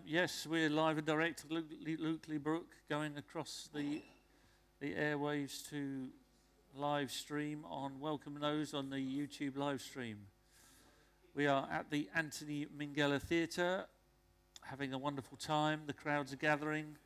Yes, we're live and direct, LukelyBrook, going across the airwaves to live stream on Welcome Those on the YouTube live stream. We are at the Anthony Minghella Theatre, having a wonderful time. The crowds are gathering.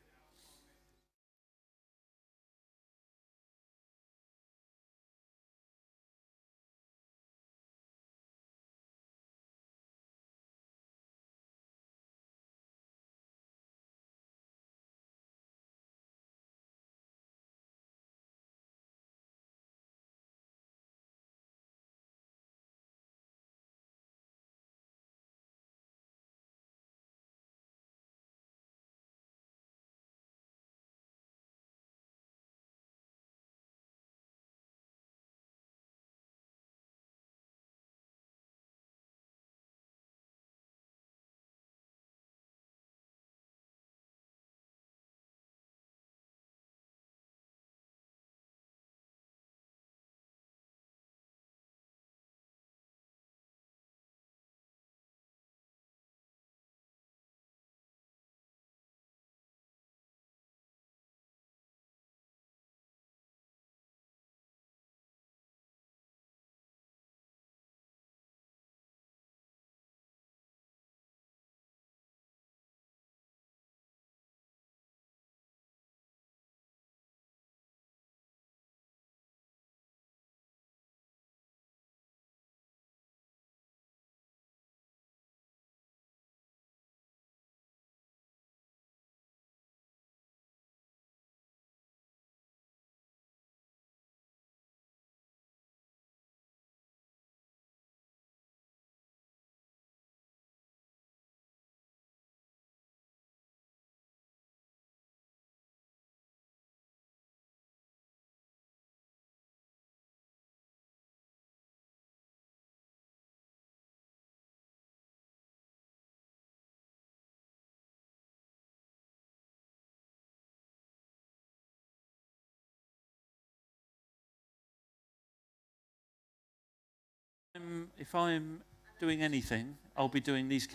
If I'm doing anything, I'll be doing these.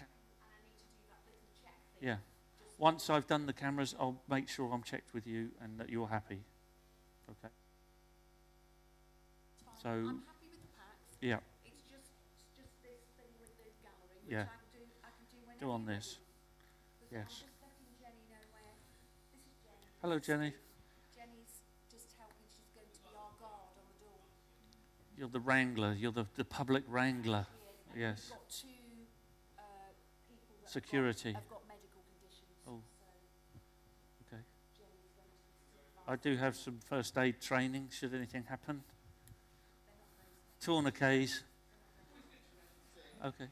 Yeah. Once I've done the cameras, I'll make sure I'm checked with you and that you're happy. Okay. So. I'm happy with the packs. Yeah. It's just this thing with the gallery, which I can do whenever. Do on this. Yes. I'm just letting Jenny know where. This is Jenny. Hello, Jenny. Jenny's just helping. She's going to be our guard on the door. You're the wrangler. You're the public wrangler. Yes. We've got two people that security. Have got medical conditions. Oh. So okay. I do have some first aid training. Should anything happen. Tourniquets. Okay.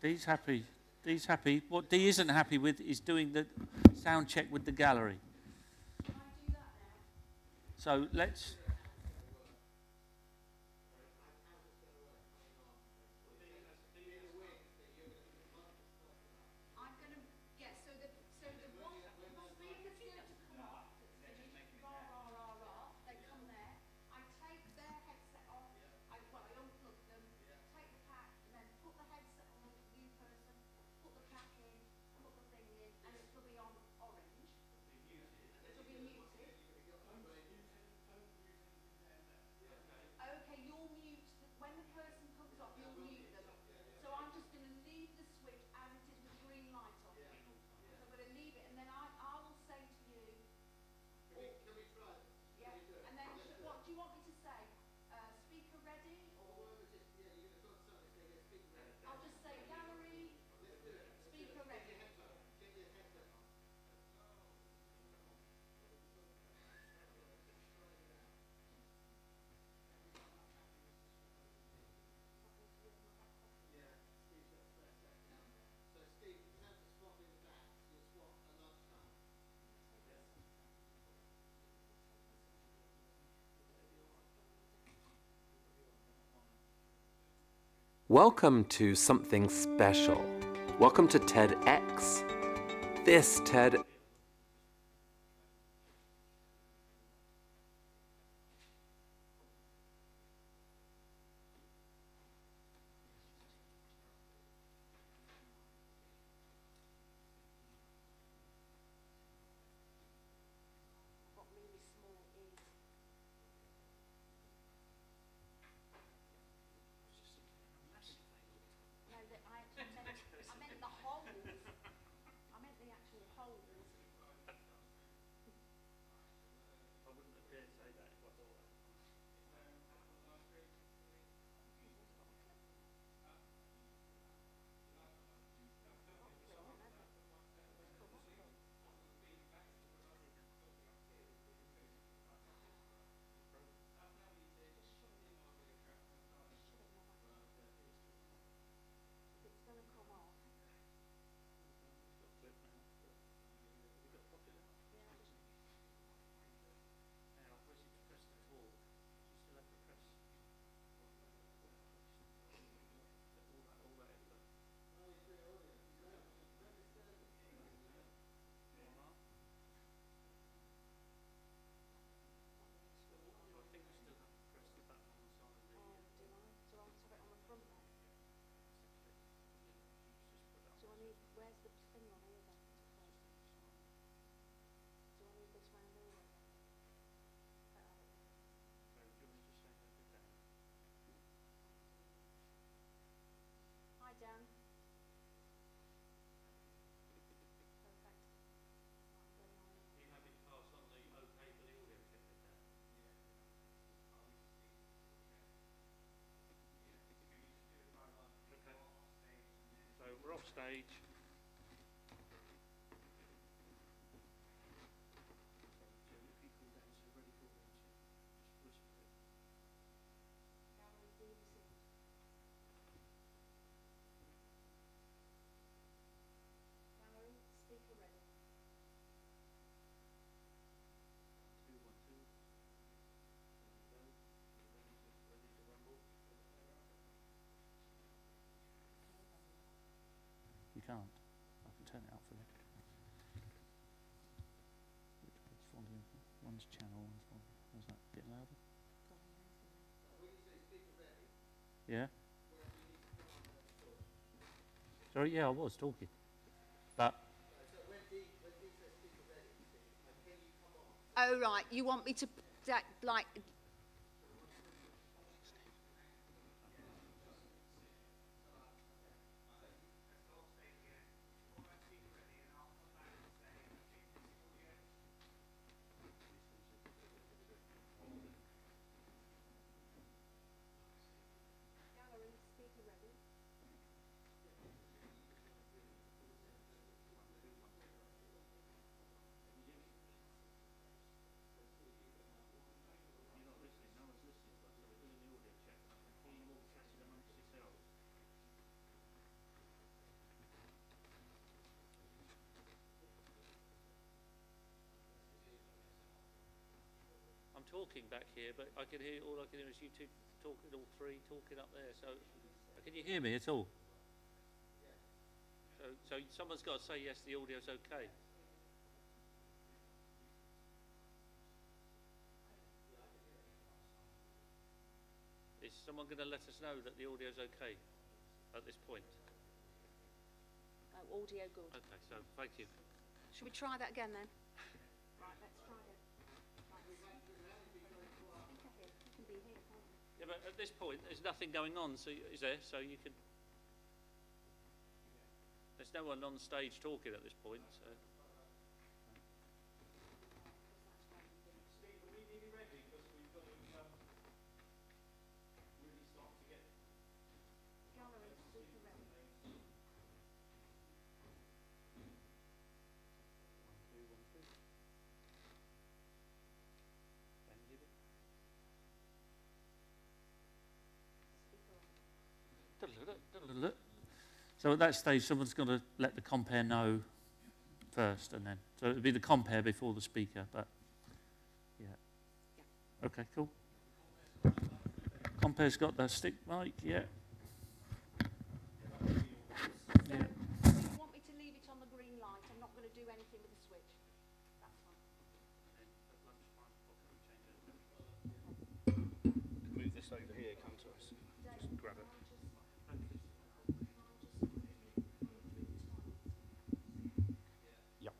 Dee's happy. Dee's happy. What Dee isn't happy with is doing the sound check with the gallery. Can I do that now? So let's. Welcome to something special. Welcome to TEDx. This TED... stage. You can't. I can turn it up for you. Which volume? One's channel, one's volume. Is that getting louder? Yeah? Sorry, yeah, I was talking. But Oh, right. You want me to, like... I'm talking back here, but I can hear, all I can hear is you two talking, all three talking up there. So, can you hear me at all? So someone's got to say yes, the audio's okay. Is someone going to let us know that the audio's okay at this point? Oh, audio good. Okay, so thank you. Should we try that again then? Right, let's try that. You can be here, can't you? Yeah, but at this point, there's nothing going on, so is there? So you can... There's no one on stage talking at this point, so... Steve, are we nearly ready? Because we've got to really start to get... Gallery, speaker ready. So at that stage, someone's got to let the compere know first, and then so it'll be the compere before the speaker. But yeah, okay, cool. Compare's got the stick mic, yeah. So, do you want me to leave it on the green light? I'm not going to do anything with the switch. That's fine. Move this over here, come to us. Just grab it. Yep.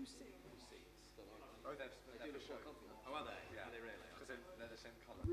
Oh, they're for show. Oh, are they? Yeah. Are they really? Because they're the same colour.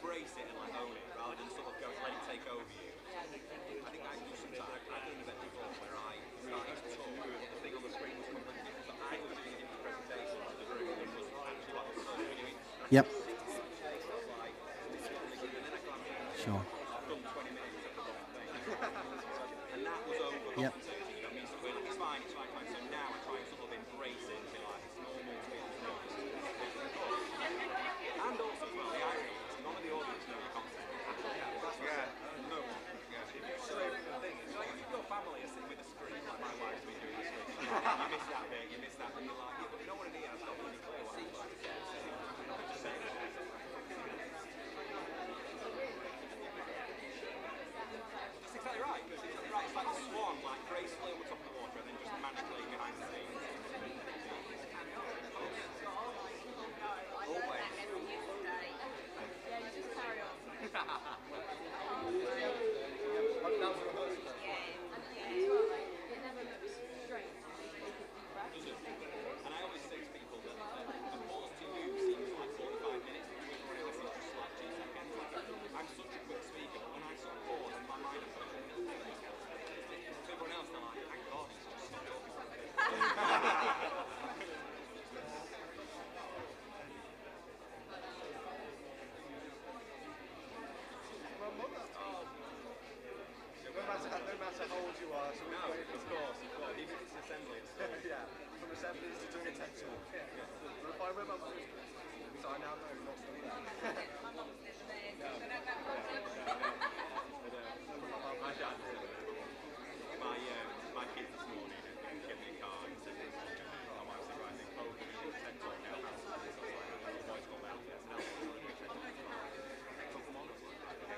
embrace it and like own it rather than sort of go let it take over you. think I do sometimes. I've done an event before where I started to talk, the thing on the screen was completely different. So I was doing a different presentation to the room and was actually like doing it. Yep. I was like, and then I glanced at it. Sure. I've done 20 minutes of the wrong thing. And that was over. Yep. You know, me sort of going, it's fine. So now I try and sort of embrace it and be like, it's normal to be nervous. And also as well, the irony is none of the audience know the concept. No one. So the thing is, like, if your family are sitting with a screen, like my wife's been doing this week, you miss that bit, and you're like, yeah, but no one in here has got really clear what I'm like. Just saying that. That's exactly right. It's like a swan, like gracefully on the top of the water, and then just magically behind the scenes. And I always say to people that a pause to you seems like 45 minutes, but when everyone else is just like 2 seconds. I'm such a quick speaker, but when I sort of pause in my mind, I'm going, to everyone else, they're like, thank God, he's just stopped talking. No matter how old you are, so No, of course. Even if it's an assembly, it's still... yeah, from assemblies to doing a TED talk. But if I wear my mum's so I now know not to do that. My dad did. My kids this morning get me a car and said, my wife said, right, I think both of you do a TED talk now. So I was like, the boys called out, yes, now we're doing a TED talk. So come on, I was like, okay, we go.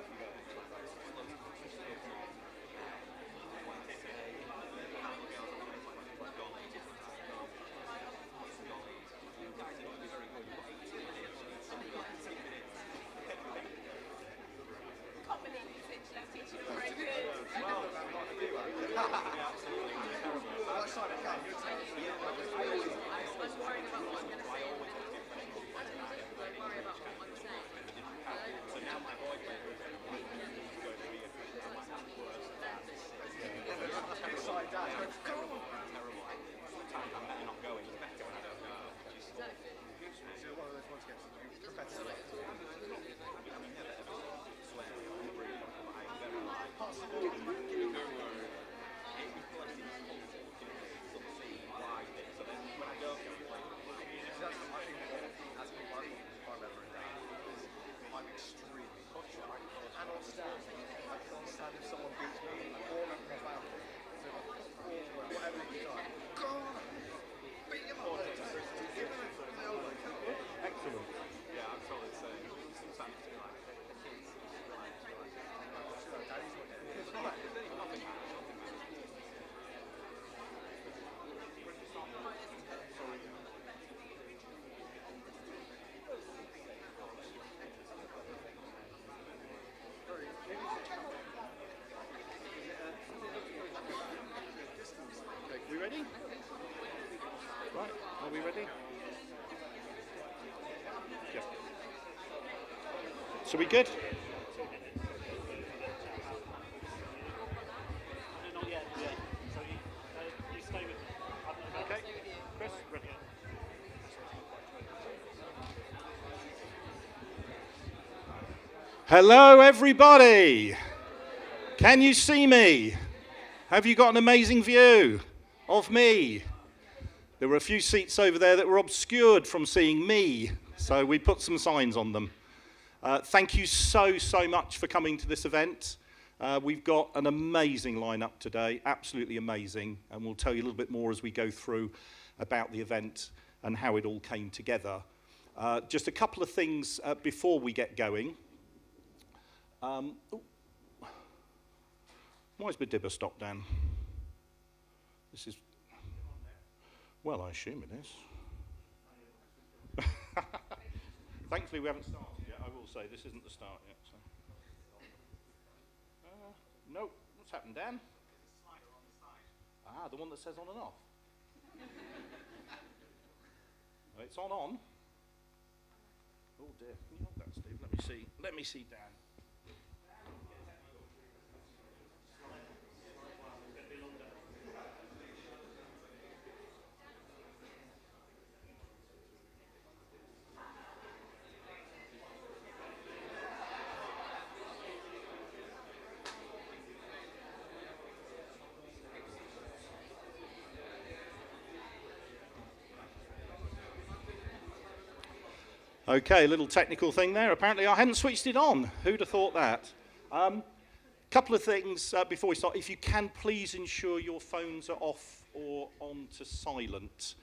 ready? Right, are we ready? Yep. So we good? Not yet, yeah. So you stay with me. Okay. Chris, ready? Hello, everybody. Can you see me? Have you got an amazing view of me? There were a few seats over there that were obscured from seeing me, so we put some signs on them. Thank you so much for coming to this event. We've got an amazing lineup today, absolutely amazing, and we'll tell you a little bit more as we go through about the event and how it all came together. Just a couple of things before we get going. Why is my dibber stopped, Dan? This is... Well, I assume it is. Thankfully, we haven't started yet. I will say, this isn't the start yet. So. No, what's happened, Dan? Ah, the one that says on and off. It's on. Oh dear, can you hold that, Steve? Let me see Dan. Okay, a little technical thing there. Apparently I hadn't switched it on. Who'd have thought that? Couple of things before we start. If you can, please ensure your phones are off or on to silent.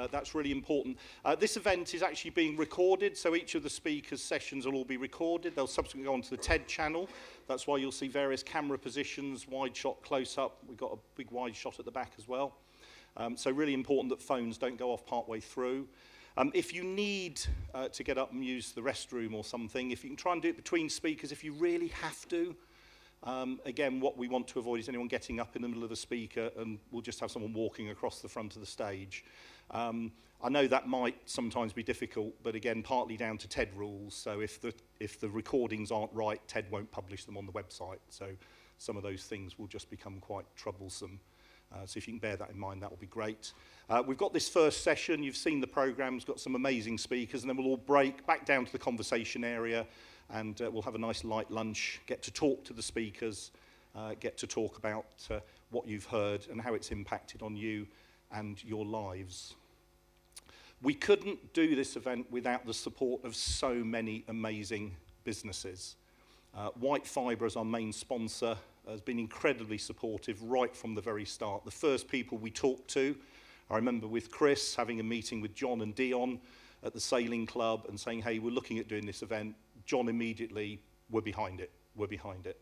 That's really important. This event is actually being recorded, so each of the speakers' sessions will all be recorded. They'll subsequently go onto the TED channel. That's why you'll see various camera positions, wide shot, close up. We've got a big wide shot at the back as well. So really important that phones don't go off partway through. If you need to get up and use the restroom or something, if you can try and do it between speakers, if you really have to. Again, what we want to avoid is anyone getting up in the middle of a speaker, and we'll just have someone walking across the front of the stage. I know that might sometimes be difficult, but again, partly down to TED rules. So if the recordings aren't right, TED won't publish them on the website. So some of those things will just become quite troublesome. So if you can bear that in mind, that will be great. We've got this first session. You've seen the program's got some amazing speakers, and then we'll all break back down to the conversation area, and we'll have a nice light lunch, get to talk to the speakers, get to talk about what you've heard and how it's impacted on you and your lives. We couldn't do this event without the support of so many amazing businesses. White Fibre, as our main sponsor, has been incredibly supportive right from the very start. The first people we talked to, I remember with Chris having a meeting with John and Dion at the sailing club and saying, hey, we're looking at doing this event. John immediately, we're behind it, we're behind it.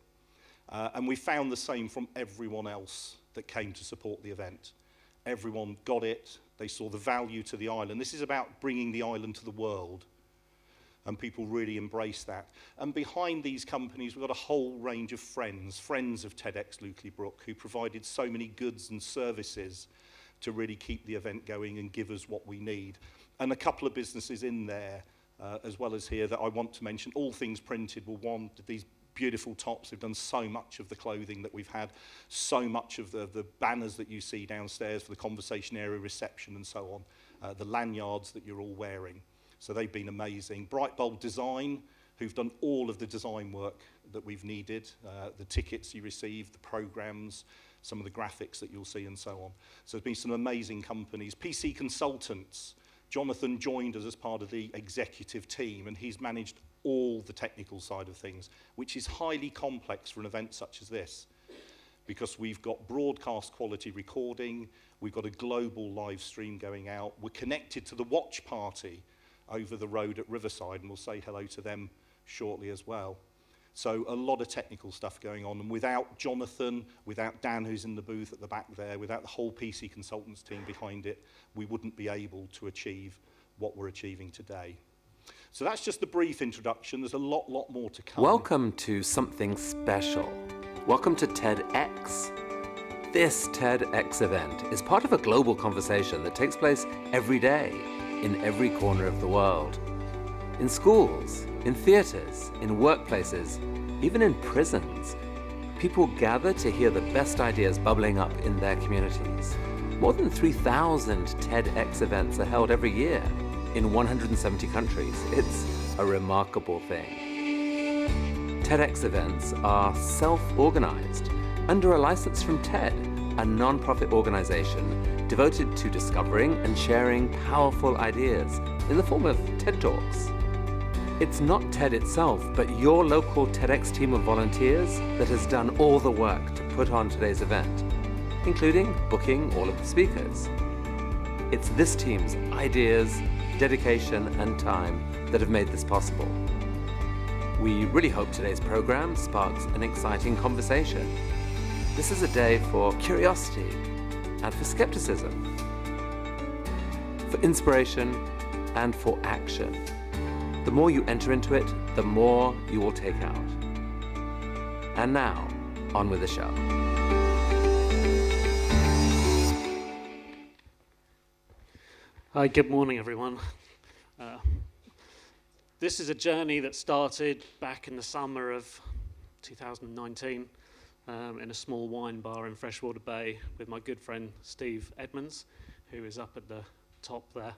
And we found the same from everyone else that came to support the event. Everyone got it, they saw the value to the island. This is about bringing the island to the world. And people really embrace that. And behind these companies, we've got a whole range of friends of TEDxLukelyBrook, who provided so many goods and services to really keep the event going and give us what we need. And a couple of businesses in there, as well as here, that I want to mention. All Things Printed were one of these beautiful tops. They've done so much of the clothing that we've had, so much of the banners that you see downstairs for the conversation area, reception, and so on, the lanyards that you're all wearing. So they've been amazing. Bright Bulb Design, who've done all of the design work that we've needed, the tickets you receive, the programs, some of the graphics that you'll see, and so on. So there's been some amazing companies. PC Consultants, Jonathan joined us as part of the executive team, and he's managed all the technical side of things, which is highly complex for an event such as this, because we've got broadcast quality recording, we've got a global live stream going out, we're connected to the watch party over the road at Riverside, and we'll say hello to them shortly as well. So a lot of technical stuff going on, and without Jonathan, without Dan, who's in the booth at the back there, without the whole PC Consultants team behind it, we wouldn't be able to achieve what we're achieving today. So that's just a brief introduction. There's a lot more to come. Welcome to something special. Welcome to TEDx. This TEDx event is part of a global conversation that takes place every day in every corner of the world. In schools, in theaters, in workplaces, even in prisons, people gather to hear the best ideas bubbling up in their communities. More than 3,000 TEDx events are held every year in 170 countries. It's a remarkable thing. TEDx events are self-organized under a license from TED, a non-profit organization devoted to discovering and sharing powerful ideas in the form of TED Talks. It's not TED itself, but your local TEDx team of volunteers that has done all the work to put on today's event, including booking all of the speakers. It's this team's ideas, dedication, and time that have made this possible. We really hope today's program sparks an exciting conversation. This is a day for curiosity and for skepticism, for inspiration and for action. The more you enter into it, the more you will take out. And now, on with the show. Hi, good morning, everyone. This is a journey that started back in the summer of 2019 in a small wine bar in Freshwater Bay with my good friend Steve Edmonds, who is up at the top there,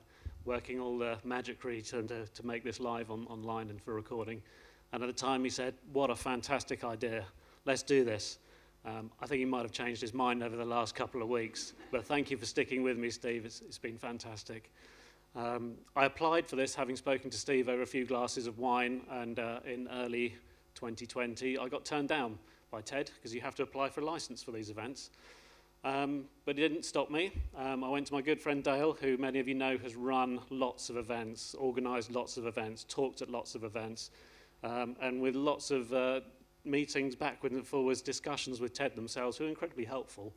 working all the magicry to make this live online and for recording. And at the time he said, what a fantastic idea, let's do this. I think he might have changed his mind over the last couple of weeks, but thank you for sticking with me, Steve. It's been fantastic. I applied for this having spoken to Steve over a few glasses of wine, and in early 2020 I got turned down by TED because you have to apply for a license for these events. But it didn't stop me. I went to my good friend Dale, who many of you know has run lots of events, organised lots of events, talked at lots of events, and with lots of meetings backwards and forwards, discussions with TED themselves, who were incredibly helpful.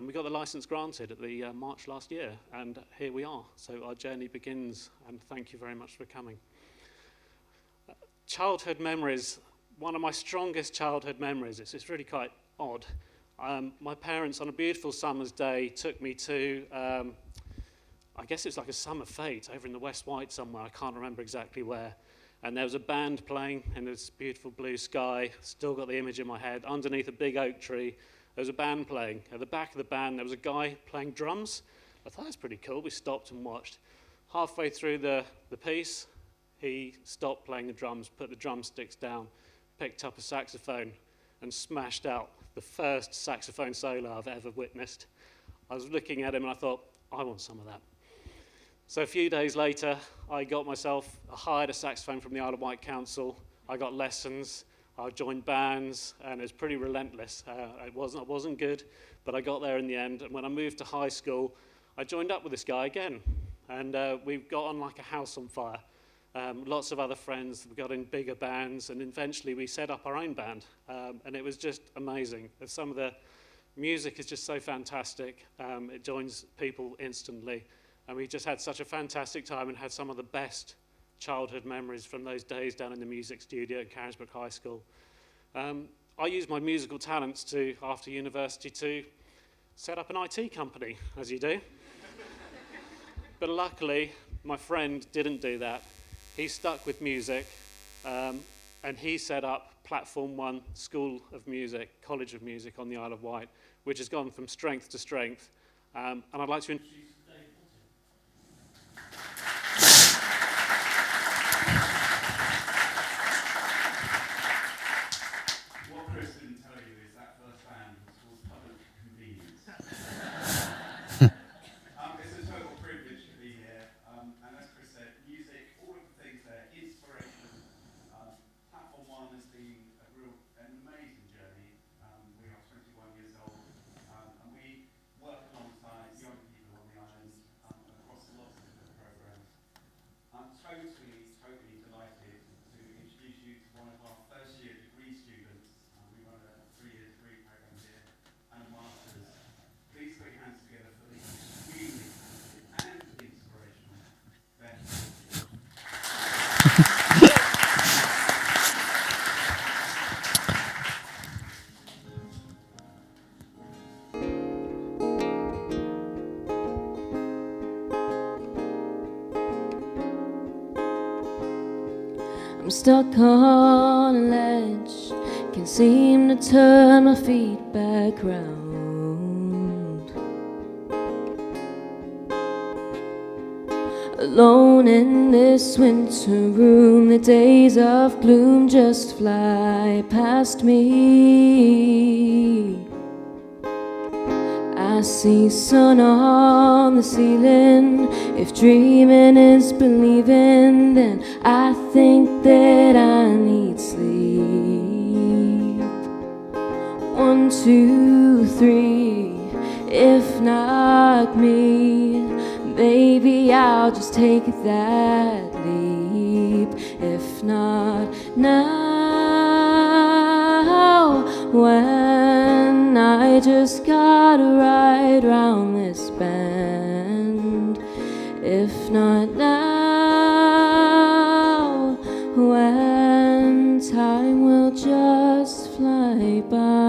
We got the licence granted at the March last year, and here we are. So our journey begins, and thank you very much for coming. Childhood memories. One of my strongest childhood memories, it's really quite odd. My parents, on a beautiful summer's day, took me to, I guess it's like a summer fete over in the West White somewhere, I can't remember exactly where. And there was a band playing in this beautiful blue sky, still got the image in my head, underneath a big oak tree. There was a band playing. At the back of the band, there was a guy playing drums. I thought, that's pretty cool. We stopped and watched. Halfway through the piece, he stopped playing the drums, put the drumsticks down, picked up a saxophone, and smashed out the first saxophone solo I've ever witnessed. I was looking at him and I thought, I want some of that. So a few days later, I hired a saxophone from the Isle of Wight Council. I got lessons. I joined bands, and it was pretty relentless. It wasn't good, but I got there in the end. And when I moved to high school, I joined up with this guy again, and we got on like a house on fire. Lots of other friends, we got in bigger bands, and eventually we set up our own band, and it was just amazing. Some of the music is just so fantastic. It joins people instantly, and we just had such a fantastic time and had some of the best childhood memories from those days down in the music studio at Carisbrooke High School. I used my musical talents after university to set up an IT company, as you do. But luckily, my friend didn't do that. He stuck with music, and he set up Platform 1 School of Music, College of Music on the Isle of Wight, which has gone from strength to strength. And I'd like to introduce I'm stuck on a ledge, can't seem to turn my feet back round. Alone in this winter room, the days of gloom just fly past me. I see sun on the ceiling. If dreaming is believing, then I think that I need sleep. 1, 2, 3, if not me, baby, I'll just take that leap. If not now, when I just gotta ride round this bend. If not now, when time will just fly by.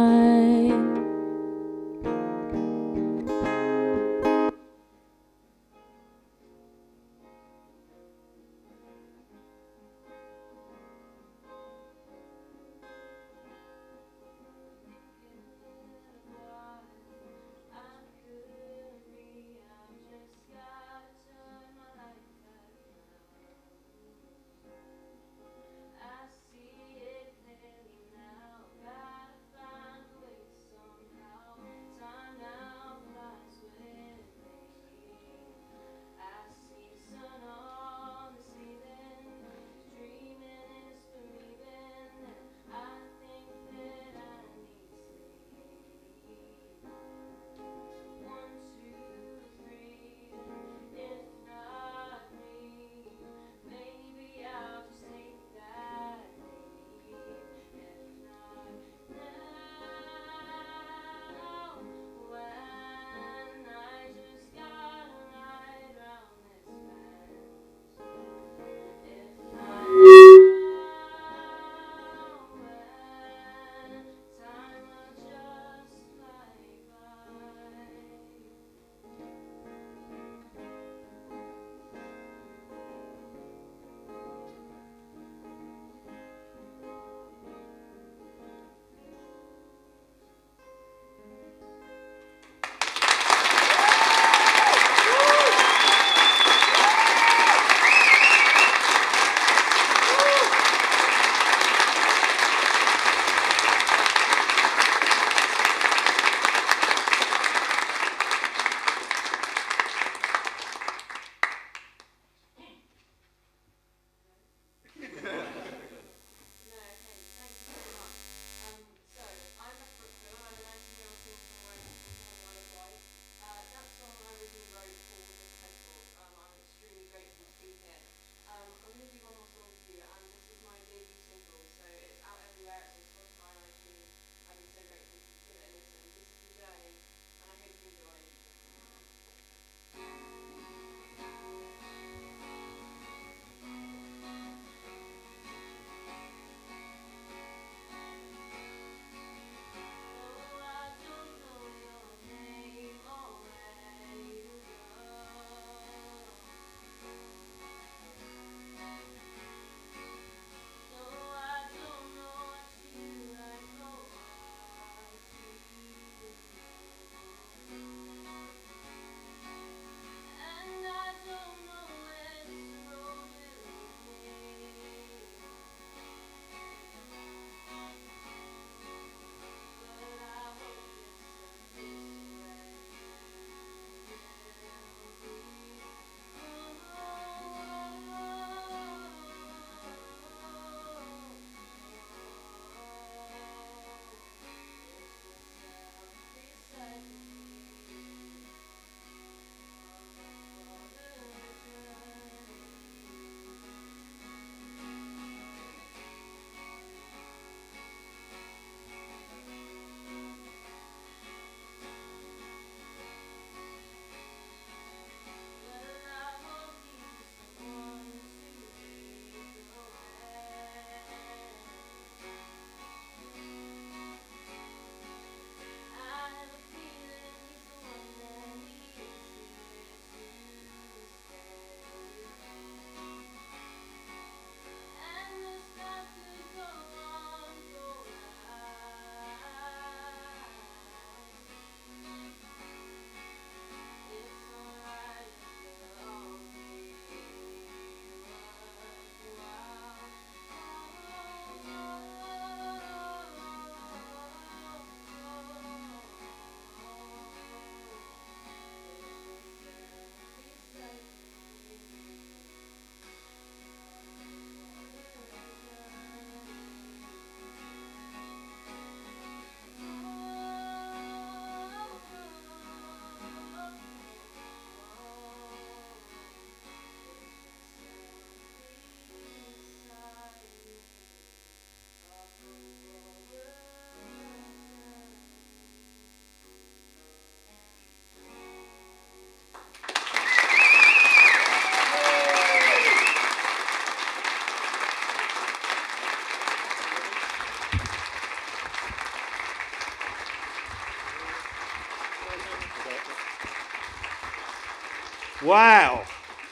Wow,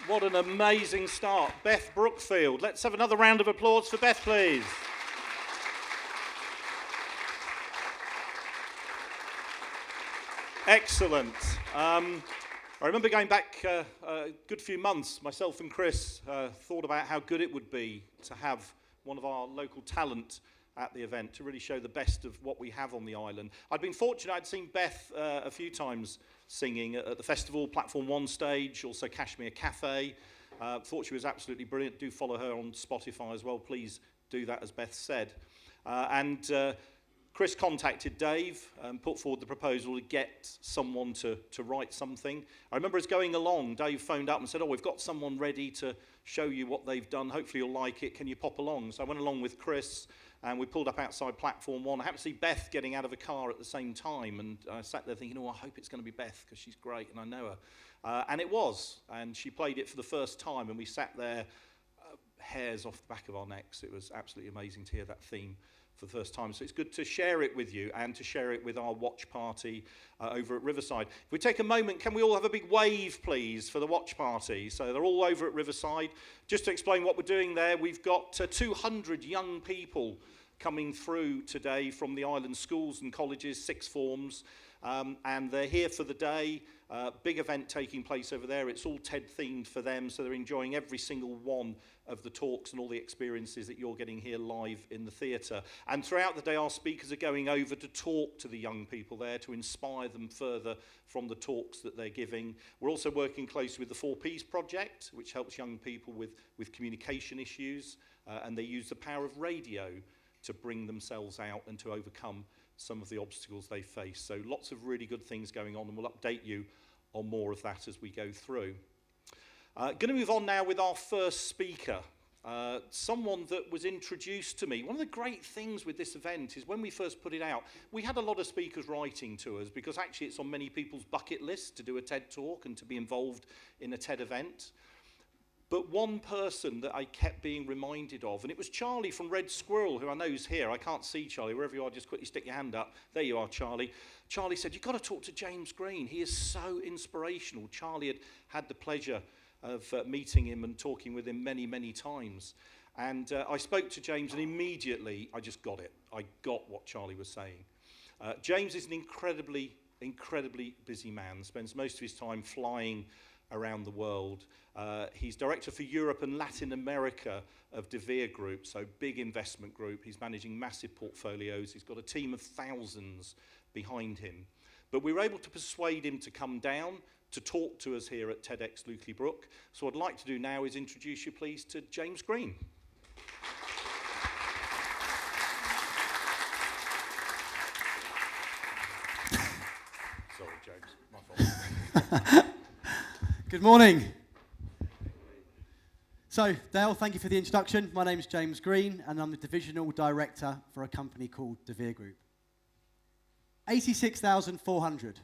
what an amazing start. Beth Brookfield. Let's have another round of applause for Beth, please. Excellent. I remember going back a good few months, myself and Chris thought about how good it would be to have one of our local talent at the event to really show the best of what we have on the island. I'd been fortunate, I'd seen Beth a few times singing at the festival, Platform 1 stage, also Kashmir Cafe. Thought she was absolutely brilliant. Do follow her on Spotify as well. Please do that, as Beth said. Chris contacted Dave and put forward the proposal to get someone to write something. I remember as going along, Dave phoned up and said, oh, we've got someone ready to show you what they've done. Hopefully you'll like it. Can you pop along? So I went along with Chris and we pulled up outside Platform 1. I happened to see Beth getting out of a car at the same time, and I sat there thinking, oh, I hope it's going to be Beth because she's great and I know her. And it was, and she played it for the first time, and we sat there, hairs off the back of our necks. It was absolutely amazing to hear that theme for the first time. So it's good to share it with you and to share it with our watch party over at Riverside. If we take a moment, can we all have a big wave, please, for the watch party? So they're all over at Riverside. Just to explain what we're doing there, we've got 200 young people coming through today from the island schools and colleges, sixth forms, and they're here for the day. Big event taking place over there. It's all TED themed for them, so they're enjoying every single one of the talks and all the experiences that you're getting here live in the theatre. And throughout the day, our speakers are going over to talk to the young people there to inspire them further from the talks that they're giving. We're also working closely with the 4Ps project, which helps young people with communication issues, and they use the power of radio to bring themselves out and to overcome some of the obstacles they face. So lots of really good things going on, and we'll update you on more of that as we go through. Going to move on now with our first speaker, someone that was introduced to me. One of the great things with this event is when we first put it out, we had a lot of speakers writing to us because actually it's on many people's bucket list to do a TED talk and to be involved in a TED event. But one person that I kept being reminded of, and it was Charlie from Red Squirrel, who I know is here. I can't see Charlie. Wherever you are, just quickly stick your hand up. There you are, Charlie. Charlie said, you've got to talk to James Green. He is so inspirational. Charlie had the pleasure of meeting him and talking with him many, many times. And I spoke to James, and immediately I just got it. I got what Charlie was saying. James is an incredibly, incredibly busy man, spends most of his time flying around the world. He's director for Europe and Latin America of De Vere Group, so big investment group. He's managing massive portfolios. He's got a team of thousands behind him. But we were able to persuade him to come down to talk to us here at TEDxLukelyBrook. So what I'd like to do now is introduce you, please, to James Green. Sorry, James, my fault. Good morning. So, Dale, thank you for the introduction. My name's James Green, and I'm the Divisional Director for a company called De Vere Group. 86,400.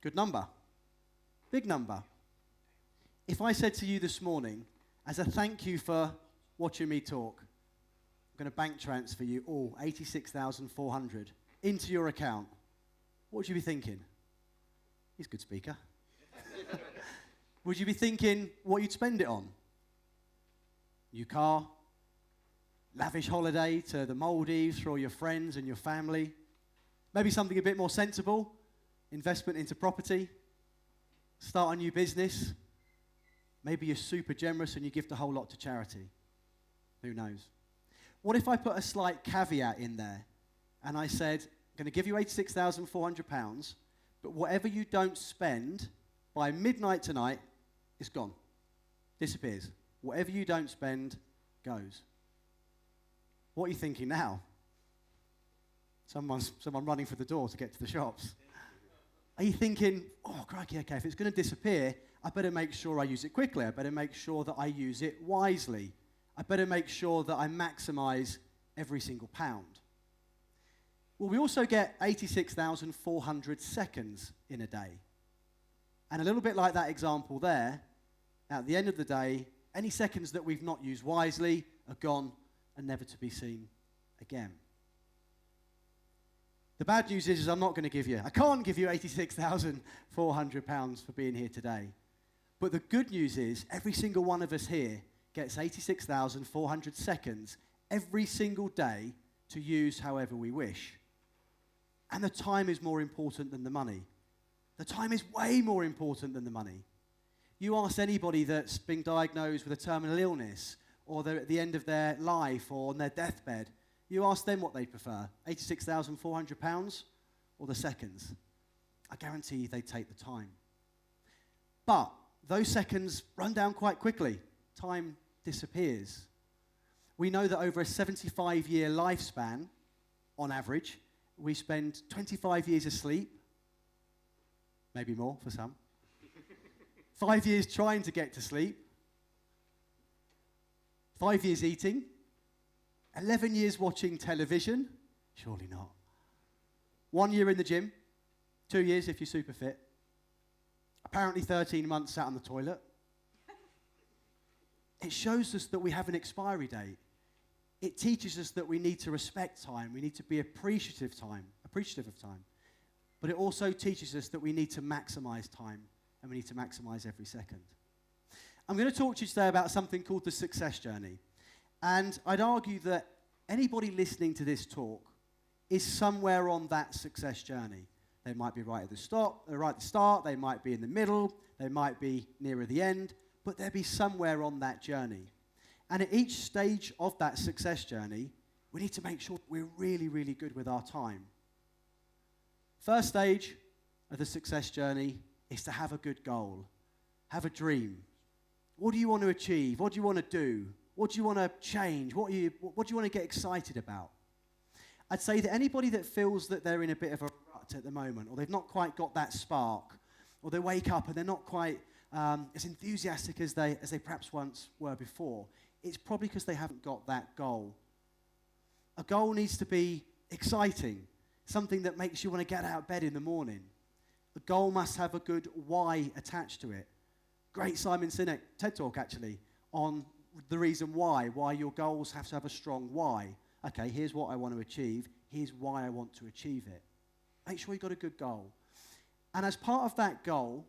Good number. Big number. If I said to you this morning, as a thank you for watching me talk, I'm going to bank transfer you all 86,400 into your account, what would you be thinking? He's a good speaker. Would you be thinking what you'd spend it on? New car, lavish holiday to the Maldives for all your friends and your family, maybe something a bit more sensible, investment into property, start a new business, maybe you're super generous and you give the whole lot to charity. Who knows? What if I put a slight caveat in there and I said, I'm going to give you £86,400, but whatever you don't spend by midnight tonight, it's gone. Disappears. Whatever you don't spend goes. What are you thinking now? Someone running for the door to get to the shops. Are you thinking, oh, crikey, okay, if it's going to disappear, I better make sure I use it quickly. I better make sure that I use it wisely. I better make sure that I maximize every single pound. Well, we also get 86,400 seconds in a day. And a little bit like that example there, at the end of the day, any seconds that we've not used wisely are gone and never to be seen again. The bad news is I can't give you £86,400 for being here today. But the good news is every single one of us here gets 86,400 seconds every single day to use however we wish. And the time is more important than the money. The time is way more important than the money. You ask anybody that's been diagnosed with a terminal illness, or they're at the end of their life, or on their deathbed, you ask them what they prefer, £86,400 or the seconds. I guarantee you they'd take the time. But those seconds run down quite quickly. Time disappears. We know that over a 75-year lifespan, on average, we spend 25 years asleep, maybe more for some, 5 years trying to get to sleep, 5 years eating, 11 years watching television, surely not, 1 year in the gym, 2 years if you're super fit, apparently 13 months sat on the toilet. It shows us that we have an expiry date. It teaches us that we need to respect time, we need to be appreciative of time. But it also teaches us that we need to maximize time, and we need to maximize every second. I'm going to talk to you today about something called the success journey. And I'd argue that anybody listening to this talk is somewhere on that success journey. They might be right at the start, they might be in the middle, they might be nearer the end, but they'll be somewhere on that journey. And at each stage of that success journey, we need to make sure we're really, really good with our time. First stage of the success journey is to have a good goal, have a dream. What do you want to achieve? What do you want to do? What do you want to change? What do you want to get excited about? I'd say that anybody that feels that they're in a bit of a rut at the moment, or they've not quite got that spark, or they wake up and they're not quite as enthusiastic as they perhaps once were before, it's probably because they haven't got that goal. A goal needs to be exciting, something that makes you want to get out of bed in the morning. A goal must have a good why attached to it. Great Simon Sinek TED Talk, actually, on the reason why your goals have to have a strong why. Okay, here's what I want to achieve. Here's why I want to achieve it. Make sure you've got a good goal. And as part of that goal,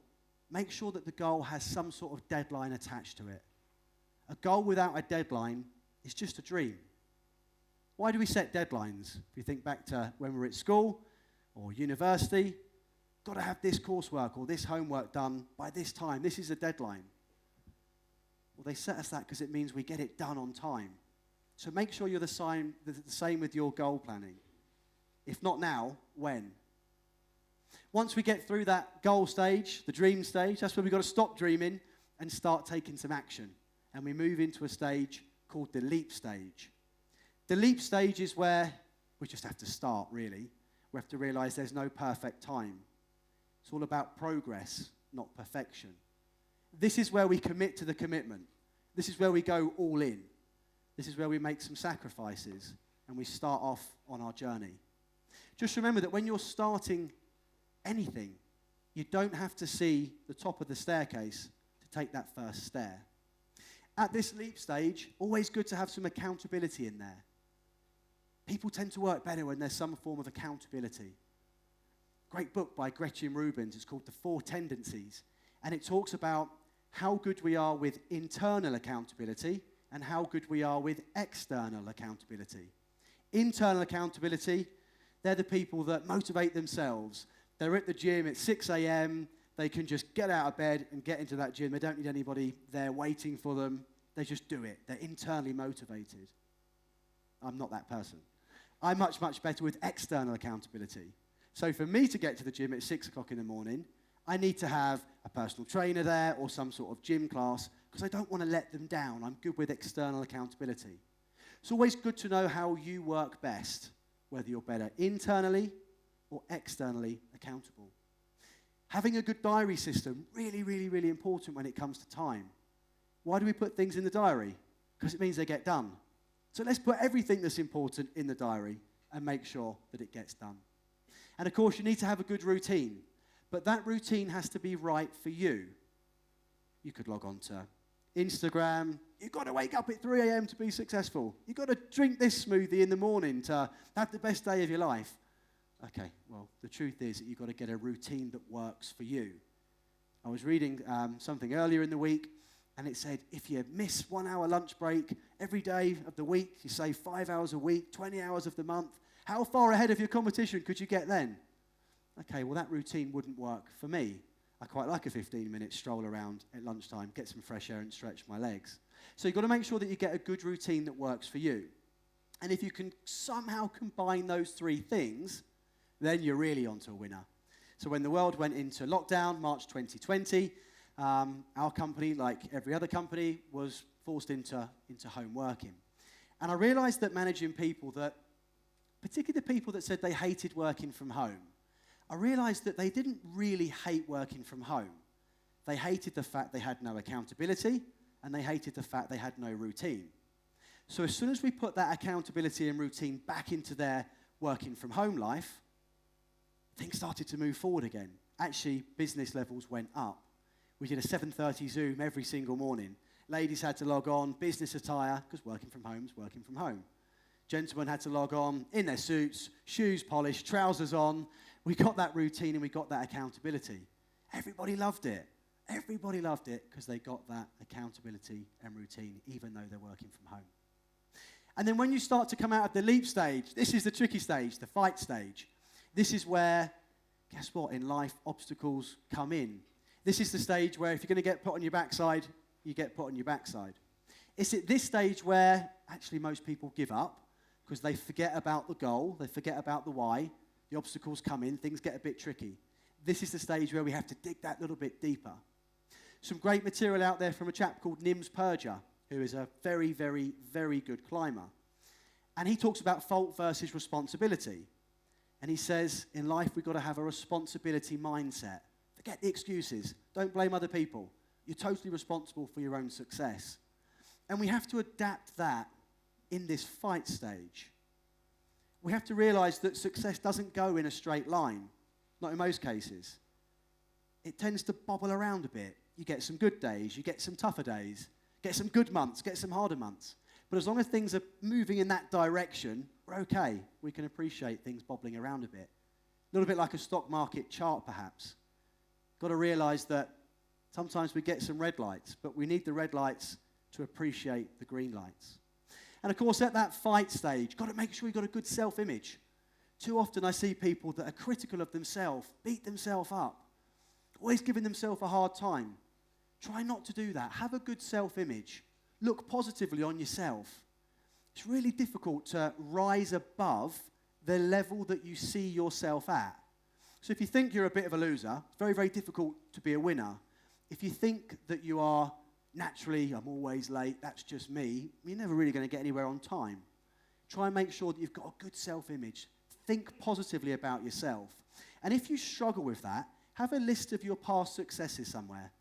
make sure that the goal has some sort of deadline attached to it. A goal without a deadline is just a dream. Why do we set deadlines? If you think back to when we were at school or university, got to have this coursework or this homework done by this time. This is a deadline. Well, they set us that because it means we get it done on time. So make sure you're the same with your goal planning. If not now, when? Once we get through that goal stage, the dream stage, that's when we've got to stop dreaming and start taking some action. And we move into a stage called the leap stage. The leap stage is where we just have to start, really. We have to realize there's no perfect time. It's all about progress, not perfection. This is where we commit to the commitment. This is where we go all in. This is where we make some sacrifices and we start off on our journey. Just remember that when you're starting anything, you don't have to see the top of the staircase to take that first stair. At this leap stage, always good to have some accountability in there. People tend to work better when there's some form of accountability. Great book by Gretchen Rubens. It's called The Four Tendencies. And it talks about how good we are with internal accountability and how good we are with external accountability. Internal accountability, they're the people that motivate themselves. They're at the gym at 6 a.m. They can just get out of bed and get into that gym. They don't need anybody there waiting for them. They just do it. They're internally motivated. I'm not that person. I'm much, much better with external accountability. So for me to get to the gym at 6 o'clock in the morning, I need to have a personal trainer there or some sort of gym class because I don't want to let them down. I'm good with external accountability. It's always good to know how you work best, whether you're better internally or externally accountable. Having a good diary system, really, really, really important when it comes to time. Why do we put things in the diary? Because it means they get done. So let's put everything that's important in the diary and make sure that it gets done. And of course, you need to have a good routine. But that routine has to be right for you. You could log on to Instagram. You've got to wake up at 3 a.m. to be successful. You've got to drink this smoothie in the morning to have the best day of your life. Okay, well, the truth is that you've got to get a routine that works for you. I was reading something earlier in the week, and it said, if you miss 1 hour lunch break every day of the week, you save 5 hours a week, 20 hours of the month, how far ahead of your competition could you get then? Okay, well, that routine wouldn't work for me. I quite like a 15-minute stroll around at lunchtime, get some fresh air and stretch my legs. So you've got to make sure that you get a good routine that works for you. And if you can somehow combine those three things, then you're really onto a winner. So when the world went into lockdown, March 2020, our company, like every other company, was forced into home working. And I realized that managing people that, particularly the people that said they hated working from home, I realized that they didn't really hate working from home. They hated the fact they had no accountability, and they hated the fact they had no routine. So as soon as we put that accountability and routine back into their working from home life, things started to move forward again. Actually, business levels went up. We did a 7:30 Zoom every single morning. Ladies had to log on, business attire, because working from home is working from home. Gentlemen had to log on in their suits, shoes polished, trousers on. We got that routine and we got that accountability. Everybody loved it. Everybody loved it because they got that accountability and routine, even though they're working from home. And then when you start to come out of the leap stage, this is the tricky stage, the fight stage. This is where, guess what, in life, obstacles come in. This is the stage where if you're going to get put on your backside, you get put on your backside. It's at this stage where actually most people give up because they forget about the goal, they forget about the why, the obstacles come in, things get a bit tricky. This is the stage where we have to dig that little bit deeper. Some great material out there from a chap called Nims Purja, who is a very, very, very good climber. And he talks about fault versus responsibility. And he says, in life, we've got to have a responsibility mindset. Forget the excuses. Don't blame other people. You're totally responsible for your own success. And we have to adapt that in this fight stage. We have to realize that success doesn't go in a straight line, not in most cases. It tends to bobble around a bit. You get some good days, you get some tougher days, get some good months, get some harder months. But as long as things are moving in that direction, we're okay. We can appreciate things bobbling around a bit. A little bit like a stock market chart, perhaps. Got to realize that sometimes we get some red lights, but we need the red lights to appreciate the green lights. And of course, at that fight stage, got to make sure you've got a good self-image. Too often I see people that are critical of themselves, beat themselves up, always giving themselves a hard time. Try not to do that. Have a good self-image. Look positively on yourself. It's really difficult to rise above the level that you see yourself at. So if you think you're a bit of a loser, it's very, very difficult to be a winner. If you think that you are naturally, I'm always late, that's just me, you're never really going to get anywhere on time. Try and make sure that you've got a good self-image. Think positively about yourself. And if you struggle with that, have a list of your past successes somewhere,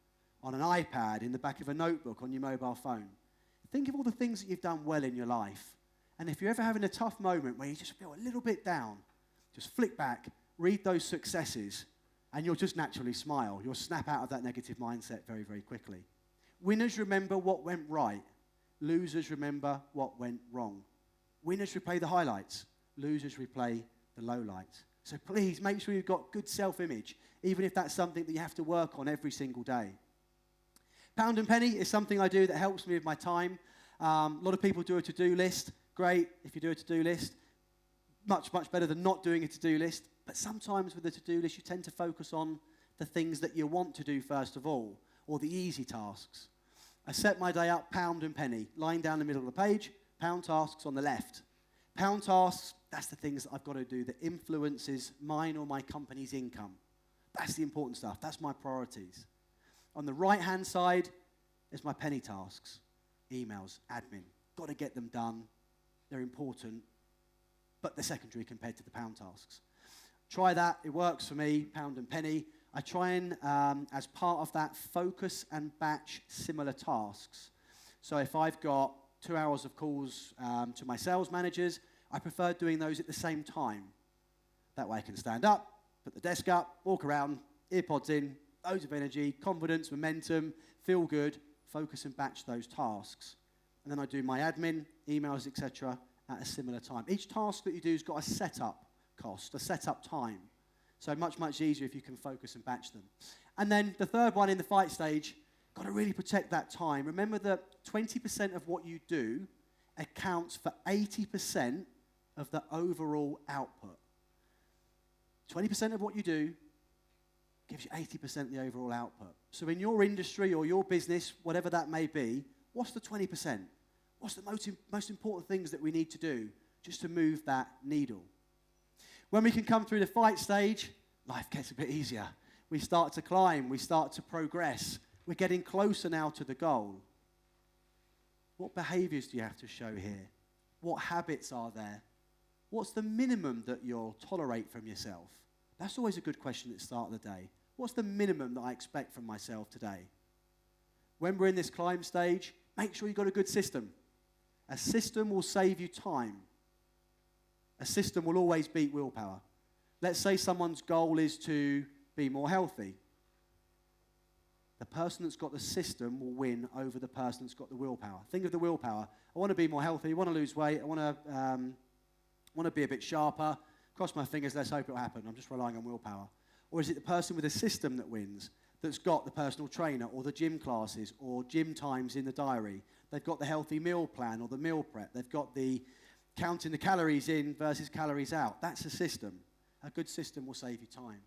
on an iPad, in the back of a notebook, on your mobile phone. Think of all the things that you've done well in your life. And if you're ever having a tough moment where you just feel a little bit down, just flick back, read those successes, and you'll just naturally smile. You'll snap out of that negative mindset very, very quickly. Winners remember what went right. Losers remember what went wrong. Winners replay the highlights. Losers replay the lowlights. So please make sure you've got good self-image, even if that's something that you have to work on every single day. Pound and penny is something I do that helps me with my time. A lot of people do a to-do list. Great if you do a to-do list. Much, much better than not doing a to-do list. But sometimes with a to-do list, you tend to focus on the things that you want to do first of all, or the easy tasks. I set my day up pound and penny, lying down the middle of the page, pound tasks on the left. Pound tasks, that's the things that I've got to do that influences mine or my company's income. That's the important stuff. That's my priorities. On the right-hand side is my penny tasks. Emails, admin. Got to get them done. They're important, but they're secondary compared to the pound tasks. Try that. It works for me, pound and penny. I try and, as part of that, focus and batch similar tasks. So if I've got 2 hours of calls to my sales managers, I prefer doing those at the same time. That way I can stand up, put the desk up, walk around, earpods in, loads of energy, confidence, momentum, feel good, focus and batch those tasks. And then I do my admin, emails, etc. at a similar time. Each task that you do has got a setup cost, a setup time. So much, much easier if you can focus and batch them. And then the third one in the fight stage, got to really protect that time. Remember that 20% of what you do accounts for 80% of the overall output. 20% of what you do gives you 80% of the overall output. So in your industry or your business, whatever that may be, what's the 20%? What's the most important things that we need to do just to move that needle? When we can come through the fight stage, life gets a bit easier. We start to climb, we start to progress. We're getting closer now to the goal. What behaviors do you have to show here? What habits are there? What's the minimum that you'll tolerate from yourself? That's always a good question at the start of the day. What's the minimum that I expect from myself today? When we're in this climb stage, make sure you've got a good system. A system will save you time. A system will always beat willpower. Let's say someone's goal is to be more healthy. The person that's got the system will win over the person that's got the willpower. Think of the willpower. I want to be more healthy, I want to lose weight, I want to be a bit sharper. Cross my fingers, let's hope it'll happen. I'm just relying on willpower. Or is it the person with a system that wins, that's got the personal trainer or the gym classes or gym times in the diary? They've got the healthy meal plan or the meal prep. They've got the counting the calories in versus calories out. That's a system. A good system will save you time.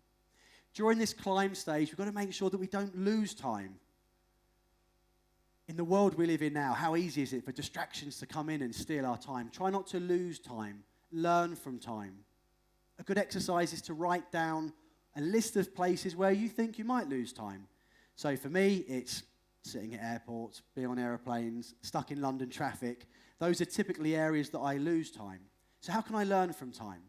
During this climb stage, we've got to make sure that we don't lose time. In the world we live in now, how easy is it for distractions to come in and steal our time? Try not to lose time. Learn from time. A good exercise is to write down a list of places where you think you might lose time. So for me, it's sitting at airports, being on aeroplanes, stuck in London traffic. Those are typically areas that I lose time. So how can I learn from time?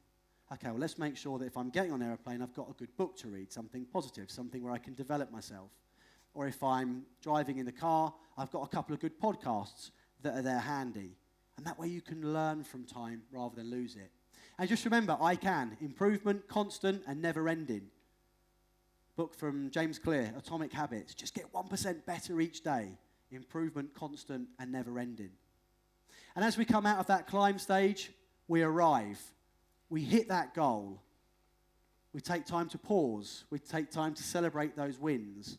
Okay, well, let's make sure that if I'm getting on an aeroplane, I've got a good book to read, something positive, something where I can develop myself. Or if I'm driving in the car, I've got a couple of good podcasts that are there handy. And that way you can learn from time rather than lose it. And just remember, I can. Improvement, constant, and never-ending. Book from James Clear, Atomic Habits. Just get 1% better each day. Improvement, constant, and never-ending. And as we come out of that climb stage, we arrive. We hit that goal. We take time to pause. We take time to celebrate those wins.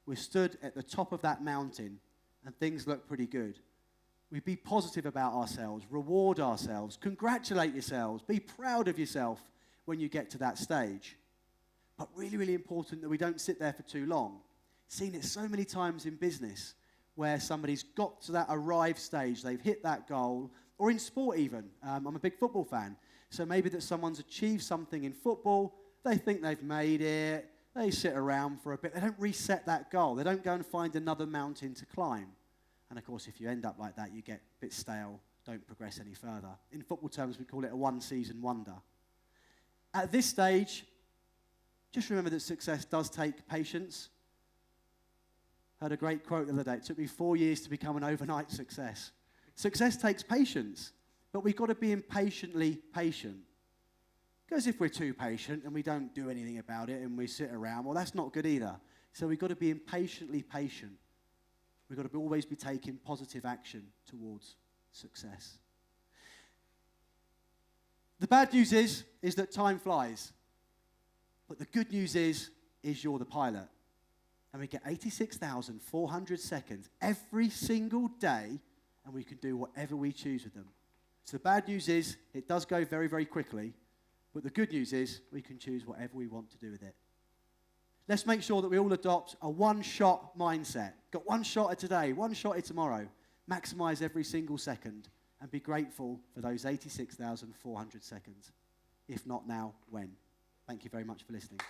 We're stood at the top of that mountain, and things look pretty good. We be positive about ourselves, reward ourselves, congratulate yourselves, be proud of yourself when you get to that stage. But really, really important that we don't sit there for too long. Seen it so many times in business where somebody's got to that arrive stage, they've hit that goal, or in sport even. I'm a big football fan. So maybe that someone's achieved something in football, they think they've made it, they sit around for a bit, they don't reset that goal, they don't go and find another mountain to climb. And of course, if you end up like that, you get a bit stale, don't progress any further. In football terms, we call it a one-season wonder. At this stage, just remember that success does take patience. I heard a great quote the other day, it took me 4 years to become an overnight success. Success takes patience. But we've got to be impatiently patient. Because if we're too patient and we don't do anything about it and we sit around, well, that's not good either. So we've got to be impatiently patient. We've got to always be taking positive action towards success. The bad news is that time flies. But the good news is you're the pilot. And we get 86,400 seconds every single day, and we can do whatever we choose with them. So the bad news is it does go very, very quickly, but the good news is we can choose whatever we want to do with it. Let's make sure that we all adopt a one-shot mindset. Got one shot at today, one shot at tomorrow. Maximize every single second and be grateful for those 86,400 seconds. If not now, when? Thank you very much for listening.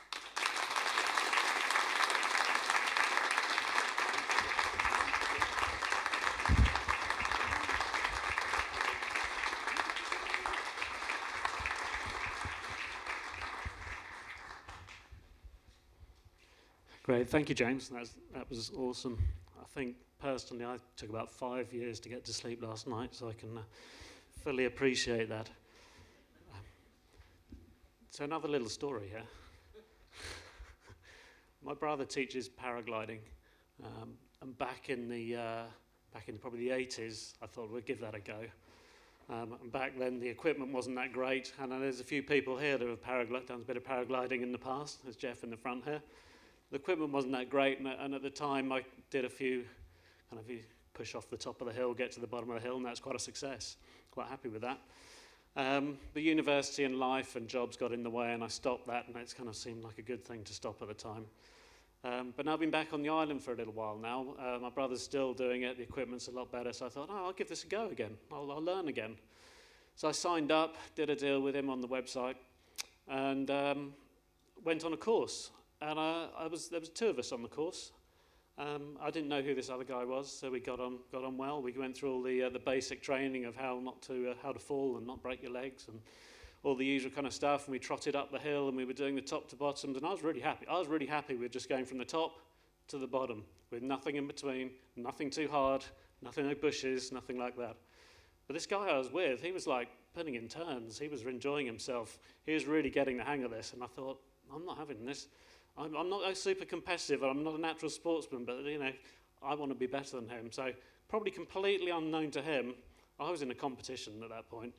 Great, thank you, James. That was awesome. I think personally, I took about 5 years to get to sleep last night, so I can fully appreciate that. So another little story here. My brother teaches paragliding, and back in probably the 80s, I thought we'd give that a go. And back then, the equipment wasn't that great. And there's a few people here that have done a bit of paragliding in the past. There's Jeff in the front here. The equipment wasn't that great, and at the time, I did a few you push off the top of the hill, get to the bottom of the hill, and that's quite a success. Quite happy with that. The university and life and jobs got in the way, and I stopped that, and it's kind of seemed like a good thing to stop at the time. But now I've been back on the island for a little while now. My brother's still doing it. The equipment's a lot better, so I thought, I'll give this a go again. I'll learn again. So I signed up, did a deal with him on the website, and went on a course. And there was two of us on the course. I didn't know who this other guy was, so we got on well. We went through all the basic training of how to fall and not break your legs and all the usual kind of stuff. And we trotted up the hill, and we were doing the top to bottoms, and I was really happy. I was really happy with just going from the top to the bottom with nothing in between, nothing too hard, nothing no bushes, nothing like that. But this guy I was with, he was like putting in turns. He was enjoying himself. He was really getting the hang of this, and I thought, I'm not having this. I'm not super competitive, I'm not a natural sportsman, but I want to be better than him. So probably completely unknown to him, I was in a competition at that point.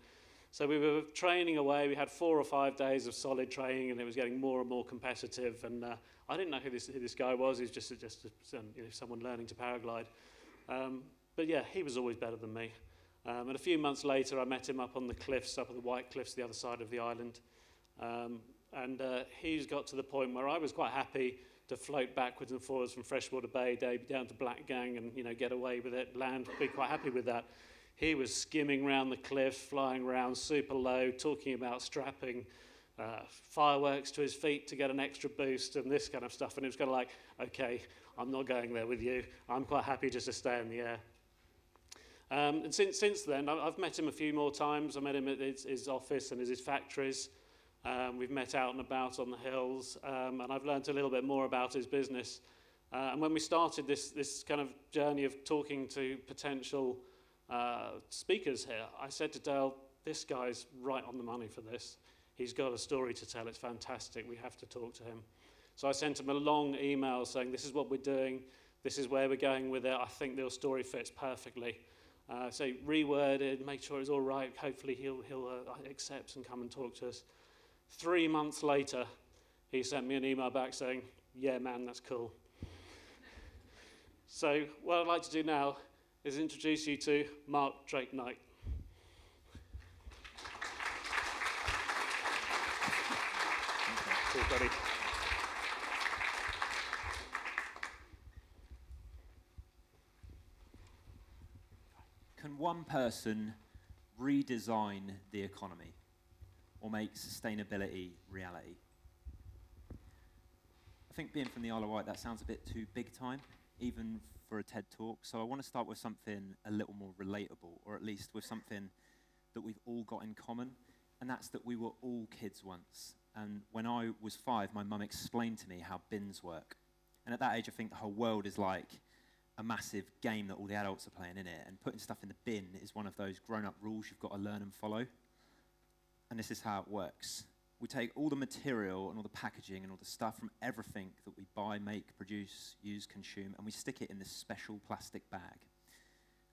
So we were training away. We had 4 or 5 days of solid training, and it was getting more and more competitive. And I didn't know who this guy was. He was just someone learning to paraglide. But yeah, he was always better than me. And a few months later, I met him up on the cliffs, up at the White Cliffs, the other side of the island. And he's got to the point where I was quite happy to float backwards and forwards from Freshwater Bay down to Black Gang and get away with it, land, be quite happy with that. He was skimming around the cliffs, flying around super low, talking about strapping fireworks to his feet to get an extra boost and this kind of stuff. And it was kind of like, okay, I'm not going there with you. I'm quite happy just to stay in the air. And since then, I've met him a few more times. I met him at his office and his factories. We've met out and about on the hills, and I've learned a little bit more about his business. And when we started this kind of journey of talking to potential speakers here, I said to Dale, this guy's right on the money for this. He's got a story to tell. It's fantastic. We have to talk to him. So I sent him a long email saying, this is what we're doing. This is where we're going with it. I think your story fits perfectly. So reworded, make sure it's all right. Hopefully he'll accept and come and talk to us. 3 months later, he sent me an email back saying, yeah, man, that's cool. So what I'd like to do now is introduce you to Mark Drake Knight. Cheers, buddy. Can one person redesign the economy or make sustainability reality? I think being from the Isle of Wight, that sounds a bit too big time, even for a TED Talk. So I want to start with something a little more relatable, or at least with something that we've all got in common, and that's that we were all kids once. And when I was 5, my mum explained to me how bins work. And at that age, I think the whole world is like a massive game that all the adults are playing in it, and putting stuff in the bin is one of those grown-up rules you've got to learn and follow. And this is how it works. We take all the material and all the packaging and all the stuff from everything that we buy, make, produce, use, consume, and we stick it in this special plastic bag.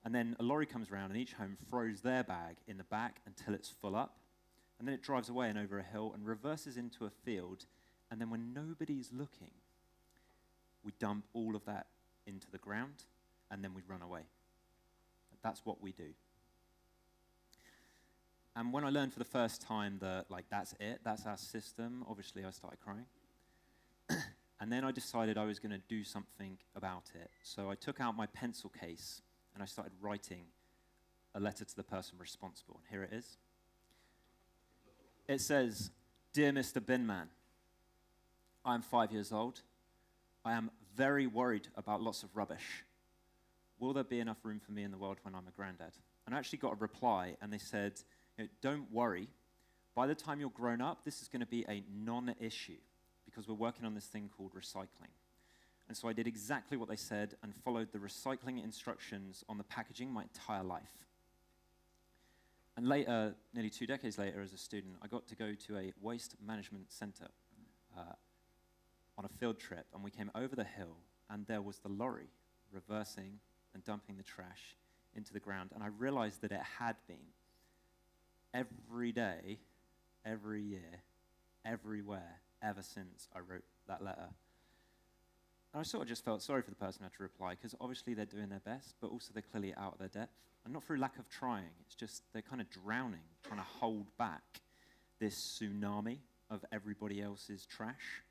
And then a lorry comes around and each home throws their bag in the back until it's full up. And then it drives away and over a hill and reverses into a field. And then when nobody's looking, we dump all of that into the ground and then we run away. That's what we do. And when I learned for the first time that, that's it, that's our system, obviously I started crying. And then I decided I was going to do something about it. So I took out my pencil case and I started writing a letter to the person responsible. And here it is. It says, "Dear Mr. Binman, I am 5 years old. I am very worried about lots of rubbish. Will there be enough room for me in the world when I'm a granddad?" And I actually got a reply, and they said, "Don't worry. By the time you're grown up, this is going to be a non-issue because we're working on this thing called recycling." And so I did exactly what they said and followed the recycling instructions on the packaging my entire life. And later, nearly 2 decades later, as a student, I got to go to a waste management center on a field trip, and we came over the hill, and there was the lorry reversing and dumping the trash into the ground. And I realized that it had been every day, every year, everywhere, ever since I wrote that letter. And I sort of just felt sorry for the person who had to reply, because obviously they're doing their best, but also they're clearly out of their depth. And not through lack of trying, it's just they're kind of drowning, trying to hold back this tsunami of everybody else's trash.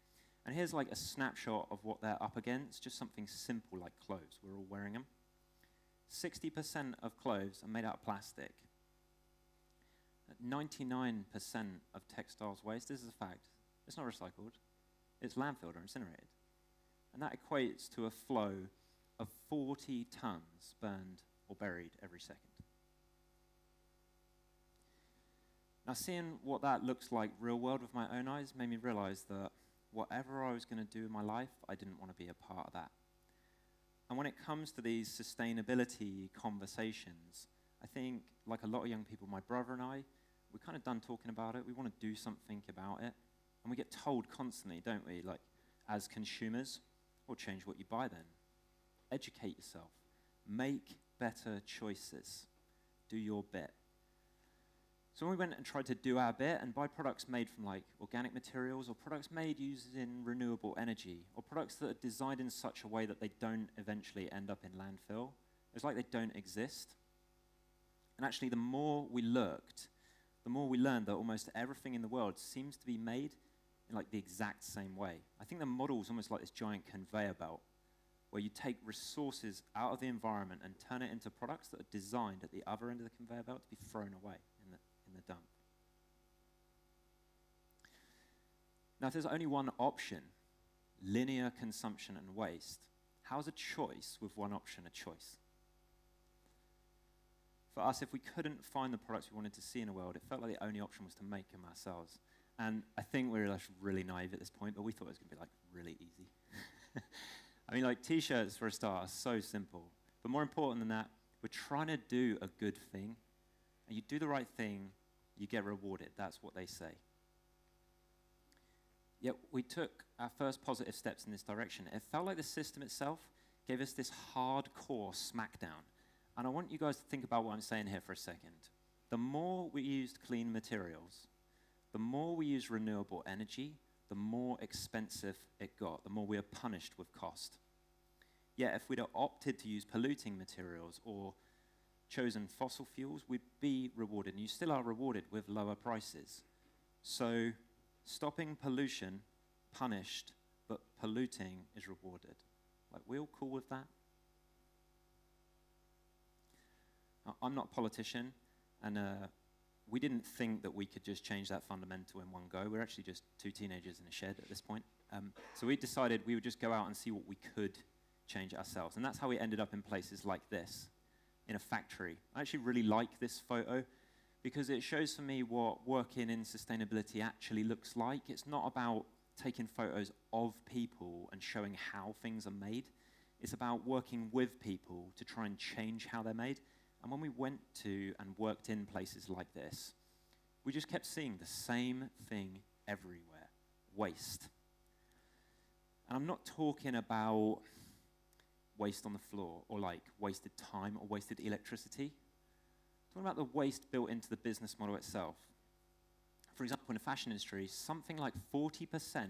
And here's like a snapshot of what they're up against, just something simple like clothes. We're all wearing them. 60% of clothes are made out of plastic. 99% of textiles waste, this is a fact, it's not recycled, it's landfilled or incinerated. And that equates to a flow of 40 tons burned or buried every second. Now, seeing what that looks like real world with my own eyes made me realize that whatever I was going to do in my life, I didn't want to be a part of that. And when it comes to these sustainability conversations, I think, like a lot of young people, my brother and I, we're kind of done talking about it. We want to do something about it. And we get told constantly, don't we, like, as consumers, well, change what you buy then. Educate yourself. Make better choices. Do your bit. So when we went and tried to do our bit and buy products made from like organic materials or products made using renewable energy or products that are designed in such a way that they don't eventually end up in landfill, it's like they don't exist. And actually, the more we looked, the more we learned that almost everything in the world seems to be made in like the exact same way. I think the model is almost like this giant conveyor belt where you take resources out of the environment and turn it into products that are designed at the other end of the conveyor belt to be thrown away in the dump. Now, if there's only one option, linear consumption and waste, how's a choice with one option a choice? For us, if we couldn't find the products we wanted to see in the world, it felt like the only option was to make them ourselves. And I think we were really naive at this point, but we thought it was going to be like really easy. I mean, like t-shirts for a start are so simple. But more important than that, we're trying to do a good thing. And you do the right thing, you get rewarded. That's what they say. Yet we took our first positive steps in this direction. It felt like the system itself gave us this hardcore smackdown. And I want you guys to think about what I'm saying here for a second. The more we used clean materials, the more we used renewable energy, the more expensive it got, the more we are punished with cost. Yet if we'd have opted to use polluting materials or chosen fossil fuels, we'd be rewarded, and you still are rewarded with lower prices. So stopping pollution, punished, but polluting is rewarded. Like, we all cool with that? Now, I'm not a politician, and we didn't think that we could just change that fundamental in one go. We're actually just two teenagers in a shed at this point. So we decided we would just go out and see what we could change ourselves. And that's how we ended up in places like this, in a factory. I actually really like this photo because it shows for me what working in sustainability actually looks like. It's not about taking photos of people and showing how things are made. It's about working with people to try and change how they're made. And when we went to and worked in places like this, we just kept seeing the same thing everywhere: waste. And I'm not talking about waste on the floor or like wasted time or wasted electricity. I'm talking about the waste built into the business model itself. For example, in the fashion industry, something like 40%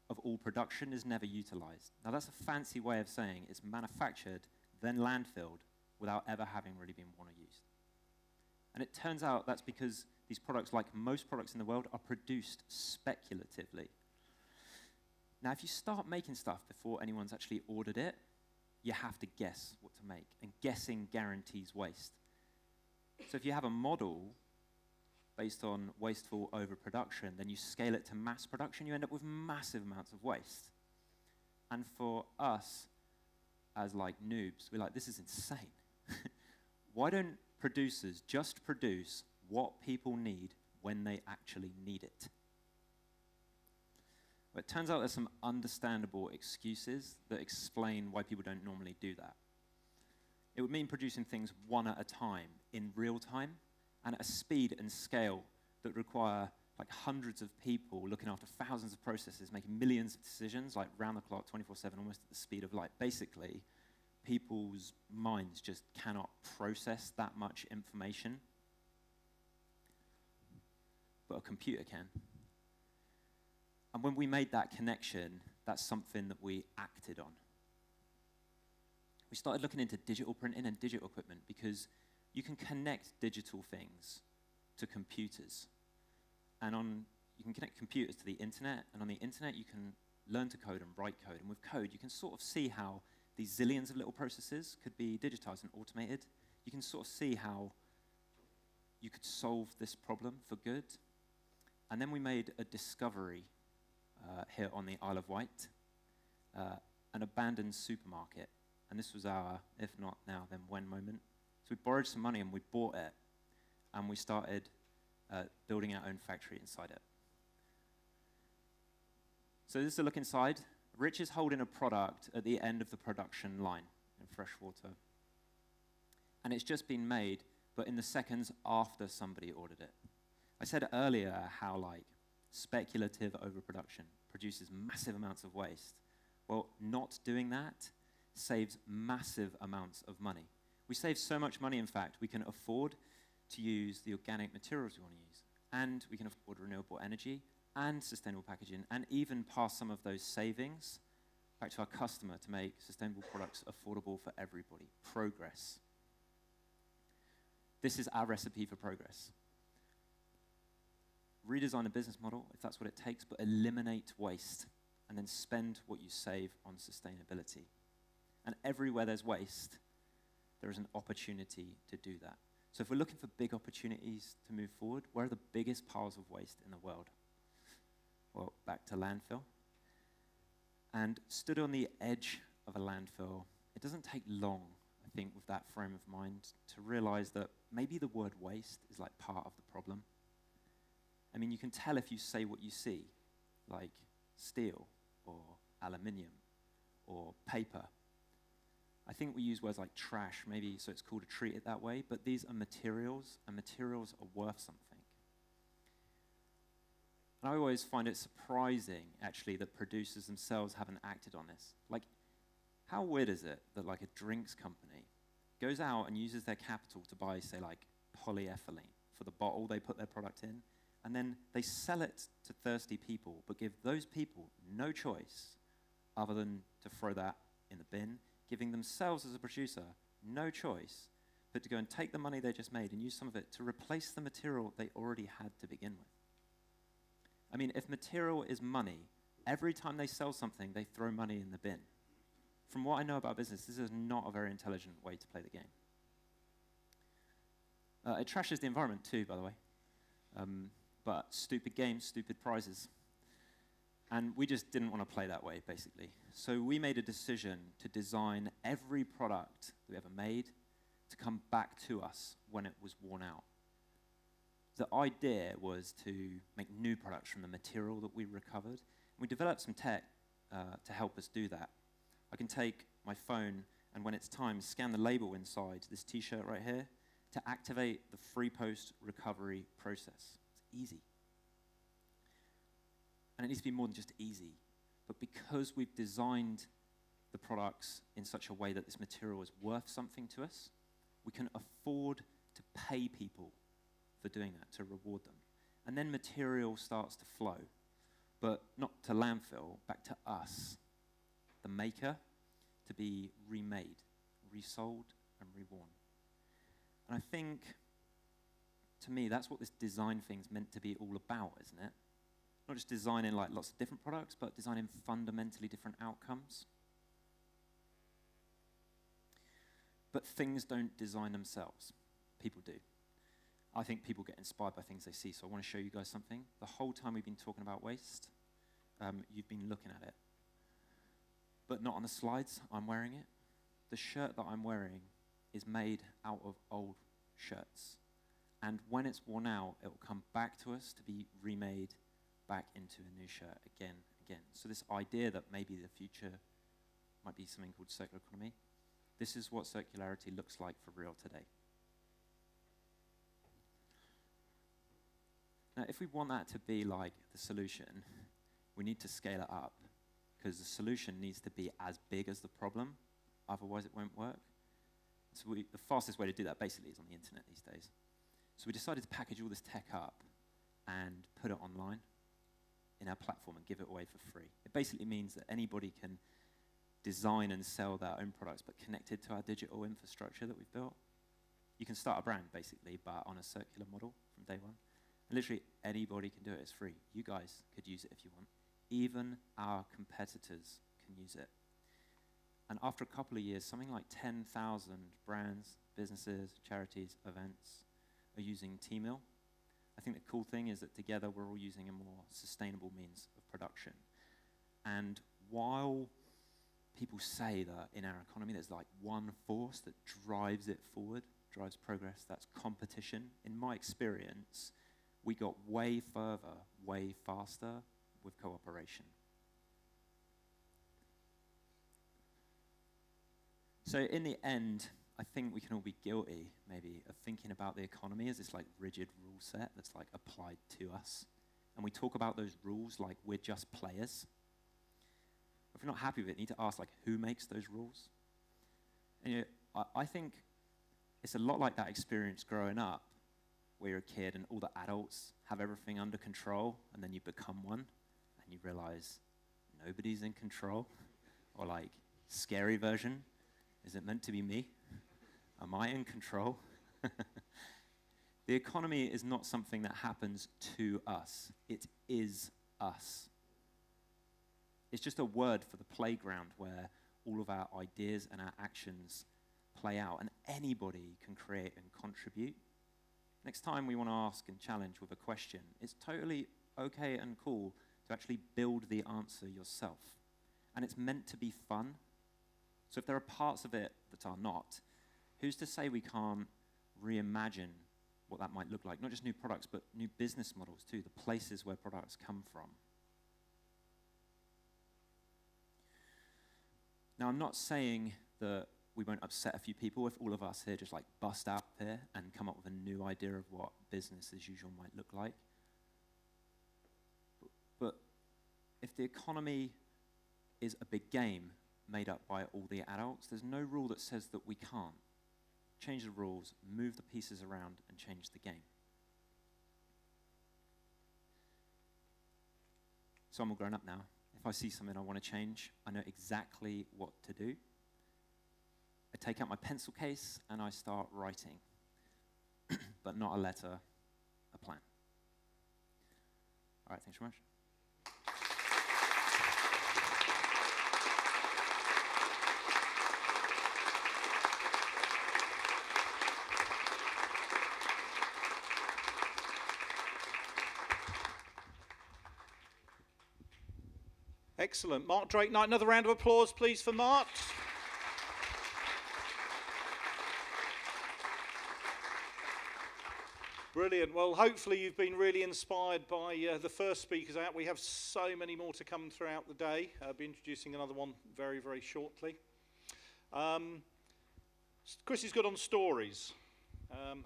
of all production is never utilized. Now that's a fancy way of saying it's manufactured, then landfilled, without ever having really been worn or used. And it turns out that's because these products, like most products in the world, are produced speculatively. Now, if you start making stuff before anyone's actually ordered it, you have to guess what to make, and guessing guarantees waste. So if you have a model based on wasteful overproduction, then you scale it to mass production, you end up with massive amounts of waste. And for us, as like noobs, we're like, this is insane. Why don't producers just produce what people need when they actually need it? But it turns out there's some understandable excuses that explain why people don't normally do that. It would mean producing things one at a time, in real time, and at a speed and scale that require like hundreds of people looking after thousands of processes, making millions of decisions, like round the clock, 24/7, almost at the speed of light. Basically, people's minds just cannot process that much information. but a computer can. And when we made that connection, that's something that we acted on. We started looking into digital printing and digital equipment because you can connect digital things to computers. And you can connect computers to the internet, and on the internet you can learn to code and write code. And with code, you can sort of see how these zillions of little processes could be digitized and automated. You can sort of see how you could solve this problem for good. And then we made a discovery here on the Isle of Wight, an abandoned supermarket. And this was our, if not now, then when moment. So we borrowed some money and we bought it, and we started building our own factory inside it. So this is a look inside. Rich is holding a product at the end of the production line in freshwater. And it's just been made, but in the seconds after somebody ordered it. I said earlier how speculative overproduction produces massive amounts of waste. Well, not doing that saves massive amounts of money. We save so much money, in fact, we can afford to use the organic materials we want to use, and we can afford renewable energy and sustainable packaging, and even pass some of those savings back to our customer to make sustainable products affordable for everybody. Progress. This is our recipe for progress. Redesign a business model, if that's what it takes, but eliminate waste, and then spend what you save on sustainability. And everywhere there's waste, there is an opportunity to do that. So if we're looking for big opportunities to move forward, where are the biggest piles of waste in the world? Well, back to landfill. And stood on the edge of a landfill, it doesn't take long, I think, with that frame of mind, to realize that maybe the word waste is like part of the problem. I mean, you can tell if you say what you see, like steel or aluminium or paper. I think we use words like trash, maybe so it's cool to treat it that way, but these are materials, and materials are worth something. And I always find it surprising, actually, that producers themselves haven't acted on this. Like, how weird is it that, like, a drinks company goes out and uses their capital to buy, say, like, polyethylene for the bottle they put their product in, and then they sell it to thirsty people, but give those people no choice other than to throw that in the bin, giving themselves as a producer no choice but to go and take the money they just made and use some of it to replace the material they already had to begin with. I mean, if material is money, every time they sell something, they throw money in the bin. From what I know about business, this is not a very intelligent way to play the game. It trashes the environment too, by the way. But stupid games, stupid prizes. And we just didn't want to play that way, basically. So we made a decision to design every product that we ever made to come back to us when it was worn out. The idea was to make new products from the material that we recovered. We developed some tech to help us do that. I can take my phone and when it's time, scan the label inside this t-shirt right here to activate the free post recovery process. It's easy. And it needs to be more than just easy. But because we've designed the products in such a way that this material is worth something to us, we can afford to pay people for doing that, to reward them. And then material starts to flow, but not to landfill, back to us, the maker, to be remade, resold, and reworn. And I think, to me, that's what this design thing's meant to be all about, isn't it? Not just designing like lots of different products, but designing fundamentally different outcomes. But things don't design themselves. People do. I think people get inspired by things they see, so I want to show you guys something. The whole time we've been talking about waste, you've been looking at it. But not on the slides, I'm wearing it. The shirt that I'm wearing is made out of old shirts. And when it's worn out, it will come back to us to be remade back into a new shirt again and again. So this idea that maybe the future might be something called circular economy, this is what circularity looks like for real today. Now, if we want that to be like the solution, we need to scale it up, because the solution needs to be as big as the problem, otherwise it won't work. So the fastest way to do that basically is on the internet these days. So we decided to package all this tech up and put it online in our platform and give it away for free. It basically means that anybody can design and sell their own products, but connected to our digital infrastructure that we've built. You can start a brand, basically, but on a circular model from day one. And literally anybody can do it. It's free. You guys could use it if you want. Even our competitors can use it. And after a couple of years, something like 10,000 brands, businesses, charities, events are using T-Mill. I think the cool thing is that together we're all using a more sustainable means of production. And while people say that in our economy there's like one force that drives it forward, drives progress, that's competition, in my experience, we got way further, way faster with cooperation. So in the end, I think we can all be guilty, maybe, of thinking about the economy as this like rigid rule set that's like applied to us. And we talk about those rules like we're just players. If we're not happy with it, we need to ask like who makes those rules? And you know, I think it's a lot like that experience growing up where you're a kid and all the adults have everything under control, and then you become one and you realize nobody's in control. Or like, scary version, is it meant to be me? Am I in control? The economy is not something that happens to us. It is us. It's just a word for the playground where all of our ideas and our actions play out, and anybody can create and contribute. Next time we want to ask and challenge with a question, it's totally okay and cool to actually build the answer yourself. And it's meant to be fun. So if there are parts of it that are not, who's to say we can't reimagine what that might look like? Not just new products, but new business models too, the places where products come from. Now, I'm not saying that we won't upset a few people if all of us here just like bust out here and come up with a new idea of what business as usual might look like. But if the economy is a big game made up by all the adults, there's no rule that says that we can't change the rules, move the pieces around, and change the game. So I'm all grown up now. If I see something I want to change, I know exactly what to do. I take out my pencil case and I start writing, but not a letter, a plan. All right, thanks very much. Excellent. Mark Drake Knight, another round of applause, please, for Mark. Brilliant. Well, hopefully you've been really inspired by the first speakers out. We have so many more to come throughout the day. I'll be introducing another one very, very shortly. Chris is good on stories.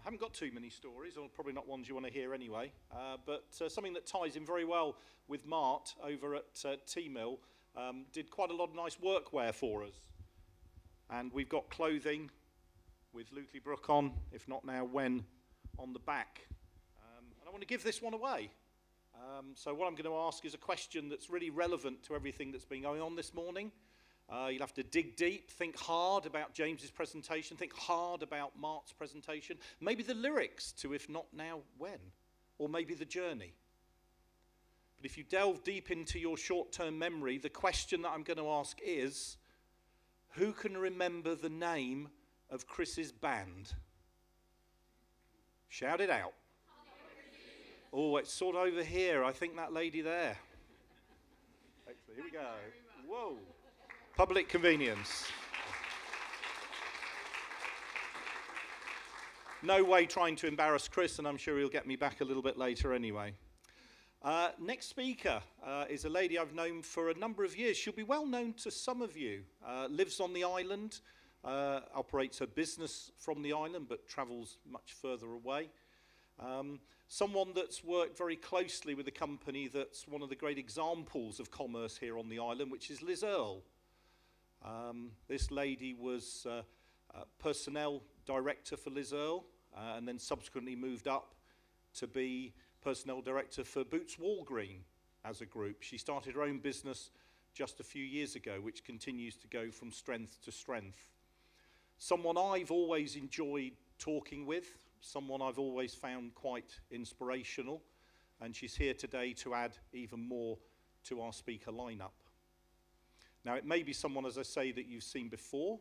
Haven't got too many stories, or probably not ones you want to hear anyway, but something that ties in very well with Mart over at T-Mill did quite a lot of nice workwear for us. And we've got clothing with LukelyBrook on, if not now, when, on the back. And I want to give this one away. So what I'm going to ask is a question that's really relevant to everything that's been going on this morning. You'll have to dig deep, think hard about James's presentation, think hard about Mart's presentation, maybe the lyrics to If Not Now, When, or maybe the journey. But if you delve deep into your short-term memory, the question that I'm going to ask is, who can remember the name of Chris's band? Shout it out. Oh, it's sort of over here. I think that lady there. Excellent. Here we go. Whoa. Public convenience. No way trying to embarrass Chris, and I'm sure he'll get me back a little bit later anyway. Next speaker is a lady I've known for a number of years. She'll be well known to some of you. Lives on the island, operates her business from the island, but travels much further away. Someone that's worked very closely with a company that's one of the great examples of commerce here on the island, which is Liz Earle. This lady was personnel director for Liz Earle, and then subsequently moved up to be personnel director for Boots Walgreen as a group. She started her own business just a few years ago, which continues to go from strength to strength. Someone I've always enjoyed talking with, someone I've always found quite inspirational, and she's here today to add even more to our speaker lineup. Now, it may be someone, as I say, that you've seen before.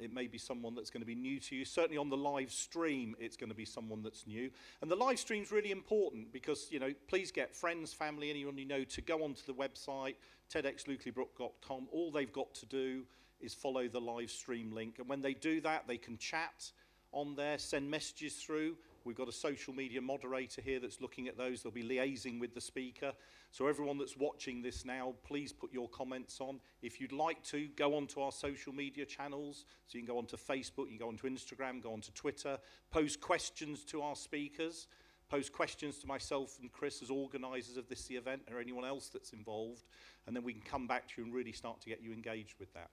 It may be someone that's going to be new to you. Certainly on the live stream, it's going to be someone that's new. And the live stream's really important because, you know, please get friends, family, anyone you know to go onto the website, TEDxLukelyBrook.com. All they've got to do is follow the live stream link. And when they do that, they can chat on there, send messages through. We've got a social media moderator here that's looking at those. They'll be liaising with the speaker. So everyone that's watching this now, please put your comments on. If you'd like to, go onto our social media channels. So you can go onto Facebook, you can go onto Instagram, go onto Twitter, pose questions to our speakers, pose questions to myself and Chris as organisers of this event or anyone else that's involved, and then we can come back to you and really start to get you engaged with that.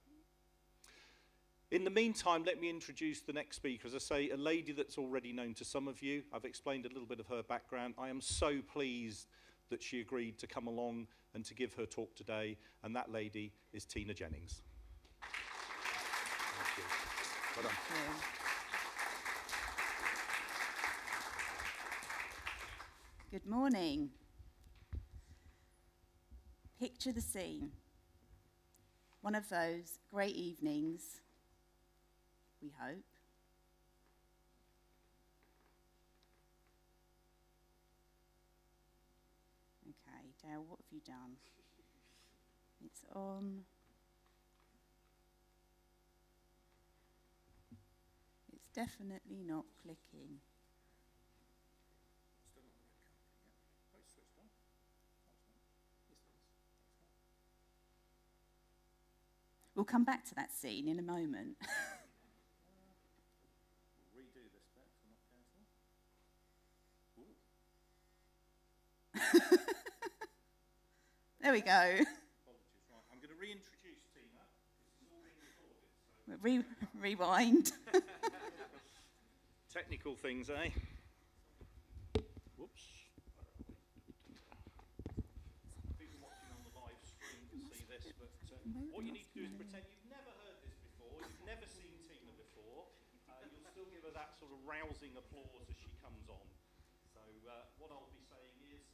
In the meantime, let me introduce the next speaker. As I say, a lady that's already known to some of you. I've explained a little bit of her background. I am so pleased that she agreed to come along and to give her talk today, and that lady is Tina Jennings. Thank you. Well done. Good morning. Picture the scene. One of those great evenings, we hope. Okay, Dale, what have you done? It's on. It's definitely not clicking. We'll come back to that scene in a moment. We'll redo this bit if we're not careful. There we go. Apologies. Right, I'm going to reintroduce Tina. This is all being recorded. So. Rewind. Technical things, eh? Whoops. People watching on the live stream can see this, but what you need to do is pretend you've never heard this before, you've never seen Tina before. You'll still give her that sort of rousing applause as she comes on. So what I'll be saying is,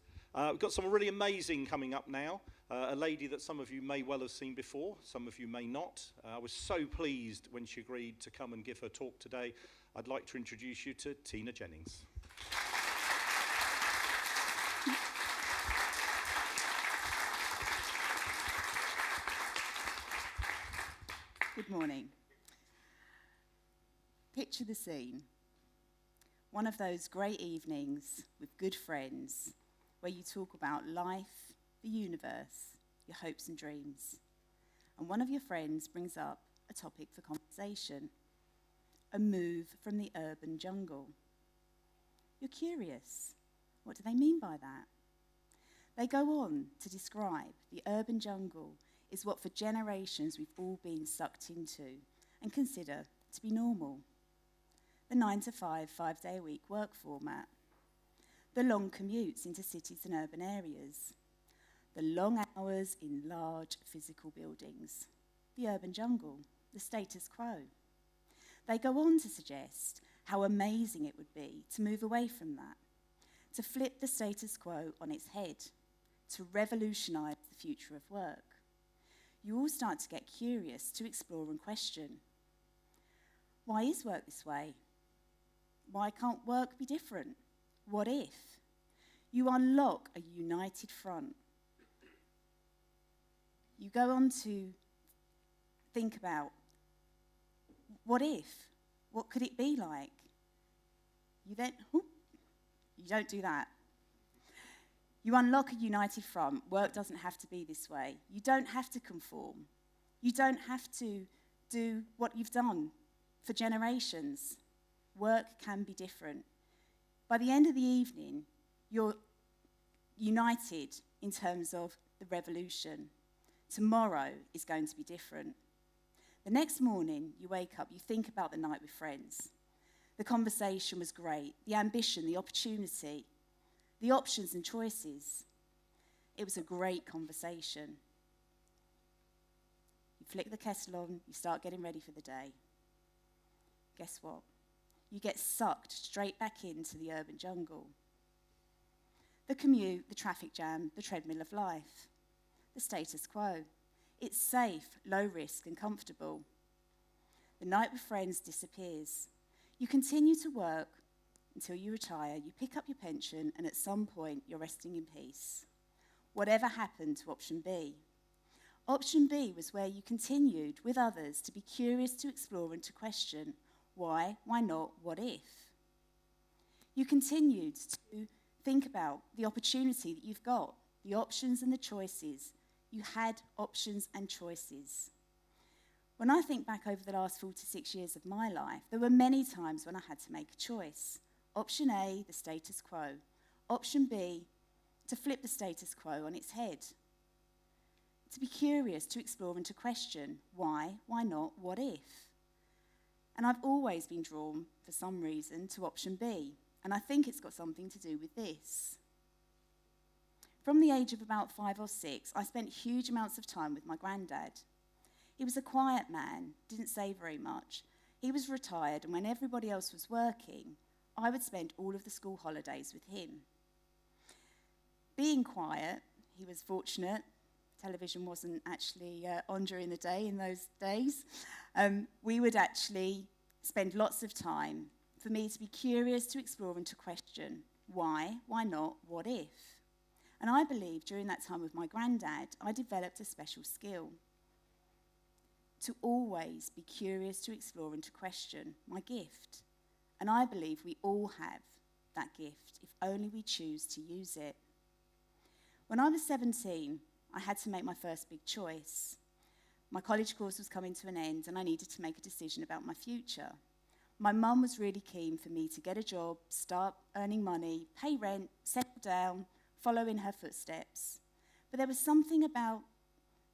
we've got some really amazing coming up now. A lady that some of you may well have seen before, some of you may not. I was so pleased when she agreed to come and give her talk today. I'd like to introduce you to Tina Jennings. Good morning. Picture the scene. One of those great evenings with good friends where you talk about life, the universe, your hopes and dreams. And one of your friends brings up a topic for conversation, a move from the urban jungle. You're curious. What do they mean by that? They go on to describe the urban jungle is what for generations we've all been sucked into and consider to be normal. The 9-to-5, 5-day-a-week work format. The long commutes into cities and urban areas. The long hours in large physical buildings. The urban jungle, the status quo. They go on to suggest how amazing it would be to move away from that, to flip the status quo on its head, to revolutionise the future of work. You all start to get curious, to explore and question. Why is work this way? Why can't work be different? What if? You unlock a united front. You go on to think about, what if? What could it be like? You then, you don't do that. You unlock a united front. Work doesn't have to be this way. You don't have to conform. You don't have to do what you've done for generations. Work can be different. By the end of the evening, you're united in terms of the revolution. Tomorrow is going to be different. The next morning, you wake up, you think about the night with friends. The conversation was great, the ambition, the opportunity. the options and choices. It was a great conversation. You flick the kettle on, you start getting ready for the day. Guess what? You get sucked straight back into the urban jungle. The commute, the traffic jam, the treadmill of life. The status quo. It's safe, low risk and comfortable. The night with friends disappears. You continue to work until you retire, you pick up your pension, and at some point you're resting in peace. Whatever happened to option B? Option B was where you continued with others to be curious, to explore and to question why not, what if? You continued to think about the opportunity that you've got, the options and the choices. You had options and choices. When I think back over the last 46 years of my life, there were many times when I had to make a choice. Option A, the status quo. Option B, to flip the status quo on its head. To be curious, to explore and to question why not, what if? And I've always been drawn, for some reason, to option B, and I think it's got something to do with this. From the age of about 5 or 6, I spent huge amounts of time with my granddad. He was a quiet man, didn't say very much. He was retired, and when everybody else was working, I would spend all of the school holidays with him. Being quiet, he was fortunate. Television wasn't actually on during the day in those days. We would actually spend lots of time for me to be curious, to explore and to question why not, what if? And I believe during that time with my granddad, I developed a special skill. To always be curious, to explore and to question, my gift. And I believe we all have that gift, if only we choose to use it. When I was 17, I had to make my first big choice. My college course was coming to an end and I needed to make a decision about my future. My mum was really keen for me to get a job, start earning money, pay rent, settle down, follow in her footsteps. But there was something about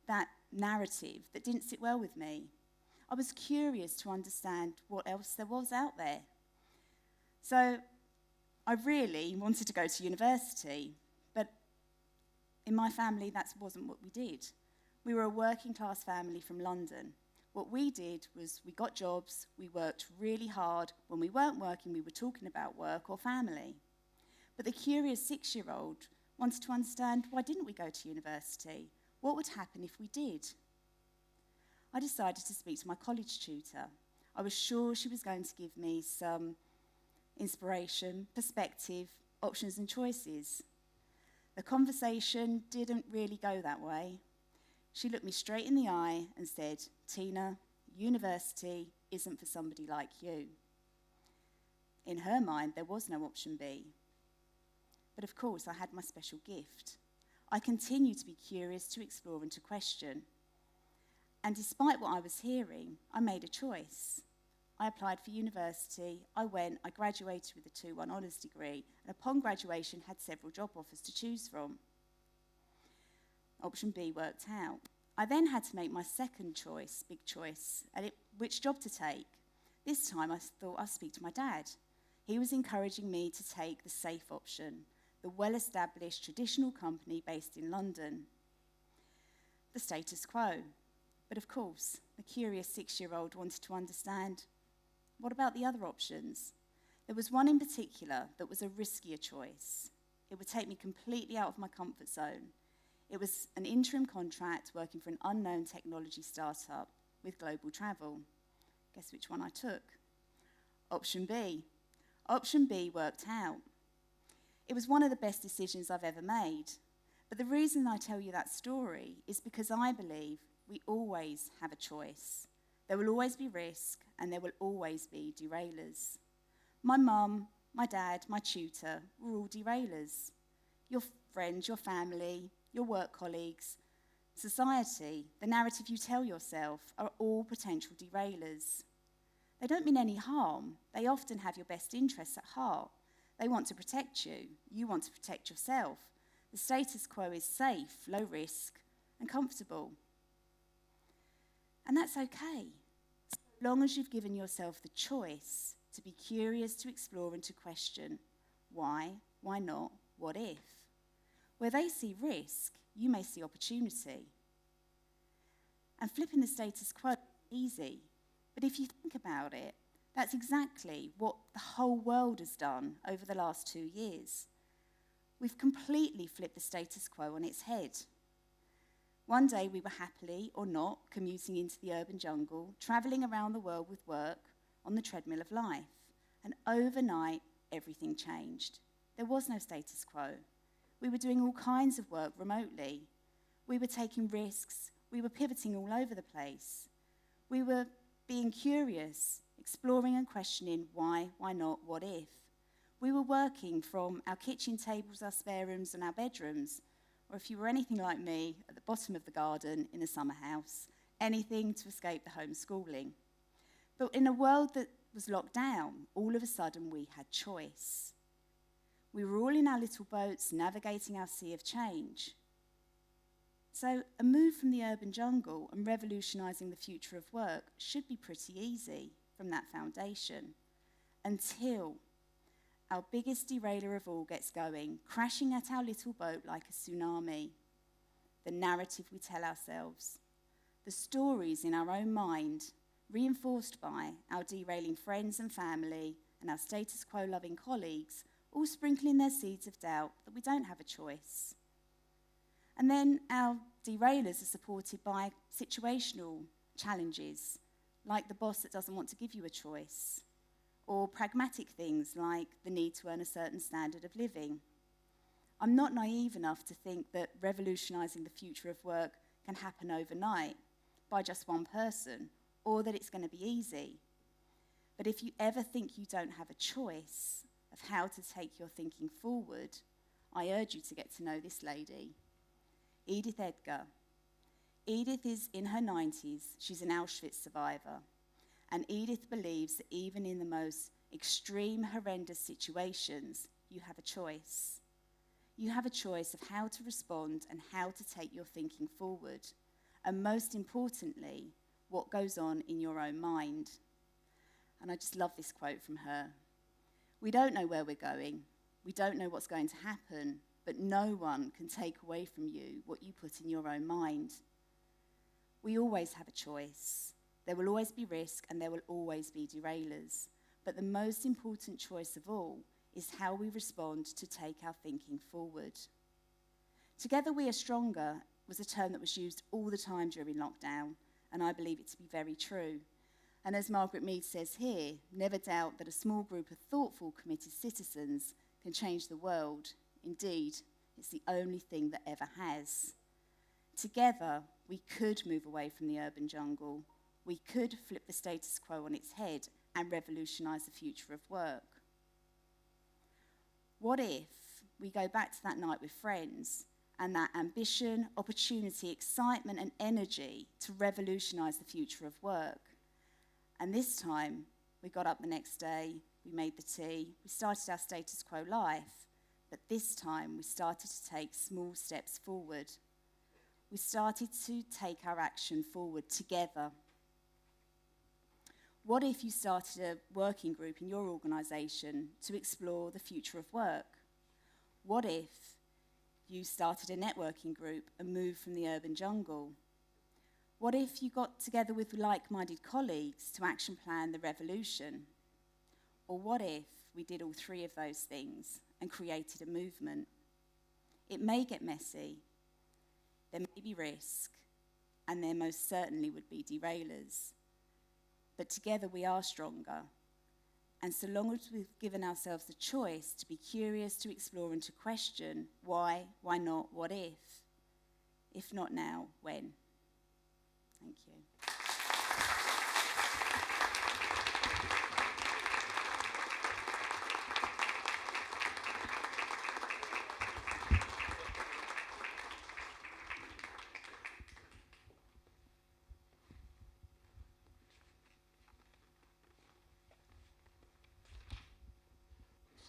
that narrative that didn't sit well with me. I was curious to understand what else there was out there. So I really wanted to go to university, but in my family, that wasn't what we did. We were a working class family from London. What we did was we got jobs, we worked really hard. When we weren't working, we were talking about work or family. But the curious 6-year-old wanted to understand, why didn't we go to university? What would happen if we did? I decided to speak to my college tutor. I was sure she was going to give me some inspiration, perspective, options and choices. The conversation didn't really go that way. She looked me straight in the eye and said, "Tina, university isn't for somebody like you." In her mind, there was no option B. But of course, I had my special gift. I continued to be curious, to explore and to question. And despite what I was hearing, I made a choice. I applied for university, I went, I graduated with a 2:1 honours degree, and upon graduation had several job offers to choose from. Option B worked out. I then had to make my second choice, big choice, which job to take. This time I thought I'd speak to my dad. He was encouraging me to take the safe option, the well-established traditional company based in London. The status quo. But of course, the curious 6-year-old wanted to understand, what about the other options? There was one in particular that was a riskier choice. It would take me completely out of my comfort zone. It was an interim contract working for an unknown technology startup with global travel. Guess which one I took? Option B. Option B worked out. It was one of the best decisions I've ever made. But the reason I tell you that story is because I believe we always have a choice. There will always be risk, and there will always be derailers. My mum, my dad, my tutor were all derailers. Your friends, your family, your work colleagues, society, the narrative you tell yourself are all potential derailers. They don't mean any harm. They often have your best interests at heart. They want to protect you. You want to protect yourself. The status quo is safe, low risk, and comfortable. And that's okay, as long as you've given yourself the choice to be curious, to explore and to question why not, what if? Where they see risk, you may see opportunity. And flipping the status quo is easy, but if you think about it, that's exactly what the whole world has done over the last 2 years. We've completely flipped the status quo on its head. One day we were happily, or not, commuting into the urban jungle, travelling around the world with work on the treadmill of life. And overnight, everything changed. There was no status quo. We were doing all kinds of work remotely. We were taking risks. We were pivoting all over the place. We were being curious, exploring and questioning why not, what if. We were working from our kitchen tables, our spare rooms, and our bedrooms, or if you were anything like me, at the bottom of the garden in a summer house, anything to escape the homeschooling. But in a world that was locked down, all of a sudden we had choice. We were all in our little boats navigating our sea of change. So a move from the urban jungle and revolutionising the future of work should be pretty easy from that foundation, until our biggest derailer of all gets going, crashing at our little boat like a tsunami. The narrative we tell ourselves, the stories in our own mind, reinforced by our derailing friends and family and our status quo loving colleagues, all sprinkling their seeds of doubt that we don't have a choice. And then our derailers are supported by situational challenges, like the boss that doesn't want to give you a choice, or pragmatic things like the need to earn a certain standard of living. I'm not naive enough to think that revolutionising the future of work can happen overnight by just one person, or that it's going to be easy. But if you ever think you don't have a choice of how to take your thinking forward, I urge you to get to know this lady, Edith Edgar. Edith is in her 90s. She's an Auschwitz survivor. And Edith believes that even in the most extreme, horrendous situations, you have a choice. You have a choice of how to respond and how to take your thinking forward. And most importantly, what goes on in your own mind. And I just love this quote from her. We don't know where we're going. We don't know what's going to happen, but no one can take away from you what you put in your own mind. We always have a choice. There will always be risk and there will always be derailers. But the most important choice of all is how we respond to take our thinking forward. Together we are stronger was a term that was used all the time during lockdown, and I believe it to be very true. And as Margaret Mead says here, never doubt that a small group of thoughtful, committed citizens can change the world. Indeed, it's the only thing that ever has. Together, we could move away from the urban jungle. We could flip the status quo on its head and revolutionise the future of work. What if we go back to that night with friends and that ambition, opportunity, excitement and energy to revolutionise the future of work? And this time, we got up the next day, we made the tea, we started our status quo life, but this time we started to take small steps forward. We started to take our action forward together. What if you started a working group in your organisation to explore the future of work? What if you started a networking group and moved from the urban jungle? What if you got together with like-minded colleagues to action plan the revolution? Or what if we did all three of those things and created a movement? It may get messy, there may be risk, and there most certainly would be derailers. But together we are stronger. And so long as we've given ourselves the choice to be curious, to explore and to question why not, what if? If not now, when? Thank you.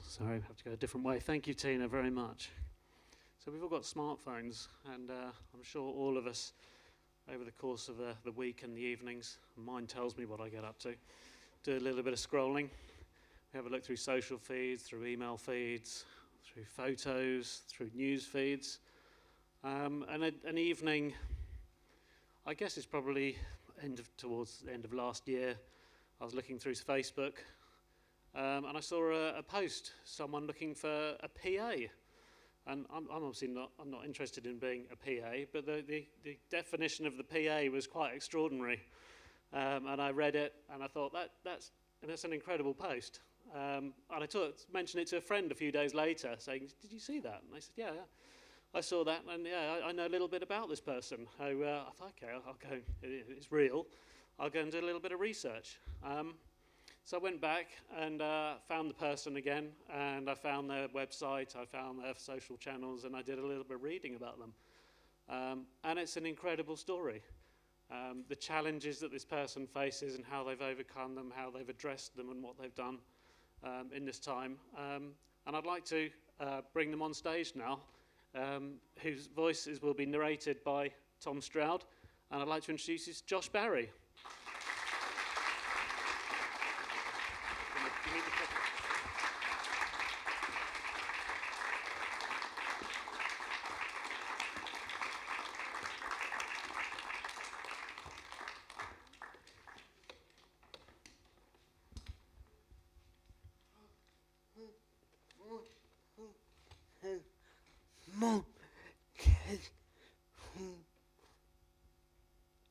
Sorry, I have to go a different way. Thank you, Tina, very much. So we've all got smartphones, and I'm sure all of us, over the course of the week and the evenings, mine tells me what I get up to, do a little bit of scrolling. We have a look through social feeds, through email feeds, through photos, through news feeds. And an evening, I guess it's probably towards the end of last year, I was looking through Facebook, and I saw a post, someone looking for a PA. And I'm obviously not interested in being a PA, but the definition of the PA was quite extraordinary. And I read it, and I thought, that's an incredible post. And I mentioned it to a friend a few days later, saying, did you see that? And they said, yeah. I saw that, and yeah, I know a little bit about this person. So I thought, okay, I'll go, it's real. I'll go and do a little bit of research. So I went back and found the person again, and I found their website, I found their social channels, and I did a little bit of reading about them. And it's an incredible story. The challenges that this person faces and how they've overcome them, how they've addressed them, and what they've done in this time. And I'd like to bring them on stage now, whose voices will be narrated by Tom Stroud. And I'd like to introduce you to Josh Barry.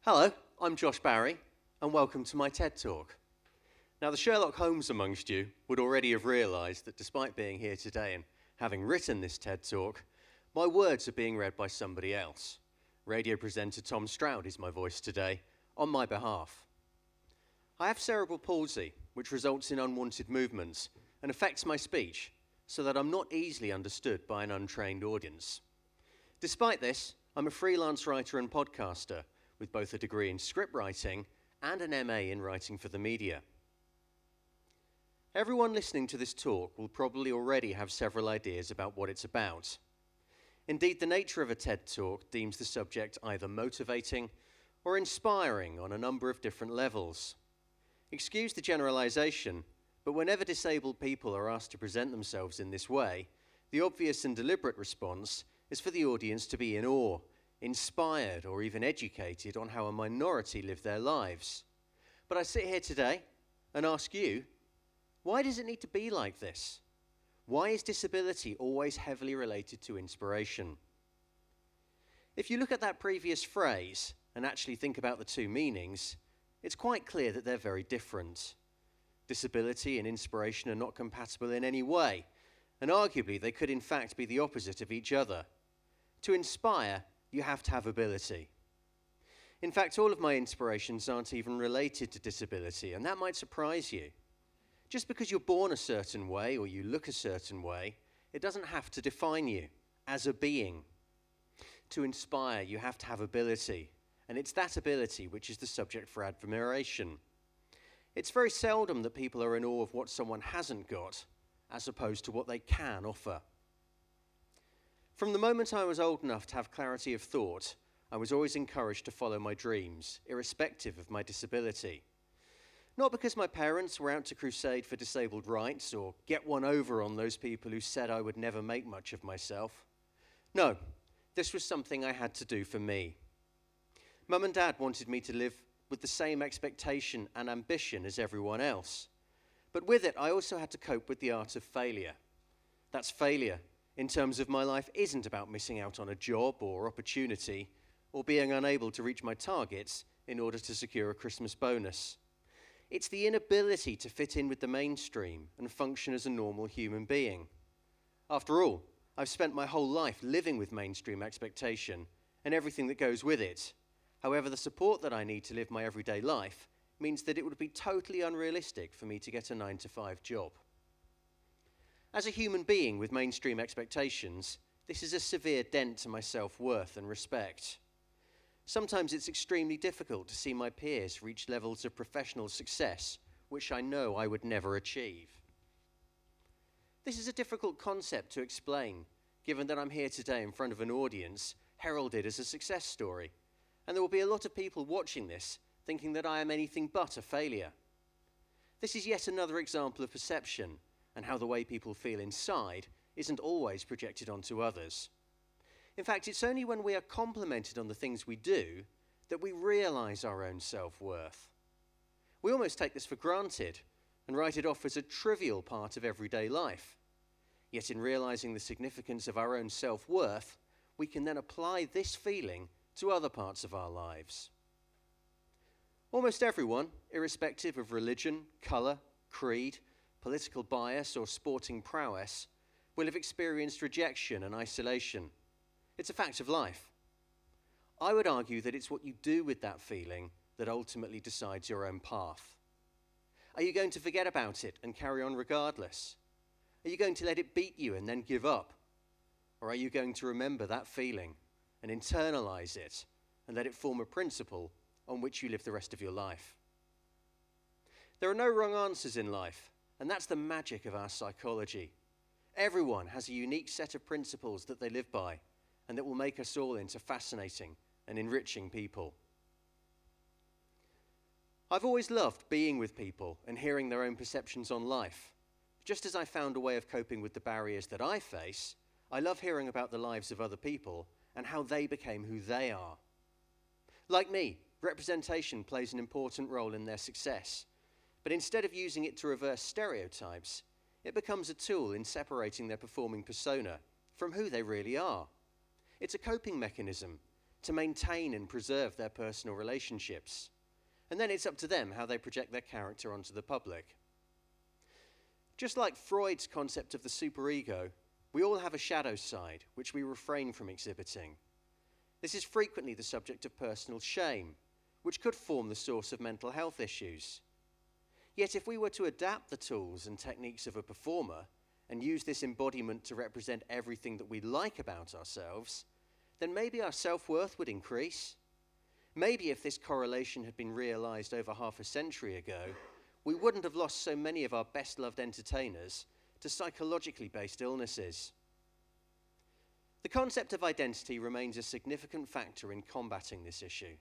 Hello, I'm Josh Barry, and welcome to my TED Talk. Now, the Sherlock Holmes amongst you would already have realised that despite being here today and having written this TED Talk, my words are being read by somebody else. Radio presenter Tom Stroud is my voice today, on my behalf. I have cerebral palsy, which results in unwanted movements and affects my speech, so that I'm not easily understood by an untrained audience. Despite this, I'm a freelance writer and podcaster, with both a degree in script writing and an MA in writing for the media. Everyone listening to this talk will probably already have several ideas about what it's about. Indeed, the nature of a TED Talk deems the subject either motivating or inspiring on a number of different levels. Excuse the generalization, but whenever disabled people are asked to present themselves in this way, the obvious and deliberate response is for the audience to be in awe, inspired, or even educated on how a minority live their lives. But I sit here today and ask you, why does it need to be like this? Why is disability always heavily related to inspiration? If you look at that previous phrase and actually think about the two meanings, it's quite clear that they're very different. Disability and inspiration are not compatible in any way, and arguably they could in fact be the opposite of each other. To inspire, you have to have ability. In fact, all of my inspirations aren't even related to disability, and that might surprise you. Just because you're born a certain way or you look a certain way, it doesn't have to define you as a being. To inspire, you have to have ability, and it's that ability which is the subject for admiration. It's very seldom that people are in awe of what someone hasn't got, as opposed to what they can offer. From the moment I was old enough to have clarity of thought, I was always encouraged to follow my dreams, irrespective of my disability. Not because my parents were out to crusade for disabled rights or get one over on those people who said I would never make much of myself. No, this was something I had to do for me. Mum and Dad wanted me to live with the same expectation and ambition as everyone else. But with it, I also had to cope with the art of failure. That's failure in terms of my life isn't about missing out on a job or opportunity or being unable to reach my targets in order to secure a Christmas bonus. It's the inability to fit in with the mainstream and function as a normal human being. After all, I've spent my whole life living with mainstream expectation and everything that goes with it. However, the support that I need to live my everyday life means that it would be totally unrealistic for me to get a 9-to-5 job. As a human being with mainstream expectations, this is a severe dent to my self-worth and respect. Sometimes it's extremely difficult to see my peers reach levels of professional success, which I know I would never achieve. This is a difficult concept to explain, given that I'm here today in front of an audience heralded as a success story, and there will be a lot of people watching this thinking that I am anything but a failure. This is yet another example of perception and how the way people feel inside isn't always projected onto others. In fact, it's only when we are complimented on the things we do that we realise our own self-worth. We almost take this for granted and write it off as a trivial part of everyday life. Yet in realising the significance of our own self-worth, we can then apply this feeling to other parts of our lives. Almost everyone, irrespective of religion, colour, creed, political bias or sporting prowess, will have experienced rejection and isolation. It's a fact of life. I would argue that it's what you do with that feeling that ultimately decides your own path. Are you going to forget about it and carry on regardless? Are you going to let it beat you and then give up? Or are you going to remember that feeling and internalise it and let it form a principle on which you live the rest of your life? There are no wrong answers in life, and that's the magic of our psychology. Everyone has a unique set of principles that they live by, and that will make us all into fascinating and enriching people. I've always loved being with people and hearing their own perceptions on life. Just as I found a way of coping with the barriers that I face, I love hearing about the lives of other people and how they became who they are. Like me, representation plays an important role in their success, but instead of using it to reverse stereotypes, it becomes a tool in separating their performing persona from who they really are. It's a coping mechanism to maintain and preserve their personal relationships. And then it's up to them how they project their character onto the public. Just like Freud's concept of the superego, we all have a shadow side which we refrain from exhibiting. This is frequently the subject of personal shame, which could form the source of mental health issues. Yet if we were to adapt the tools and techniques of a performer and use this embodiment to represent everything that we like about ourselves, then maybe our self-worth would increase. Maybe if this correlation had been realised over half a century ago, we wouldn't have lost so many of our best-loved entertainers to psychologically based illnesses. The concept of identity remains a significant factor in combating this issue,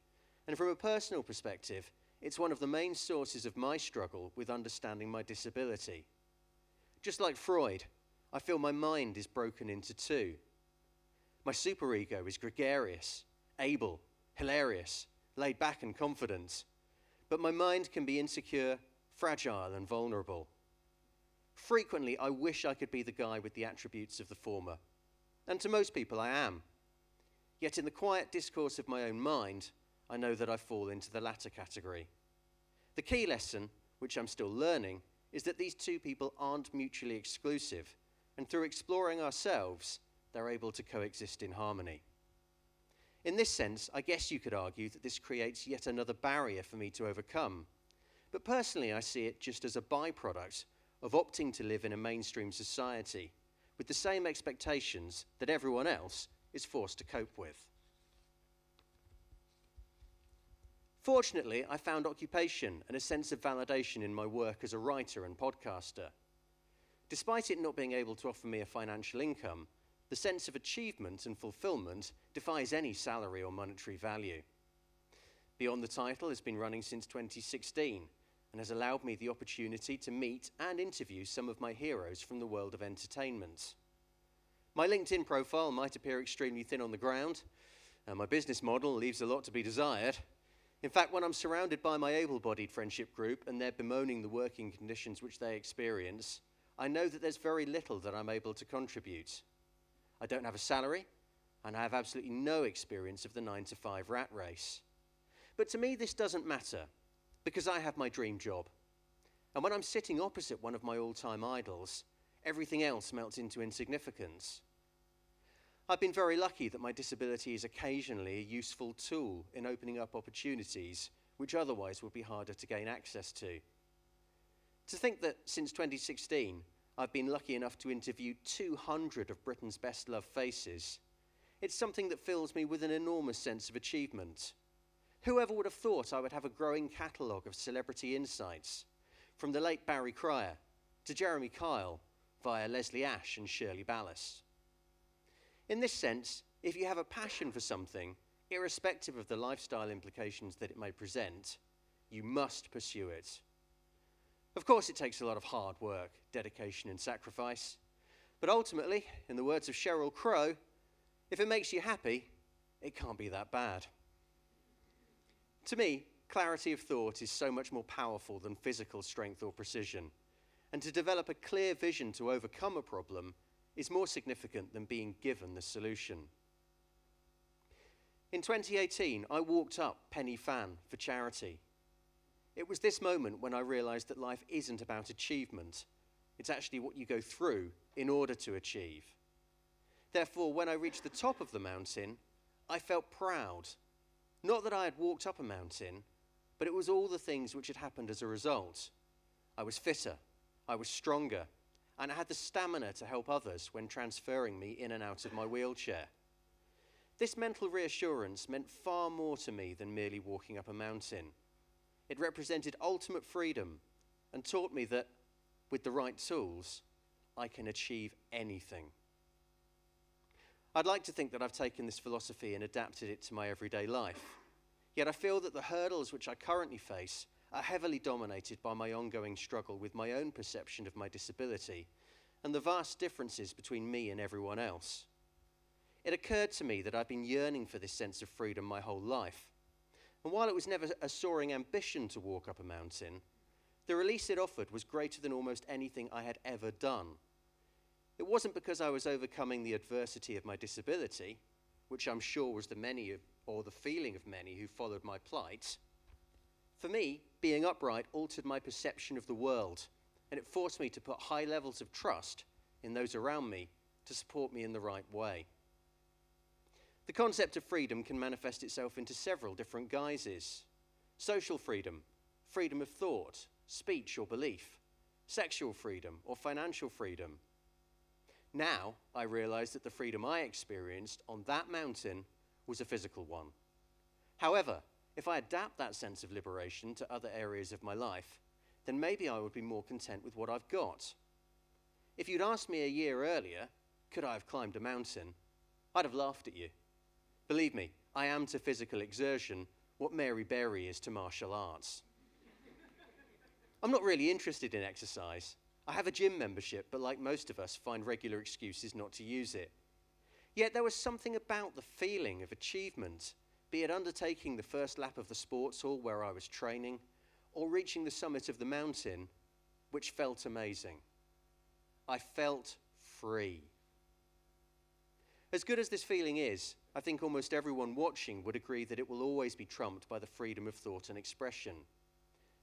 and from a personal perspective, it's one of the main sources of my struggle with understanding my disability. Just like Freud, I feel my mind is broken into two. My superego is gregarious, able, hilarious, laid back and confident, but my mind can be insecure, fragile and vulnerable. Frequently, I wish I could be the guy with the attributes of the former, and to most people I am. Yet in the quiet discourse of my own mind, I know that I fall into the latter category. The key lesson, which I'm still learning, is that these two people aren't mutually exclusive, and through exploring ourselves, they're able to coexist in harmony. In this sense, I guess you could argue that this creates yet another barrier for me to overcome. But personally, I see it just as a byproduct of opting to live in a mainstream society with the same expectations that everyone else is forced to cope with. Fortunately, I found occupation and a sense of validation in my work as a writer and podcaster. Despite it not being able to offer me a financial income, the sense of achievement and fulfillment defies any salary or monetary value. Beyond the Title has been running since 2016 and has allowed me the opportunity to meet and interview some of my heroes from the world of entertainment. My LinkedIn profile might appear extremely thin on the ground, and my business model leaves a lot to be desired. In fact, when I'm surrounded by my able-bodied friendship group and they're bemoaning the working conditions which they experience, I know that there's very little that I'm able to contribute. I don't have a salary, and I have absolutely no experience of the 9-to-5 rat race. But to me, this doesn't matter, because I have my dream job. And when I'm sitting opposite one of my all-time idols, everything else melts into insignificance. I've been very lucky that my disability is occasionally a useful tool in opening up opportunities which otherwise would be harder to gain access to. To think that since 2016, I've been lucky enough to interview 200 of Britain's best-loved faces, it's something that fills me with an enormous sense of achievement. Whoever would have thought I would have a growing catalogue of celebrity insights, from the late Barry Cryer to Jeremy Kyle via Leslie Ash and Shirley Ballas. In this sense, if you have a passion for something, irrespective of the lifestyle implications that it may present, you must pursue it. Of course, it takes a lot of hard work, dedication and sacrifice, But ultimately, in the words of Sheryl Crow, if it makes you happy, it can't be that bad. To me, clarity of thought is so much more powerful than physical strength or precision. And to develop a clear vision to overcome a problem is more significant than being given the solution. In 2018, I walked up Penny Fan for charity. It was this moment when I realized that life isn't about achievement. It's actually what you go through in order to achieve. Therefore, when I reached the top of the mountain, I felt proud. Not that I had walked up a mountain, but it was all the things which had happened as a result. I was fitter, I was stronger, and I had the stamina to help others when transferring me in and out of my wheelchair. This mental reassurance meant far more to me than merely walking up a mountain. It represented ultimate freedom and taught me that, with the right tools, I can achieve anything. I'd like to think that I've taken this philosophy and adapted it to my everyday life. Yet I feel that the hurdles which I currently face are heavily dominated by my ongoing struggle with my own perception of my disability and the vast differences between me and everyone else. It occurred to me that I've been yearning for this sense of freedom my whole life. And while it was never a soaring ambition to walk up a mountain, the release it offered was greater than almost anything I had ever done. It wasn't because I was overcoming the adversity of my disability, which I'm sure was the feeling of many who followed my plight. For me, being upright altered my perception of the world, and it forced me to put high levels of trust in those around me to support me in the right way. The concept of freedom can manifest itself into several different guises. Social freedom, freedom of thought, speech or belief, sexual freedom or financial freedom. Now, I realize that the freedom I experienced on that mountain was a physical one. However, if I adapt that sense of liberation to other areas of my life, then maybe I would be more content with what I've got. If you'd asked me a year earlier, could I have climbed a mountain, I'd have laughed at you. Believe me, I am to physical exertion what Mary Berry is to martial arts. I'm not really interested in exercise. I have a gym membership, but like most of us, find regular excuses not to use it. Yet there was something about the feeling of achievement, be it undertaking the first lap of the sports hall where I was training, or reaching the summit of the mountain, which felt amazing. I felt free. As good as this feeling is, I think almost everyone watching would agree that it will always be trumped by the freedom of thought and expression.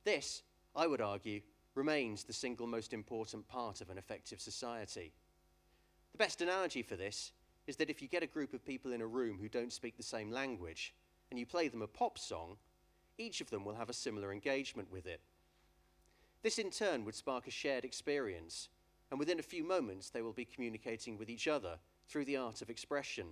This, I would argue, remains the single most important part of an effective society. The best analogy for this is that if you get a group of people in a room who don't speak the same language and you play them a pop song, each of them will have a similar engagement with it. This in turn would spark a shared experience, and within a few moments they will be communicating with each other through the art of expression.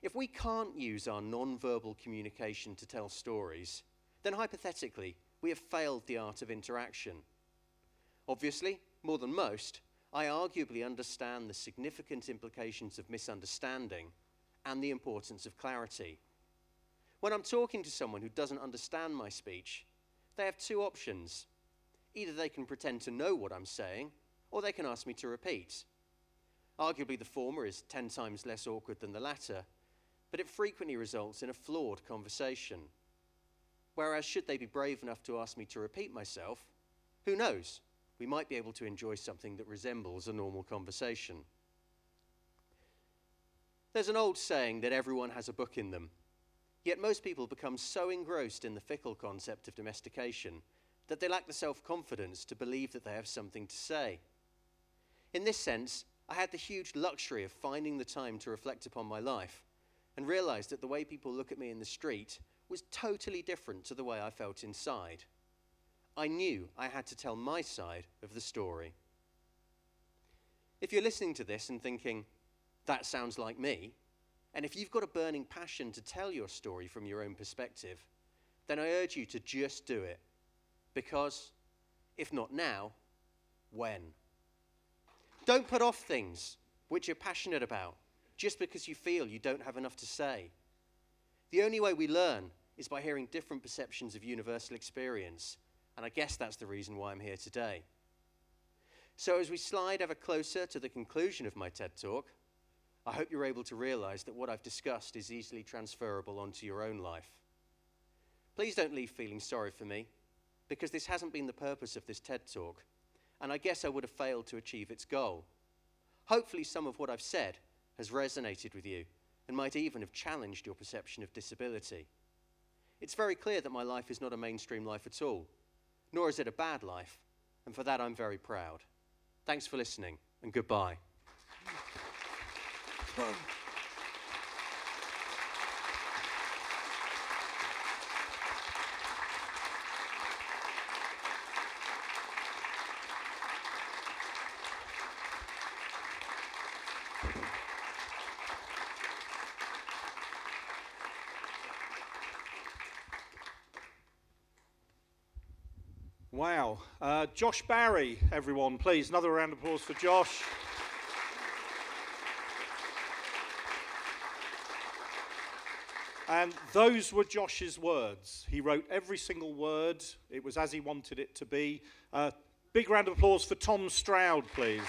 If we can't use our non-verbal communication to tell stories, then hypothetically, we have failed the art of interaction. Obviously, more than most, I arguably understand the significant implications of misunderstanding and the importance of clarity. When I'm talking to someone who doesn't understand my speech, they have two options. Either they can pretend to know what I'm saying, or they can ask me to repeat. Arguably, the former is 10 times less awkward than the latter, but it frequently results in a flawed conversation. Whereas, should they be brave enough to ask me to repeat myself, who knows? We might be able to enjoy something that resembles a normal conversation. There's an old saying that everyone has a book in them, yet most people become so engrossed in the fickle concept of domestication that they lack the self-confidence to believe that they have something to say. In this sense, I had the huge luxury of finding the time to reflect upon my life and realized that the way people look at me in the street was totally different to the way I felt inside. I knew I had to tell my side of the story. If you're listening to this and thinking, that sounds like me, and if you've got a burning passion to tell your story from your own perspective, then I urge you to just do it. Because, if not now, when? Don't put off things which you're passionate about just because you feel you don't have enough to say. The only way we learn is by hearing different perceptions of universal experience, and I guess that's the reason why I'm here today. So as we slide ever closer to the conclusion of my TED Talk, I hope you're able to realize that what I've discussed is easily transferable onto your own life. Please don't leave feeling sorry for me, because this hasn't been the purpose of this TED Talk, and I guess I would have failed to achieve its goal. Hopefully some of what I've said has resonated with you and might even have challenged your perception of disability. It's very clear that my life is not a mainstream life at all, nor is it a bad life, and for that I'm very proud. Thanks for listening, and goodbye. Wow. Josh Barry, everyone, please. Another round of applause for Josh. And those were Josh's words. He wrote every single word. It was as he wanted it to be. Big round of applause for Tom Stroud, please.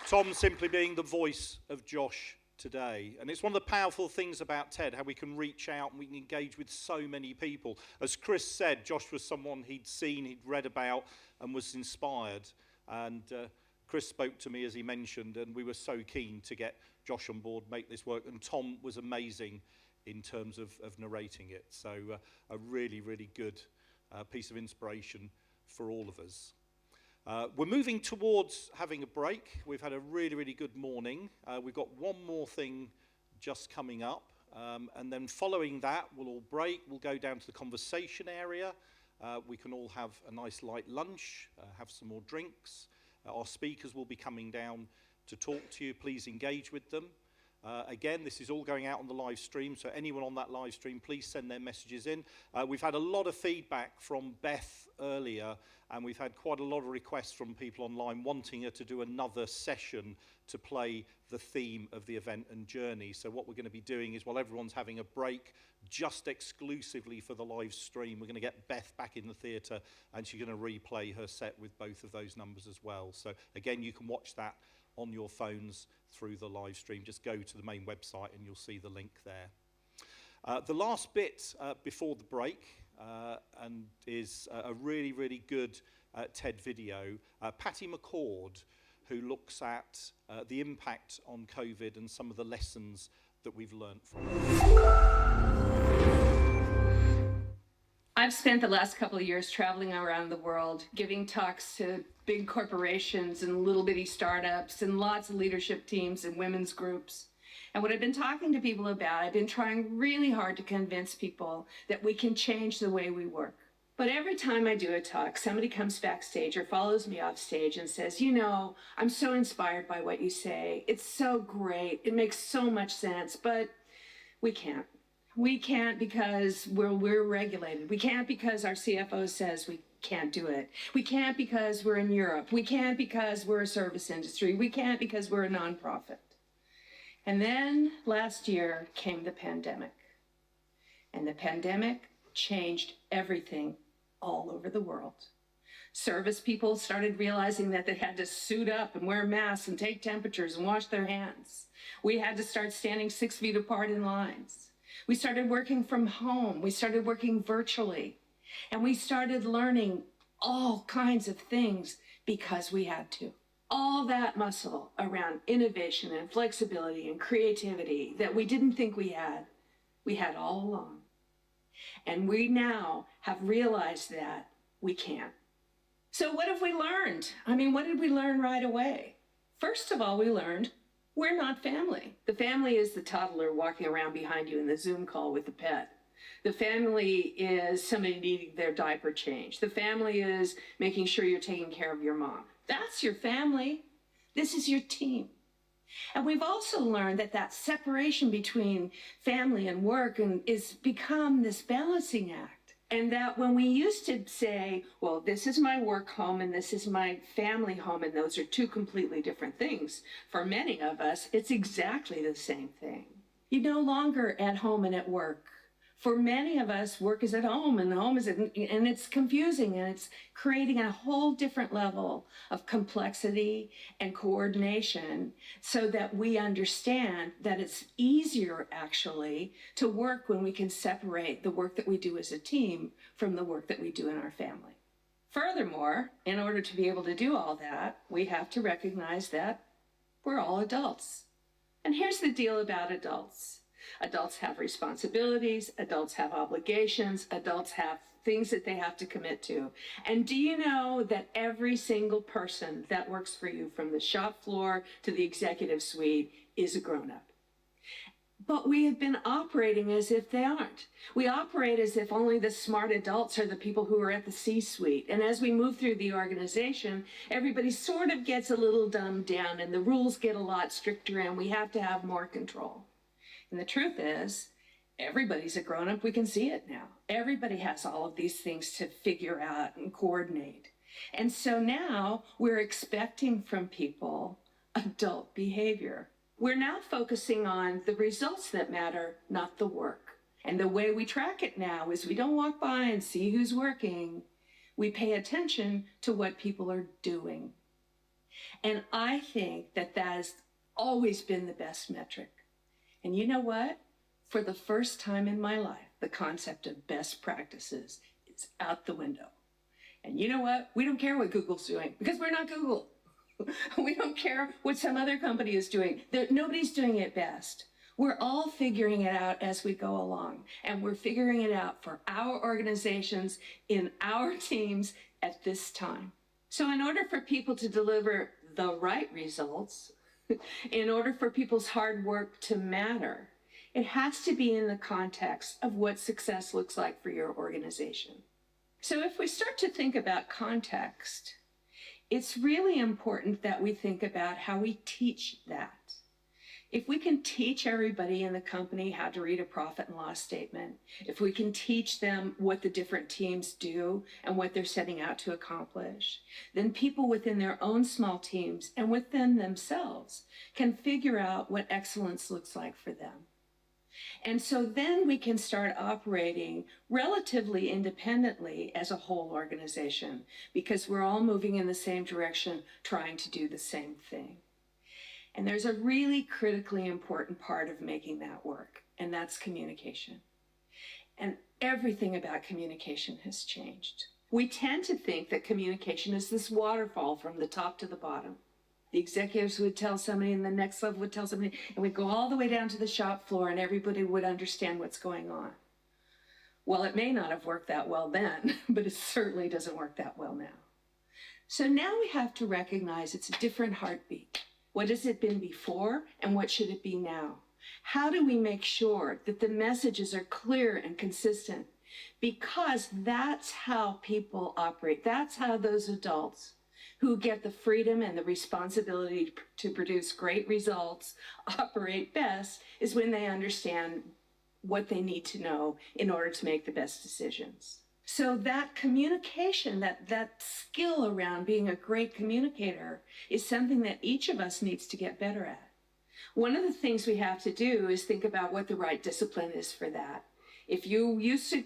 Tom simply being the voice of Josh today. And it's one of the powerful things about TED, how we can reach out and we can engage with so many people. As Chris said, Josh was someone he'd seen, he'd read about, and was inspired. And Chris spoke to me, as he mentioned, and we were so keen to get Josh on board, make this work. And Tom was amazing in terms of narrating it. So a really, really good piece of inspiration for all of us. We're moving towards having a break. We've had a really, really good morning. We've got one more thing just coming up. And then following that, we'll all break. We'll go down to the conversation area. We can all have a nice light lunch, have some more drinks. Our speakers will be coming down to talk to you. Please engage with them. Again, this is all going out on the live stream, so anyone on that live stream, please send their messages in. We've had a lot of feedback from Beth earlier, and we've had quite a lot of requests from people online wanting her to do another session to play the theme of the event and journey. So what we're going to be doing is, while everyone's having a break, just exclusively for the live stream, we're going to get Beth back in the theatre, and she's going to replay her set with both of those numbers as well. So again, you can watch that on your phones through the live stream. Just go to the main website and you'll see the link there. The last bit before the break and is a really, really good TED video. Patty McCord, who looks at the impact on COVID and some of the lessons that we've learned from it. I've spent the last couple of years traveling around the world, giving talks to big corporations and little bitty startups and lots of leadership teams and women's groups. And what I've been talking to people about, I've been trying really hard to convince people that we can change the way we work. But every time I do a talk, somebody comes backstage or follows me off stage and says, you know, I'm so inspired by what you say. It's so great. It makes so much sense, but we can't. We can't because we're regulated. We can't because our CFO says we can't do it. We can't because we're in Europe. We can't because we're a service industry. We can't because we're a nonprofit. And then last year came the pandemic. And the pandemic changed everything all over the world. Service people started realizing that they had to suit up and wear masks and take temperatures and wash their hands. We had to start standing 6 feet apart in lines. We started working from home. We started working virtually. And we started learning all kinds of things because we had to. All that muscle around innovation and flexibility and creativity that we didn't think we had all along. And we now have realized that we can. So what have we learned? I mean, what did we learn right away? First of all, we learned we're not family. The family is the toddler walking around behind you in the Zoom call with the pet. The family is somebody needing their diaper changed. The family is making sure you're taking care of your mom. That's your family. This is your team. And we've also learned that that separation between family and work is become this balancing act. And that when we used to say, well, this is my work home and this is my family home, and those are two completely different things, for many of us, it's exactly the same thing. You're no longer at home and at work. For many of us, work is at home, and home is and it's confusing, and it's creating a whole different level of complexity and coordination so that we understand that it's easier actually to work when we can separate the work that we do as a team from the work that we do in our family. Furthermore, in order to be able to do all that, we have to recognize that we're all adults. And here's the deal about adults. Adults have responsibilities, adults have obligations, adults have things that they have to commit to. And do you know that every single person that works for you, from the shop floor to the executive suite, is a grown-up? But we have been operating as if they aren't. We operate as if only the smart adults are the people who are at the C-suite. And as we move through the organization, everybody sort of gets a little dumbed down, and the rules get a lot stricter, and we have to have more control. And the truth is, everybody's a grown-up. We can see it now. Everybody has all of these things to figure out and coordinate. And so now we're expecting from people adult behavior. We're now focusing on the results that matter, not the work. And the way we track it now is we don't walk by and see who's working. We pay attention to what people are doing. And I think that that has always been the best metric. And you know what? For the first time in my life, the concept of best practices is out the window. And you know what? We don't care what Google's doing, because we're not Google. We don't care what some other company is doing. Nobody's doing it best. We're all figuring it out as we go along. And we're figuring it out for our organizations, in our teams at this time. So in order for people to deliver the right results, in order for people's hard work to matter, it has to be in the context of what success looks like for your organization. So if we start to think about context, it's really important that we think about how we teach that. If we can teach everybody in the company how to read a profit and loss statement, if we can teach them what the different teams do and what they're setting out to accomplish, then people within their own small teams and within themselves can figure out what excellence looks like for them. And so then we can start operating relatively independently as a whole organization, because we're all moving in the same direction, trying to do the same thing. And there's a really critically important part of making that work, and that's communication. And everything about communication has changed. We tend to think that communication is this waterfall from the top to the bottom. The executives would tell somebody, and the next level would tell somebody, and we'd go all the way down to the shop floor, and everybody would understand what's going on. Well, it may not have worked that well then, but it certainly doesn't work that well now. So now we have to recognize it's a different heartbeat. What has it been before, and what should it be now? How do we make sure that the messages are clear and consistent? Because that's how people operate. That's how those adults who get the freedom and the responsibility to produce great results operate best, is when they understand what they need to know in order to make the best decisions. So that communication, that skill around being a great communicator, is something that each of us needs to get better at. One of the things we have to do is think about what the right discipline is for that. If you used to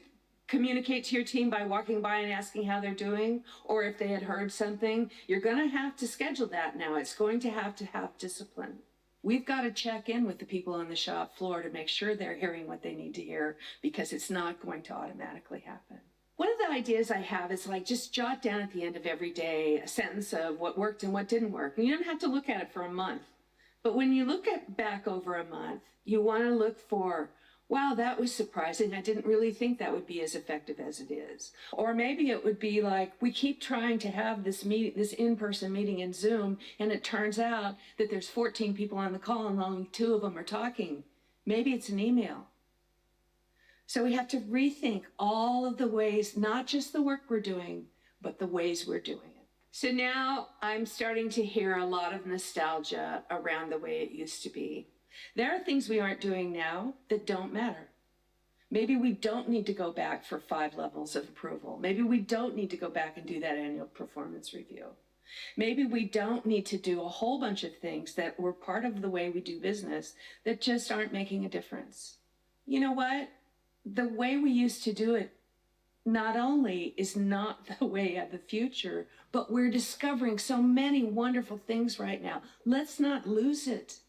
communicate to your team by walking by and asking how they're doing, or if they had heard something, you're going to have to schedule that now. It's going to have discipline. We've got to check in with the people on the shop floor to make sure they're hearing what they need to hear, because it's not going to automatically happen. One of the ideas I have is just jot down at the end of every day a sentence of what worked and what didn't work. And you don't have to look at it for a month. But when you look back over a month, you want to look for, wow, that was surprising. I didn't really think that would be as effective as it is. Or maybe it would be like, we keep trying to have this in-person meeting in Zoom, and it turns out that there's 14 people on the call and only 2 of them are talking. Maybe it's an email. So we have to rethink all of the ways, not just the work we're doing, but the ways we're doing it. So now I'm starting to hear a lot of nostalgia around the way it used to be. There are things we aren't doing now that don't matter. Maybe we don't need to go back for 5 levels of approval. Maybe we don't need to go back and do that annual performance review. Maybe we don't need to do a whole bunch of things that were part of the way we do business that just aren't making a difference. You know what? the way we used to do it not only is not the way of the future, but we're discovering so many wonderful things right now. Let's not lose it.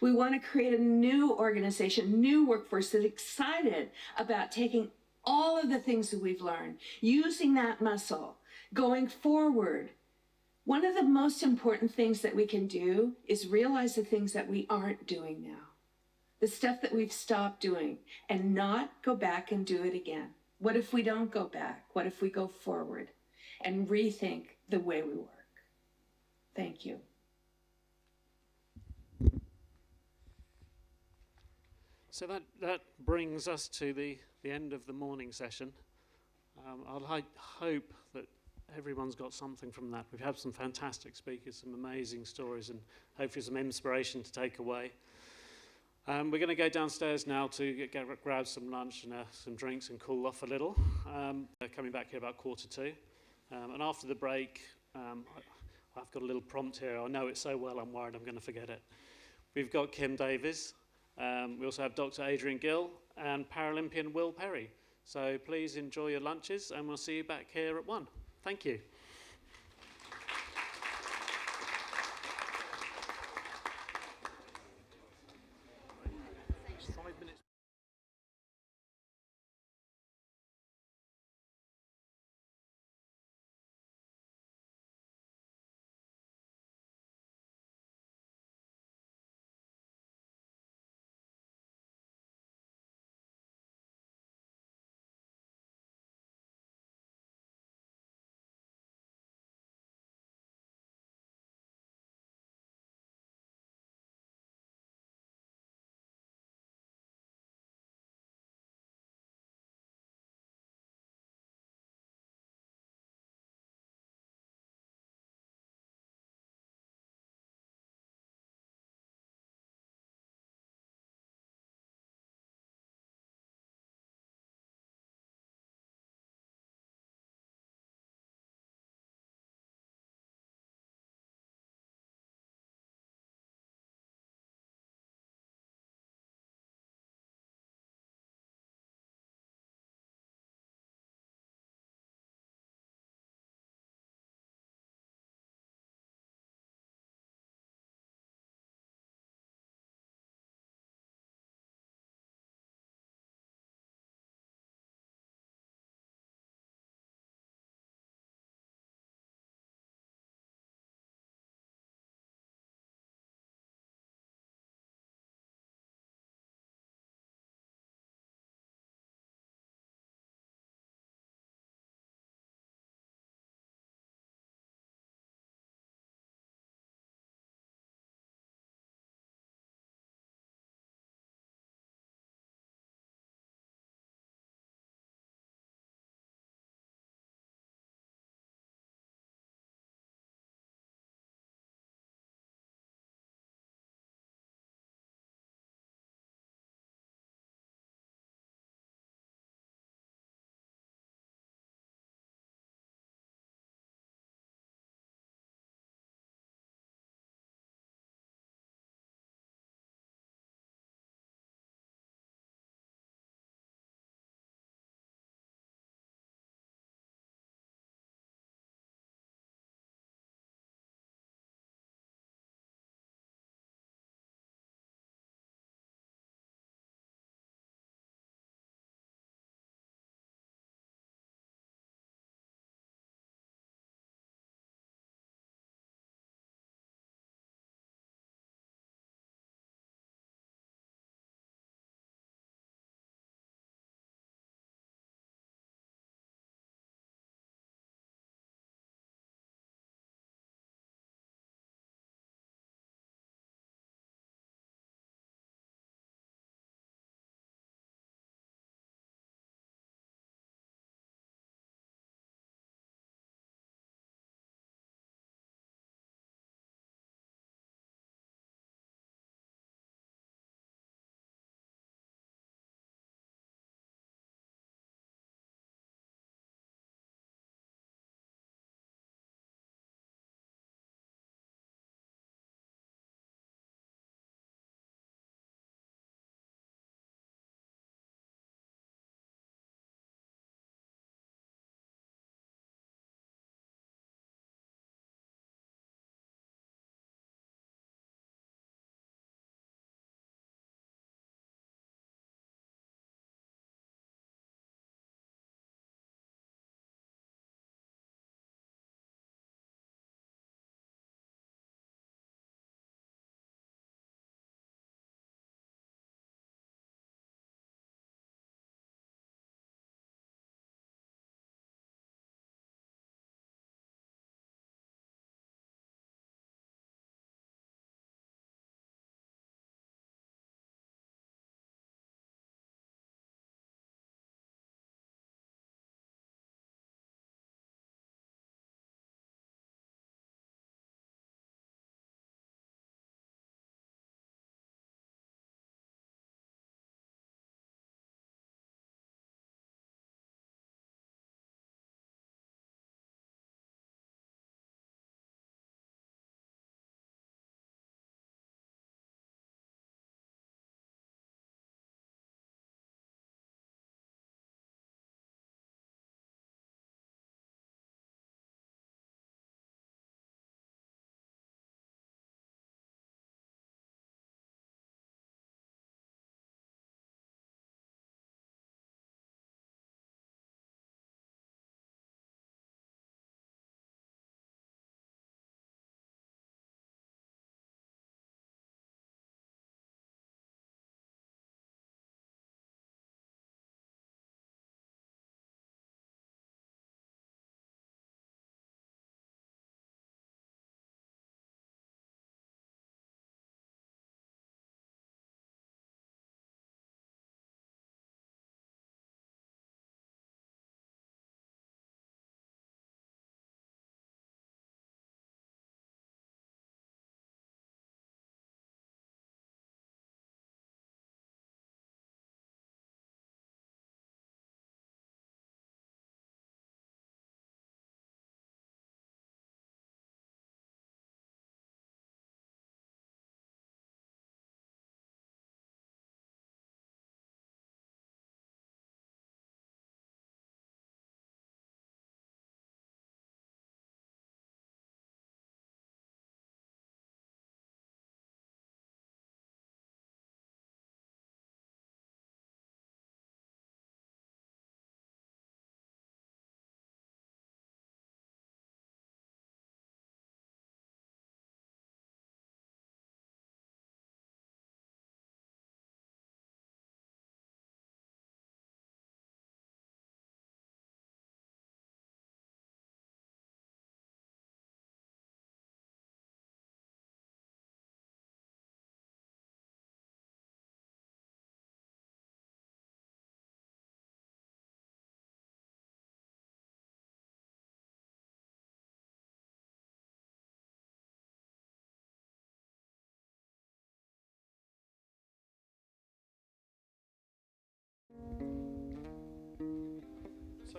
We want to create a new organization, new workforce that's excited about taking all of the things that we've learned, using that muscle, going forward. One of the most important things that we can do is realize the things that we aren't doing now, the stuff that we've stopped doing, and not go back and do it again. What if we don't go back? What if we go forward and rethink the way we work? Thank you. So that brings us to the end of the morning session. I'll hope that everyone's got something from that. We've had some fantastic speakers, some amazing stories, and hopefully some inspiration to take away. We're going to go downstairs now to grab some lunch and some drinks and cool off a little. Coming back here about 1:45. And after the break, I've got a little prompt here. I know it so well, I'm worried I'm going to forget it. We've got Kim Davies. We also have Dr. Adrian Gill and Paralympian Will Perry. So please enjoy your lunches, and we'll see you back here at 1. Thank you.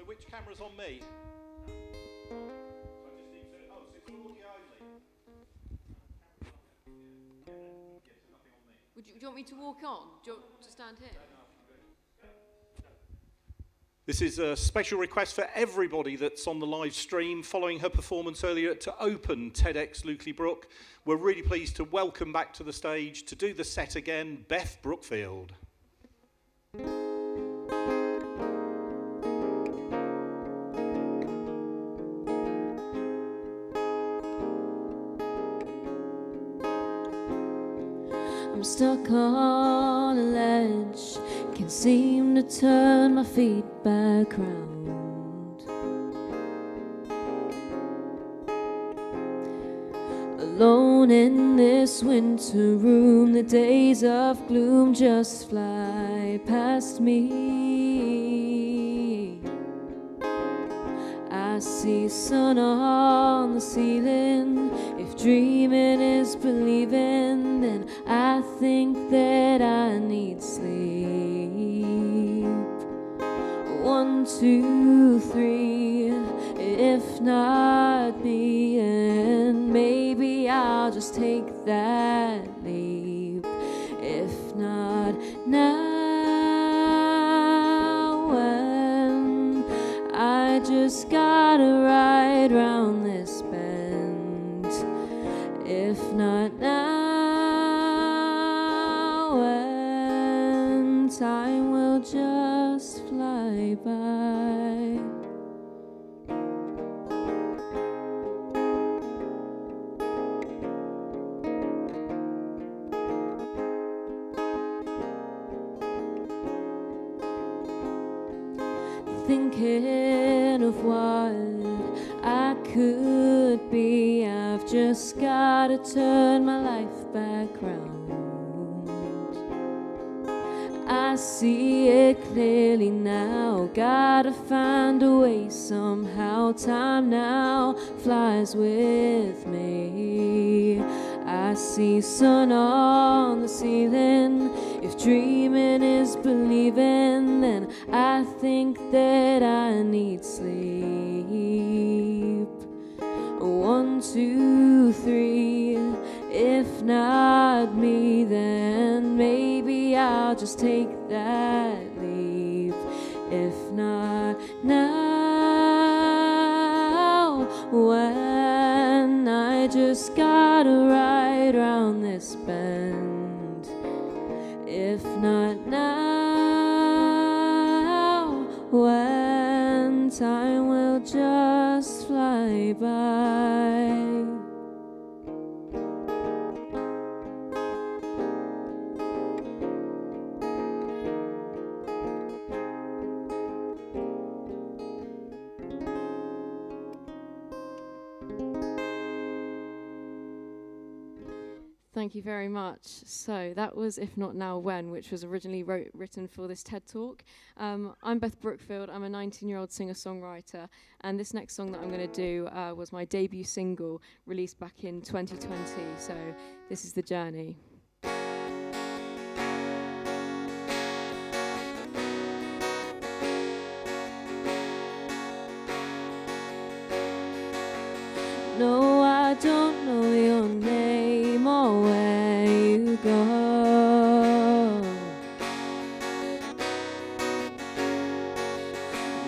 which camera's on me? So I just need to, so it's audio only. Do you want me to walk on? Do you want to stand here? This is a special request for everybody that's on the live stream following her performance earlier to open TEDxLukelyBrook. We're really pleased to welcome back to the stage to do the set again, Beth Brookfield. I'm stuck on a ledge, can't seem to turn my feet back round. Alone in this winter room, the days of gloom just fly past me. I see sun on the ceiling. If dreaming is believing, then I think that I need sleep. 1, 2, 3, if not me, and maybe I'll just take that leap. If not now, when I just gotta ride round this bend. If not now, when time will just fly by. Thinking of what I could be, I've just gotta turn my life back round. I see it clearly now, gotta find a way somehow. Time now flies with me. I see sun on the ceiling. If dreaming is believing, then I think that I need sleep. 1, 2, 3, if not me, then maybe I'll just take that leap. If not now, when I just gotta ride round this bend. If not now, when time will just fly by. Thank you very much. So that was If Not Now When, which was originally written for this TED Talk. I'm Beth Brookfield. I'm a 19-year-old singer-songwriter, and this next song that I'm going to do was my debut single released back in 2020. So this is The Journey. No, I don't know your name or where you go.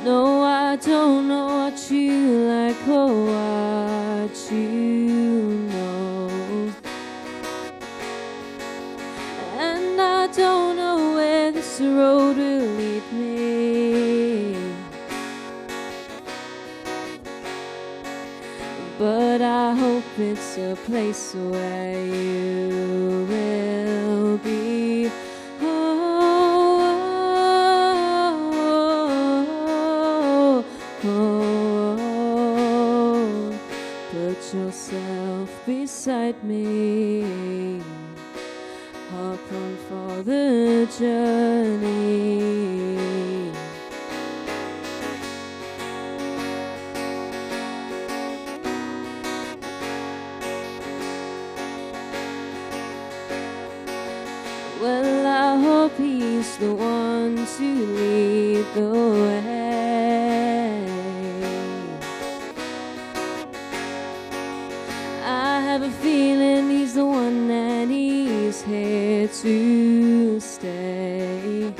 No, I don't know what you like or what you know. And I don't know where this road will lead me. But I hope it's a place where you will be. Oh, put yourself beside me. Hop on for the journey. Well, I hope he's the one to lead the way. have a feeling he's the one and he's here to stay.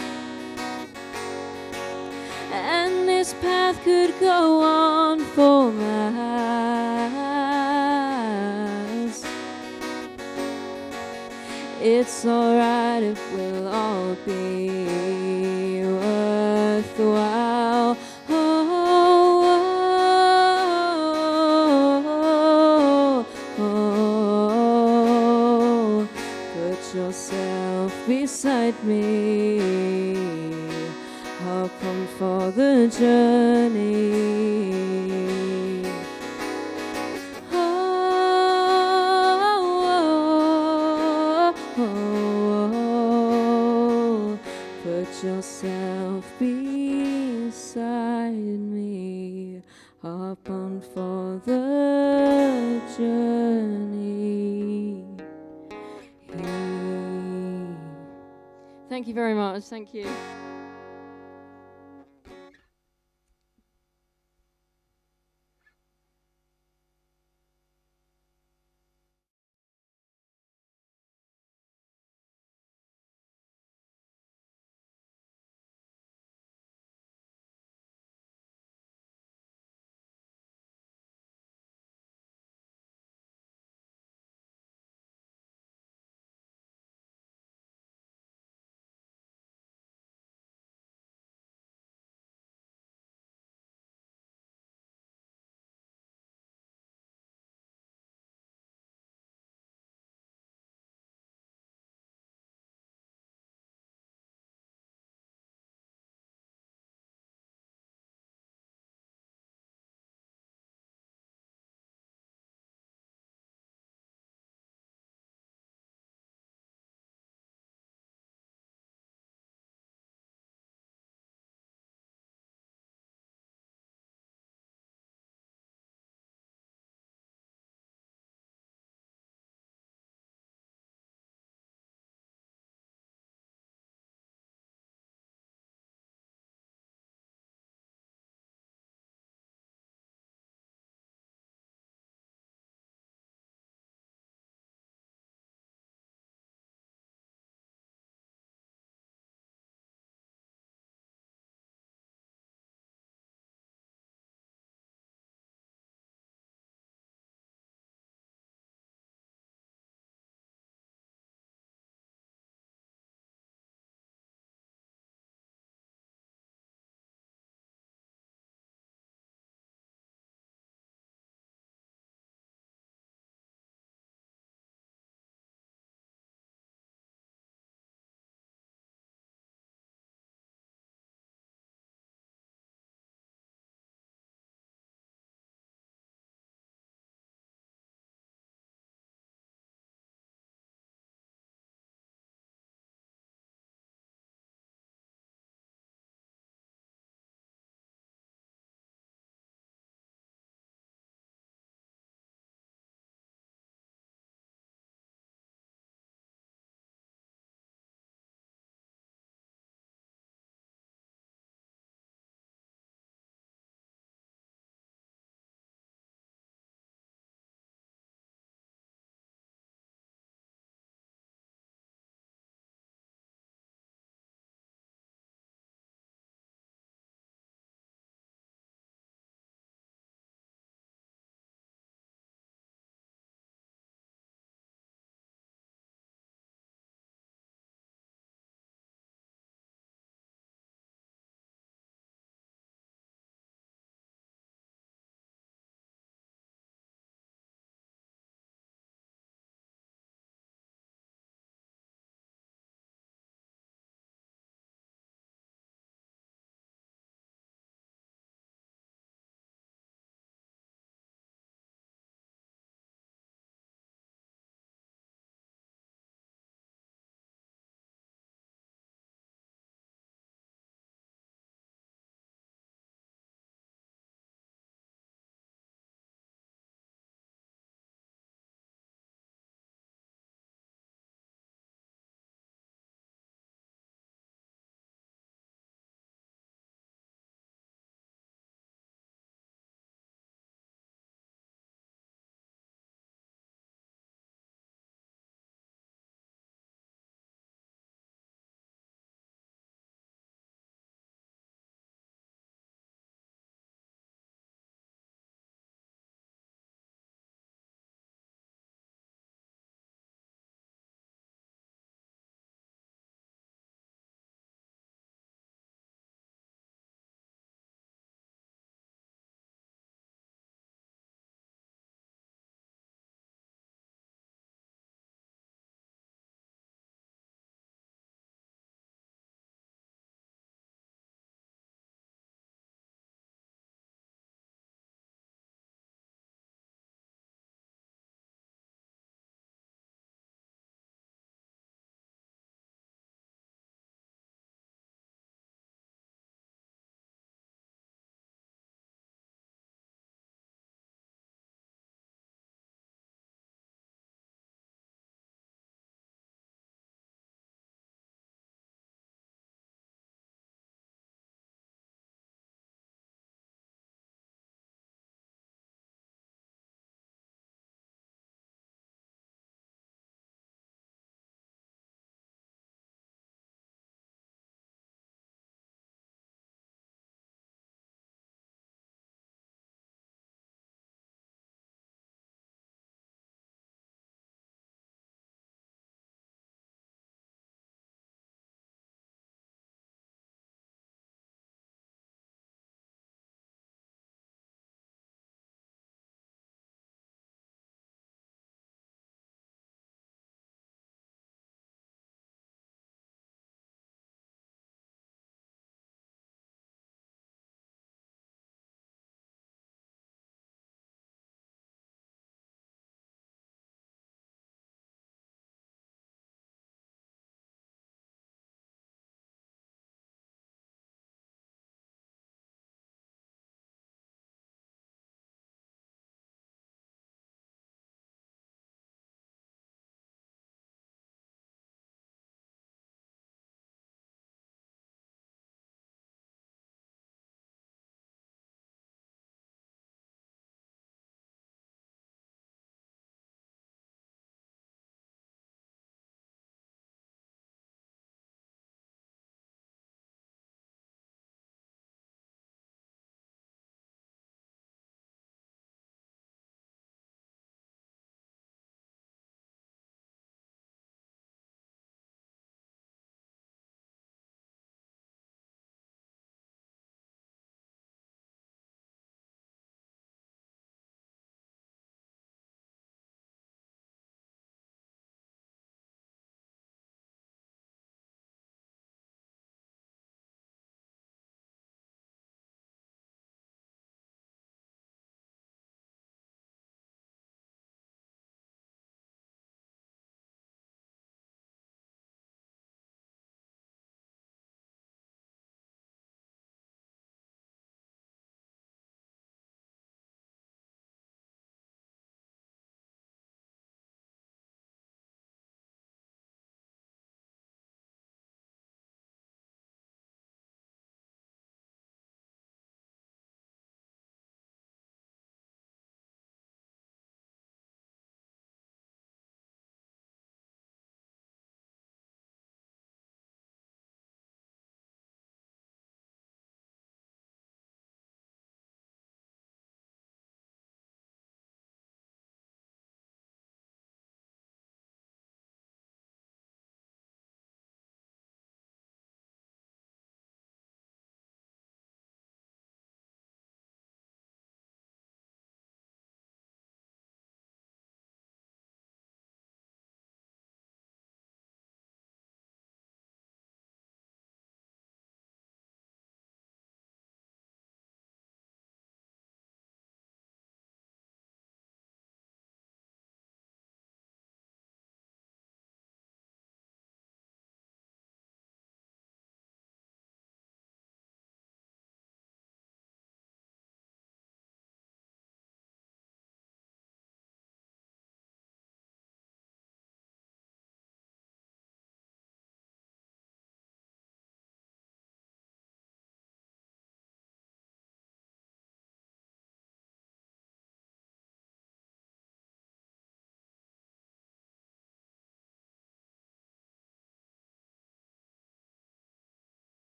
And this path could go on for miles. It's alright if we'll all be worthwhile. Put yourself beside me. Hop on for the journey. Put yourself beside me. Hop on for the journey. Thank you very much. Thank you.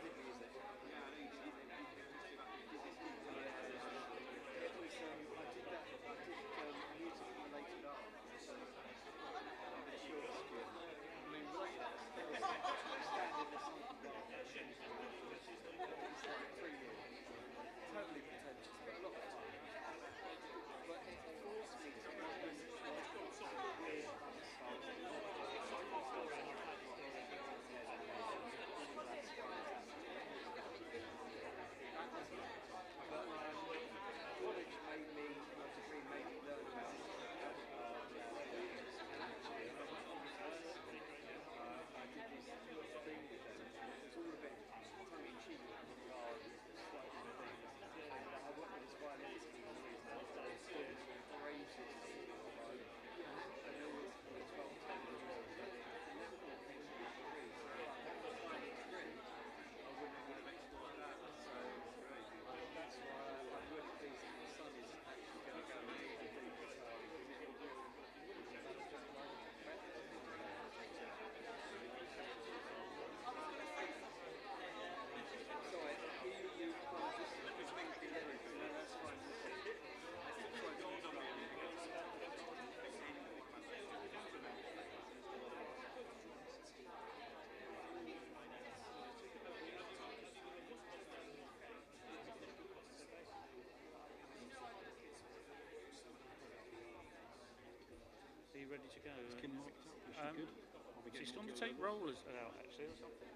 did music. Yeah, I know you did. I did that. I did music related art. So I'm a short skin. I mean, right now, standing in the sun. It's like 3 years. Totally pretentious, but a lot of fun. But it forced me to college made me, my degree made me learn about I did this thing with them. It's all a bit tongue-in-cheek regard slightly the things. I worked with this violinist for 2 years now, still raised it. And there was 12, 10 years old. I wouldn't have had it. So that's why I'm really pleased that my son is actually going to go and do the guitar. Sorry, you can't just think everything. No, that's fine. Are you ready to go? She's going to take rollers out actually or something.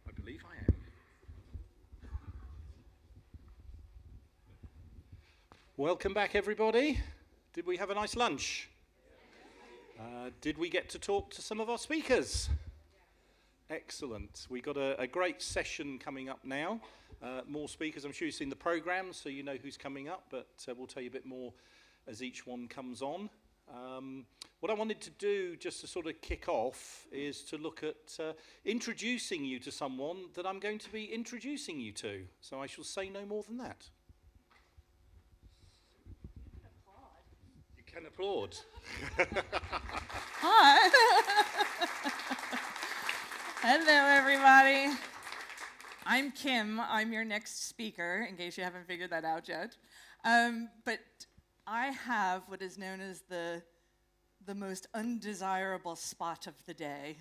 I believe I am. Welcome back, everybody. Did we have a nice lunch? Did we get to talk to some of our speakers? Excellent. We've got a great session coming up now. More speakers. I'm sure you've seen the programme, so you know who's coming up, but we'll tell you a bit more as each one comes on. What I wanted to do, just to sort of kick off, is to look at introducing you to someone that I'm going to be introducing you to. So I shall say no more than that. You can applaud. Hi. Hello, everybody. I'm Kim. I'm your next speaker, in case you haven't figured that out yet. But I have what is known as the most undesirable spot of the day.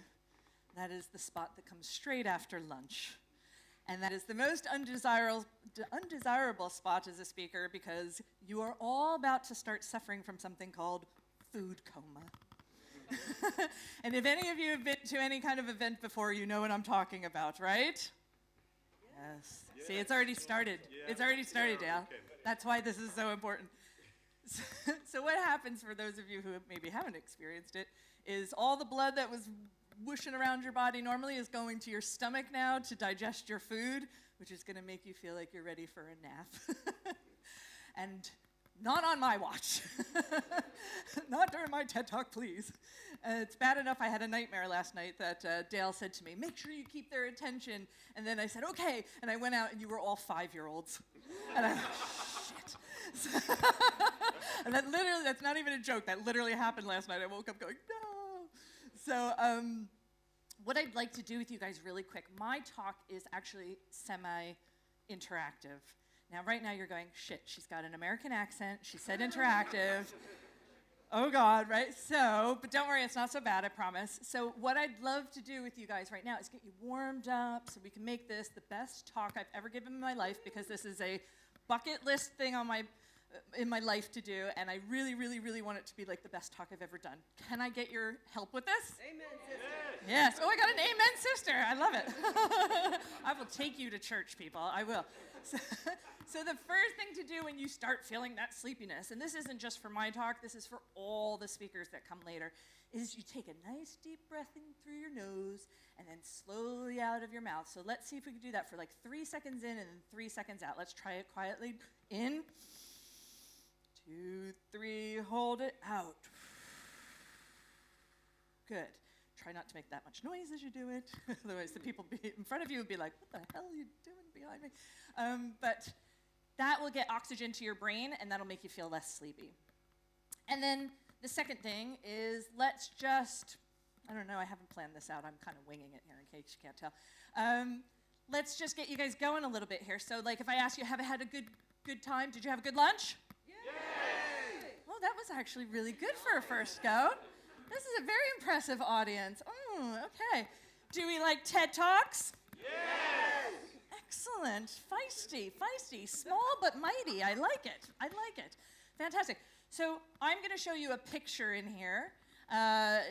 That is the spot that comes straight after lunch. And that is the most undesirable spot as a speaker because you are all about to start suffering from something called food coma. And if any of you have been to any kind of event before, you know what I'm talking about, right? Yes. See, it's already started. It's already started, Dale. That's why this is so important. So what happens for those of you who maybe haven't experienced it is all the blood that was whooshing around your body normally is going to your stomach now to digest your food, which is going to make you feel like you're ready for a nap. And not on my watch. Not during my TED Talk, please. It's bad enough I had a nightmare last night that Dale said to me, make sure you keep their attention. And then I said, okay. And I went out and you were all 5-year-olds. And I shit. And that literally, that's not even a joke. That literally happened last night. I woke up going, no. So what I'd like to do with you guys really quick, my talk is actually semi-interactive. Now, right now you're going, shit, she's got an American accent, she said interactive. Oh God, right? So, but don't worry, it's not so bad, I promise. So what I'd love to do with you guys right now is get you warmed up so we can make this the best talk I've ever given in my life, because this is a bucket list thing on in my life to do, and I really, really, really want it to be like the best talk I've ever done. Can I get your help with this? Amen, sister. Yes. Oh, I got an amen, sister. I love it. I will take you to church, people. I will. So the first thing to do when you start feeling that sleepiness, and this isn't just for my talk, this is for all the speakers that come later, is you take a nice deep breath in through your nose and then slowly out of your mouth. So let's see if we can do that for like 3 seconds in and then 3 seconds out. Let's try it quietly. In, 2, 3, hold it, out. Good. Try not to make that much noise as you do it. Otherwise the people in front of you would be like, what the hell are you doing behind me? But that will get oxygen to your brain, and that'll make you feel less sleepy. And then the second thing is, let's just, I don't know, I haven't planned this out. I'm kind of winging it here in case you can't tell. Let's just get you guys going a little bit here. So like if I ask you, have you had a good time? Did you have a good lunch? Yay! Well, that was actually really good for a first go. This is a very impressive audience. Okay. Do we like TED Talks? Yes! Excellent. Feisty, small but mighty. I like it. Fantastic. So I'm going to show you a picture in here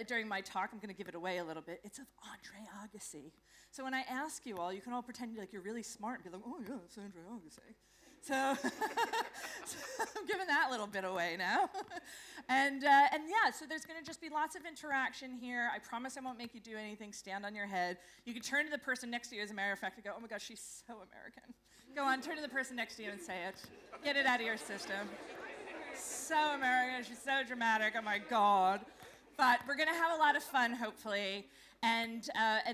during my talk. I'm going to give it away a little bit. It's of Andre Agassi. So when I ask you all, you can all pretend like you're really smart and be like, oh yeah, it's Andre Agassi. So I'm giving that little bit away now. And yeah, so there's going to just be lots of interaction here. I promise I won't make you do anything. Stand on your head. You can turn to the person next to you, as a matter of fact, and go, oh my gosh, she's so American. Go on, turn to the person next to you and say it. Get it out of your system. So American, she's so dramatic, oh my God. But we're going to have a lot of fun, hopefully. And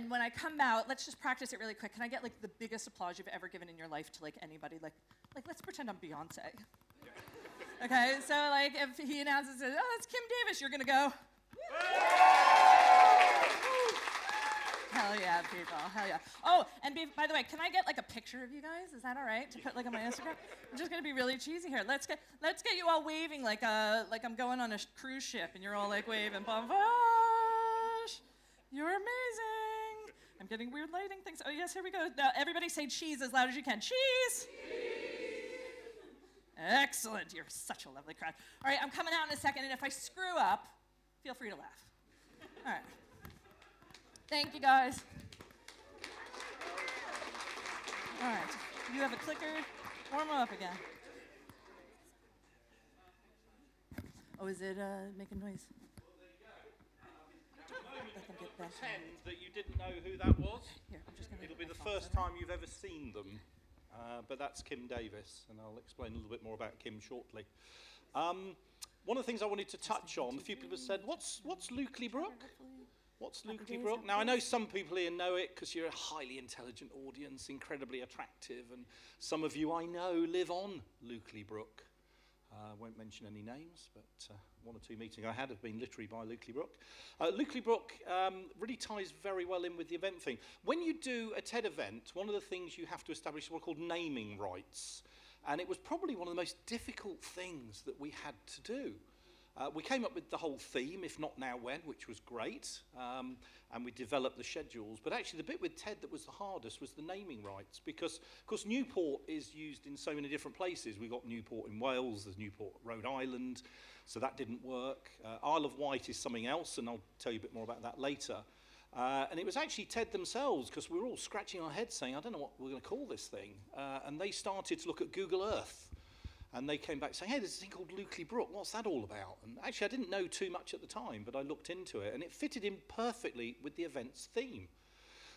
when I come out, let's just practice it really quick. Can I get like the biggest applause you've ever given in your life to like anybody? Like let's pretend I'm Beyonce. Okay, so like if he announces, oh, that's Kim Davis, you're gonna go. Hell yeah, people, hell yeah. Oh, and by the way, can I get like a picture of you guys? Is that all right to put like on my Instagram? I'm just gonna be really cheesy here. Let's get you all waving like I'm going on a cruise ship and you're all like waving. Bon voyage. You're amazing. I'm getting weird lighting things. Oh yes, here we go. Now everybody say cheese as loud as you can. Cheese. Excellent. You're such a lovely crowd. All right, I'm coming out in a second, and if I screw up, feel free to laugh. All right. Thank you, guys. All right. You have a clicker. Warm up again. Oh, is it making noise? Pretend that you didn't know who that was. Here, I'm just gonna It'll be the first time you've ever seen them. But that's Kim Davis, and I'll explain a little bit more about Kim shortly. One of the things I wanted to touch on, a few people have said, what's LukelyBrook? What's LukelyBrook? Now, I know some people here know it because you're a highly intelligent audience, incredibly attractive, and some of you I know live on LukelyBrook. I won't mention any names, but one or two meetings I had have been literally by LukelyBrook. LukelyBrook really ties very well in with the event thing. When you do a TED event, one of the things you have to establish is what are called naming rights. And it was probably one of the most difficult things that we had to do. We came up with the whole theme, if not now when, which was great, and we developed the schedules. But actually the bit with TED that was the hardest was the naming rights, because of course Newport is used in so many different places. We've got Newport in Wales, there's Newport Rhode Island, so that didn't work. Isle of Wight is something else, and I'll tell you a bit more about that later. And it was actually TED themselves, because we were all scratching our heads saying, I don't know what we're going to call this thing. And they started to look at Google Earth. And they came back saying, hey, there's this thing called LukelyBrook. What's that all about? And actually, I didn't know too much at the time, but I looked into it, and it fitted in perfectly with the event's theme.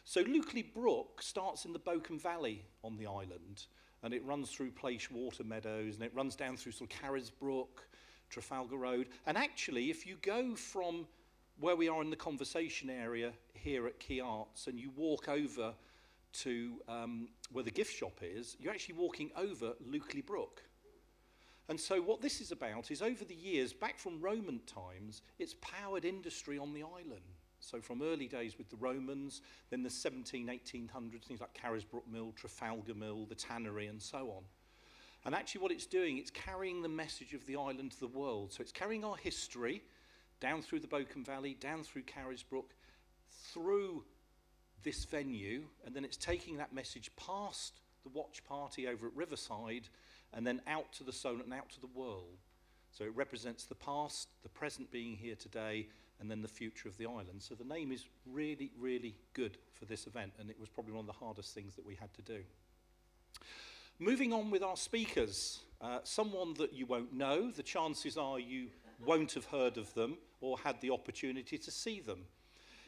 So LukelyBrook starts in the Boken Valley on the island, and it runs through Place Water Meadows, and it runs down through sort of Carisbrooke, Trafalgar Road. And actually, if you go from where we are in the conversation area here at Key Arts, and you walk over to where the gift shop is, you're actually walking over LukelyBrook. And so what this is about is over the years, back from Roman times, it's powered industry on the island. So from early days with the Romans, then the 1800s, things like Carisbrooke Mill, Trafalgar Mill, the tannery, and so on. And actually what it's doing, it's carrying the message of the island to the world. So it's carrying our history down through the Boken Valley, down through Carisbrooke, through this venue, and then it's taking that message past the watch party over at Riverside, and then out to the Solent and out to the world. So it represents the past, the present being here today, and then the future of the island. So the name is really, really good for this event, and it was probably one of the hardest things that we had to do. Moving on with our speakers, someone that you won't know, the chances are you won't have heard of them or had the opportunity to see them.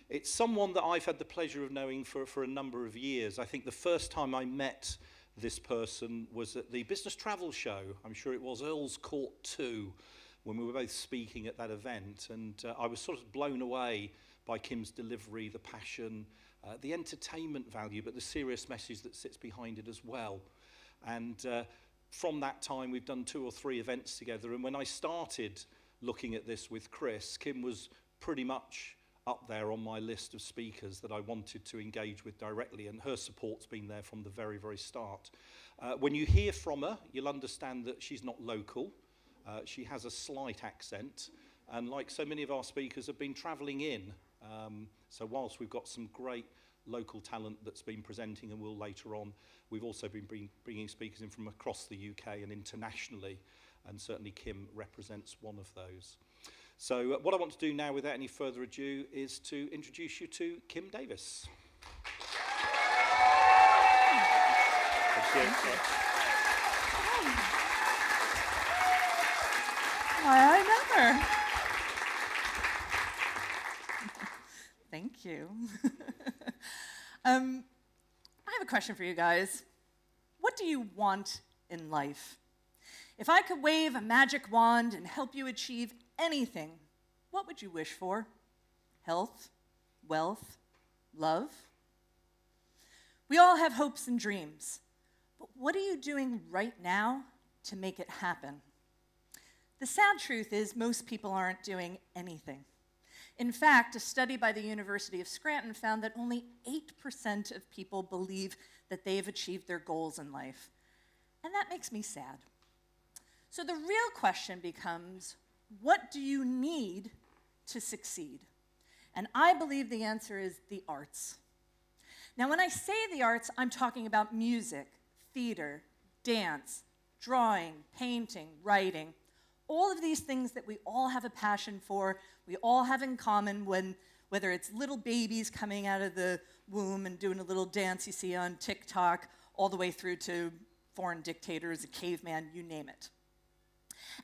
It's someone that I've had the pleasure of knowing for a number of years. I think the first time I met this person was at the Business Travel Show. I'm sure it was Earl's Court 2, when we were both speaking at that event. And I was sort of blown away by Kim's delivery, the passion, the entertainment value, but the serious message that sits behind it as well. And from that time, we've done 2 or 3 events together. And when I started looking at this with Chris, Kim was pretty much up there on my list of speakers that I wanted to engage with directly, and her support's been there from the very, very start. When you hear from her, you'll understand that she's not local. She has a slight accent, and like so many of our speakers have been travelling in. So whilst we've got some great local talent that's been presenting and will later on, we've also been bringing speakers in from across the UK and internationally, and certainly Kim represents one of those. So what I want to do now, without any further ado, is to introduce you to Kim Davis. Thank you. Why, I never. Thank you. I have a question for you guys. What do you want in life? If I could wave a magic wand and help you achieve anything, what would you wish for? Health, wealth, love? We all have hopes and dreams, but what are you doing right now to make it happen? The sad truth is most people aren't doing anything. In fact, a study by the University of Scranton found that only 8% of people believe that they've achieved their goals in life. And that makes me sad. So the real question becomes, what do you need to succeed? And I believe the answer is the arts. Now, when I say the arts, I'm talking about music, theater, dance, drawing, painting, writing, all of these things that we all have a passion for, we all have in common, whether it's little babies coming out of the womb and doing a little dance you see on TikTok, all the way through to foreign dictators, a caveman, you name it.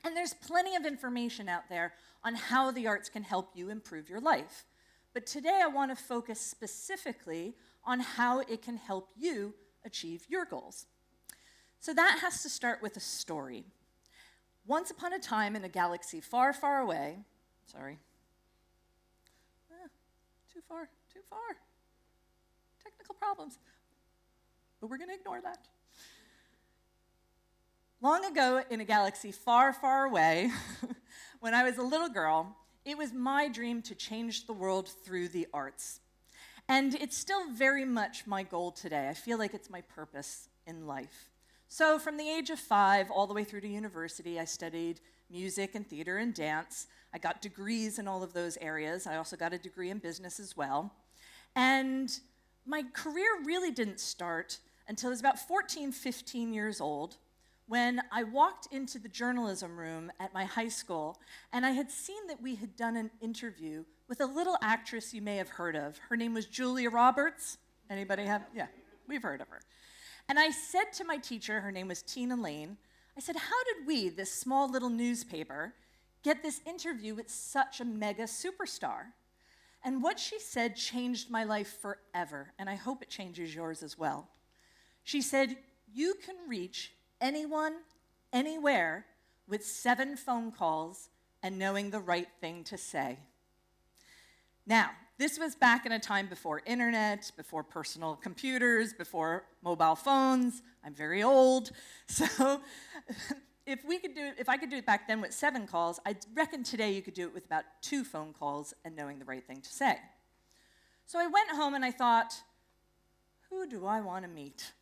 And there's plenty of information out there on how the arts can help you improve your life. But today I want to focus specifically on how it can help you achieve your goals. So that has to start with a story. Once upon a time in a galaxy far, far away, too far. Technical problems. But we're going to ignore that. Long ago in a galaxy far, far away, when I was a little girl, it was my dream to change the world through the arts. And it's still very much my goal today. I feel like it's my purpose in life. So from the age of 5 all the way through to university, I studied music and theater and dance. I got degrees in all of those areas. I also got a degree in business as well. And my career really didn't start until I was about 14, 15 years old, when I walked into the journalism room at my high school, and I had seen that we had done an interview with a little actress you may have heard of. Her name was Julia Roberts. Anybody have? Yeah, we've heard of her. And I said to my teacher, her name was Tina Lane, I said, how did we, this small little newspaper, get this interview with such a mega superstar? And what she said changed my life forever, and I hope it changes yours as well. She said, you can reach anyone, anywhere, with 7 phone calls and knowing the right thing to say. Now, this was back in a time before internet, before personal computers, before mobile phones. I'm very old. So if I could do it back then with 7 calls, I reckon today you could do it with about 2 phone calls and knowing the right thing to say. So I went home and I thought, who do I want to meet?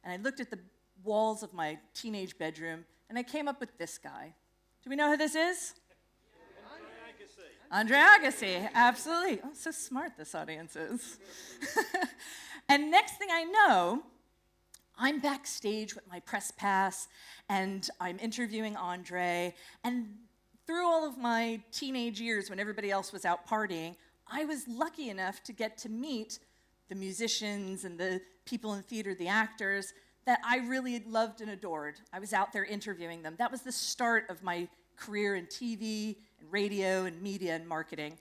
And I looked at the walls of my teenage bedroom, and I came up with this guy. Do we know who this is? Andre Agassi, absolutely. Oh, so smart this audience is. And next thing I know, I'm backstage with my press pass, and I'm interviewing Andre, and through all of my teenage years when everybody else was out partying, I was lucky enough to get to meet the musicians and the people in theater, the actors, that I really loved and adored. I was out there interviewing them. That was the start of my career in TV and radio and media and marketing.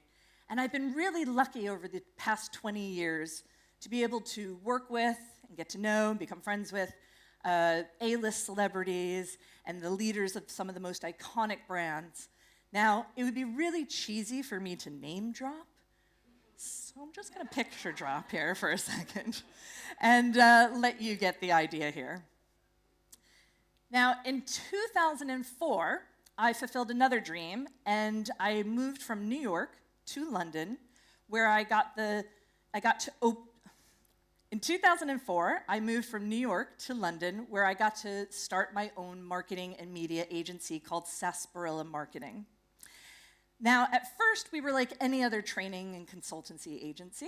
And I've been really lucky over the past 20 years to be able to work with and get to know and become friends with A-list celebrities and the leaders of some of the most iconic brands. Now, it would be really cheesy for me to name drop, so I'm just going to picture drop here for a second and let you get the idea here. Now, in 2004, I fulfilled another dream, and I moved from New York to London, where in 2004, I moved from New York to London, where I got to start my own marketing and media agency called Sarsaparilla Marketing. Now, at first, we were like any other training and consultancy agency,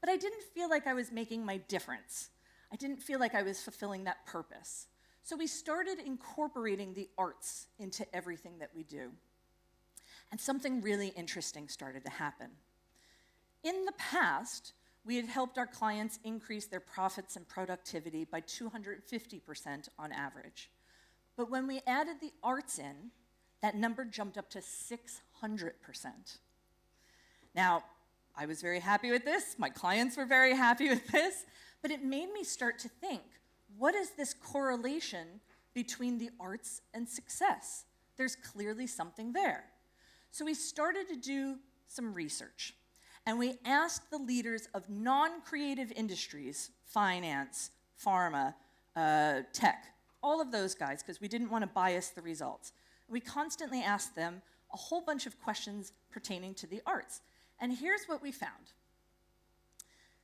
but I didn't feel like I was making my difference. I didn't feel like I was fulfilling that purpose. So we started incorporating the arts into everything that we do. And something really interesting started to happen. In the past, we had helped our clients increase their profits and productivity by 250% on average. But when we added the arts in, that number jumped up to 600%. Now, I was very happy with this. My clients were very happy with this. But it made me start to think, what is this correlation between the arts and success? There's clearly something there. So we started to do some research. And we asked the leaders of non-creative industries, finance, pharma, tech, all of those guys, because we didn't want to bias the results. We constantly asked them a whole bunch of questions pertaining to the arts. And here's what we found.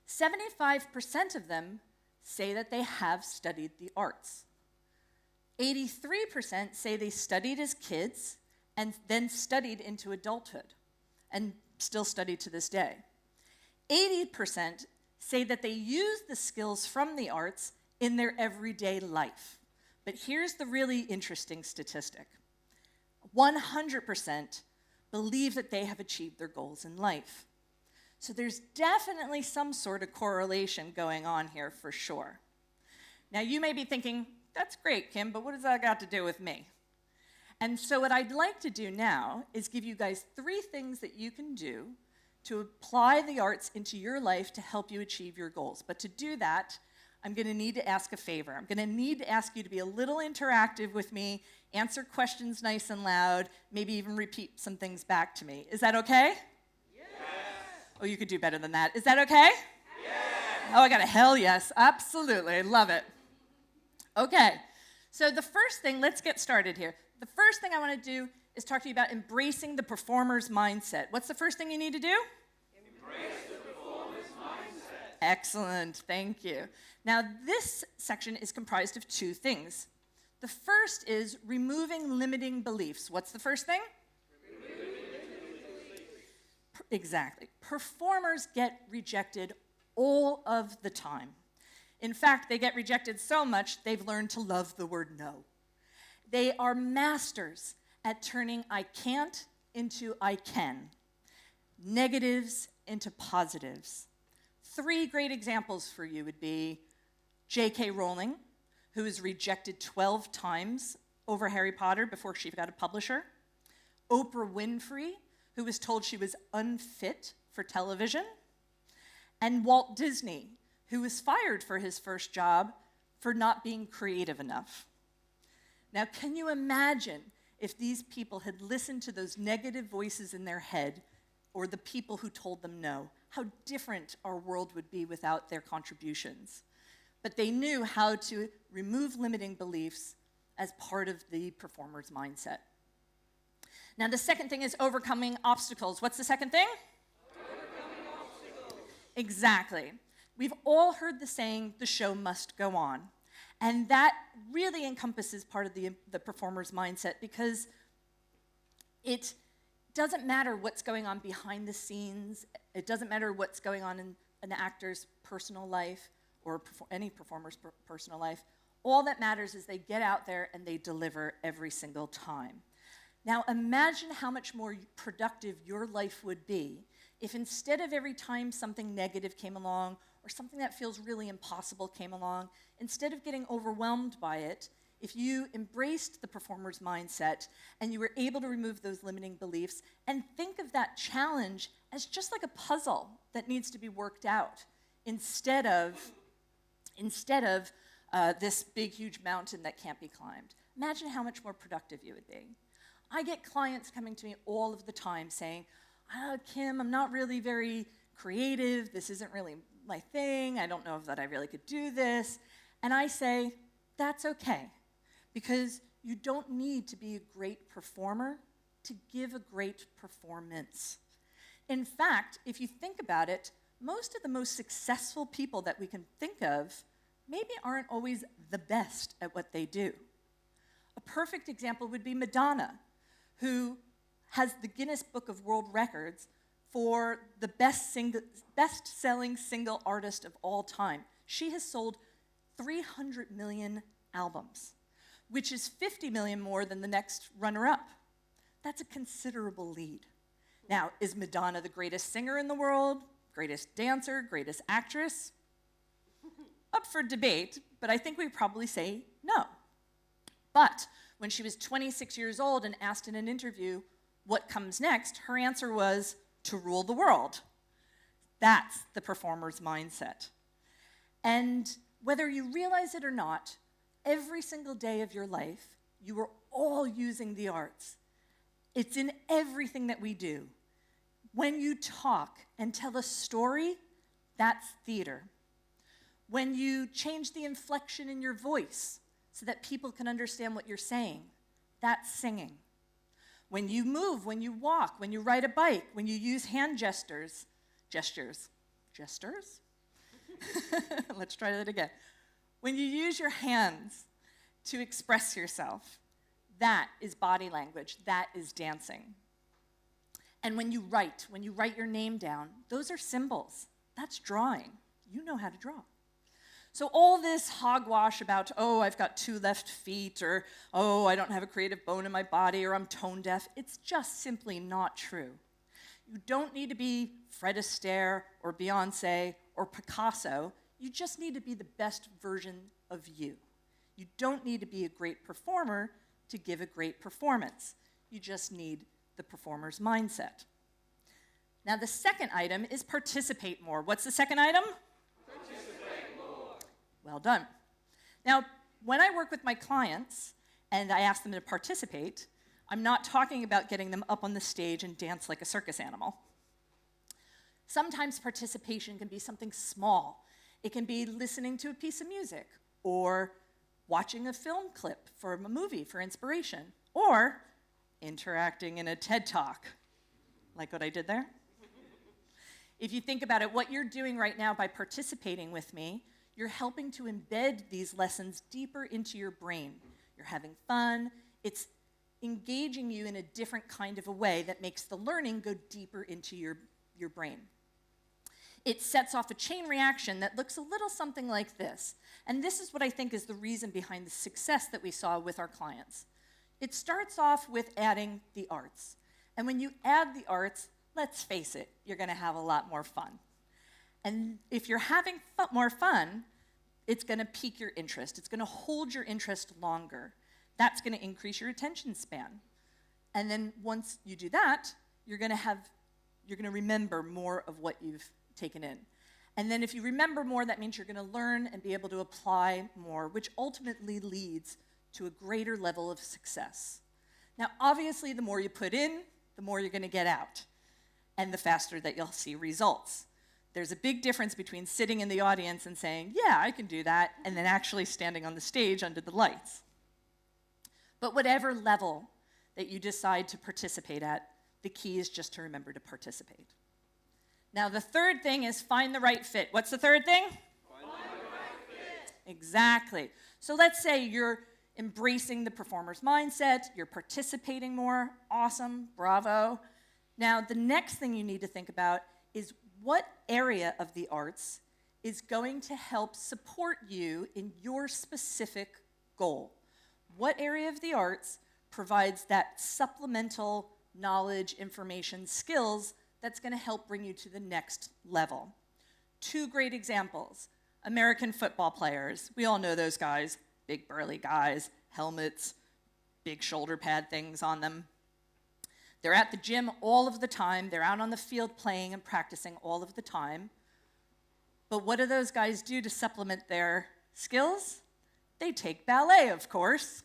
75% of them say that they have studied the arts. 83% say they studied as kids and then studied into adulthood and still study to this day. 80% say that they use the skills from the arts in their everyday life. But here's the really interesting statistic. 100% believe that they have achieved their goals in life. So there's definitely some sort of correlation going on here for sure. Now you may be thinking, that's great, Kim, but what does that got to do with me? And so what I'd like to do now is give you guys 3 things that you can do to apply the arts into your life to help you achieve your goals. But to do that, I'm going to need to ask a favor. I'm going to need to ask you to be a little interactive with me, answer questions nice and loud, maybe even repeat some things back to me. Is that okay? Yes. Oh, you could do better than that. Is that okay? Yes. Oh, I got a hell yes. Absolutely. Love it. Okay. So the first thing, let's get started here. The first thing I want to do is talk to you about embracing the performer's mindset. What's the first thing you need to do? Embrace the performer's mindset. Excellent, thank you. Now, this section is comprised of 2 things. The first is removing limiting beliefs. What's the first thing? Removing limiting beliefs. Exactly. Performers get rejected all of the time. In fact, they get rejected so much, they've learned to love the word no. They are masters at turning I can't into I can, negatives into positives. 3 great examples for you would be J.K. Rowling, who was rejected 12 times over Harry Potter before she got a publisher. Oprah Winfrey, who was told she was unfit for television. And Walt Disney, who was fired for his first job for not being creative enough. Now, can you imagine if these people had listened to those negative voices in their head or the people who told them no? How different our world would be without their contributions. But they knew how to remove limiting beliefs as part of the performer's mindset. Now, the second thing is overcoming obstacles. What's the second thing? Overcoming obstacles. Exactly. We've all heard the saying, the show must go on. And that really encompasses part of the performer's mindset, because it doesn't matter what's going on behind the scenes. It doesn't matter what's going on in an actor's personal life or any performer's personal life. All that matters is they get out there and they deliver every single time. Now imagine how much more productive your life would be if instead of every time something negative came along or something that feels really impossible came along, instead of getting overwhelmed by it, if you embraced the performer's mindset and you were able to remove those limiting beliefs and think of that challenge as just like a puzzle that needs to be worked out instead of this big, huge mountain that can't be climbed. Imagine how much more productive you would be. I get clients coming to me all of the time saying, Kim, I'm not really very creative. This isn't really my thing. I don't know that I really could do this. And I say, that's okay, because you don't need to be a great performer to give a great performance. In fact, if you think about it, most of the most successful people that we can think of maybe aren't always the best at what they do. A perfect example would be Madonna, who has the Guinness Book of World Records for the best-selling single artist of all time. She has sold 300 million albums, which is 50 million more than the next runner-up. That's a considerable lead. Now, is Madonna the greatest singer in the world, greatest dancer, greatest actress? Up for debate, but I think we'd probably say no. But when she was 26 years old and asked in an interview what comes next, her answer was to rule the world. That's the performer's mindset. And whether you realize it or not, every single day of your life, you are all using the arts. It's in everything that we do. When you talk and tell a story, that's theater. When you change the inflection in your voice so that people can understand what you're saying, that's singing. When you move, when you walk, when you ride a bike, when you use hand gestures? Let's try that again. When you use your hands to express yourself, that is body language, that is dancing. And when you write your name down, those are symbols. That's drawing. You know how to draw. So all this hogwash about, oh, I've got 2 left feet, or, oh, I don't have a creative bone in my body, or I'm tone deaf, it's just simply not true. You don't need to be Fred Astaire or Beyonce or Picasso. You just need to be the best version of you. You don't need to be a great performer to give a great performance. You just need the performer's mindset. Now, the second item is participate more. What's the second item? Participate more. Well done. Now, when I work with my clients and I ask them to participate, I'm not talking about getting them up on the stage and dance like a circus animal. Sometimes participation can be something small. It can be listening to a piece of music, or watching a film clip for a movie for inspiration, or interacting in a TED Talk, like what I did there. If you think about it, what you're doing right now by participating with me, you're helping to embed these lessons deeper into your brain. You're having fun. It's engaging you in a different kind of a way that makes the learning go deeper into your brain. It sets off a chain reaction that looks a little something like this. And this is what I think is the reason behind the success that we saw with our clients. It starts off with adding the arts. And when you add the arts, let's face it, you're going to have a lot more fun. And if you're having more fun, it's going to pique your interest. It's going to hold your interest longer. That's going to increase your attention span. And then once you do that, you're going to remember more of what you've taken in. And then if you remember more, that means you're going to learn and be able to apply more, which ultimately leads to a greater level of success. Now, obviously, the more you put in, the more you're going to get out, and the faster that you'll see results. There's a big difference between sitting in the audience and saying, yeah, I can do that, and then actually standing on the stage under the lights. But whatever level that you decide to participate at, the key is just to remember to participate. Now, the third thing is find the right fit. What's the third thing? Find the right fit. Exactly. So let's say you're embracing the performer's mindset, you're participating more, awesome, bravo. Now, the next thing you need to think about is what area of the arts is going to help support you in your specific goal. What area of the arts provides that supplemental knowledge, information, skills that's going to help bring you to the next level? Two great examples. American football players. We all know those guys. Big burly guys, helmets, big shoulder pad things on them. They're at the gym all of the time. They're out on the field playing and practicing all of the time. But what do those guys do to supplement their skills? They take ballet, of course.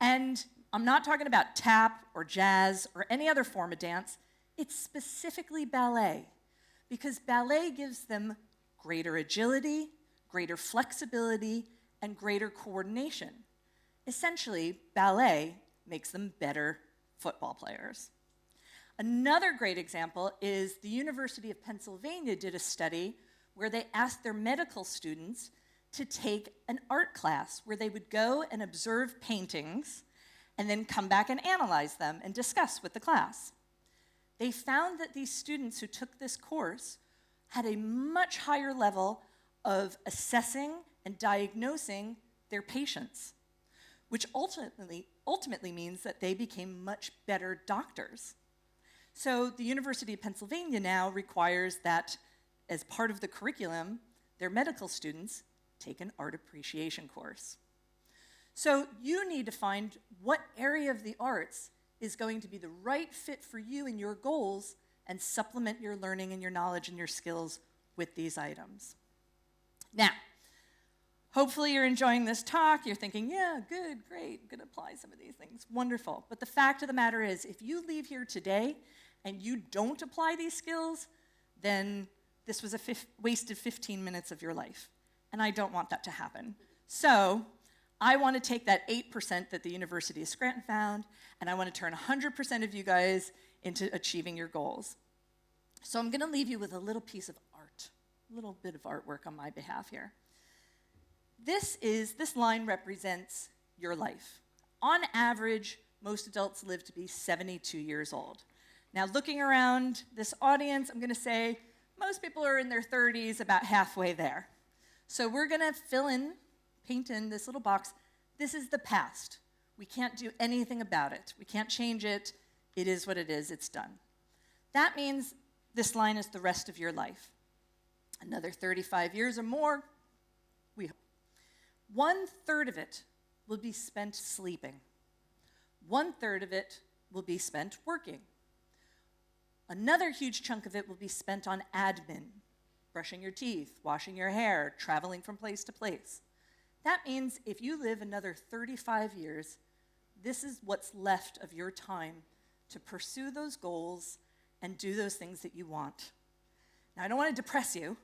And I'm not talking about tap or jazz or any other form of dance. It's specifically ballet, because ballet gives them greater agility, greater flexibility, and greater coordination. Essentially, ballet makes them better football players. Another great example is the University of Pennsylvania did a study where they asked their medical students to take an art class where they would go and observe paintings and then come back and analyze them and discuss with the class. They found that these students who took this course had a much higher level of assessing and diagnosing their patients, which ultimately means that they became much better doctors. So the University of Pennsylvania now requires that, as part of the curriculum, their medical students take an art appreciation course. So you need to find what area of the arts is going to be the right fit for you and your goals, and supplement your learning and your knowledge and your skills with these items. Now, hopefully you're enjoying this talk. You're thinking, yeah, good, great, I'm gonna apply some of these things, wonderful. But the fact of the matter is, if you leave here today and you don't apply these skills, then this was a wasted 15 minutes of your life. And I don't want that to happen. So I want to take that 8% that the University of Scranton found, and I want to turn 100% of you guys into achieving your goals. So I'm going to leave you with a little piece of art, a little bit of artwork on my behalf here. This line represents your life. On average, most adults live to be 72 years old. Now, looking around this audience, I'm going to say most people are in their 30s, about halfway there. So we're going to paint in this little box. This is the past. We can't do anything about it. We can't change it. It is what it is. It's done. That means this line is the rest of your life. Another 35 years or more, we hope. 1/3 of it will be spent sleeping. 1/3 of it will be spent working. Another huge chunk of it will be spent on admin, brushing your teeth, washing your hair, traveling from place to place. That means if you live another 35 years, this is what's left of your time to pursue those goals and do those things that you want. Now, I don't want to depress you.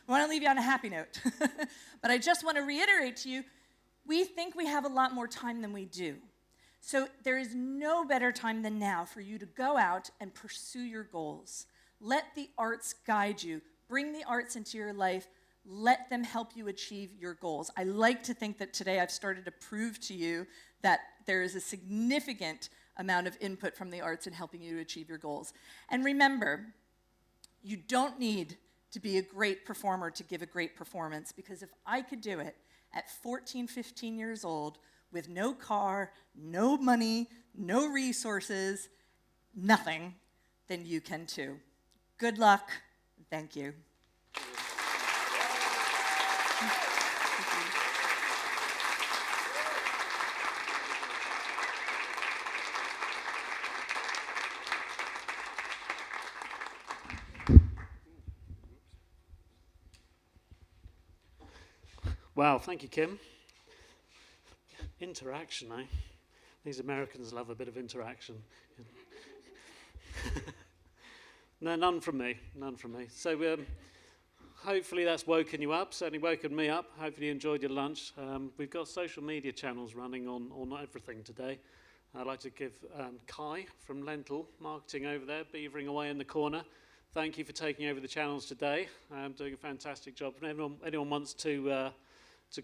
I want to leave you on a happy note. But I just want to reiterate to you, we think we have a lot more time than we do. So there is no better time than now for you to go out and pursue your goals. Let the arts guide you. Bring the arts into your life. Let them help you achieve your goals. I like to think that today I've started to prove to you that there is a significant amount of input from the arts in helping you to achieve your goals. And remember, you don't need to be a great performer to give a great performance, because if I could do it at 14, 15 years old with no car, no money, no resources, nothing, then you can too. Good luck. Thank you. Wow, thank you, Kim. Interaction, eh? These Americans love a bit of interaction. No, none from me, none from me. So hopefully that's woken you up, certainly woken me up. Hopefully you enjoyed your lunch. We've got social media channels running on everything today. I'd like to give Kai from Lentil Marketing over there, beavering away in the corner. thank you for taking over the channels today. Doing a fantastic job. If anyone wants to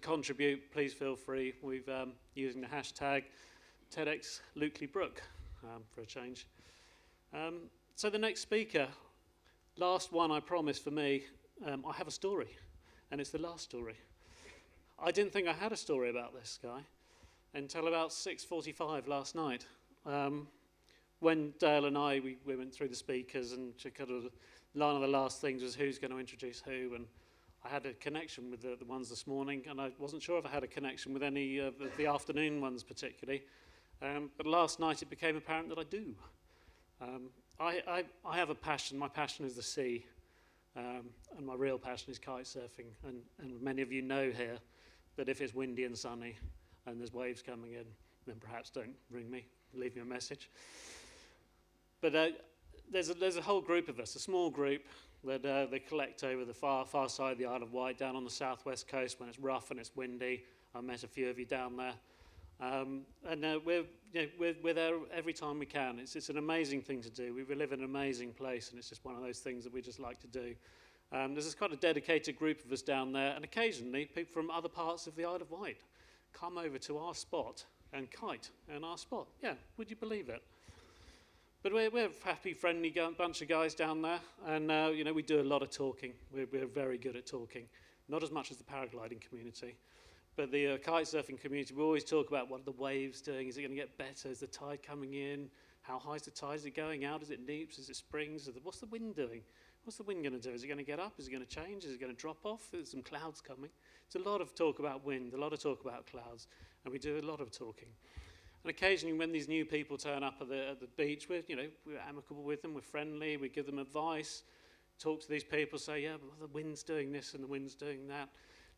contribute, please feel free. We've using the hashtag TEDxLukelyBrook for a change. So the next speaker, last one I promised for me, I have a story, and it's the last story. I didn't think I had a story about this guy until about 6:45 last night. When Dale and I, we went through the speakers, and kind of one of the last things was who's going to introduce who, and I had a connection with the ones this morning, and I wasn't sure if I had a connection with any of the afternoon ones particularly, but last night it became apparent that I do. I have a passion. My passion is the sea, and my real passion is kite surfing, and many of you know here that if it's windy and sunny and there's waves coming in, then perhaps don't ring me, leave me a message. But there's a whole group of us, a small group, that they collect over the far side of the Isle of Wight, down on the southwest coast when it's rough and it's windy. I met a few of you down there, and we're there every time we can. It's an amazing thing to do. We live in an amazing place, and it's just one of those things that we just like to do. There's this quite a dedicated group of us down there, and occasionally people from other parts of the Isle of Wight come over to our spot and kite in our spot. Yeah, would you believe it? But we're a happy, friendly bunch of guys down there, and we do a lot of talking. We're very good at talking, not as much as the paragliding community, but the kite surfing community. We always talk about what are the waves doing. Is it going to get better? Is the tide coming in? How high is the tide? Is it going out? Is it neaps? Is it springs? What's the wind doing? What's the wind going to do? Is it going to get up? Is it going to change? Is it going to drop off? There's some clouds coming. It's a lot of talk about wind, a lot of talk about clouds, and we do a lot of talking. And occasionally when these new people turn up at the beach, we're amicable with them, we're friendly, we give them advice, talk to these people, say, yeah, but the wind's doing this and the wind's doing that.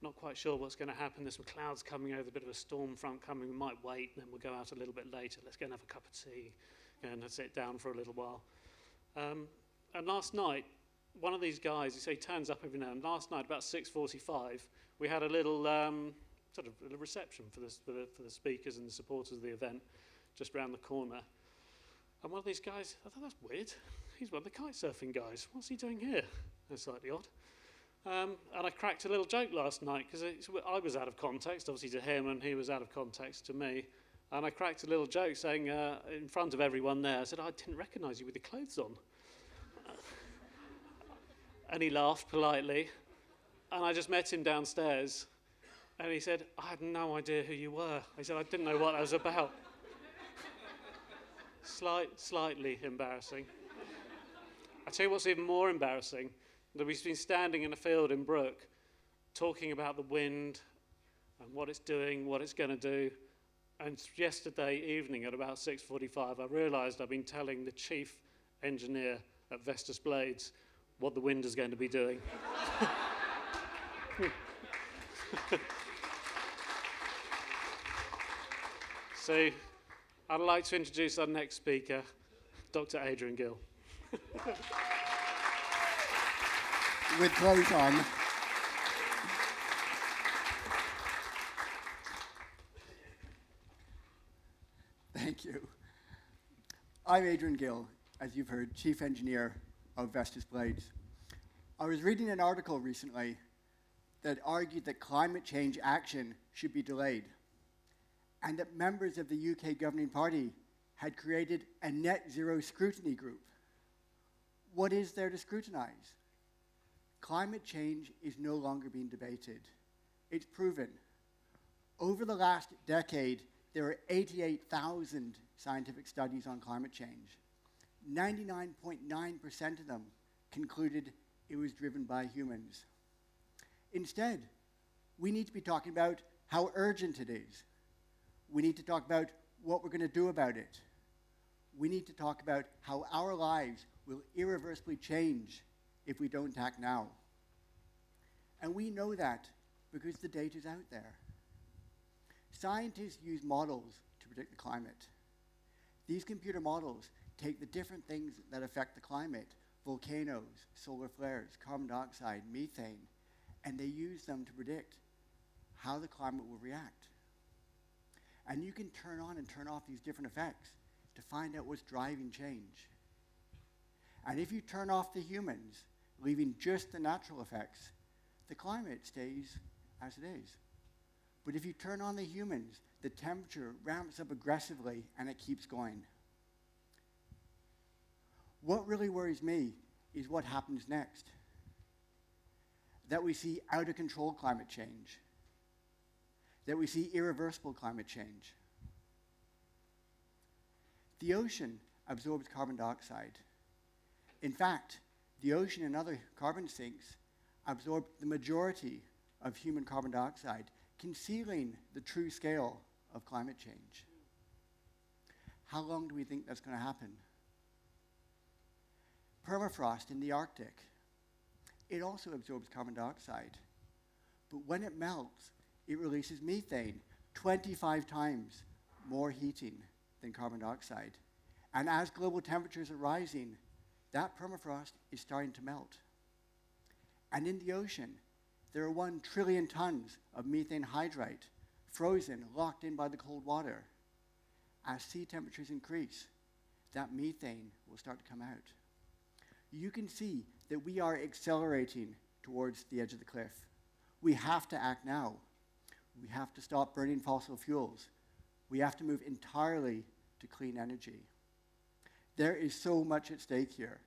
Not quite sure what's going to happen. There's some clouds coming over, a bit of a storm front coming. We might wait, and then we'll go out a little bit later. Let's go and have a cup of tea and sit down for a little while. And last night, one of these guys, he turns up every now and then. Last night, about 6:45, we had a little sort of a reception for the speakers and the supporters of the event just round the corner. And one of these guys, I thought, that's weird. He's one of the kite surfing guys. What's he doing here? That's slightly odd. And I cracked a little joke last night because I was out of context, obviously to him, and he was out of context to me. And I cracked a little joke saying in front of everyone there, I said, I didn't recognise you with your clothes on. And he laughed politely. And I just met him downstairs. And he said, I had no idea who you were. I said, I didn't know what that was about. Slightly embarrassing. I tell you what's even more embarrassing, that we've been standing in a field in Brook talking about the wind and what it's doing, what it's going to do. And yesterday evening at about 6:45, I realised I've been telling the chief engineer at Vestas Blades what the wind is going to be doing. So I'd like to introduce our next speaker, Dr. Adrian Gill. With clothes on. Thank you. I'm Adrian Gill, as you've heard, Chief Engineer of Vestas Blades. I was reading an article recently that argued that climate change action should be delayed, and that members of the UK governing party had created a net zero scrutiny group. What is there to scrutinize? Climate change is no longer being debated. It's proven. Over the last decade, there are 88,000 scientific studies on climate change. 99.9% of them concluded it was driven by humans. Instead, we need to be talking about how urgent it is. We need to talk about what we're going to do about it. We need to talk about how our lives will irreversibly change if we don't act now. And we know that because the data's out there. Scientists use models to predict the climate. These computer models take the different things that affect the climate, volcanoes, solar flares, carbon dioxide, methane, and they use them to predict how the climate will react. And you can turn on and turn off these different effects to find out what's driving change. And if you turn off the humans, leaving just the natural effects, the climate stays as it is. But if you turn on the humans, the temperature ramps up aggressively and it keeps going. What really worries me is what happens next. That we see out of control climate change. That we see irreversible climate change. The ocean absorbs carbon dioxide. In fact, the ocean and other carbon sinks absorb the majority of human carbon dioxide, concealing the true scale of climate change. How long do we think that's going to happen? Permafrost in the Arctic, it also absorbs carbon dioxide. But when it melts, it releases methane, 25 times more heating than carbon dioxide. And as global temperatures are rising, that permafrost is starting to melt. And in the ocean, there are 1 trillion tons of methane hydride frozen, locked in by the cold water. As sea temperatures increase, that methane will start to come out. You can see that we are accelerating towards the edge of the cliff. We have to act now. We have to stop burning fossil fuels. We have to move entirely to clean energy. There is so much at stake here.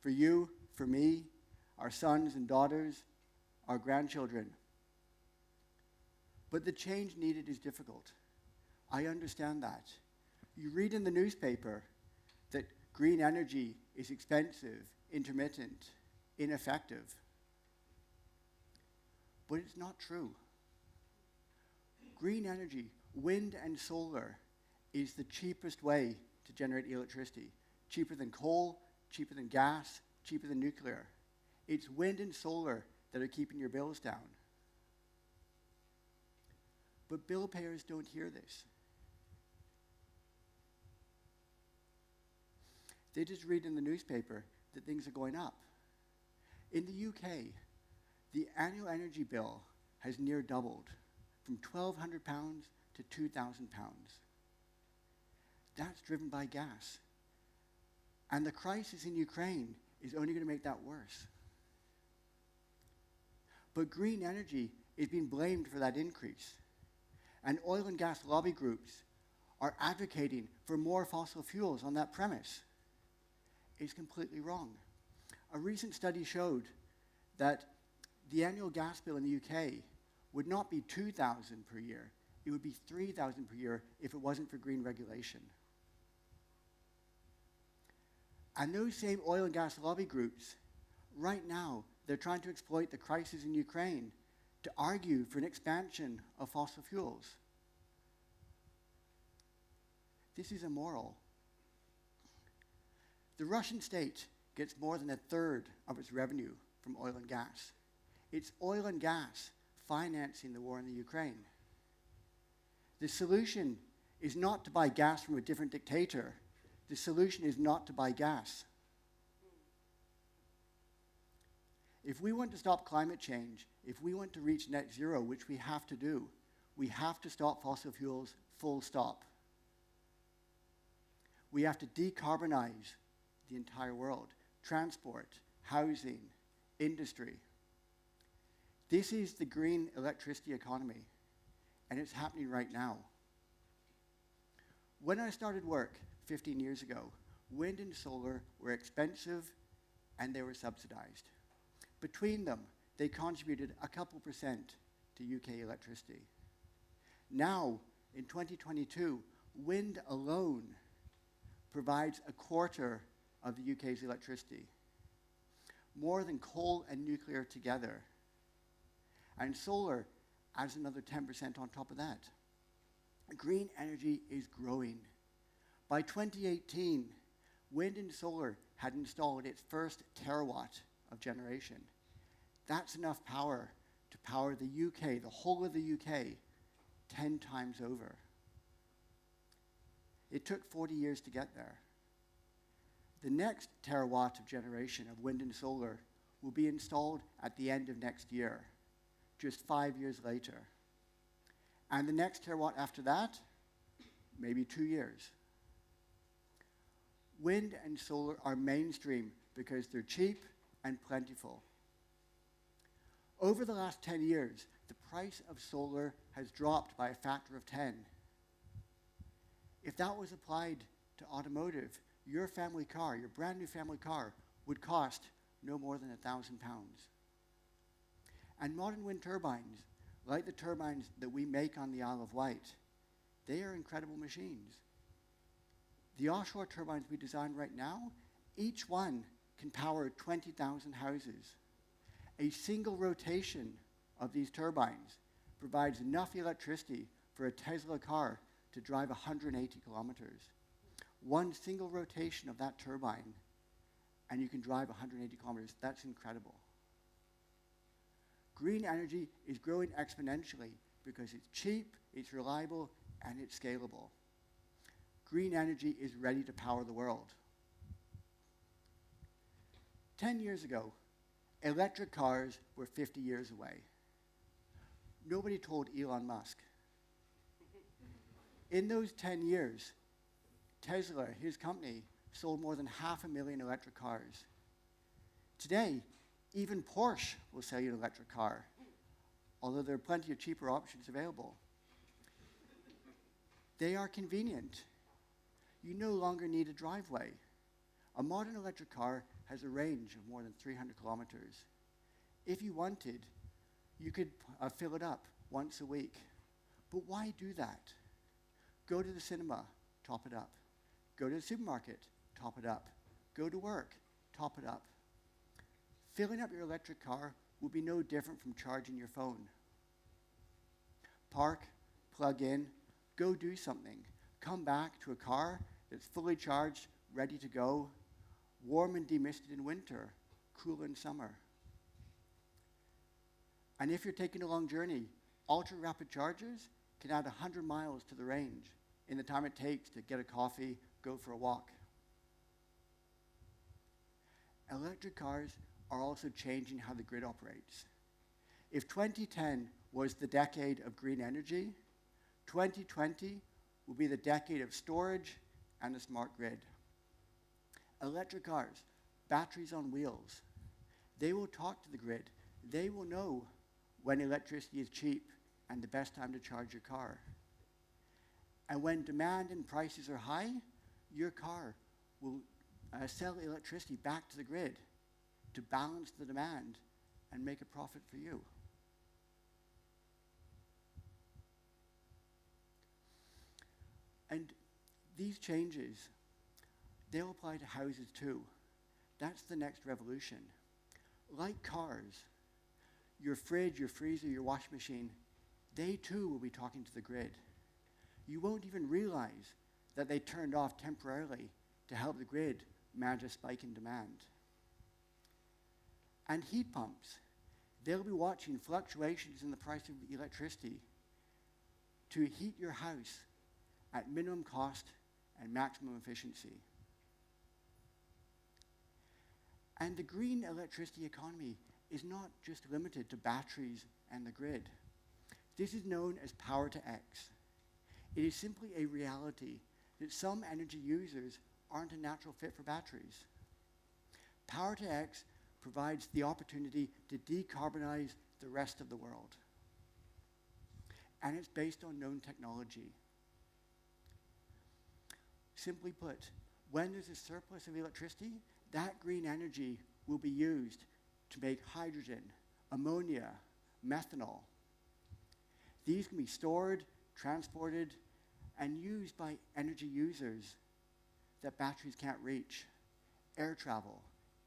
For you, for me, our sons and daughters, our grandchildren. But the change needed is difficult. I understand that. You read in the newspaper that green energy is expensive, intermittent, ineffective. But it's not true. Green energy, wind and solar, is the cheapest way to generate electricity. Cheaper than coal, cheaper than gas, cheaper than nuclear. It's wind and solar that are keeping your bills down. But bill payers don't hear this. They just read in the newspaper that things are going up. In the UK, the annual energy bill has near doubled from £1,200 to £2,000. That's driven by gas. And the crisis in Ukraine is only going to make that worse. But green energy is being blamed for that increase. And oil and gas lobby groups are advocating for more fossil fuels on that premise. It's completely wrong. A recent study showed that the annual gas bill in the UK would not be $2,000 per year. It would be $3,000 per year if it wasn't for green regulation. And those same oil and gas lobby groups, right now, they're trying to exploit the crisis in Ukraine to argue for an expansion of fossil fuels. This is immoral. The Russian state gets more than 1/3 of its revenue from oil and gas. It's oil and gas financing the war in the Ukraine. The solution is not to buy gas from a different dictator. The solution is not to buy gas. If we want to stop climate change, if we want to reach net zero, which we have to do, we have to stop fossil fuels full stop. We have to decarbonize the entire world. Transport, housing, industry. This is the green electricity economy, and it's happening right now. When I started work 15 years ago, wind and solar were expensive and they were subsidized. Between them, they contributed a couple percent to UK electricity. Now, in 2022, wind alone provides 1/4 of the UK's electricity, more than coal and nuclear together. And solar adds another 10% on top of that. Green energy is growing. By 2018, wind and solar had installed its first terawatt of generation. That's enough power to power the UK, the whole of the UK, 10 times over. It took 40 years to get there. The next terawatt of generation of wind and solar will be installed at the end of next year, just 5 years later. And the next terawatt after that, maybe 2 years. Wind and solar are mainstream because they're cheap and plentiful. Over the last 10 years, the price of solar has dropped by a factor of 10. If that was applied to automotive, your family car, your brand new family car, would cost no more than £1,000. And modern wind turbines, like the turbines that we make on the Isle of Wight, they are incredible machines. The offshore turbines we design right now, each one can power 20,000 houses. A single rotation of these turbines provides enough electricity for a Tesla car to drive 180 kilometers. One single rotation of that turbine, and you can drive 180 kilometers. That's incredible. Green energy is growing exponentially because it's cheap, it's reliable, and it's scalable. Green energy is ready to power the world. 10 years ago, electric cars were 50 years away. Nobody told Elon Musk. In those 10 years, Tesla, his company, sold more than 500,000 electric cars. Today, even Porsche will sell you an electric car, although there are plenty of cheaper options available. They are convenient. You no longer need a driveway. A modern electric car has a range of more than 300 kilometers. If you wanted, you could fill it up once a week. But why do that? Go to the cinema, top it up. Go to the supermarket, top it up. Go to work, top it up. Filling up your electric car will be no different from charging your phone. Park, plug in, go do something. Come back to a car that's fully charged, ready to go, warm and demisted in winter, cool in summer. And if you're taking a long journey, ultra-rapid chargers can add 100 miles to the range in the time it takes to get a coffee, go for a walk. Electric cars are also changing how the grid operates. If 2010 was the decade of green energy, 2020 will be the decade of storage and a smart grid. Electric cars, batteries on wheels, they will talk to the grid. They will know when electricity is cheap and the best time to charge your car. And when demand and prices are high, your car will sell electricity back to the grid to balance the demand and make a profit for you. And these changes, they'll apply to houses too. That's the next revolution. Like cars, your fridge, your freezer, your washing machine, they too will be talking to the grid. You won't even realize that they turned off temporarily to help the grid manage a spike in demand. And heat pumps, they'll be watching fluctuations in the price of electricity to heat your house at minimum cost and maximum efficiency. And the green electricity economy is not just limited to batteries and the grid. This is known as power to X. It is simply a reality that some energy users aren't a natural fit for batteries. Power to X provides the opportunity to decarbonize the rest of the world. And it's based on known technology. Simply put, when there's a surplus of electricity, that green energy will be used to make hydrogen, ammonia, methanol. These can be stored, transported, and used by energy users that batteries can't reach. Air travel,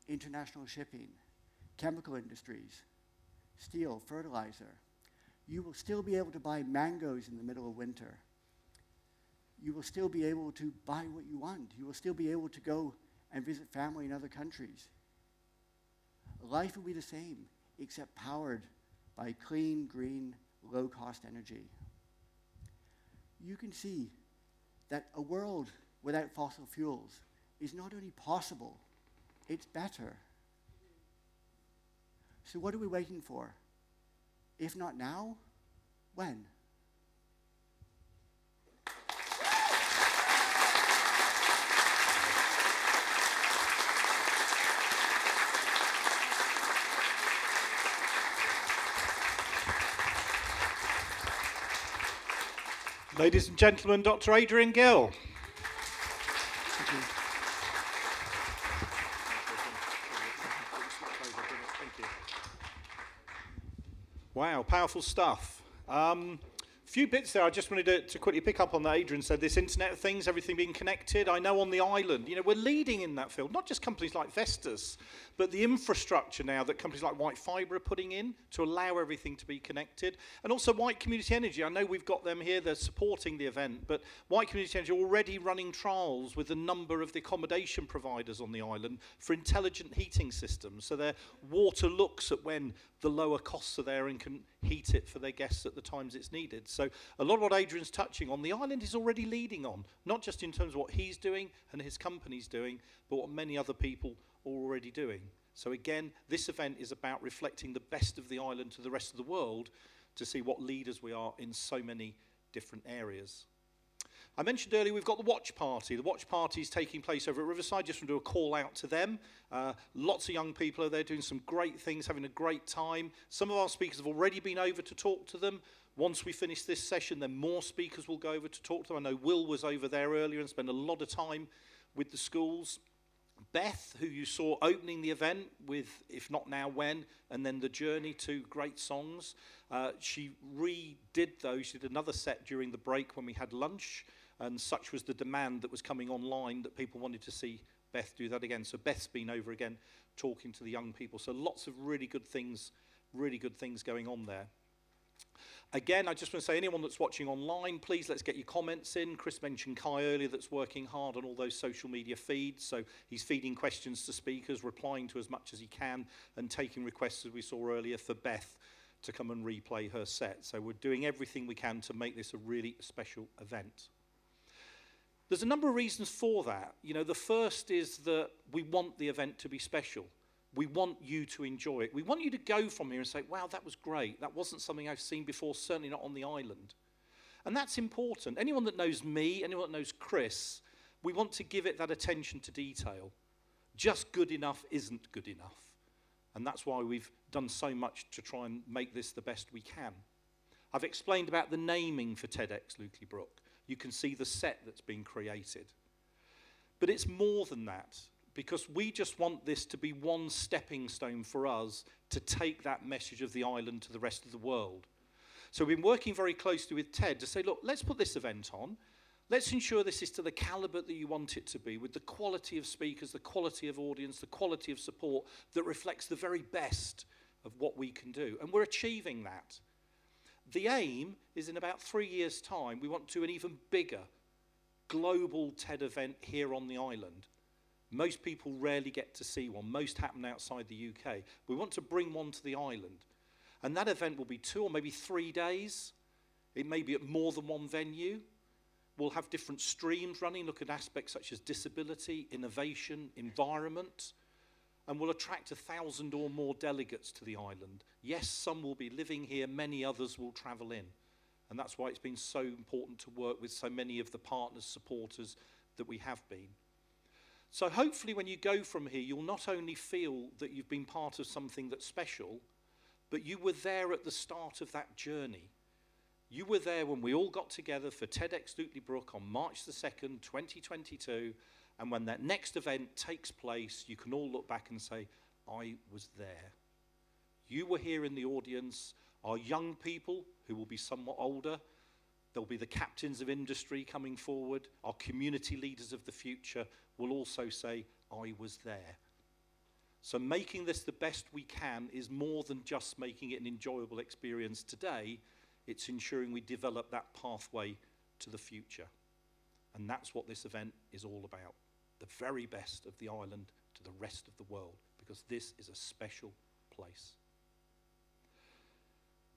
international shipping, chemical industries, steel, fertilizer. You will still be able to buy mangoes in the middle of winter. You will still be able to buy what you want. You will still be able to go and visit family in other countries. Life will be the same, except powered by clean, green, low-cost energy. You can see that a world without fossil fuels is not only possible, it's better. So what are we waiting for? If not now, when? Ladies and gentlemen, Dr. Adrian Gill. Wow, powerful stuff. Few bits there I just wanted to quickly pick up on that. Adrian said this Internet of Things, everything being connected. I know on the island, you know, we're leading in that field, not just companies like Vestas, but the infrastructure now that companies like White Fibre are putting in to allow everything to be connected. And also White Community Energy. I know we've got them here, they're supporting the event, but White Community Energy are already running trials with a number of the accommodation providers on the island for intelligent heating systems. So their water looks at when the lower costs are there and can heat it for their guests at the times it's needed. So a lot of what Adrian's touching on, the island is already leading on, not just in terms of what he's doing and his company's doing, but what many other people are already doing. So again, this event is about reflecting the best of the island to the rest of the world to see what leaders we are in so many different areas. I mentioned earlier we've got the watch party. The watch party is taking place over at Riverside. Just want to do a call out to them. Lots of young people are there doing some great things, having a great time. Some of our speakers have already been over to talk to them. Once we finish this session, then more speakers will go over to talk to them. I know Will was over there earlier and spent a lot of time with the schools. Beth, who you saw opening the event with If Not Now When, and then The Journey, two great songs. She redid those. She did another set during the break when we had lunch, and such was the demand that was coming online that people wanted to see Beth do that again. So Beth's been over again talking to the young people. So lots of really good things going on there. Again, I just want to say, anyone that's watching online, please let's get your comments in. Chris mentioned Kai earlier that's working hard on all those social media feeds. So he's feeding questions to speakers, replying to as much as he can, and taking requests, as we saw earlier, for Beth to come and replay her set. So we're doing everything we can to make this a really special event. There's a number of reasons for that. You know, the first is that we want the event to be special. We want you to enjoy it. We want you to go from here and say, wow, that was great. That wasn't something I've seen before, certainly not on the island. And that's important. Anyone that knows me, anyone that knows Chris, we want to give it that attention to detail. Just good enough isn't good enough. And that's why we've done so much to try and make this the best we can. I've explained about the naming for TEDxLukelyBrook. You can see the set that's been created. But it's more than that, because we just want this to be one stepping stone for us to take that message of the island to the rest of the world. So we've been working very closely with TED to say, look, let's put this event on. Let's ensure this is to the calibre that you want it to be, with the quality of speakers, the quality of audience, the quality of support that reflects the very best of what we can do. And we're achieving that. The aim is in about 3 years' time, we want to do an even bigger global TED event here on the island. Most people rarely get to see one. Most happen outside the UK. We want to bring one to the island. And that event will be 2 or maybe 3 days. It may be at more than one venue. We'll have different streams running, look at aspects such as disability, innovation, environment. And we'll attract 1,000 or more delegates to the island. Yes, some will be living here, many others will travel in. And that's why it's been so important to work with so many of the partners, supporters that we have been. So hopefully when you go from here, you'll not only feel that you've been part of something that's special, but you were there at the start of that journey. You were there when we all got together for TEDxLukelyBrook on March the 2nd, 2022, and when that next event takes place, you can all look back and say, I was there. You were here in the audience. Our young people, who will be somewhat older, there'll be the captains of industry coming forward. Our community leaders of the future will also say, I was there. So making this the best we can is more than just making it an enjoyable experience today. It's ensuring we develop that pathway to the future. And that's what this event is all about. The very best of the island to the rest of the world, because this is a special place.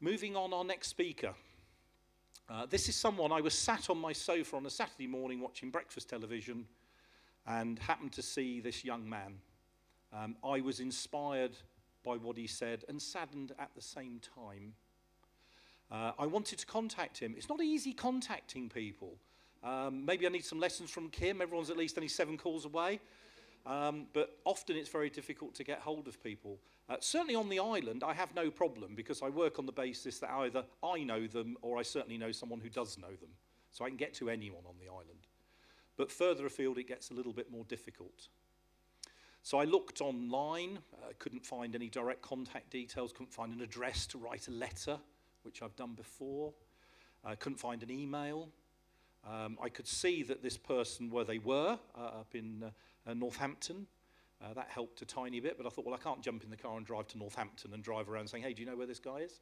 Moving on, our next speaker. This is someone, I was sat on my sofa on a Saturday morning watching breakfast television and happened to see this young man. I was inspired by what he said and saddened at the same time. I wanted to contact him. It's not easy contacting people. Maybe I need some lessons from Kim. Everyone's at least only 7 calls away. But often it's very difficult to get hold of people. Certainly on the island, I have no problem because I work on the basis that either I know them or I certainly know someone who does know them. so I can get to anyone on the island. But further afield, it gets a little bit more difficult. So I looked online, couldn't find any direct contact details, couldn't find an address to write a letter, which I've done before. Couldn't find an email. I could see that this person, where they were, up in Northampton. That helped a tiny bit, but I thought, well, I can't jump in the car and drive to Northampton and drive around saying, hey, do you know where this guy is?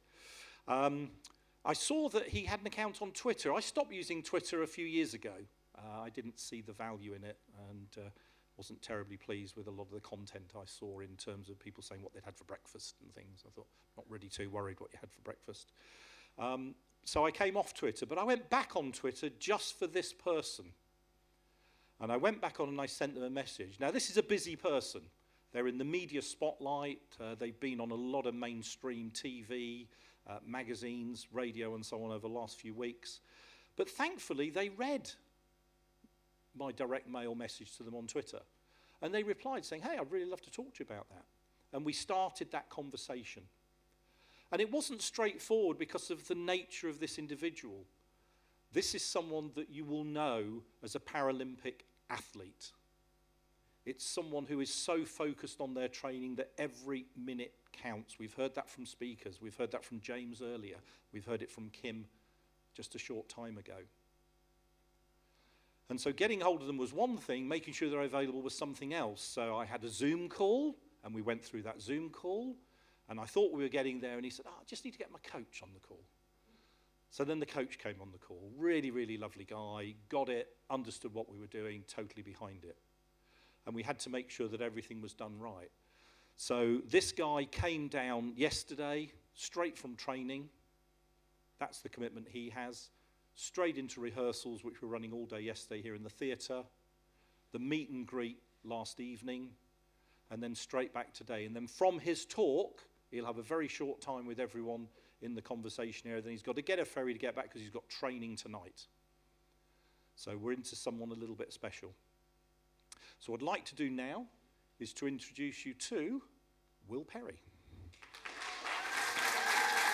I saw that he had an account on Twitter. I stopped using Twitter a few years ago. I didn't see the value in it and wasn't terribly pleased with a lot of the content I saw in terms of people saying what they'd had for breakfast and things. I thought, not really too worried what you had for breakfast. So I came off Twitter, but I went back on Twitter just for this person. And I went back on and I sent them a message. Now, this is a busy person. They're in the media spotlight. They've been on a lot of mainstream TV, magazines, radio, and so on over the last few weeks. But thankfully, they read my direct mail message to them on Twitter. And they replied saying, hey, I'd really love to talk to you about that. And we started that conversation. And it wasn't straightforward because of the nature of this individual. This is someone that you will know as a Paralympic athlete. It's someone who is so focused on their training that every minute counts. We've heard that from speakers. We've heard that from James earlier. We've heard it from Kim just a short time ago. And so getting hold of them was one thing, making sure they're available was something else. So I had a Zoom call, and we went through that Zoom call, and I thought we were getting there, and he said, I just need to get my coach on the call. So then the coach came on the call. Really, really lovely guy, got it, understood what we were doing, totally behind it. And we had to make sure that everything was done right. So this guy came down yesterday, straight from training. That's the commitment he has. Straight into rehearsals, which were running all day yesterday here in the theatre. The meet and greet last evening. And then straight back today. And then from his talk, he'll have a very short time with everyone in the conversation area. Then he's got to get a ferry to get back because he's got training tonight. So we're into someone a little bit special. So what I'd like to do now is to introduce you to Will Perry.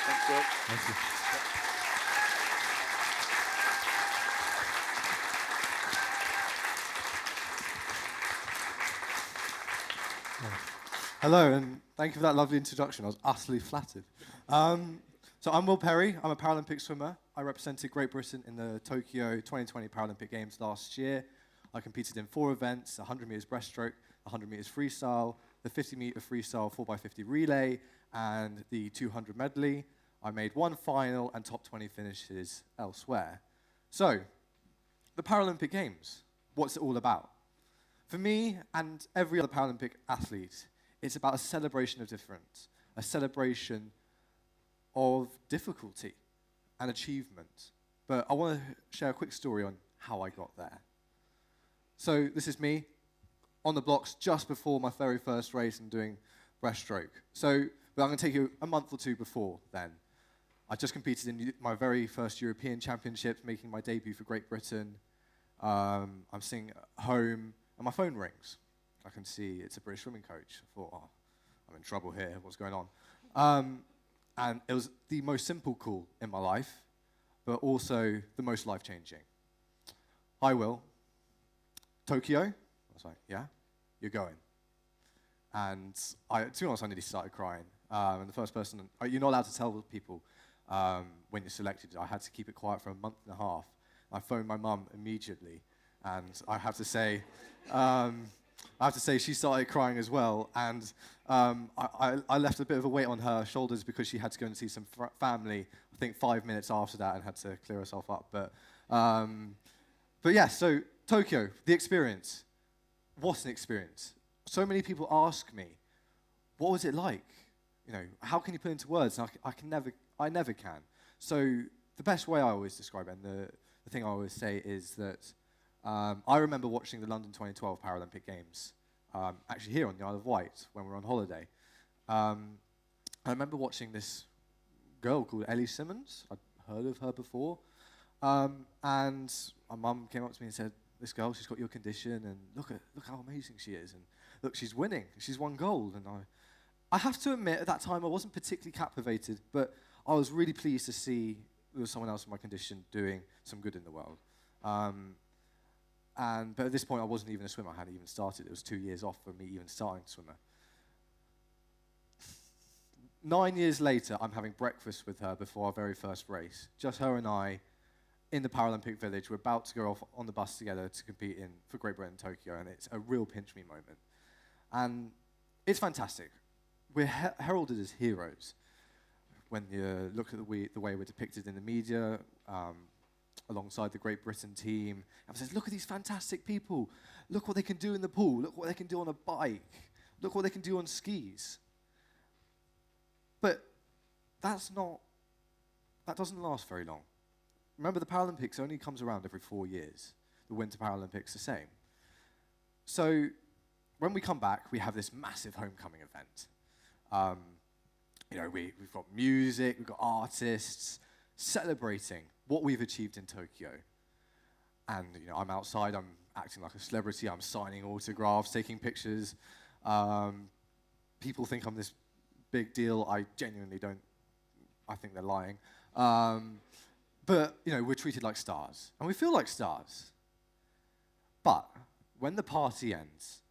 Thanks, Will. Thank you. Hello, and thank you for that lovely introduction. I was utterly flattered. So I'm Will Perry. I'm a Paralympic swimmer. I represented Great Britain in the Tokyo 2020 Paralympic Games last year. I competed in 4 events, 100 meters breaststroke, 100 meters freestyle, the 50 meter freestyle 4x50 relay, and the 200 medley. I made 1 final and top 20 finishes elsewhere. So, the Paralympic Games, what's it all about? For me and every other Paralympic athlete, it's about a celebration of difference, a celebration of difficulty and achievement. But I want to share a quick story on how I got there. So this is me on the blocks just before my very first race and doing breaststroke. So, but I'm going to take you a month or 2 before then. I just competed in my very first European Championships, making my debut for Great Britain. I'm sitting at home, and my phone rings. I can see it's a British swimming coach. I thought, oh, I'm in trouble here. What's going on? And it was the most simple call in my life, but also the most life-changing. Hi, Will. Tokyo? I was like, yeah, you're going. And to be honest, I nearly started crying. And the first person, you're not allowed to tell people when you're selected. I had to keep it quiet for a month and a half. I phoned my mum immediately, and I have to say she started crying as well. And I left a bit of a weight on her shoulders because she had to go and see some family, I think 5 minutes after that, and had to clear herself up. But yeah, so Tokyo, the experience. What an experience. So many people ask me, what was it like? You know, how can you put it into words? And I never can. So the best way I always describe it, and the thing I always say is that I remember watching the London 2012 Paralympic Games, actually here on the Isle of Wight when we were on holiday. I remember watching this girl called Ellie Simmons. I'd heard of her before. And my mum came up to me and said, this girl, she's got your condition, and look how amazing she is. And look, she's winning. She's won gold. And I have to admit, at that time, I wasn't particularly captivated, but I was really pleased to see there was someone else in my condition doing some good in the world. But at this point, I wasn't even a swimmer. I hadn't even started. It was 2 years off for me even starting to swimmer. 9 years later, I'm having breakfast with her before our very first race. Just her and I in the Paralympic Village. We're about to go off on the bus together to compete for Great Britain and Tokyo, and it's a real pinch me moment. And it's fantastic. We're heralded as heroes when you look at the way we're depicted in the media, alongside the Great Britain team. And says, look at these fantastic people. Look what they can do in the pool. Look what they can do on a bike. Look what they can do on skis. But that doesn't last very long. Remember, the Paralympics only comes around every 4 years. The Winter Paralympics the same. So when we come back, we have this massive homecoming event. We've got music, we've got artists celebrating what we've achieved in Tokyo. And I'm outside, I'm acting like a celebrity, I'm signing autographs, taking pictures. People think I'm this big deal. I genuinely don't. I think they're lying. But we're treated like stars, and we feel like stars. But when the party ends,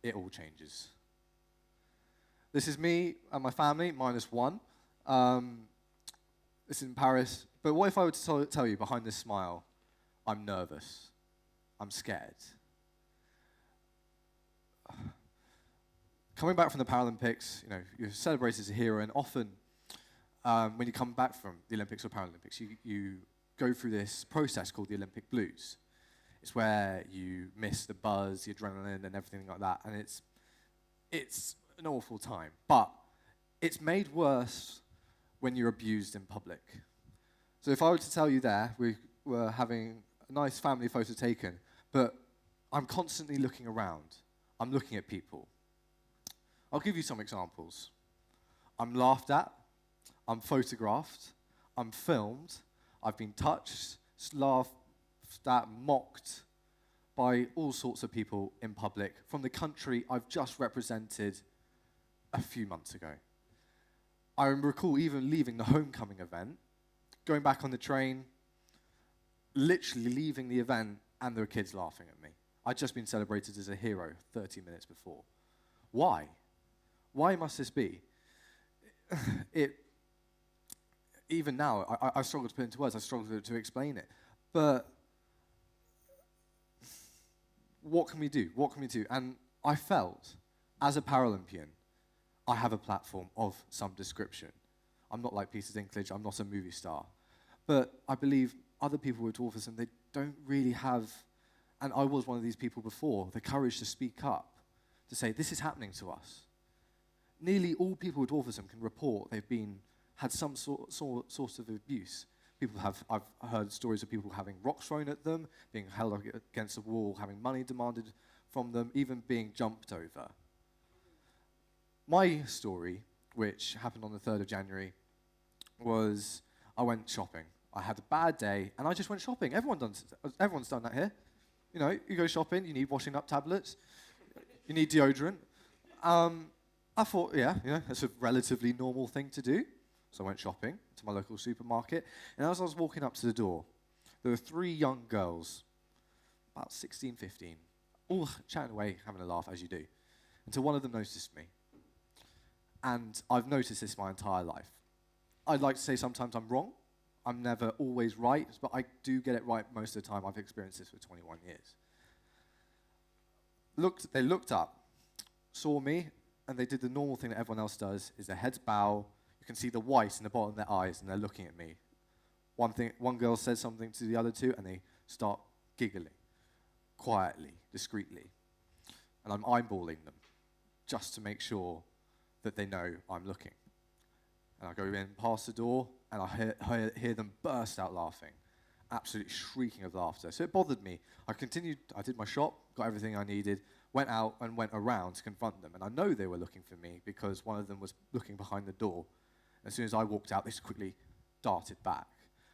it all changes. This is me and my family, -1. This is in Paris. But what if I were to tell you, behind this smile, I'm nervous, I'm scared. Coming back from the Paralympics, you're celebrated as a hero, and often when you come back from the Olympics or Paralympics, you go through this process called the Olympic blues. It's where you miss the buzz, the adrenaline, and everything like that, and it's an awful time. But it's made worse when you're abused in public. So if I were to tell you there, we were having a nice family photo taken, but I'm constantly looking around. I'm looking at people. I'll give you some examples. I'm laughed at, I'm photographed, I'm filmed, I've been touched, laughed at, mocked by all sorts of people in public from the country I've just represented a few months ago. I recall even leaving the homecoming event, going back on the train, literally leaving the event, and there were kids laughing at me. I'd just been celebrated as a hero 30 minutes before. Why? Why must this be? Even now, I struggle to put it into words, I struggle to explain it. But what can we do? What can we do? And I felt, as a Paralympian, I have a platform of some description. I'm not like Peter Dinklage, I'm not a movie star. But I believe other people with dwarfism, they don't really have, and I was one of these people before, the courage to speak up, to say, this is happening to us. Nearly all people with dwarfism can report they've had some sort of abuse. I've heard stories of people having rocks thrown at them, being held up against a wall, having money demanded from them, even being jumped over. My story, which happened on the 3rd of January, was I went shopping. I had a bad day, and I just went shopping. Everyone's done that here. You go shopping, you need washing up tablets, you need deodorant. I thought, that's a relatively normal thing to do. So I went shopping to my local supermarket, and as I was walking up to the door, there were 3 young girls, about 16, 15, all chatting away, having a laugh, as you do, until one of them noticed me. And I've noticed this my entire life. I'd like to say sometimes I'm wrong. I'm never always right, but I do get it right most of the time. I've experienced this for 21 years. They looked up, saw me, and they did the normal thing that everyone else does, is their heads bow. You can see the white in the bottom of their eyes, and they're looking at me. One girl says something to the other 2, and they start giggling, quietly, discreetly. And I'm eyeballing them, just to make sure that they know I'm looking. And I go in past the door, and I hear them burst out laughing, absolutely shrieking of laughter. So it bothered me. I continued, I did my shop, got everything I needed, went out and went around to confront them. And I know they were looking for me because one of them was looking behind the door. As soon as I walked out, they just quickly darted back.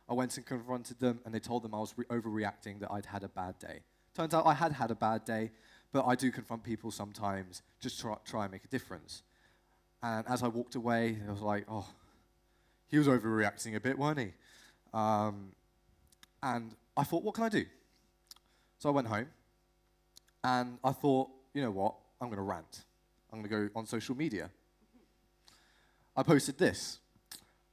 I went and confronted them, and they told them I was overreacting, that I'd had a bad day. Turns out I had a bad day, but I do confront people sometimes, just try and make a difference. And as I walked away, I was like, oh, he was overreacting a bit, weren't he? And I thought, what can I do? So I went home, and I thought, you know what, I'm going to rant. I'm going to go on social media. I posted this.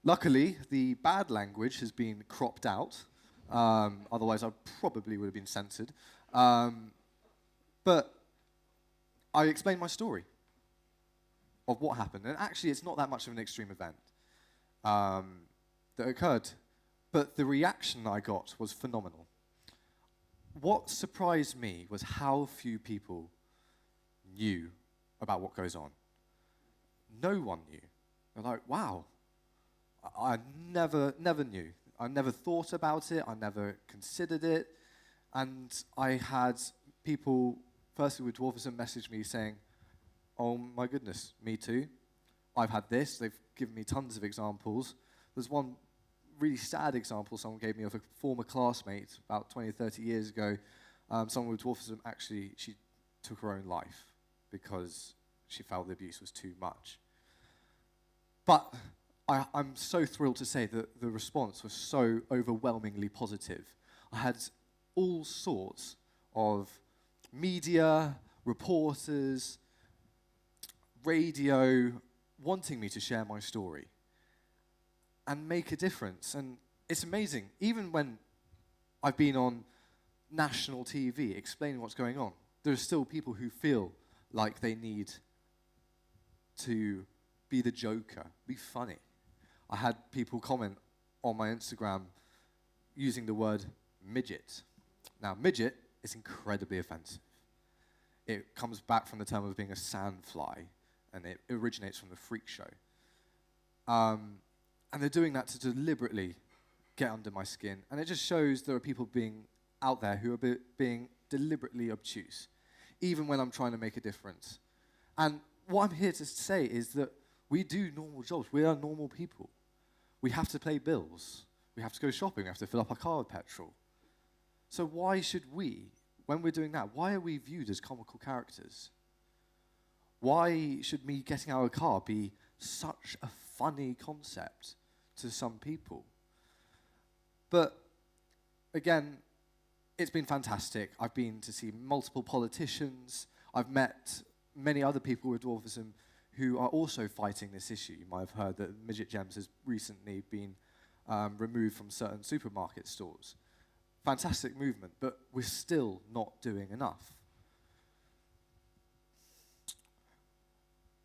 Luckily, the bad language has been cropped out. Otherwise, I probably would have been censored. But I explained my story of what happened. And actually, it's not that much of an extreme event that occurred. But the reaction I got was phenomenal. What surprised me was how few people knew about what goes on. No one knew. They're like, wow, I never knew. I never thought about it. I never considered it. And I had people, firstly with Dwarfism, message me saying, oh my goodness, me too. I've had this. They've given me tons of examples. There's one really sad example someone gave me of a former classmate about 20 or 30 years ago. Someone with Dwarfism, actually, she took her own life because she felt the abuse was too much. But I'm so thrilled to say that the response was so overwhelmingly positive. I had all sorts of media, reporters, radio wanting me to share my story and make a difference. And it's amazing. Even when I've been on national TV explaining what's going on, there are still people who feel like they need to be the joker, be funny. I had people comment on my Instagram using the word midget. Now, midget is incredibly offensive. It comes back from the term of being a sandfly, and it originates from the freak show. And they're doing that to deliberately get under my skin, and it just shows there are people being out there who are being deliberately obtuse, even when I'm trying to make a difference. And what I'm here to say is that we do normal jobs. We are normal people. We have to pay bills. We have to go shopping. We have to fill up our car with petrol. So why should we, when we're doing that, why are we viewed as comical characters? Why should me getting out of a car be such a funny concept to some people? But again, it's been fantastic. I've been to see multiple politicians. I've met many other people with dwarfism who are also fighting this issue. You might have heard that Midget Gems has recently been removed from certain supermarket stores. Fantastic movement, but we're still not doing enough.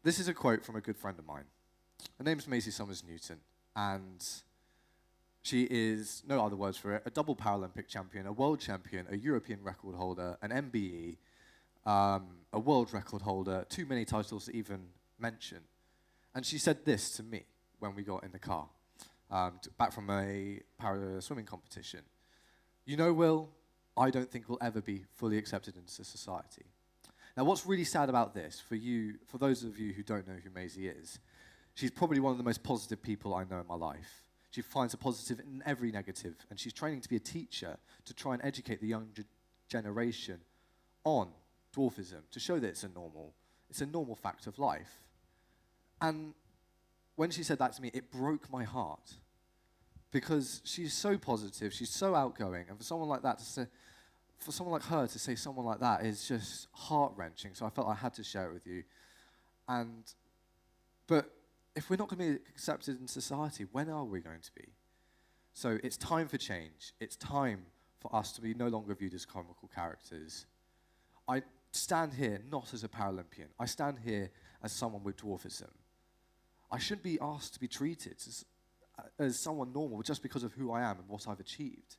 This is a quote from a good friend of mine. Her name's Maisie Summers-Newton, and she is, no other words for it, a double Paralympic champion, a world champion, a European record holder, an MBE, a world record holder, too many titles to even mention. And she said this to me when we got in the car, back from a para swimming competition. You know, Will, I don't think we'll ever be fully accepted into society. Now, what's really sad about this, for those of you who don't know who Maisie is, she's probably one of the most positive people I know in my life. She finds a positive in every negative, and she's training to be a teacher to try and educate the young generation on dwarfism, to show that it's a normal fact of life. And when she said that to me, it broke my heart, because she's so positive, she's so outgoing, and for someone like that to say, for someone like her to say someone like that is just heart-wrenching. So I felt I had to share it with you. But if we're not going to be accepted in society, when are we going to be? So it's time for change. It's time for us to be no longer viewed as comical characters. I stand here not as a Paralympian. I stand here as someone with dwarfism. I shouldn't be asked to be treated as someone normal just because of who I am and what I've achieved.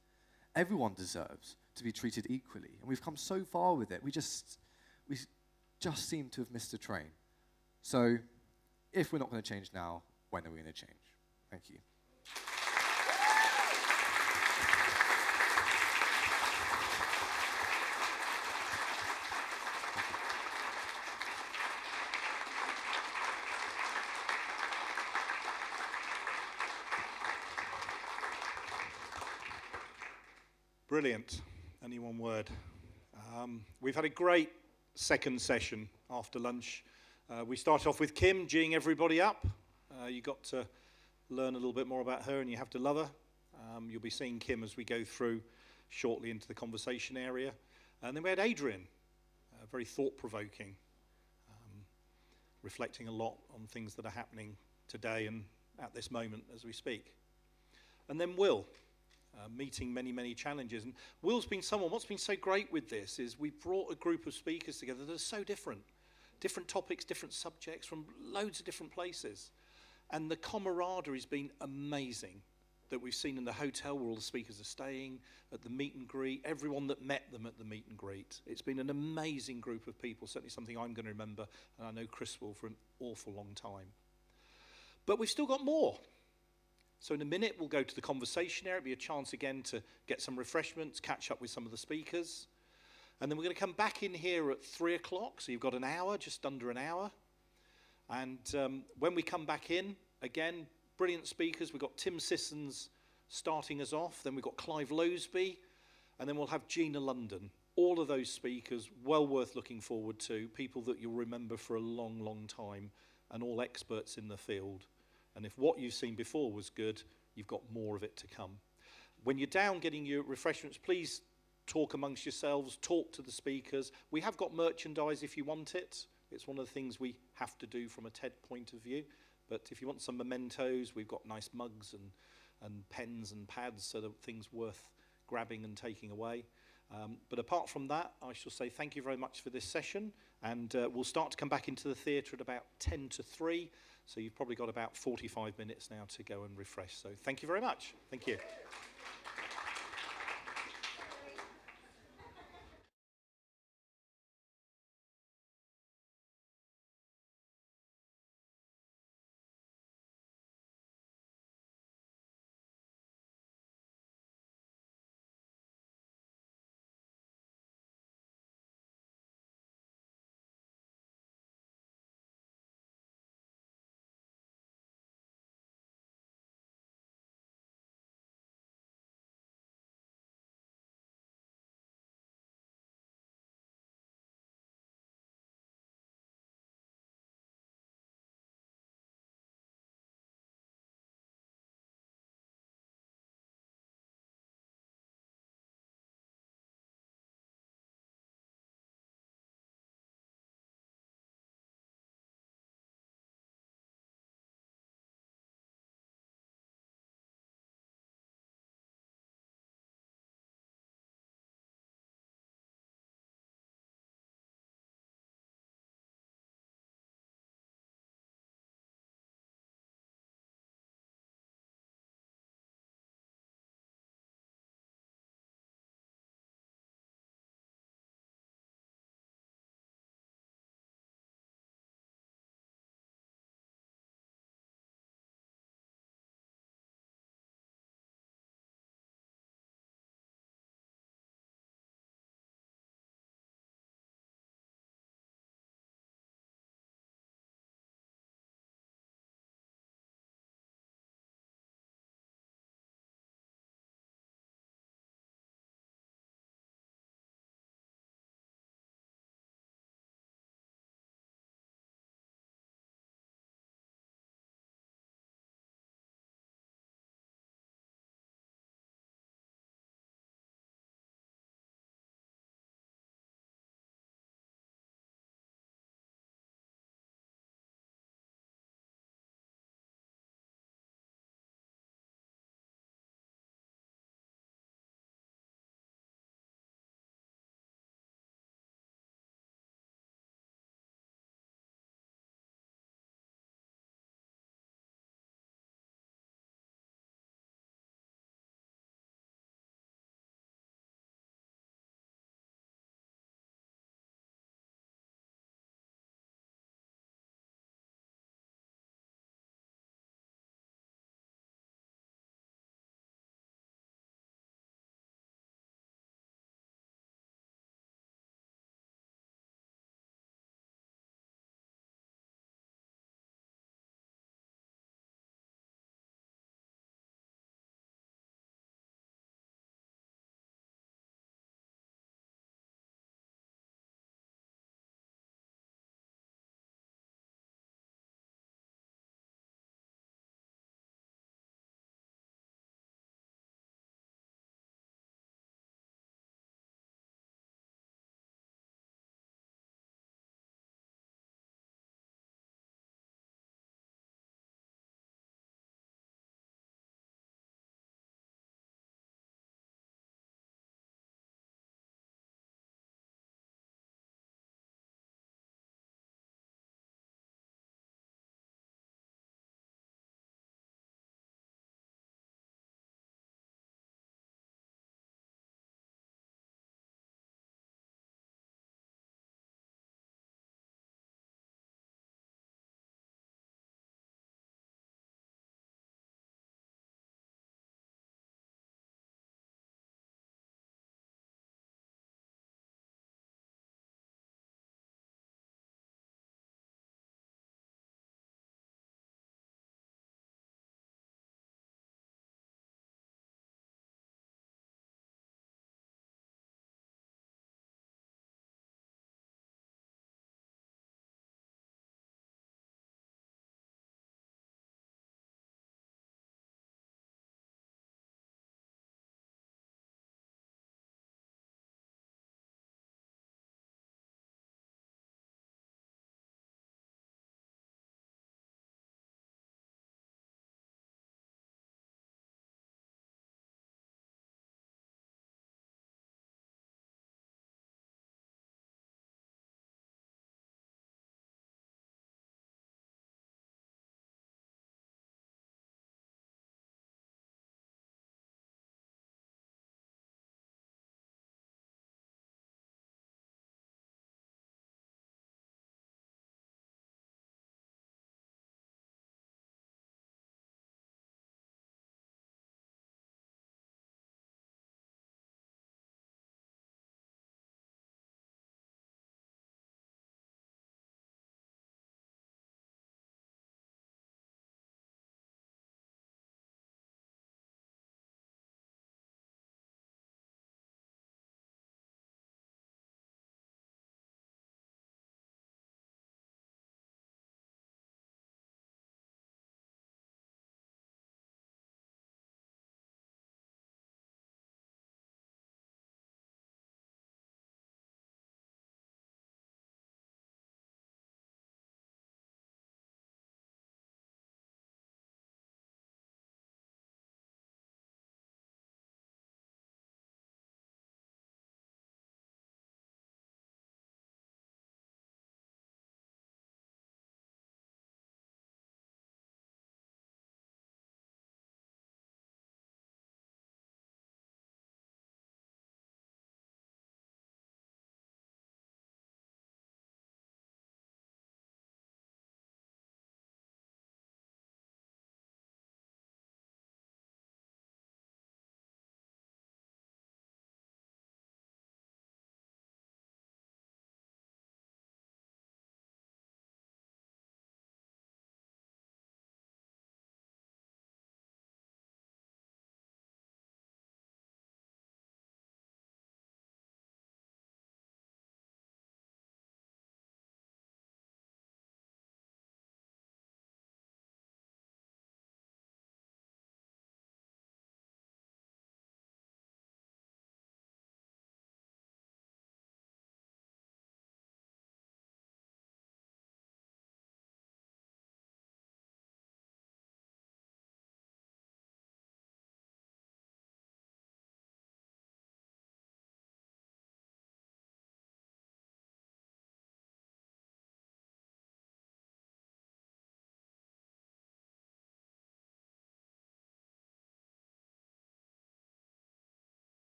Everyone deserves to be treated equally, and we've come so far with it. We just seem to have missed a train. So if we're not going to change now, when are we going to change? Thank you. Brilliant. Only one word. We've had a great second session after lunch. We started off with Kim geeing everybody up. You got to learn a little bit more about her, and you have to love her. You'll be seeing Kim as we go through shortly into the conversation area. And then we had Adrian, very thought-provoking, reflecting a lot on things that are happening today and at this moment as we speak. And then Will, meeting many, many challenges. And Will's been someone, what's been so great with this is we brought a group of speakers together that are so different. Different topics, different subjects from loads of different places. And the camaraderie has been amazing that we've seen in the hotel where all the speakers are staying, at the meet and greet, everyone that met them at the meet and greet. It's been an amazing group of people, certainly something I'm going to remember, and I know Chris will for an awful long time. But we've still got more. So in a minute, we'll go to the conversation area. It'll be a chance again to get some refreshments, catch up with some of the speakers. And then we're going to come back in here at 3 o'clock, so you've got an hour, just under an hour. And when we come back in, again, brilliant speakers. We've got Tim Sissons starting us off. Then we've got Clive Lowsby. And then we'll have Gina London. All of those speakers, well worth looking forward to. People that you'll remember for a long, long time. And all experts in the field. And if what you've seen before was good, you've got more of it to come. When you're down getting your refreshments, please talk amongst yourselves. Talk to the speakers. We have got merchandise if you want it. It's one of the things we have to do from a TED point of view. But if you want some mementos, we've got nice mugs and pens and pads, so that things worth grabbing and taking away. But apart from that, I shall say thank you very much for this session. And we'll start to come back into the theatre at about 10 to 3. So you've probably got about 45 minutes now to go and refresh. So thank you very much. Thank you.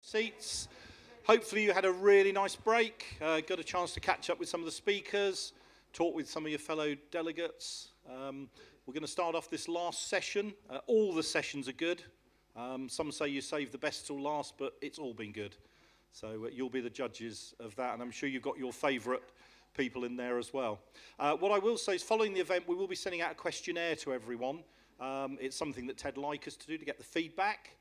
seats. Hopefully you had a really nice break, got a chance to catch up with some of the speakers, talk with some of your fellow delegates. We're going to start off this last session. All the sessions are good. Some say you save the best till last, but it's all been good. So you'll be the judges of that, and I'm sure you've got your favourite people in there as well. What I will say is following the event, we will be sending out a questionnaire to everyone. It's something that TED like us to do to get the feedback.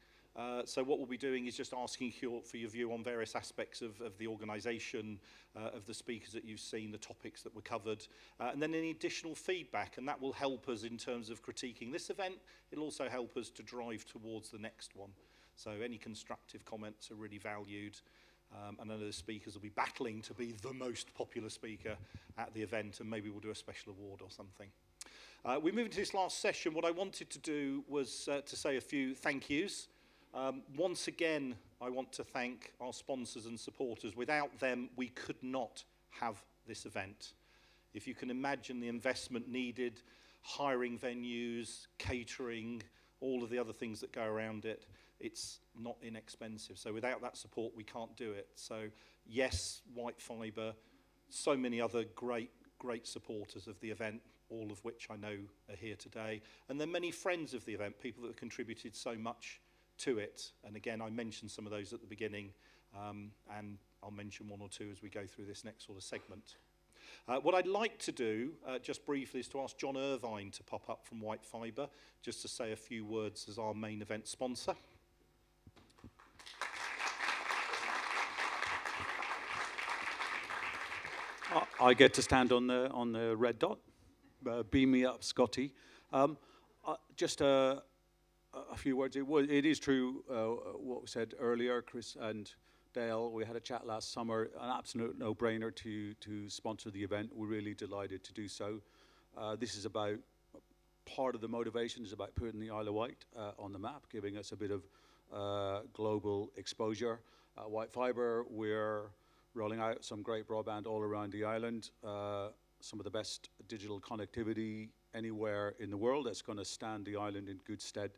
So what we'll be doing is just asking for your view on various aspects of the organisation, of the speakers that you've seen, the topics that were covered, and then any additional feedback, and that will help us in terms of critiquing this event. It'll also help us to drive towards the next one. So any constructive comments are really valued. And I know the speakers will be battling to be the most popular speaker at the event, and maybe we'll do a special award or something. We move into this last session. What I wanted to do was to say a few thank yous. Once again, I want to thank our sponsors and supporters. Without them, we could not have this event. If you can imagine the investment needed, hiring venues, catering, all of the other things that go around it, it's not inexpensive. So without that support, we can't do it. So yes, White Fibre, so many other great supporters of the event, all of which I know are here today. And then many friends of the event, people that have contributed so much to it. And again, I mentioned some of those at the beginning, and I'll mention one or two as we go through this next sort of segment. What I'd like to do, just briefly, is to ask John Irvine to pop up from White Fibre, just to say a few words as our main event sponsor. I get to stand on the red dot. Beam me up, Scotty. Just a few words. It is true what we said earlier, Chris and Dale. We had a chat last summer. An absolute no-brainer to sponsor the event. We're really delighted to do so. This is about part of the motivation is about putting the Isle of Wight on the map, giving us a bit of global exposure. White Fibre, we're rolling out some great broadband all around the island, some of the best digital connectivity anywhere in the world that's going to stand the island in good stead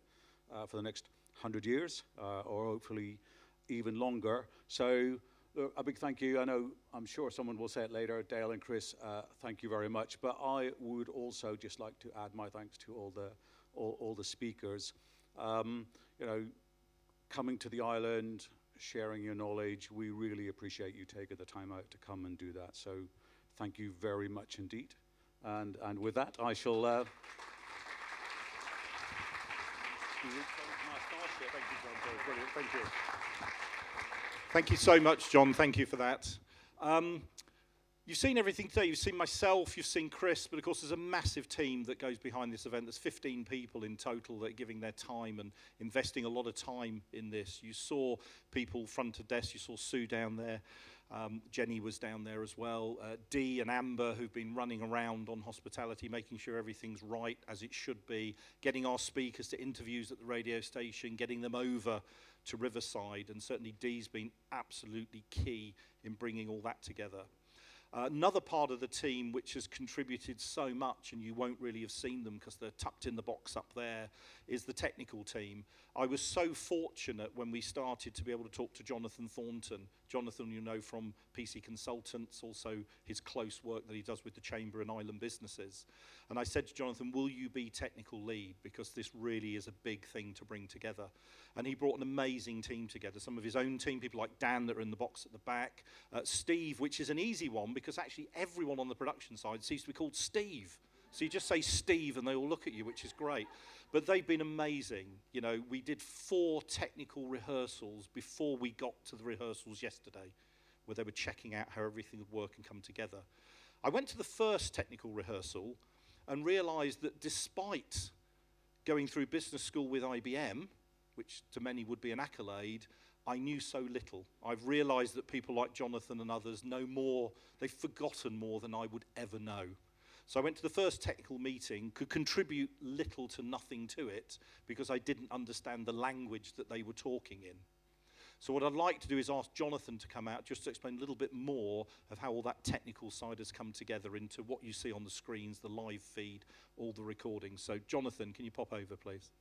for the next 100 years, or hopefully even longer. So a big thank you. I'm sure someone will say it later, Dale and Chris, thank you very much. But I would also just like to add my thanks to all the speakers. Coming to the island, sharing your knowledge, we really appreciate you taking the time out to come and do that. So thank you very much indeed. And with that, I shall... Thank you so much, John. Thank you for that. You've seen everything today. You've seen myself, you've seen Chris, but of course there's a massive team that goes behind this event. There's 15 people in total that are giving their time and investing a lot of time in this. You saw people front of desk. You saw Sue down there. Jenny was down there as well. Dee and Amber, who've been running around on hospitality, making sure everything's right as it should be, getting our speakers to interviews at the radio station, getting them over to Riverside, and certainly Dee's been absolutely key in bringing all that together. Another part of the team which has contributed so much, and you won't really have seen them because they're tucked in the box up there, is the technical team. I was so fortunate when we started to be able to talk to Jonathan Thornton. Jonathan, you know, from PC Consultants, also his close work that he does with the Chamber and Island businesses. And I said to Jonathan, will you be technical lead? Because this really is a big thing to bring together. And he brought an amazing team together. Some of his own team, people like Dan that are in the box at the back. Steve, which is an easy one because actually everyone on the production side seems to be called Steve. So you just say Steve and they all look at you, which is great. But they've been amazing. You know, we did 4 technical rehearsals before we got to the rehearsals yesterday, where they were checking out how everything would work and come together. I went to the first technical rehearsal and realized that despite going through business school with IBM, which to many would be an accolade, I knew so little. I've realized that people like Jonathan and others know more, they've forgotten more than I would ever know. So I went to the first technical meeting, could contribute little to nothing to it because I didn't understand the language that they were talking in. So what I'd like to do is ask Jonathan to come out just to explain a little bit more of how all that technical side has come together into what you see on the screens, the live feed, all the recordings. So Jonathan, can you pop over, please?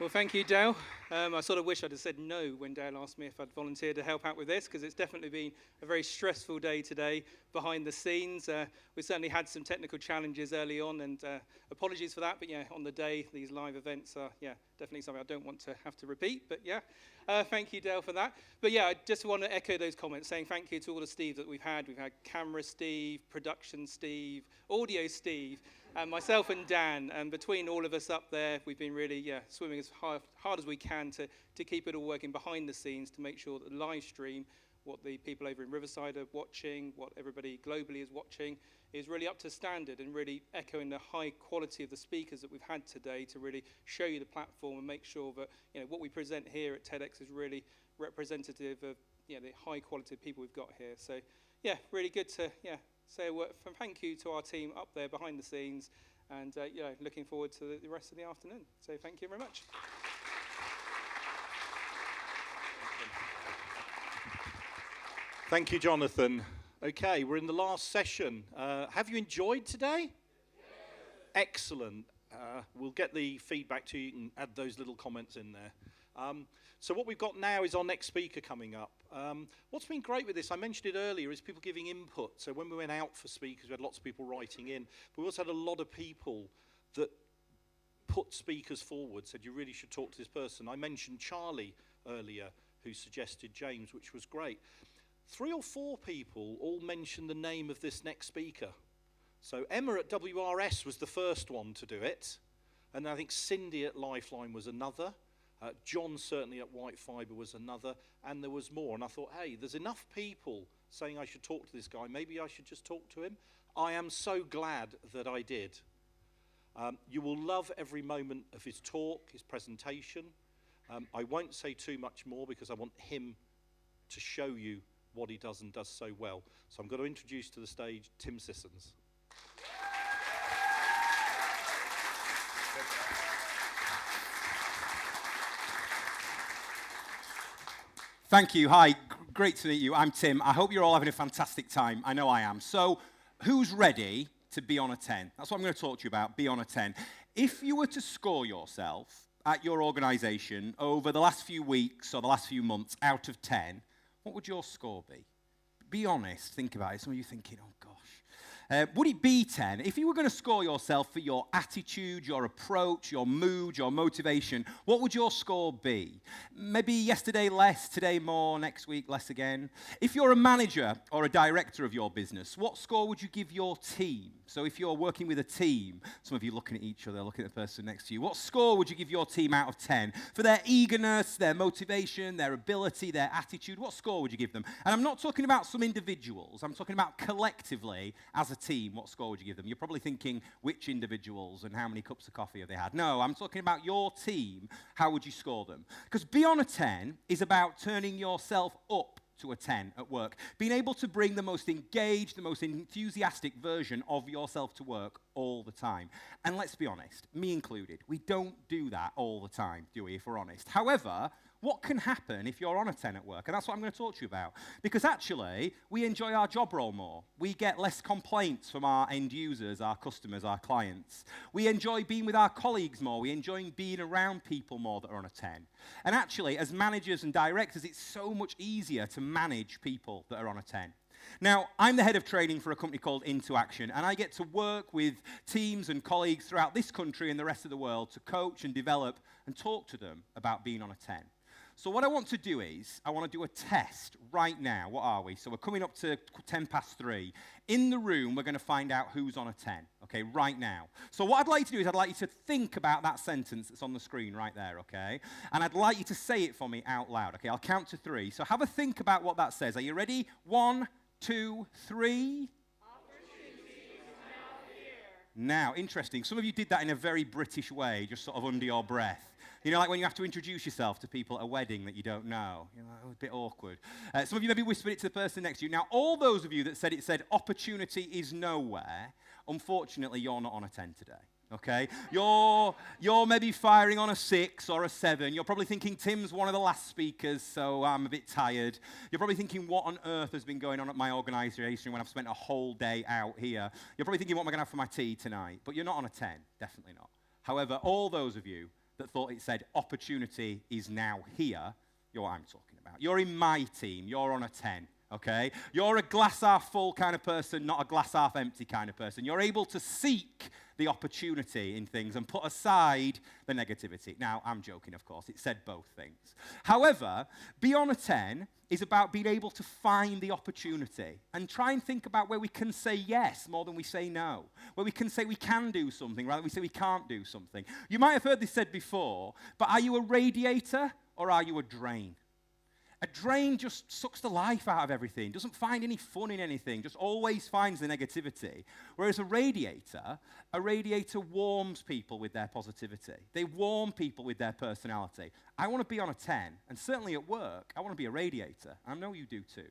Well, thank you, Dale. I sort of wish I'd have said no when Dale asked me if I'd volunteered to help out with this, because it's definitely been a very stressful day today behind the scenes. We certainly had some technical challenges early on, and apologies for that. But yeah, on the day, these live events are definitely something I don't want to have to repeat. But yeah, thank you, Dale, for that. But yeah, I just want to echo those comments, saying thank you to all the Steve that we've had. We've had camera Steve, production Steve, audio Steve, and myself and Dan, and between all of us up there, we've been really swimming as hard as we can to keep it all working behind the scenes to make sure that the live stream, what the people over in Riverside are watching, what everybody globally is watching, is really up to standard and really echoing the high quality of the speakers that we've had today to really show you the platform and make sure that what we present here at TEDx is really representative of the high quality of people we've got here. So yeah, really good to say a word from thank you to our team up there behind the scenes, and looking forward to the rest of the afternoon. So thank you very much. Thank you, Jonathan. Okay, we're in the last session. Have you enjoyed today? Yes. Excellent. We'll get the feedback to you. You can add those little comments in there. So what we've got now is our next speaker coming up. What's been great with this, I mentioned it earlier, is people giving input. So when we went out for speakers, we had lots of people writing in. But we also had a lot of people that put speakers forward, said you really should talk to this person. I mentioned Charlie earlier, who suggested James, which was great. 3 or 4 people all mentioned the name of this next speaker. So Emma at WRS was the first one to do it. And I think Cindy at Lifeline was another. John certainly at White Fibre was another, and there was more. And I thought, hey, there's enough people saying I should talk to this guy. Maybe I should just talk to him. I am so glad that I did. You will love every moment of his talk, his presentation. I won't say too much more because I want him to show you what he does and does so well. So I'm going to introduce to the stage Tim Sissons. Thank you. Hi, great to meet you. I'm Tim. I hope you're all having a fantastic time. I know I am. So, who's ready to be on a 10? That's what I'm going to talk to you about, be on a 10. If you were to score yourself at your organisation over the last few weeks or the last few months out of 10, what would your score be? Be honest, think about it. Some of you thinking, oh gosh. Would it be 10? If you were going to score yourself for your attitude, your approach, your mood, your motivation, what would your score be? Maybe yesterday less, today more, next week less again. If you're a manager or a director of your business, what score would you give your team? So if you're working with a team, some of you looking at each other, looking at the person next to you, what score would you give your team out of 10? For their eagerness, their motivation, their ability, their attitude, what score would you give them? And I'm not talking about some individuals, I'm talking about collectively as a team, what score would you give them? You're probably thinking which individuals and how many cups of coffee have they had. No, I'm talking about your team, how would you score them? Because be on a 10 is about turning yourself up to a 10 at work. Being able to bring the most engaged, the most enthusiastic version of yourself to work all the time. And let's be honest, me included, we don't do that all the time, do we, if we're honest? However, what can happen if you're on a 10 at work? And that's what I'm going to talk to you about. Because actually, we enjoy our job role more. We get less complaints from our end users, our customers, our clients. We enjoy being with our colleagues more. We enjoy being around people more that are on a 10. And actually, as managers and directors, it's so much easier to manage people that are on a 10. Now, I'm the head of training for a company called Into Action, and I get to work with teams and colleagues throughout this country and the rest of the world to coach and develop and talk to them about being on a 10. So what I want to do is, I want to do a test right now. What are we? So we're coming up to 3:10. In the room, we're going to find out who's on a 10, okay, right now. So what I'd like to do is I'd like you to think about that sentence that's on the screen right there, okay? And I'd like you to say it for me out loud, okay? I'll count to 3. So have a think about what that says. Are you ready? 1, 2, 3. Now, interesting. Some of you did that in a very British way, just sort of under your breath. You know, like when you have to introduce yourself to people at a wedding that you don't know. You know, it was a bit awkward. Some of you maybe whispered it to the person next to you. Now, all those of you that said it said opportunity is nowhere, unfortunately, you're not on a 10 today. Okay? You're maybe firing on a 6 or a 7. You're probably thinking, Tim's one of the last speakers, so I'm a bit tired. You're probably thinking, what on earth has been going on at my organisation when I've spent a whole day out here? You're probably thinking, what am I going to have for my tea tonight? But you're not on a 10, definitely not. However, all those of you that thought it said opportunity is now here, you're what I'm talking about. You're in my team. You're on a 10. Okay? You're a glass half full kind of person, not a glass half empty kind of person. You're able to seek the opportunity in things and put aside the negativity. Now, I'm joking, of course. It said both things. However, be on a 10 is about being able to find the opportunity and try and think about where we can say yes more than we say no, where we can say we can do something rather than we say we can't do something. You might have heard this said before, but are you a radiator or are you a drain? A drain just sucks the life out of everything, doesn't find any fun in anything, just always finds the negativity. Whereas a radiator warms people with their positivity. They warm people with their personality. I want to be on a 10, and certainly at work, I want to be a radiator. I know you do too.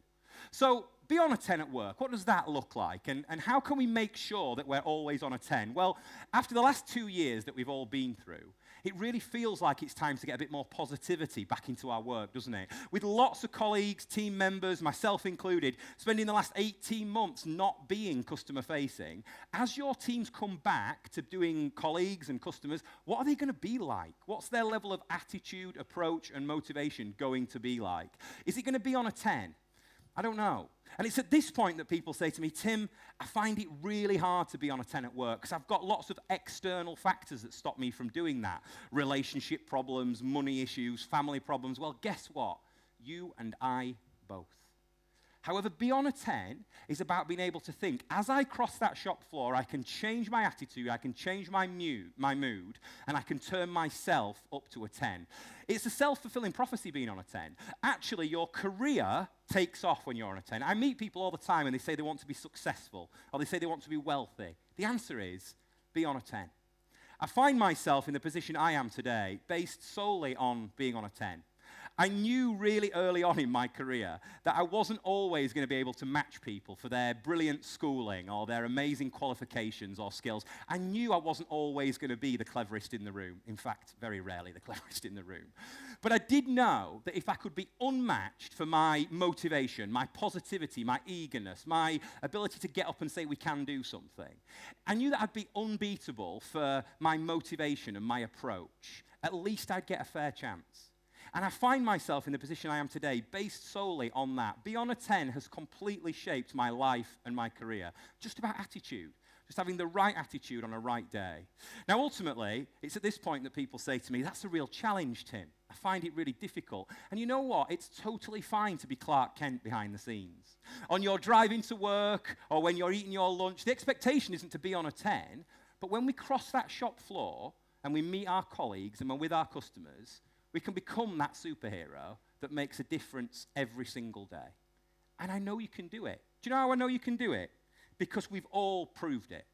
So be on a 10 at work. What does that look like? And how can we make sure that we're always on a 10? Well, after the last 2 years that we've all been through, it really feels like it's time to get a bit more positivity back into our work, doesn't it? With lots of colleagues, team members, myself included, spending the last 18 months not being customer-facing, as your teams come back to doing colleagues and customers, what are they going to be like? What's their level of attitude, approach, and motivation going to be like? Is it going to be on a 10? I don't know. And it's at this point that people say to me, Tim, I find it really hard to be on a 10 at work because I've got lots of external factors that stop me from doing that. Relationship problems, money issues, family problems. Well, guess what? You and I both. However, be on a 10 is about being able to think, as I cross that shop floor, I can change my attitude, I can change my mood, and I can turn myself up to a 10. It's a self-fulfilling prophecy being on a 10. Actually, your career takes off when you're on a 10. I meet people all the time and they say they want to be successful, or they say they want to be wealthy. The answer is, be on a 10. I find myself in the position I am today based solely on being on a 10. I knew really early on in my career that I wasn't always going to be able to match people for their brilliant schooling or their amazing qualifications or skills. I knew I wasn't always going to be the cleverest in the room. In fact, very rarely the cleverest in the room. But I did know that if I could be unmatched for my motivation, my positivity, my eagerness, my ability to get up and say we can do something, I knew that I'd be unbeatable for my motivation and my approach. At least I'd get a fair chance. And I find myself in the position I am today based solely on that. Be on a 10 has completely shaped my life and my career. Just about attitude. Just having the right attitude on a right day. Now, ultimately, it's at this point that people say to me, that's a real challenge, Tim. I find it really difficult. And you know what? It's totally fine to be Clark Kent behind the scenes. On your drive into work or when you're eating your lunch, the expectation isn't to be on a 10. But when we cross that shop floor and we meet our colleagues and we're with our customers, we can become that superhero that makes a difference every single day. And I know you can do it. Do you know how I know you can do it? Because we've all proved it.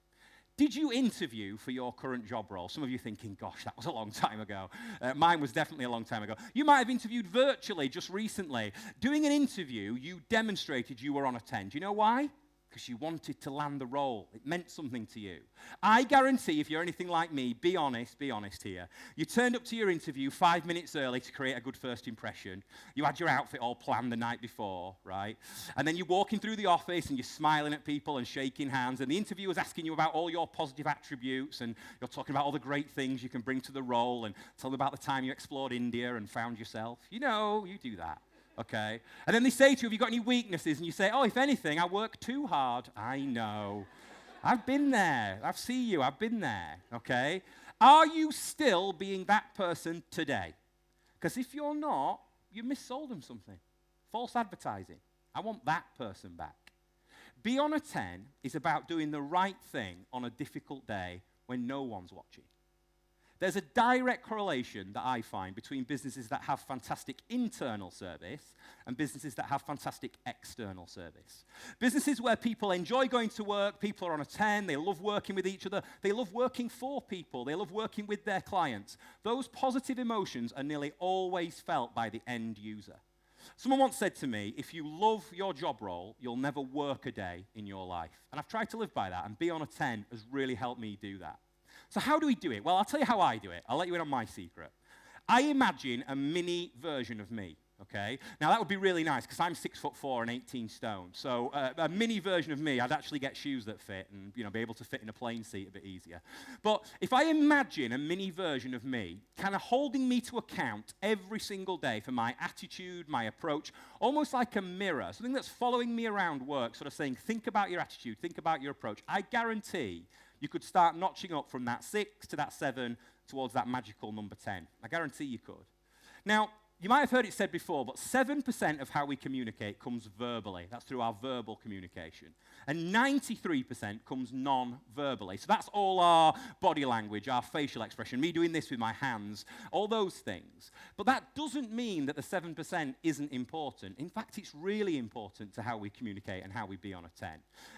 Did you interview for your current job role? Some of you thinking, gosh, that was a long time ago. Mine was definitely a long time ago. You might have interviewed virtually just recently. Doing an interview, you demonstrated you were on a 10. Do you know why? Because you wanted to land the role. It meant something to you. I guarantee if you're anything like me, be honest here. You turned up to your interview 5 minutes early to create a good first impression. You had your outfit all planned the night before, right? And then you're walking through the office and you're smiling at people and shaking hands, and the interviewer's asking you about all your positive attributes, and you're talking about all the great things you can bring to the role, and tell them about the time you explored India and found yourself. You know, you do that. Okay? And then they say to you, have you got any weaknesses? And you say, oh, if anything, I work too hard. I know. I've been there. I've seen you. I've been there. Okay? Are you still being that person today? Because if you're not, you missold them something. False advertising. I want that person back. Be on a 10 is about doing the right thing on a difficult day when no one's watching. There's a direct correlation that I find between businesses that have fantastic internal service and businesses that have fantastic external service. Businesses where people enjoy going to work, people are on a 10, they love working with each other, they love working for people, they love working with their clients. Those positive emotions are nearly always felt by the end user. Someone once said to me, if you love your job role, you'll never work a day in your life. And I've tried to live by that, and be on a 10 has really helped me do that. So how do we do it? Well, I'll tell you how I do it. I'll let you in on my secret. I imagine a mini version of me, okay? Now, that would be really nice, because I'm 6'4" and 18 stone. So a mini version of me, I'd actually get shoes that fit and, you know, be able to fit in a plane seat a bit easier. But if I imagine a mini version of me kind of holding me to account every single day for my attitude, my approach, almost like a mirror, something that's following me around work, sort of saying, think about your attitude, think about your approach, I guarantee you could start notching up from that 6 to that 7 towards that magical number 10. I guarantee you could. Now, you might have heard it said before, but 7% of how we communicate comes verbally. That's through our verbal communication. And 93% comes non-verbally. So that's all our body language, our facial expression, me doing this with my hands, all those things. But that doesn't mean that the 7% isn't important. In fact, it's really important to how we communicate and how we be on a 10.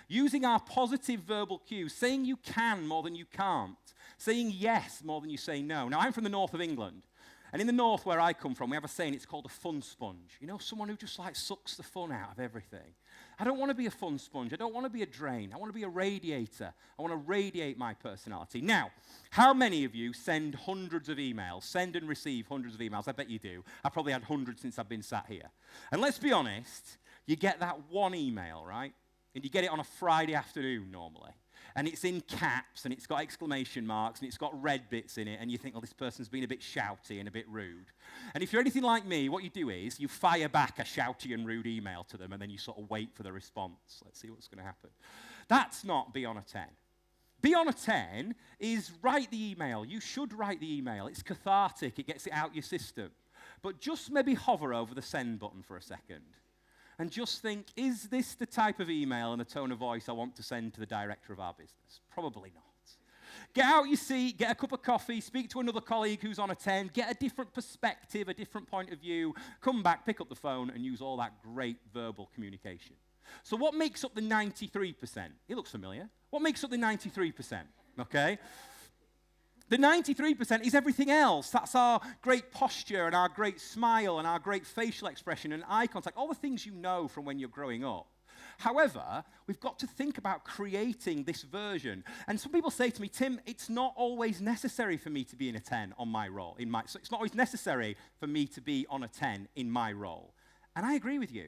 Using our positive verbal cues, saying you can more than you can't, saying yes more than you say no. Now, I'm from the north of England. And in the north where I come from, we have a saying, it's called a fun sponge. You know, someone who just like sucks the fun out of everything. I don't want to be a fun sponge. I don't want to be a drain. I want to be a radiator. I want to radiate my personality. Now, how many of you send hundreds of emails, send and receive hundreds of emails? I bet you do. I've probably had hundreds since I've been sat here. And let's be honest, you get that one email, right? And you get it on a Friday afternoon normally. And it's in caps, and it's got exclamation marks, and it's got red bits in it, and you think, oh, this person's been a bit shouty and a bit rude. And if you're anything like me, what you do is you fire back a shouty and rude email to them, and then you sort of wait for the response. Let's see what's going to happen. That's not be on a 10. Be on a 10 is write the email. You should write the email. It's cathartic. It gets it out your system. But just maybe hover over the send button for a second. And just think, is this the type of email and the tone of voice I want to send to the director of our business? Probably not. Get out your seat, get a cup of coffee, speak to another colleague who's on a 10, get a different perspective, a different point of view, come back, pick up the phone, and use all that great verbal communication. So what makes up the 93%? It looks familiar. What makes up the 93%? Okay? The 93% is everything else. That's our great posture and our great smile and our great facial expression and eye contact, all the things you know from when you're growing up. However, we've got to think about creating this version. And some people say to me, Tim, it's not always necessary for me to be in a 10 on my role. So it's not always necessary for me to be on a 10 in my role. And I agree with you.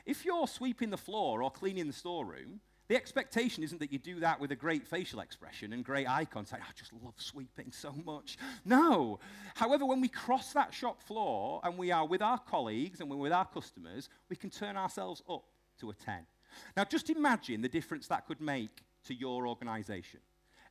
If you're sweeping the floor or cleaning the storeroom, the expectation isn't that you do that with a great facial expression and great eye contact. I just love sweeping so much. No. However, when we cross that shop floor and we are with our colleagues and we're with our customers, we can turn ourselves up to a 10. Now, just imagine the difference that could make to your organization.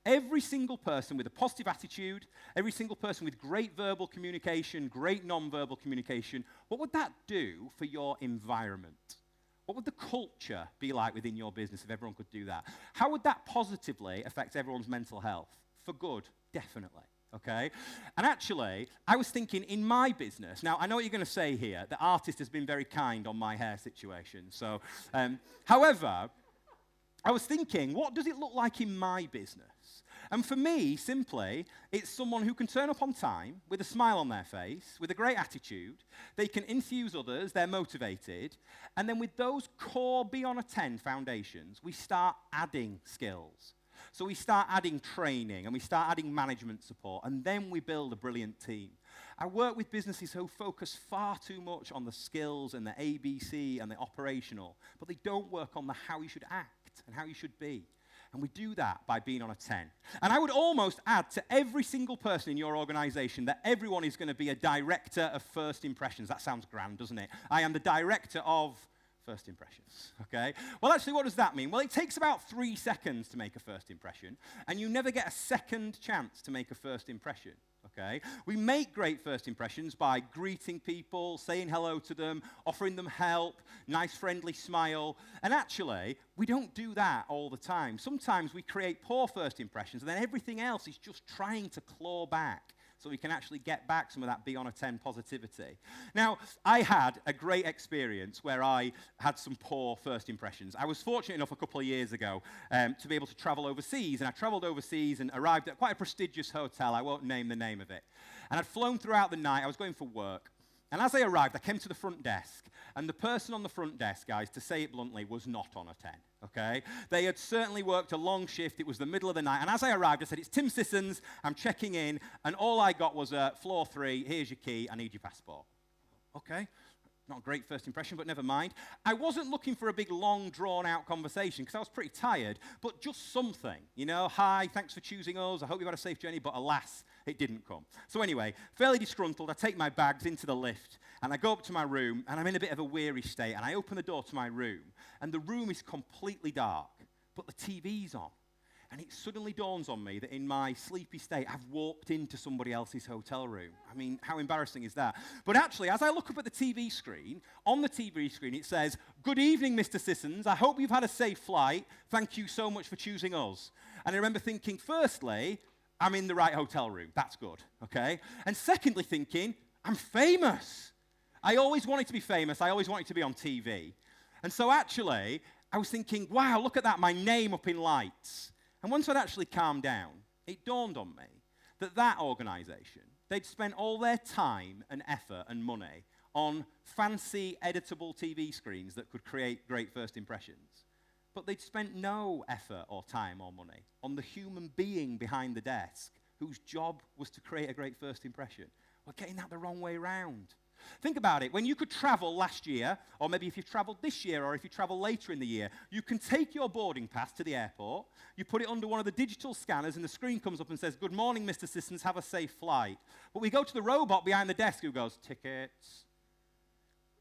Every single person with a positive attitude, every single person with great verbal communication, great non-verbal communication, what would that do for your environment? What would the culture be like within your business if everyone could do that? How would that positively affect everyone's mental health? For good, definitely, okay? And actually, I was thinking in my business, now I know what you're going to say here, the artist has been very kind on my hair situation. So, however, I was thinking, what does it look like in my business? And for me, simply, it's someone who can turn up on time with a smile on their face, with a great attitude. They can infuse others, they're motivated. And then with those core Be on a 10 foundations, we start adding skills. So we start adding training, and we start adding management support, and then we build a brilliant team. I work with businesses who focus far too much on the skills and the ABC and the operational, but they don't work on the how you should act and how you should be. And we do that by being on a 10. And I would almost add to every single person in your organization that everyone is going to be a director of first impressions. That sounds grand, doesn't it? I am the director of first impressions, okay? Well, actually, what does that mean? Well, it takes about 3 seconds to make a first impression, and you never get a second chance to make a first impression. Okay? We make great first impressions by greeting people, saying hello to them, offering them help, nice friendly smile. And actually, we don't do that all the time. Sometimes we create poor first impressions, and then everything else is just trying to claw back so we can actually get back some of that Be on a 10 positivity. Now, I had a great experience where I had some poor first impressions. I was fortunate enough a couple of years ago to be able to travel overseas, and I traveled overseas and arrived at quite a prestigious hotel. I won't name the name of it. And I'd flown throughout the night. I was going for work. And as I arrived, I came to the front desk, and the person on the front desk, guys, to say it bluntly, was not on a 10, okay? They had certainly worked a long shift. It was the middle of the night, and as I arrived, I said, it's Tim Sissons, I'm checking in, and all I got was floor 3, here's your key, I need your passport. Okay, Not a great first impression, but never mind. I wasn't looking for a big, long, drawn-out conversation because I was pretty tired, but just something. You know, hi, thanks for choosing us. I hope you've had a safe journey, but alas, it didn't come. So anyway, fairly disgruntled, I take my bags into the lift, and I go up to my room, and I'm in a bit of a weary state, and I open the door to my room, and the room is completely dark, but the TV's on. And it suddenly dawns on me that in my sleepy state, I've walked into somebody else's hotel room. I mean, how embarrassing is that? But actually, as I look up at the TV screen, on the TV screen it says, "Good evening, Mr. Sissons. I hope you've had a safe flight. Thank you so much for choosing us." And I remember thinking, firstly, I'm in the right hotel room. That's good, okay? And secondly, thinking, I'm famous. I always wanted to be famous. I always wanted to be on TV. And so actually, I was thinking, wow, look at that, my name up in lights. And once I'd actually calmed down, it dawned on me that that organisation, they'd spent all their time and effort and money on fancy editable TV screens that could create great first impressions. But they'd spent no effort or time or money on the human being behind the desk whose job was to create a great first impression. We're getting that the wrong way round. Think about it. When you could travel last year, or maybe if you've travelled this year, or if you travel later in the year, you can take your boarding pass to the airport, you put it under one of the digital scanners, and the screen comes up and says, "Good morning, Mr. Sissons, have a safe flight." But we go to the robot behind the desk who goes, "Tickets."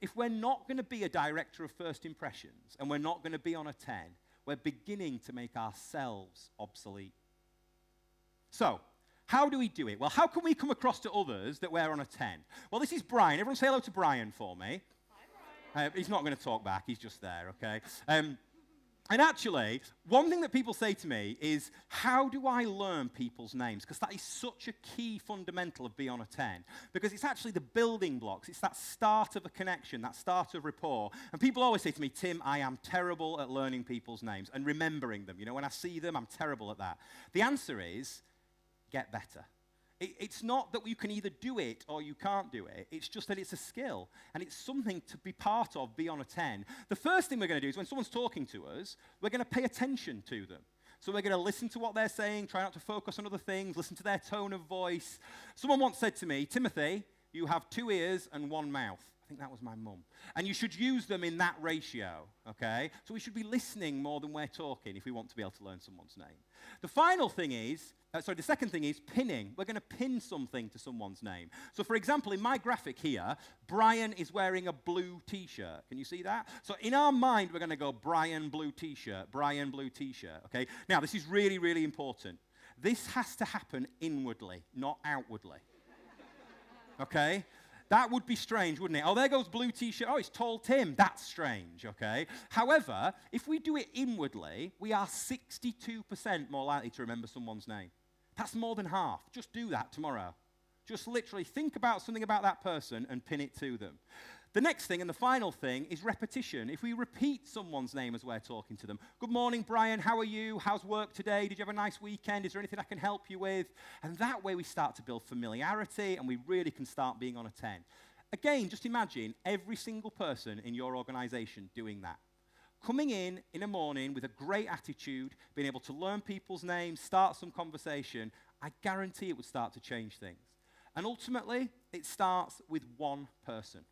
If we're not going to be a director of first impressions, and we're not going to be on a 10, we're beginning to make ourselves obsolete. So, how do we do it? Well, how can we come across to others that we're on a 10? Well, this is Brian. Everyone say hello to Brian for me. Hi, Brian. He's not going to talk back. He's just there, okay? And actually, one thing that people say to me is, how do I learn people's names? Because that is such a key fundamental of Be on a 10. Because it's actually the building blocks. It's that start of a connection, that start of rapport. And people always say to me, "Tim, I am terrible at learning people's names and remembering them. You know, when I see them, I'm terrible at that." The answer is, get better. It's not that you can either do it or you can't do it. It's just that it's a skill, and it's something to be part of, Be on a 10. The first thing we're going to do is when someone's talking to us, we're going to pay attention to them. So we're going to listen to what they're saying, try not to focus on other things, listen to their tone of voice. Someone once said to me, "Timothy, you have 2 ears and 1 mouth." I think that was my mum. And you should use them in that ratio, okay? So we should be listening more than we're talking if we want to be able to learn someone's name. The second thing is pinning. We're going to pin something to someone's name. So for example, in my graphic here, Brian is wearing a blue t-shirt. Can you see that? So in our mind, we're going to go Brian blue t-shirt, Brian blue t-shirt, okay? Now, this is really, really important. This has to happen inwardly, not outwardly, okay? That would be strange, wouldn't it? Oh, there goes blue t-shirt. Oh, it's tall Tim. That's strange, okay? However, if we do it inwardly, we are 62% more likely to remember someone's name. That's more than half. Just do that tomorrow. Just literally think about something about that person and pin it to them. The next thing and the final thing is repetition. If we repeat someone's name as we're talking to them, "Good morning, Brian, how are you? How's work today? Did you have a nice weekend? Is there anything I can help you with?" And that way we start to build familiarity and we really can start being on a 10. Again, just imagine every single person in your organization doing that. Coming in a morning with a great attitude, being able to learn people's names, start some conversation, I guarantee it would start to change things. And ultimately, it starts with one person.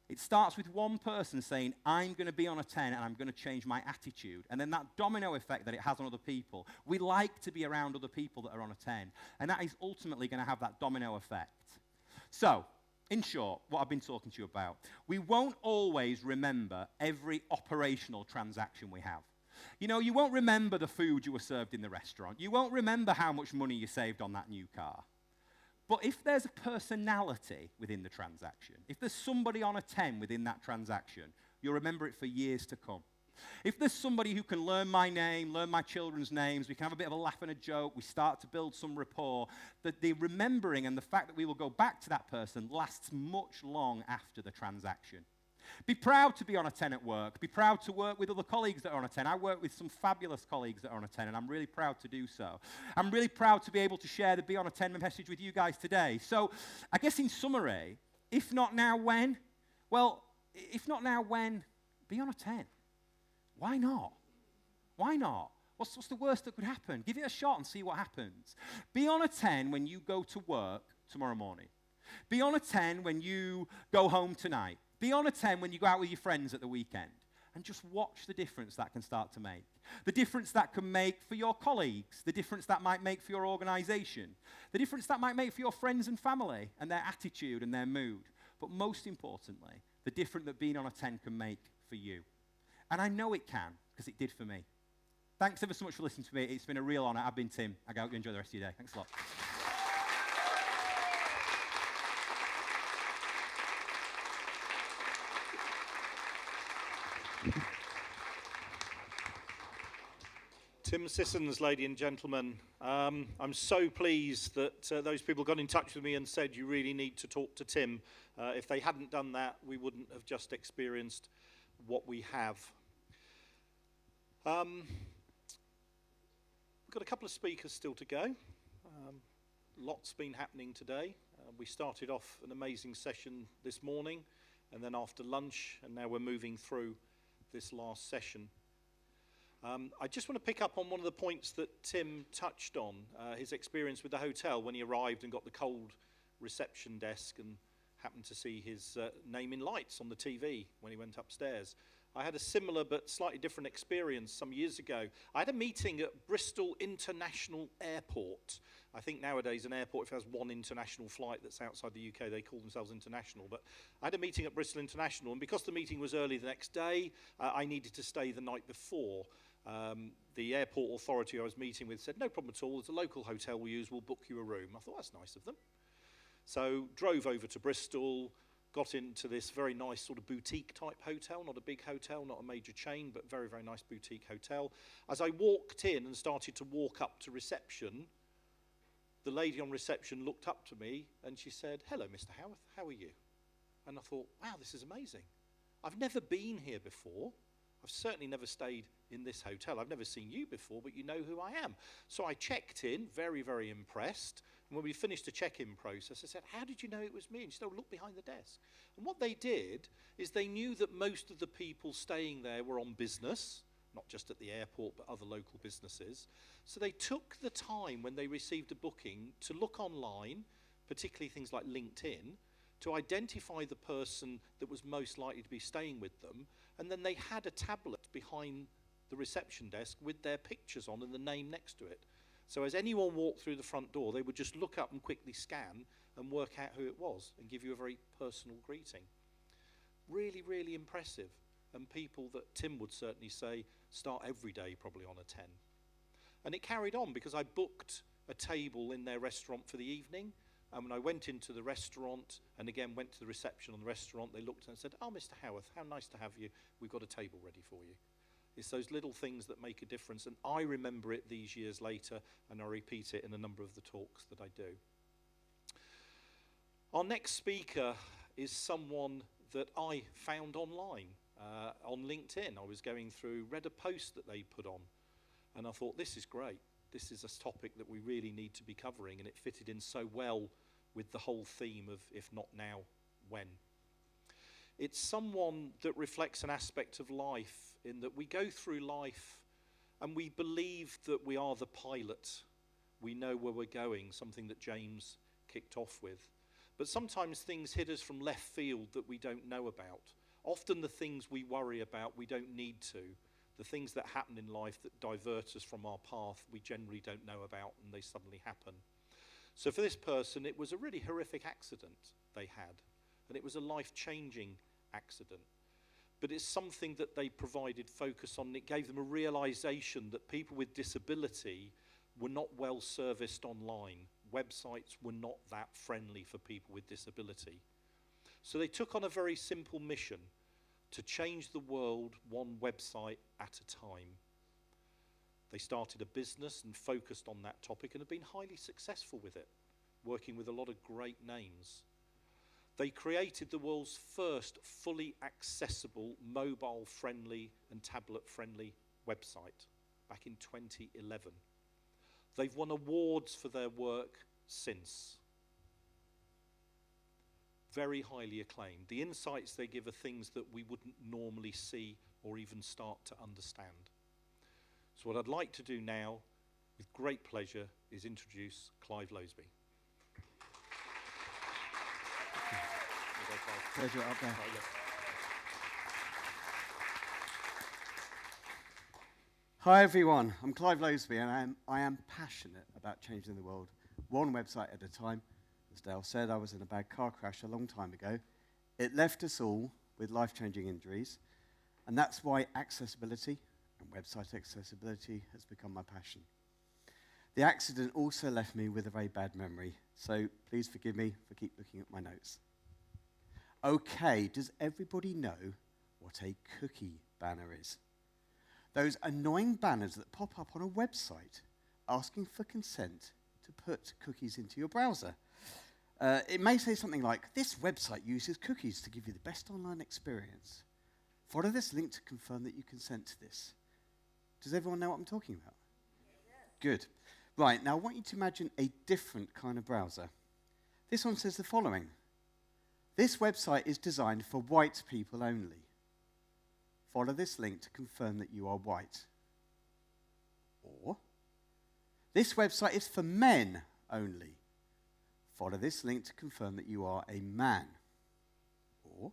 It starts with one person saying, "I'm going to be on a 10 and I'm going to change my attitude." And then that domino effect that it has on other people. We like to be around other people that are on a 10. And that is ultimately going to have that domino effect. So, in short, what I've been talking to you about, we won't always remember every operational transaction we have. You know, you won't remember the food you were served in the restaurant. You won't remember how much money you saved on that new car. But if there's a personality within the transaction, if there's somebody on a 10 within that transaction, you'll remember it for years to come. If there's somebody who can learn my name, learn my children's names, we can have a bit of a laugh and a joke, we start to build some rapport, that the remembering and the fact that we will go back to that person lasts much long after the transaction. Be proud to be on a 10 at work. Be proud to work with other colleagues that are on a 10. I work with some fabulous colleagues that are on a 10, and I'm really proud to do so. I'm really proud to be able to share the Be on a 10 message with you guys today. So I guess in summary, if not now, when? Well, if not now, when? Be on a 10. Why not? Why not? What's the worst that could happen? Give it a shot and see what happens. Be on a 10 when you go to work tomorrow morning. Be on a 10 when you go home tonight. Be on a 10 when you go out with your friends at the weekend. And just watch the difference that can start to make. The difference that can make for your colleagues, the difference that might make for your organization, the difference that might make for your friends and family and their attitude and their mood. But most importantly, the difference that being on a 10 can make for you. And I know it can, because it did for me. Thanks ever so much for listening to me. It's been a real honor. I've been Tim. I hope you enjoy the rest of your day. Thanks a lot. Tim Sissons, ladies and gentlemen. I'm so pleased that those people got in touch with me and said you really need to talk to Tim. If they hadn't done that, we wouldn't have just experienced what we have. We've got a couple of speakers still to go. Lots been happening today. We started off an amazing session this morning, and then after lunch, and now we're moving through this last session. I just want to pick up on one of the points that Tim touched on, his experience with the hotel when he arrived and got the cold reception desk and happened to see his name in lights on the TV when he went upstairs. I had a similar but slightly different experience some years ago. I had a meeting at Bristol International Airport. I think nowadays an airport, if it has one international flight that's outside the UK, they call themselves international. But I had a meeting at Bristol International, and because the meeting was early the next day, I needed to stay the night before. The airport authority I was meeting with said, no problem at all, there's a local hotel we use, we'll book you a room. I thought, that's nice of them. So drove over to Bristol, got into this very nice sort of boutique type hotel, not a big hotel, not a major chain, but very, very nice boutique hotel. As I walked in and started to walk up to reception, the lady on reception looked up to me and she said, hello, Mr. Howarth, how are you? And I thought, wow, this is amazing. I've never been here before. I've certainly never stayed in this hotel. I've never seen you before, but you know who I am. So I checked in, very, very impressed. And when we finished the check-in process, I said, how did you know it was me? And she said, oh, look behind the desk. And what they did is they knew that most of the people staying there were on business, not just at the airport, but other local businesses. So they took the time when they received a booking to look online, particularly things like LinkedIn, to identify the person that was most likely to be staying with them, and then they had a tablet behind the reception desk with their pictures on and the name next to it. So as anyone walked through the front door, they would just look up and quickly scan and work out who it was and give you a very personal greeting. Really, really impressive, and people that Tim would certainly say start every day probably on a 10. And it carried on because I booked a table in their restaurant for the evening. And when I went into the restaurant, and again went to the reception on the restaurant, they looked and said, oh, Mr. Howarth, how nice to have you. We've got a table ready for you. It's those little things that make a difference. And I remember it these years later, and I repeat it in a number of the talks that I do. Our next speaker is someone that I found online, on LinkedIn. I was going through, read a post that they put on, and I thought, this is great. This is a topic that we really need to be covering, and it fitted in so well with the whole theme of if not now, when. It's someone that reflects an aspect of life in that we go through life and we believe that we are the pilot. We know where we're going, something that James kicked off with. But sometimes things hit us from left field that we don't know about. Often the things we worry about, we don't need to. The things that happen in life that divert us from our path, we generally don't know about, and they suddenly happen. So for this person, it was a really horrific accident they had, and it was a life-changing accident. But it's something that they provided focus on, and it gave them a realization that people with disability were not well serviced online. Websites were not that friendly for people with disability. So they took on a very simple mission: to change the world one website at a time. They started a business and focused on that topic and have been highly successful with it, working with a lot of great names. They created the world's first fully accessible, mobile-friendly and tablet-friendly website back in 2011. They've won awards for their work since. Very highly acclaimed. The insights they give are things that we wouldn't normally see or even start to understand. So what I'd like to do now, with great pleasure, is introduce Clive Loseby. Pleasure up there. Hi everyone, I'm Clive Loseby and I am passionate about changing the world, one website at a time. As Dale said, I was in a bad car crash a long time ago. It left us all with life-changing injuries, and that's why accessibility and website accessibility has become my passion. The accident also left me with a very bad memory, so please forgive me for keep looking at my notes. Okay, does everybody know what a cookie banner is? Those annoying banners that pop up on a website asking for consent to put cookies into your browser. It may say something like, this website uses cookies to give you the best online experience. Follow this link to confirm that you consent to this. Does everyone know what I'm talking about? Good. Right, now I want you to imagine a different kind of browser. This one says the following. This website is designed for white people only. Follow this link to confirm that you are white. Or, this website is for men only. Follow this link to confirm that you are a man. Or,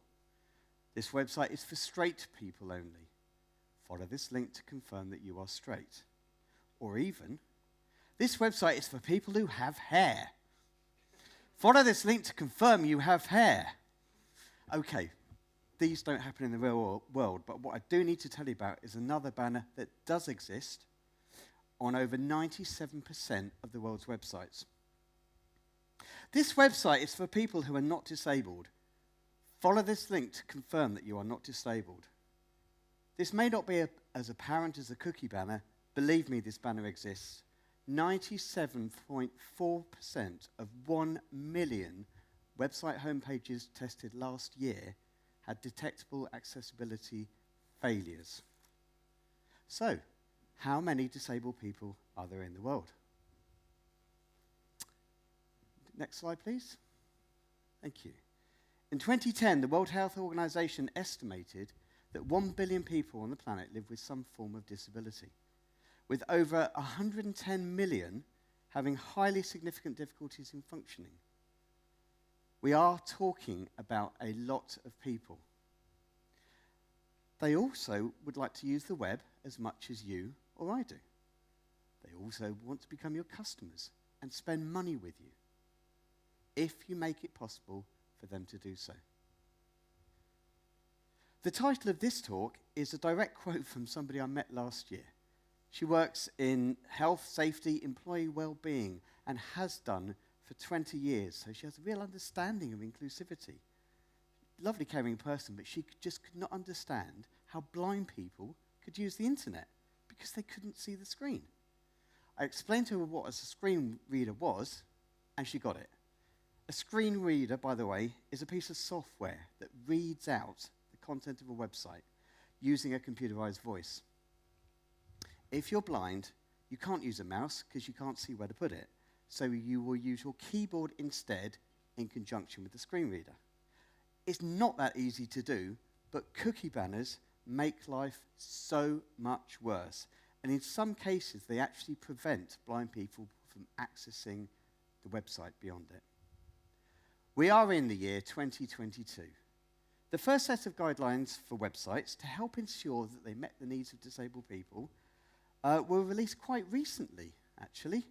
this website is for straight people only. Follow this link to confirm that you are straight. Or even, this website is for people who have hair. Follow this link to confirm you have hair. Okay. These don't happen in the real world, but what I do need to tell you about is another banner that does exist on over 97% of the world's websites. This website is for people who are not disabled. Follow this link to confirm that you are not disabled. This may not be as apparent as a cookie banner. Believe me, this banner exists. 97.4% of 1 million website homepages tested last year had detectable accessibility failures. So, how many disabled people are there in the world? Next slide, please. Thank you. In 2010, the World Health Organization estimated that 1 billion people on the planet live with some form of disability, with over 110 million having highly significant difficulties in functioning. We are talking about a lot of people. They also would like to use the web as much as you or I do. They also want to become your customers and spend money with you, if you make it possible for them to do so. The title of this talk is a direct quote from somebody I met last year. She works in health, safety, employee well-being, and has done for 20 years, so she has a real understanding of inclusivity. Lovely, caring person, but she just could not understand how blind people could use the internet because they couldn't see the screen. I explained to her what a screen reader was, and she got it. A screen reader, by the way, is a piece of software that reads out the content of a website using a computerized voice. If you're blind, you can't use a mouse because you can't see where to put it. So you will use your keyboard instead in conjunction with the screen reader. It's not that easy to do, but cookie banners make life so much worse. And in some cases, they actually prevent blind people from accessing the website beyond it. We are in the year 2022. The first set of guidelines for websites to help ensure that they met the needs of disabled people were released quite recently, actually.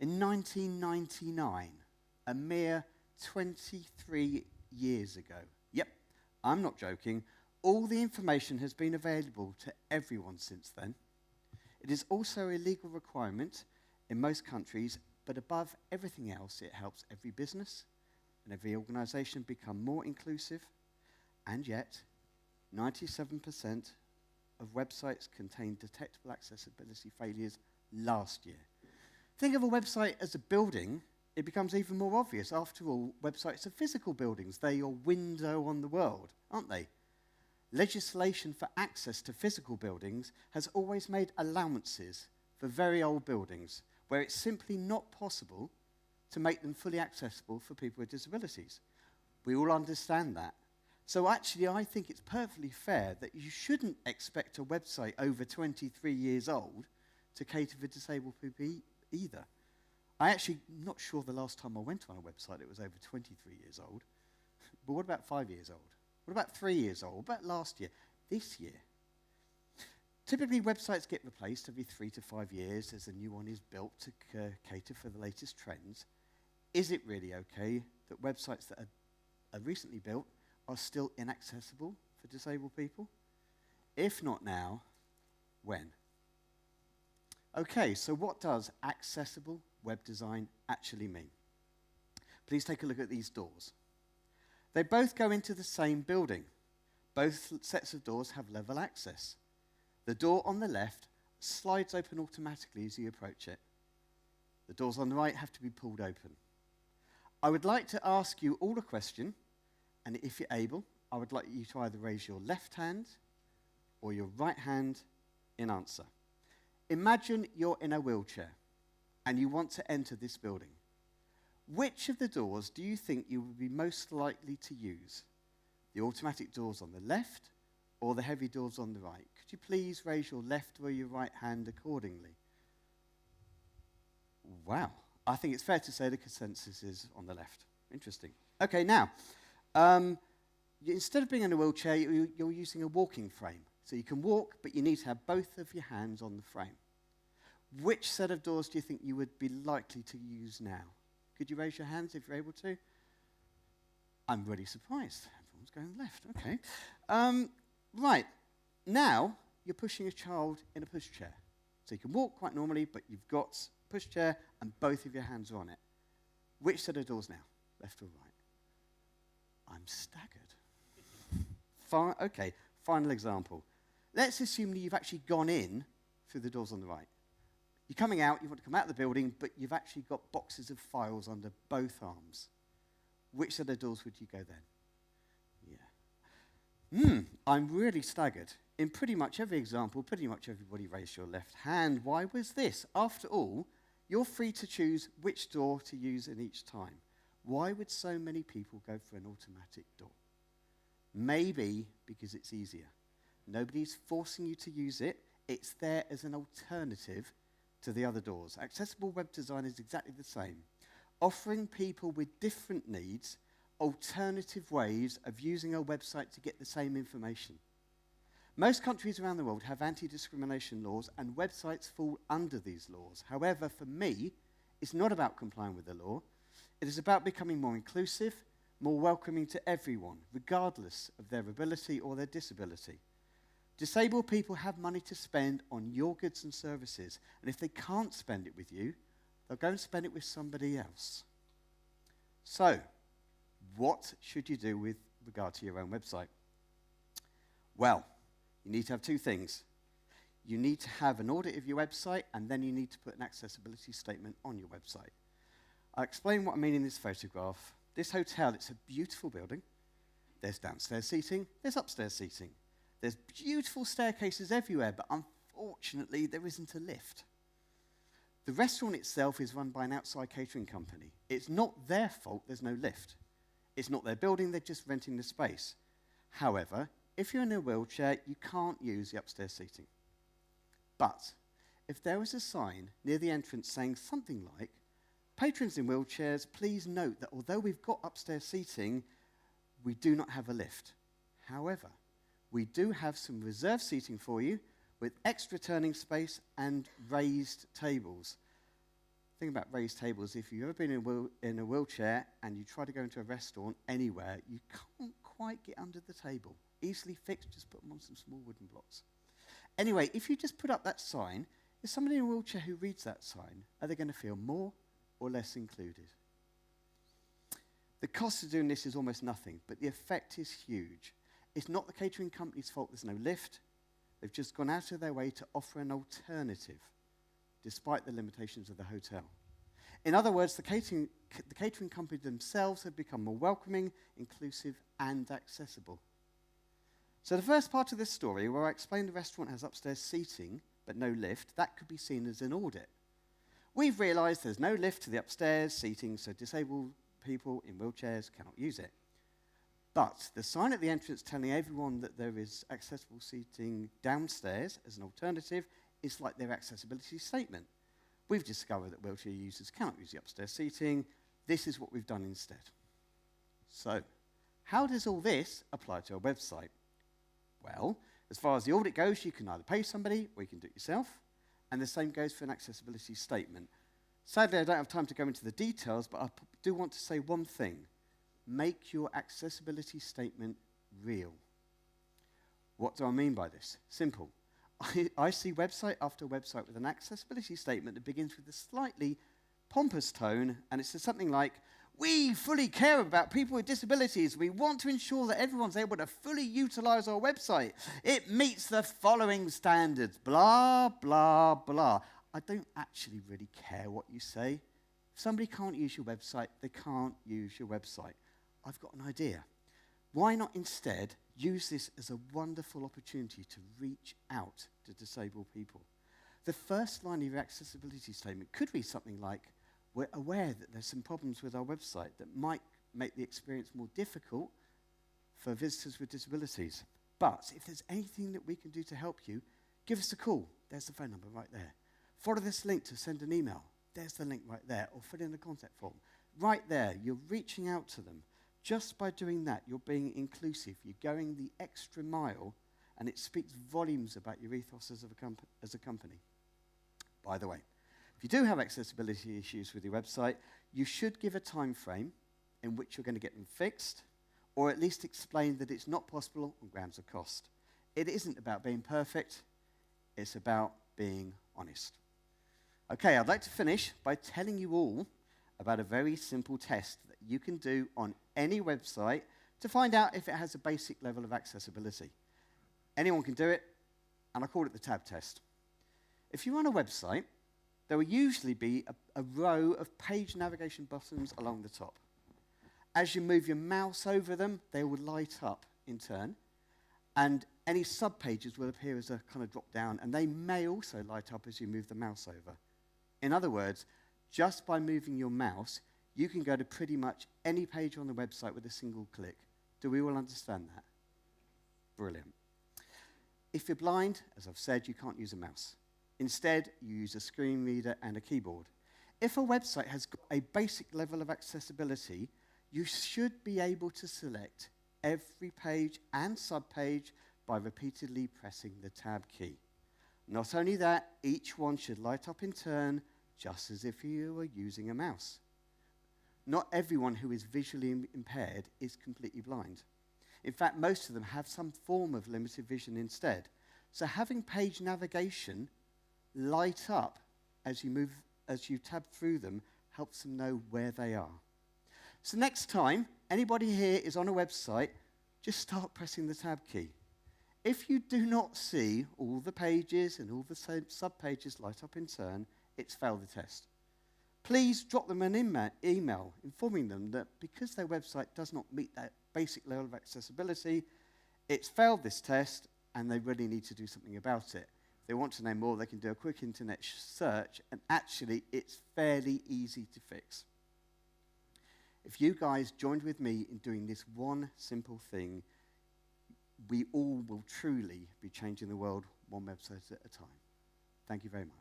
In 1999, a mere 23 years ago. Yep, I'm not joking. All the information has been available to everyone since then. It is also a legal requirement in most countries, but above everything else, it helps every business and every organization become more inclusive. And yet, 97% of websites contained detectable accessibility failures last year. Think of a website as a building, it becomes even more obvious. After all, websites are physical buildings. They're your window on the world, aren't they? Legislation for access to physical buildings has always made allowances for very old buildings, where it's simply not possible to make them fully accessible for people with disabilities. We all understand that. So actually, I think it's perfectly fair that you shouldn't expect a website over 23 years old to cater for disabled people either. I'm actually not sure the last time I went on a website it was over 23 years old. But what about 5 years old? What about 3 years old? What about last year? This year? Typically, websites get replaced every 3 to 5 years as a new one is built to cater for the latest trends. Is it really okay that websites that are recently built are still inaccessible for disabled people? If not now, when? Okay, so what does accessible web design actually mean? Please take a look at these doors. They both go into the same building. Both sets of doors have level access. The door on the left slides open automatically as you approach it. The doors on the right have to be pulled open. I would like to ask you all a question, and if you're able, I would like you to either raise your left hand or your right hand in answer. Imagine you're in a wheelchair and you want to enter this building. Which of the doors do you think you would be most likely to use? The automatic doors on the left or the heavy doors on the right? Could you please raise your left or your right hand accordingly? Wow. I think it's fair to say the consensus is on the left. Interesting. Okay, now, instead of being in a wheelchair, you're using a walking frame. So you can walk, but you need to have both of your hands on the frame. Which set of doors do you think you would be likely to use now? Could you raise your hands if you're able to? I'm really surprised. Everyone's going left. Okay. Right. Now, you're pushing a child in a pushchair. So you can walk quite normally, but you've got a pushchair and both of your hands are on it. Which set of doors now? Left or right? I'm staggered. Okay, final example. Let's assume that you've actually gone in through the doors on the right. You're coming out, you want to come out of the building, but you've actually got boxes of files under both arms. Which set of doors would you go then? Yeah. I'm really staggered. In pretty much every example, pretty much everybody raised your left hand. Why was this? After all, you're free to choose which door to use in each time. Why would so many people go for an automatic door? Maybe because it's easier. Nobody's forcing you to use it. It's there as an alternative to the other doors. Accessible web design is exactly the same, offering people with different needs alternative ways of using a website to get the same information. Most countries around the world have anti-discrimination laws, and websites fall under these laws. However, for me, it's not about complying with the law. It is about becoming more inclusive, more welcoming to everyone, regardless of their ability or their disability. Disabled people have money to spend on your goods and services, and if they can't spend it with you, they'll go and spend it with somebody else. So, what should you do with regard to your own website? Well, you need to have two things. You need to have an audit of your website, and then you need to put an accessibility statement on your website. I'll explain what I mean in this photograph. This hotel, it's a beautiful building. There's downstairs seating, there's upstairs seating. There's beautiful staircases everywhere, but unfortunately, there isn't a lift. The restaurant itself is run by an outside catering company. It's not their fault there's no lift. It's not their building, they're just renting the space. However, if you're in a wheelchair, you can't use the upstairs seating. But if there was a sign near the entrance saying something like, "Patrons in wheelchairs, please note that although we've got upstairs seating, we do not have a lift. However, we do have some reserved seating for you with extra turning space and raised tables." The thing about raised tables, if you've ever been in a wheelchair and you try to go into a restaurant anywhere, you can't quite get under the table. Easily fixed, just put them on some small wooden blocks. Anyway, if you just put up that sign, is somebody in a wheelchair who reads that sign, are they going to feel more or less included? The cost of doing this is almost nothing, but the effect is huge. It's not the catering company's fault there's no lift. They've just gone out of their way to offer an alternative, despite the limitations of the hotel. In other words, the catering company themselves have become more welcoming, inclusive, and accessible. So the first part of this story, where I explained the restaurant has upstairs seating, but no lift, that could be seen as an audit. We've realised there's no lift to the upstairs seating, so disabled people in wheelchairs cannot use it. But the sign at the entrance telling everyone that there is accessible seating downstairs as an alternative is like their accessibility statement. We've discovered that wheelchair users cannot use the upstairs seating. This is what we've done instead. So, how does all this apply to a website? Well, As far as the audit goes, you can either pay somebody or you can do it yourself, and the same goes for an accessibility statement. Sadly, I don't have time to go into the details, but I do want to say one thing. Make your accessibility statement real. What do I mean by this? Simple. I see website after website with an accessibility statement that begins with a slightly pompous tone, and it says something like, "We fully care about people with disabilities. We want to ensure that everyone's able to fully utilize our website. It meets the following standards, blah, blah, blah." I don't actually really care what you say. If somebody can't use your website, they can't use your website. I've got an idea. Why not instead use this as a wonderful opportunity to reach out to disabled people? The first line of your accessibility statement could be something like, "We're aware that there's some problems with our website that might make the experience more difficult for visitors with disabilities. But if there's anything that we can do to help you, give us a call." There's the phone number right there. "Follow this link to send an email." There's the link right there. Or fill in the contact form. Right there, you're reaching out to them. Just by doing that, you're being inclusive. You're going the extra mile, and it speaks volumes about your ethos as a company. By the way, if you do have accessibility issues with your website, you should give a time frame in which you're going to get them fixed, or at least explain that it's not possible on grounds of cost. It isn't about being perfect. It's about being honest. Okay, I'd like to finish by telling you all about a very simple test that you can do on any website to find out if it has a basic level of accessibility. Anyone can do it, and I call it the tab test. If you're on a website, there will usually be a row of page navigation buttons along the top. As you move your mouse over them, they will light up in turn, and any subpages will appear as a kind of drop down, and they may also light up as you move the mouse over. In other words, just by moving your mouse, you can go to pretty much any page on the website with a single click. Do we all understand that? Brilliant. If you're blind, as I've said, you can't use a mouse. Instead, you use a screen reader and a keyboard. If a website has got a basic level of accessibility, you should be able to select every page and subpage by repeatedly pressing the tab key. Not only that, each one should light up in turn, just as if you were using a mouse. Not everyone who is visually impaired is completely blind. In fact, most of them have some form of limited vision instead. So having page navigation light up as you tab through them helps them know where they are. So next time anybody here is on a website, just start pressing the tab key. If you do not see all the pages and all the sub-pages light up in turn, it's failed the test. Please drop them an email informing them that because their website does not meet that basic level of accessibility, it's failed this test and they really need to do something about it. If they want to know more, they can do a quick internet search, and actually it's fairly easy to fix. If you guys joined with me in doing this one simple thing, we all will truly be changing the world one website at a time. Thank you very much.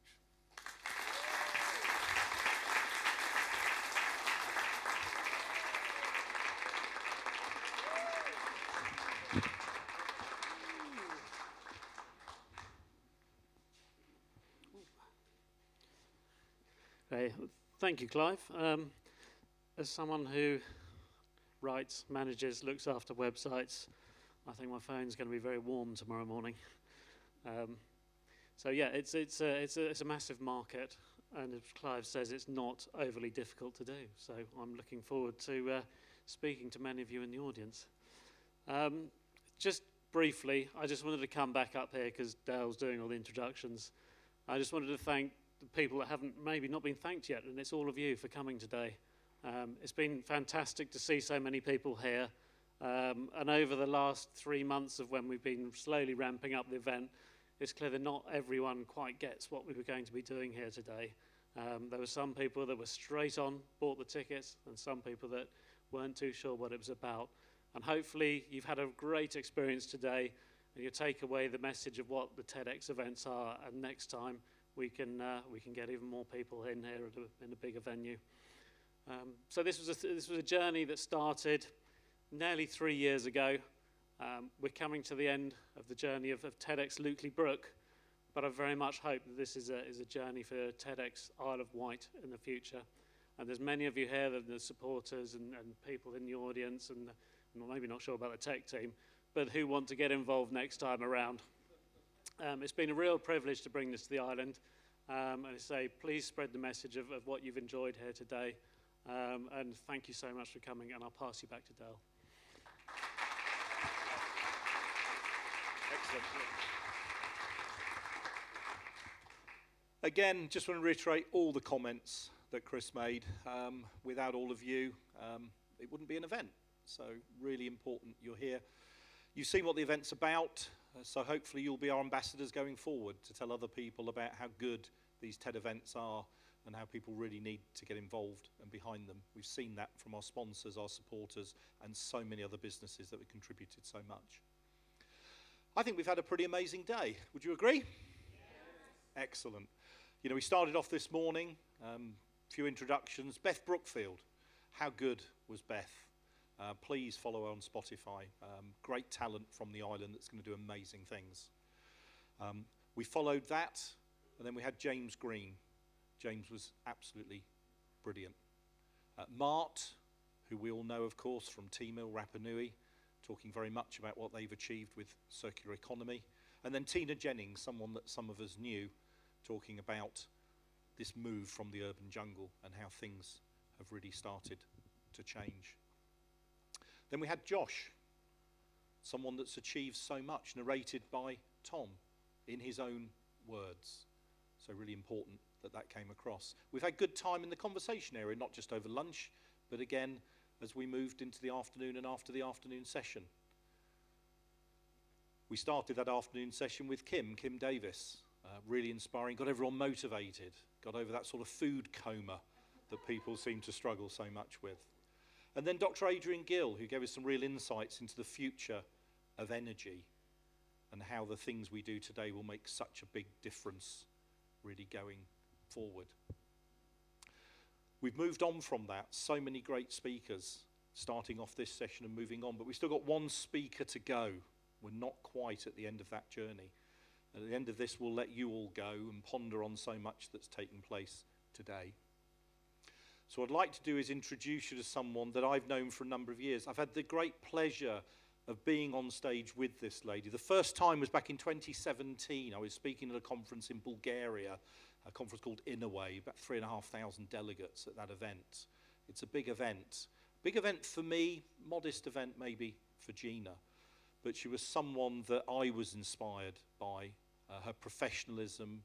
Okay, thank you, Clive. As someone who writes, manages, looks after websites, I think my phone's going to be very warm tomorrow morning. So yeah, it's a massive market, and as Clive says, it's not overly difficult to do. So I'm looking forward to speaking to many of you in the audience. Just briefly, I just wanted to come back up here because Dale's doing all the introductions. I just wanted to thank the people that haven't maybe not been thanked yet, and it's all of you for coming today. It's been fantastic to see so many people here. And over the last 3 months of when we've been slowly ramping up the event, it's clear that not everyone quite gets what we were going to be doing here today. There were some people that were straight on, bought the tickets, and some people that weren't too sure what it was about. And hopefully you've had a great experience today, and you take away the message of what the TEDx events are, and next time we can get even more people in here in a bigger venue. So this was a journey that started nearly 3 years ago. We're coming to the end of the journey of TEDxLukelyBrook, but I very much hope that this is a journey for TEDx Isle of Wight in the future. And there's many of you here, the supporters and people in the audience, and maybe not sure about the tech team, but who want to get involved next time around. It's been a real privilege to bring this to the island, and I say please spread the message of what you've enjoyed here today, and thank you so much for coming, and I'll pass you back to Dale. Excellent. Again, just want to reiterate all the comments that Chris made. Without all of you, it wouldn't be an event. So really important you're here. You've seen what the event's about, so hopefully you'll be our ambassadors going forward to tell other people about how good these TED events are and how people really need to get involved and behind them. We've seen that from our sponsors, our supporters, and so many other businesses that have contributed so much. I think we've had a pretty amazing day. Would you agree? Yes. Excellent. You know, we started off this morning, few introductions. Beth Brookfield. How good was Beth? Please follow her on Spotify. Great talent from the island that's going to do amazing things. We followed that, and then we had James Green. James was absolutely brilliant. Mart, who we all know, of course, from T-Mill, Rapa Nui, talking very much about what they've achieved with circular economy. And then Tina Jennings, someone that some of us knew, talking about this move from the urban jungle and how things have really started to change. Then we had Josh, someone that's achieved so much, narrated by Tom in his own words. So really important that that came across. We've had good time in the conversation area, not just over lunch, but again, as we moved into the afternoon and after the afternoon session. We started that afternoon session with Kim Davis, really inspiring, got everyone motivated, got over that sort of food coma that people seem to struggle so much with. And then Dr. Adrian Gill, who gave us some real insights into the future of energy and how the things we do today will make such a big difference really going forward. We've moved on from that, so many great speakers starting off this session and moving on, but we've still got one speaker to go. We're not quite at the end of that journey. At the end of this, we'll let you all go and ponder on so much that's taken place today. So what I'd like to do is introduce you to someone that I've known for a number of years. I've had the great pleasure of being on stage with this lady. The first time was back in 2017. I was speaking at a conference in Bulgaria, a conference called Inaway, about 3,500 delegates at that event. It's a big event. Big event for me, modest event maybe for Gina. But she was someone that I was inspired by, her professionalism,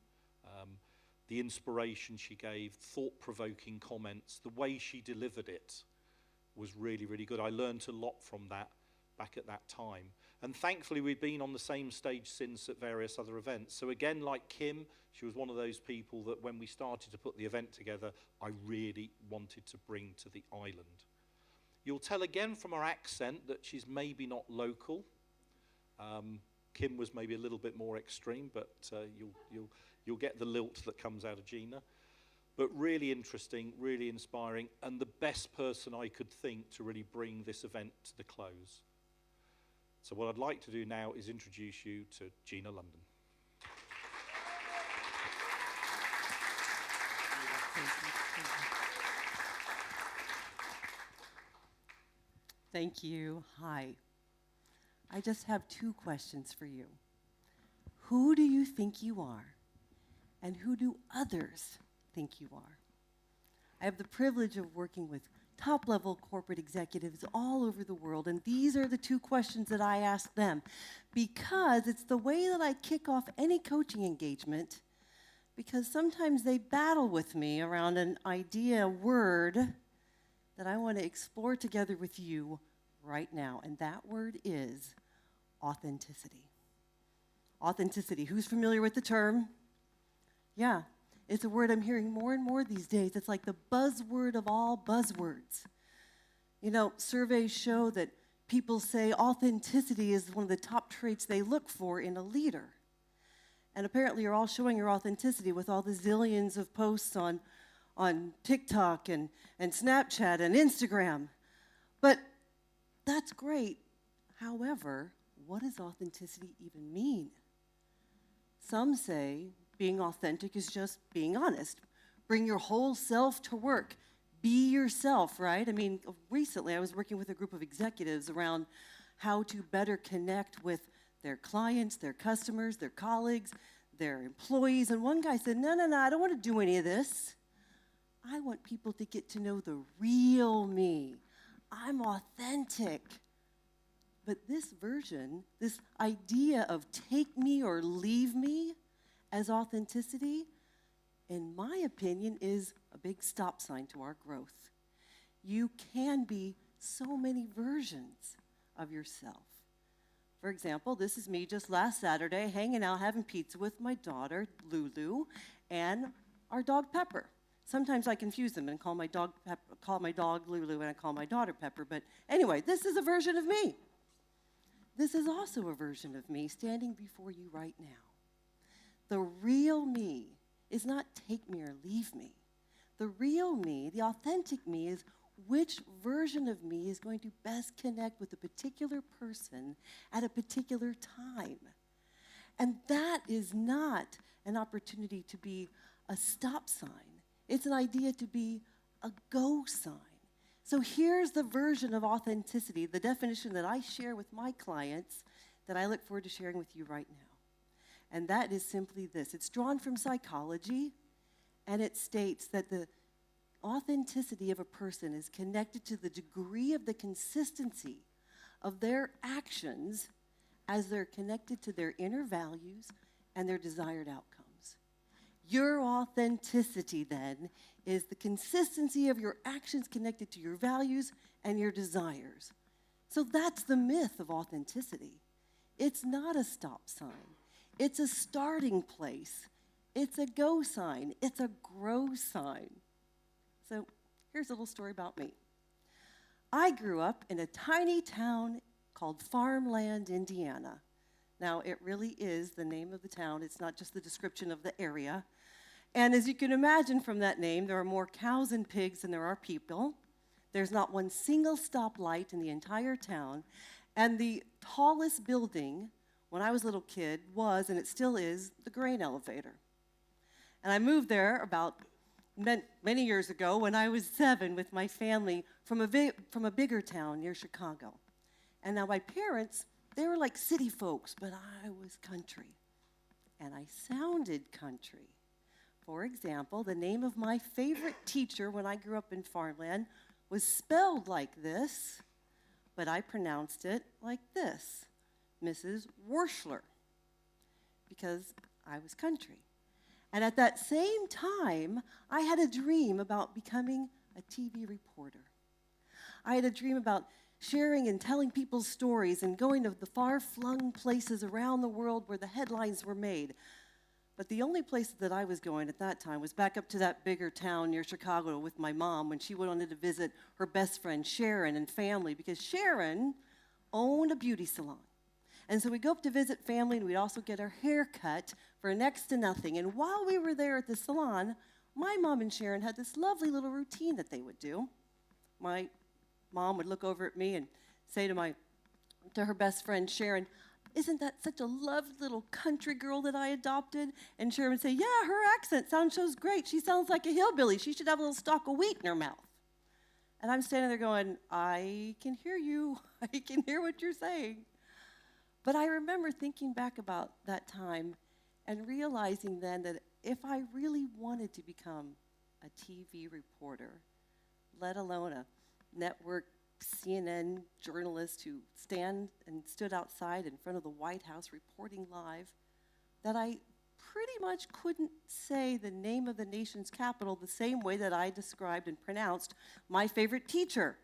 the inspiration she gave, thought-provoking comments, the way she delivered it was really, really good. I learned a lot from that back at that time. And thankfully, we've been on the same stage since at various other events. So again, like Kim, she was one of those people that when we started to put the event together, I really wanted to bring to the island. You'll tell again from her accent that she's maybe not local. Kim was maybe a little bit more extreme, but you'll get the lilt that comes out of Gina. But really interesting, really inspiring, and the best person I could think to really bring this event to the close. So what I'd like to do now is introduce you to Gina London. Thank you. Hi. I just have two questions for you. Who do you think you are? And who do others think you are? I have the privilege of working with top-level corporate executives all over the world, and these are the two questions that I ask them because it's the way that I kick off any coaching engagement, because sometimes they battle with me around an idea, a word that I want to explore together with you right now, and that word is authenticity. Authenticity. Who's familiar with the term? Yeah, it's a word I'm hearing more and more these days. It's like the buzzword of all buzzwords. You know, surveys show that people say authenticity is one of the top traits they look for in a leader. And apparently you're all showing your authenticity with all the zillions of posts on TikTok and Snapchat and Instagram. But that's great. However, what does authenticity even mean? Some say being authentic is just being honest. Bring your whole self to work. Be yourself, right? I mean, recently I was working with a group of executives around how to better connect with their clients, their customers, their colleagues, their employees. And one guy said, no, I don't want to do any of this. I want people to get to know the real me. I'm authentic. But this version, this idea of take me or leave me as authenticity, in my opinion, is a big stop sign to our growth. You can be so many versions of yourself. For example, this is me just last Saturday hanging out, having pizza with my daughter, Lulu, and our dog, Pepper. Sometimes I confuse them and call my dog Lulu and I call my daughter Pepper. But anyway, this is a version of me. This is also a version of me standing before you right now. The real me is not take me or leave me. The real me, the authentic me, is which version of me is going to best connect with a particular person at a particular time. And that is not an opportunity to be a stop sign. It's an idea to be a go sign. So here's the version of authenticity, the definition that I share with my clients that I look forward to sharing with you right now. And that is simply this. It's drawn from psychology, and it states that the authenticity of a person is connected to the degree of the consistency of their actions as they're connected to their inner values and their desired outcomes. Your authenticity, then, is the consistency of your actions connected to your values and your desires. So that's the myth of authenticity. It's not a stop sign. It's a starting place. It's a go sign. It's a grow sign. So here's a little story about me. I grew up in a tiny town called Farmland, Indiana. Now, it really is the name of the town. It's not just the description of the area. And as you can imagine from that name, there are more cows and pigs than there are people. There's not one single stoplight in the entire town. And the tallest building, when I was a little kid, was, and it still is, the grain elevator. And I moved there about many years ago when I was 7 with my family from a bigger town near Chicago. And now my parents, they were like city folks, but I was country. And I sounded country. For example, the name of my favorite teacher when I grew up in Farmland was spelled like this, but I pronounced it like this, Mrs. Worschler, because I was country. And at that same time, I had a dream about becoming a TV reporter. I had a dream about sharing and telling people's stories and going to the far-flung places around the world where the headlines were made. But the only place that I was going at that time was back up to that bigger town near Chicago with my mom when she wanted to visit her best friend Sharon and family, because Sharon owned a beauty salon. And so we'd go up to visit family, and we'd also get our hair cut for next to nothing. And while we were there at the salon, my mom and Sharon had this lovely little routine that they would do. My mom would look over at me and say to her best friend Sharon, "Isn't that such a lovely little country girl that I adopted?" And Sharon would say, "Yeah, her accent sounds great. She sounds like a hillbilly. She should have a little stalk of wheat in her mouth." And I'm standing there going, "I can hear you. I can hear what you're saying." But I remember thinking back about that time and realizing then that if I really wanted to become a TV reporter, let alone a network CNN journalist who stood outside in front of the White House reporting live, that I pretty much couldn't say the name of the nation's capital the same way that I described and pronounced my favorite teacher,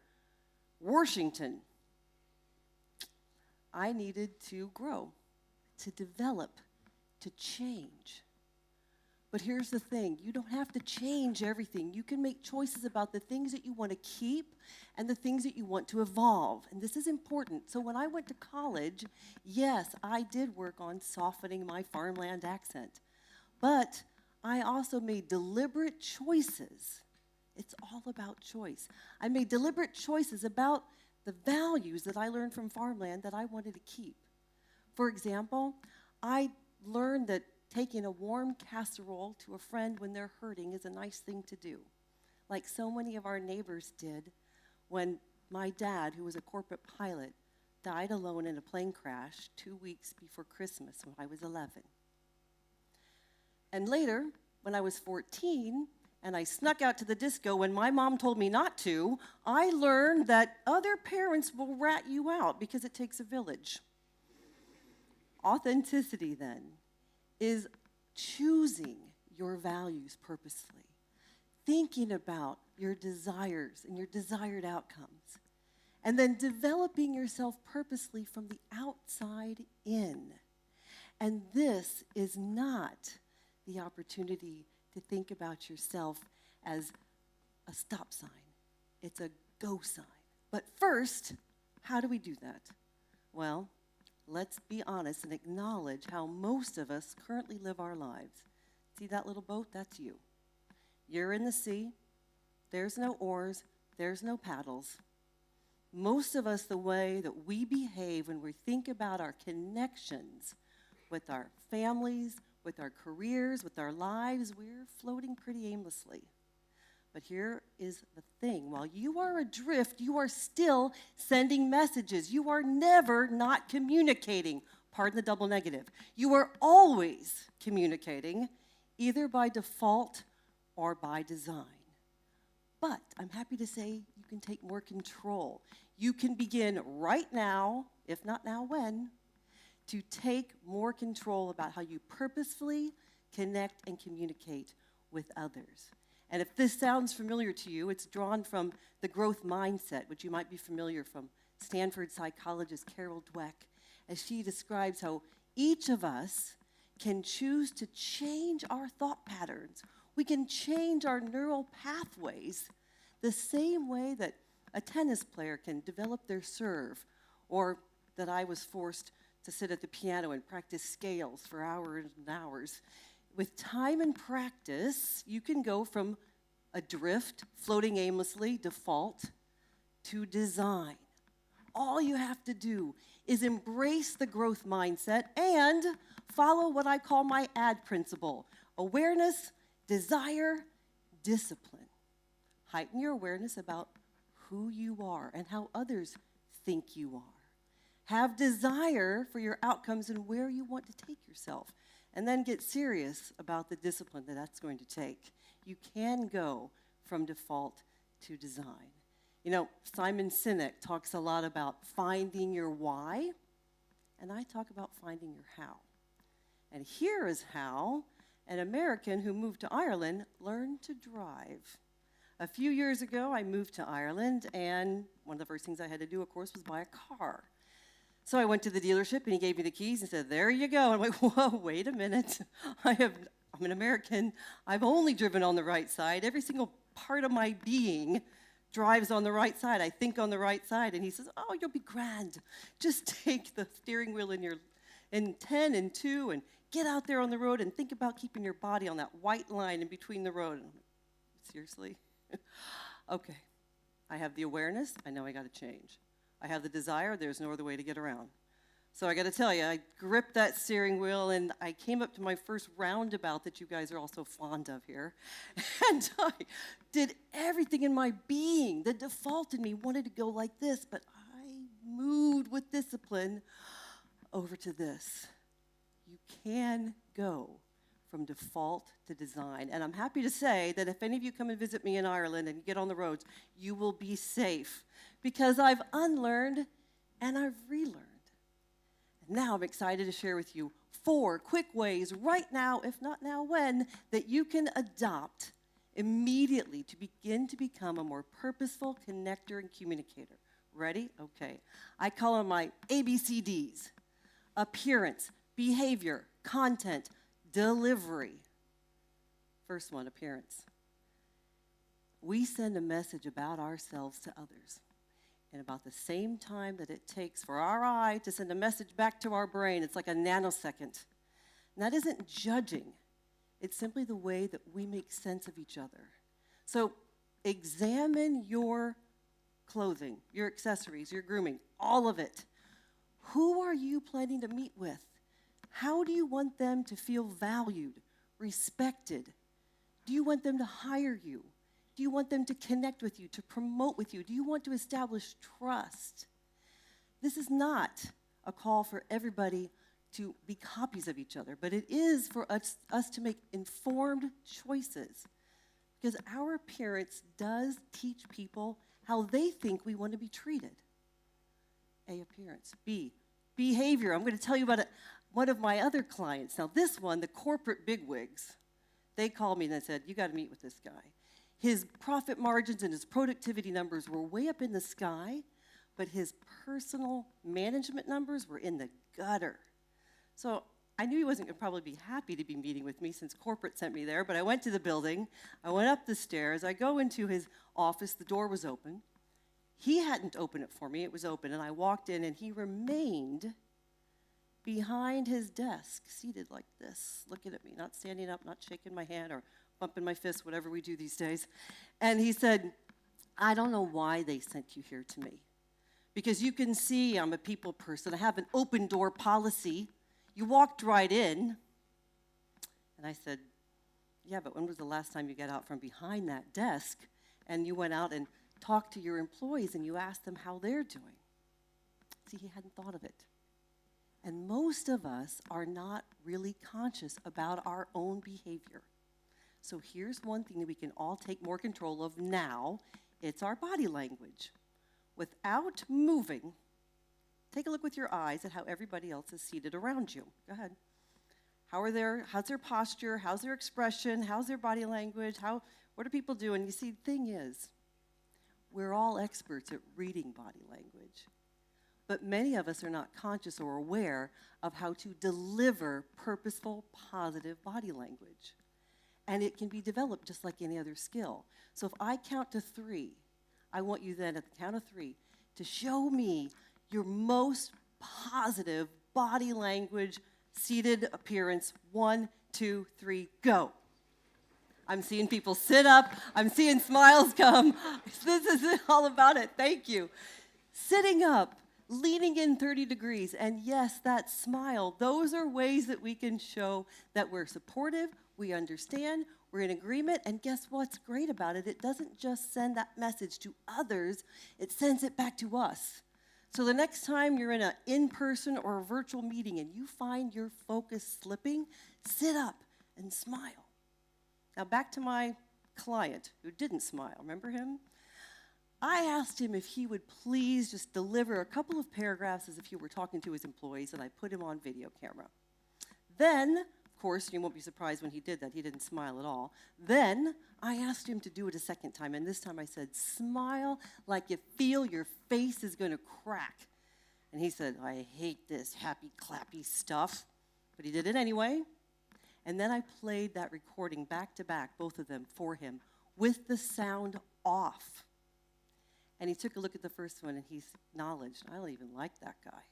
Washington. I needed to grow, to develop, to change. But here's the thing, you don't have to change everything. You can make choices about the things that you want to keep and the things that you want to evolve. And this is important. So when I went to college, yes, I did work on softening my farmland accent. But I also made deliberate choices. It's all about choice. I made deliberate choices about the values that I learned from farmland that I wanted to keep. For example, I learned that taking a warm casserole to a friend when they're hurting is a nice thing to do, like so many of our neighbors did when my dad, who was a corporate pilot, died alone in a plane crash 2 weeks before Christmas when I was 11. And later, when I was 14, and I snuck out to the disco when my mom told me not to, I learned that other parents will rat you out because it takes a village. Authenticity, then, is choosing your values purposely, thinking about your desires and your desired outcomes, and then developing yourself purposely from the outside in. And this is not the opportunity to think about yourself as a stop sign. It's a go sign. But first, how do we do that? Well, let's be honest and acknowledge how most of us currently live our lives. See that little boat? That's you. You're in the sea. There's no oars. There's no paddles. Most of us, the way that we behave when we think about our connections with our families, with our careers, with our lives, we're floating pretty aimlessly. But here is the thing. While you are adrift, you are still sending messages. You are never not communicating. Pardon the double negative. You are always communicating, either by default or by design. But I'm happy to say you can take more control. You can begin right now, if not now, when, to take more control about how you purposefully connect and communicate with others. And if this sounds familiar to you, it's drawn from the growth mindset, which you might be familiar from Stanford psychologist Carol Dweck, as she describes how each of us can choose to change our thought patterns. We can change our neural pathways the same way that a tennis player can develop their serve, or that I was forced to sit at the piano and practice scales for hours and hours. With time and practice, you can go from adrift, floating aimlessly, default, to design. All you have to do is embrace the growth mindset and follow what I call my ADD principle: awareness, desire, discipline. Heighten your awareness about who you are and how others think you are. Have desire for your outcomes and where you want to take yourself. And then get serious about the discipline that that's going to take. You can go from default to design. You know, Simon Sinek talks a lot about finding your why, and I talk about finding your how. And here is how an American who moved to Ireland learned to drive. A few years ago, I moved to Ireland, and one of the first things I had to do, of course, was buy a car. So I went to the dealership, and he gave me the keys and said, "There you go." And I'm like, "Whoa, wait a minute. I'm an American. I've only driven on the right side. Every single part of my being drives on the right side. I think on the right side." And he says, "Oh, you'll be grand. Just take the steering wheel in 10 and 2 and get out there on the road and think about keeping your body on that white line in between the road." And I'm like, seriously? Okay. I have the awareness. I know I got to change. I have the desire. There's no other way to get around. So I got to tell you, I gripped that steering wheel, and I came up to my first roundabout that you guys are all so fond of here, and I did everything in my being. The default in me wanted to go like this, but I moved with discipline over to this. You can go from default to design. And I'm happy to say that if any of you come and visit me in Ireland and you get on the roads, you will be safe, because I've unlearned and I've relearned. And now I'm excited to share with you 4 quick ways right now, if not now, when, that you can adopt immediately to begin to become a more purposeful connector and communicator. Ready? Okay. I call them my ABCDs: appearance, behavior, content, delivery. First one, appearance. We send a message about ourselves to others in about the same time that it takes for our eye to send a message back to our brain. It's like a nanosecond. And that isn't judging. It's simply the way that we make sense of each other. So examine your clothing, your accessories, your grooming, all of it. Who are you planning to meet with? How do you want them to feel valued, respected? Do you want them to hire you? Do you want them to connect with you, to promote with you? Do you want to establish trust? This is not a call for everybody to be copies of each other, but it is for us to make informed choices, because our appearance does teach people how they think we want to be treated. A, appearance. B, behavior. I'm going to tell you about one of my other clients. Now this one, the corporate bigwigs, they called me and they said, you got to meet with this guy. His profit margins and his productivity numbers were way up in the sky, but his personal management numbers were in the gutter. So I knew he wasn't going to probably be happy to be meeting with me since corporate sent me there, but I went to the building, I went up the stairs, I go into his office, the door was open. He hadn't opened it for me, it was open, and I walked in and he remained behind his desk, seated like this, looking at me, not standing up, not shaking my hand or bumping my fist, whatever we do these days. And he said, I don't know why they sent you here to me. Because you can see I'm a people person. I have an open door policy. You walked right in. And I said, yeah, but when was the last time you got out from behind that desk and you went out and talked to your employees and you asked them how they're doing? See, he hadn't thought of it. And most of us are not really conscious about our own behavior. So here's one thing that we can all take more control of now. It's our body language. Without moving, take a look with your eyes at how everybody else is seated around you. Go ahead. How's their posture? How's their expression? How's their body language? What are people doing? You see, the thing is, we're all experts at reading body language. But many of us are not conscious or aware of how to deliver purposeful, positive body language. And it can be developed just like any other skill. So if I count to 3, I want you then at the count of 3 to show me your most positive body language, seated appearance. 1, 2, 3, go. I'm seeing people sit up. I'm seeing smiles come. This is all about it. Thank you. Sitting up, leaning in 30 degrees, and yes, that smile. Those are ways that we can show that we're supportive, we understand, we're in agreement, and guess what's great about it? It doesn't just send that message to others, it sends it back to us. So the next time you're in an in-person or a virtual meeting and you find your focus slipping, sit up and smile. Now back to my client who didn't smile. Remember him? I asked him if he would please just deliver a couple of paragraphs as if he were talking to his employees, and I put him on video camera. Then, of course, you won't be surprised when he did that. He didn't smile at all. Then I asked him to do it a second time, and this time I said, smile like you feel your face is going to crack. And he said, I hate this happy, clappy stuff. But he did it anyway. And then I played that recording back to back, both of them, for him, with the sound off. And he took a look at the first one, and he acknowledged, I don't even like that guy.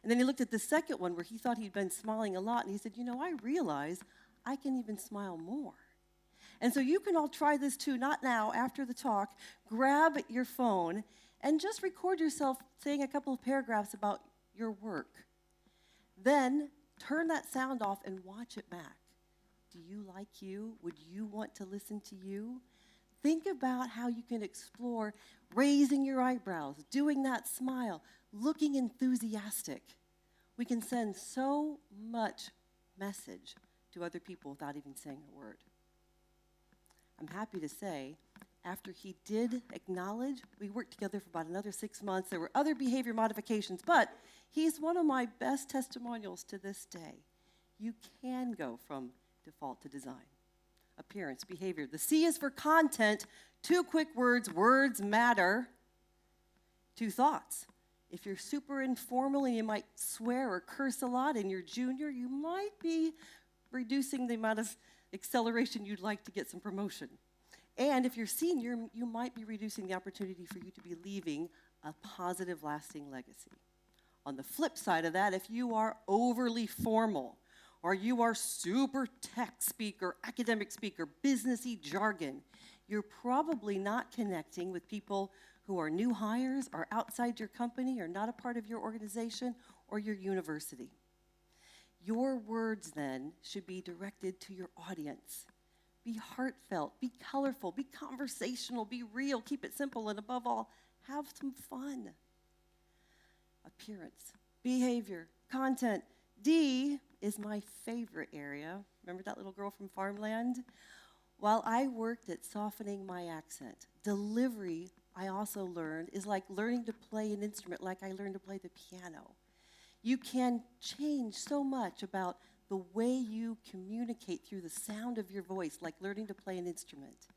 And then he looked at the second one where he thought he'd been smiling a lot, and he said, I realize I can even smile more. And so you can all try this too, not now, after the talk. Grab your phone and just record yourself saying a couple of paragraphs about your work. Then turn that sound off and watch it back. Do you like you? Would you want to listen to you? Think about how you can explore raising your eyebrows, doing that smile, looking enthusiastic. We can send so much message to other people without even saying a word. I'm happy to say, after he did acknowledge, we worked together for about another 6 months. There were other behavior modifications, but he's one of my best testimonials to this day. You can go from default to design. Appearance, behavior. The C is for content. 2 quick words. Words matter. 2 thoughts. If you're super informal and you might swear or curse a lot and you're junior, you might be reducing the amount of acceleration you'd like to get some promotion. And if you're senior, you might be reducing the opportunity for you to be leaving a positive, lasting legacy. On the flip side of that, if you are overly formal, or you are super tech speaker, academic speaker, businessy jargon, you're probably not connecting with people who are new hires, are outside your company, or not a part of your organization, or your university. Your words then should be directed to your audience. Be heartfelt, be colorful, be conversational, be real, keep it simple, and above all, have some fun. Appearance, behavior, content. D is my favorite area. Remember that little girl from Farmland? While I worked at softening my accent, delivery, I also learned, is like learning to play an instrument like I learned to play the piano. You can change so much about the way you communicate through the sound of your voice, like learning to play an instrument.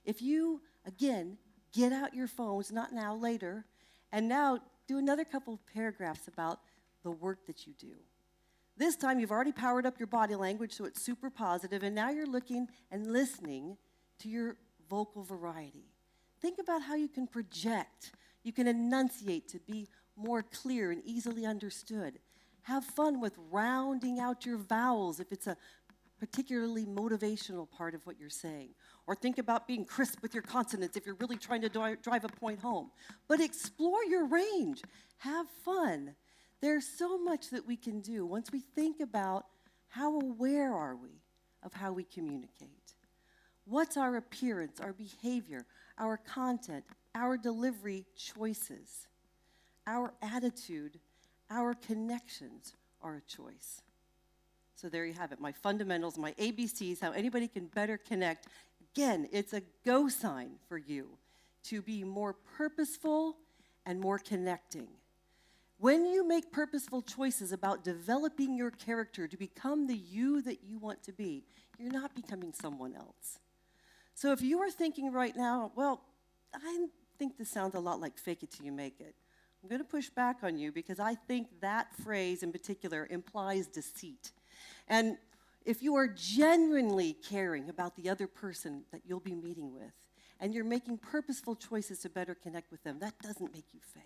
If you, again, get out your phones, not now, later, and now do another couple of paragraphs about the work that you do. This time you've already powered up your body language, so it's super positive, and now you're looking and listening to your vocal variety. Think about how you can project, you can enunciate to be more clear and easily understood. Have fun with rounding out your vowels if it's a particularly motivational part of what you're saying. Or think about being crisp with your consonants if you're really trying to drive a point home. But explore your range. Have fun. There's so much that we can do once we think about how aware are we of how we communicate. What's our appearance, our behavior, our content, our delivery choices? Our attitude, our connections are a choice. So there you have it, my fundamentals, my ABCs, how anybody can better connect. Again, it's a go sign for you to be more purposeful and more connecting. When you make purposeful choices about developing your character to become the you that you want to be, you're not becoming someone else. So if you are thinking right now, well, I think this sounds a lot like fake it till you make it, I'm going to push back on you because I think that phrase in particular implies deceit. And if you are genuinely caring about the other person that you'll be meeting with, and you're making purposeful choices to better connect with them, that doesn't make you fake.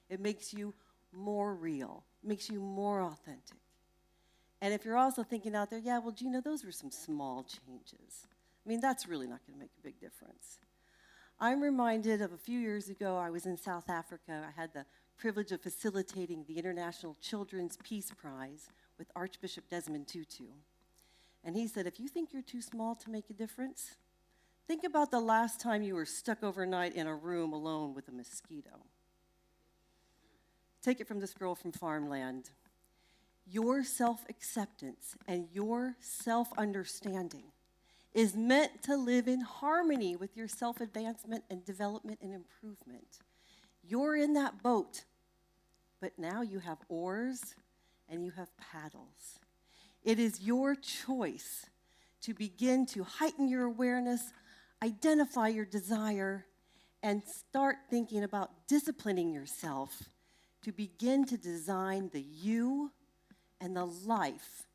It makes you more real, makes you more authentic. And if you're also thinking out there, yeah, well, Gina, those were some small changes. I mean, that's really not going to make a big difference. I'm reminded of a few years ago, I was in South Africa. I had the privilege of facilitating the International Children's Peace Prize with Archbishop Desmond Tutu. And he said, if you think you're too small to make a difference, think about the last time you were stuck overnight in a room alone with a mosquito. Take it from this girl from Farmland. Your self-acceptance and your self-understanding is meant to live in harmony with your self-advancement and development and improvement. You're in that boat, but now you have oars and you have paddles. It is your choice to begin to heighten your awareness, identify your desire, and start thinking about disciplining yourself to begin to design the you and the life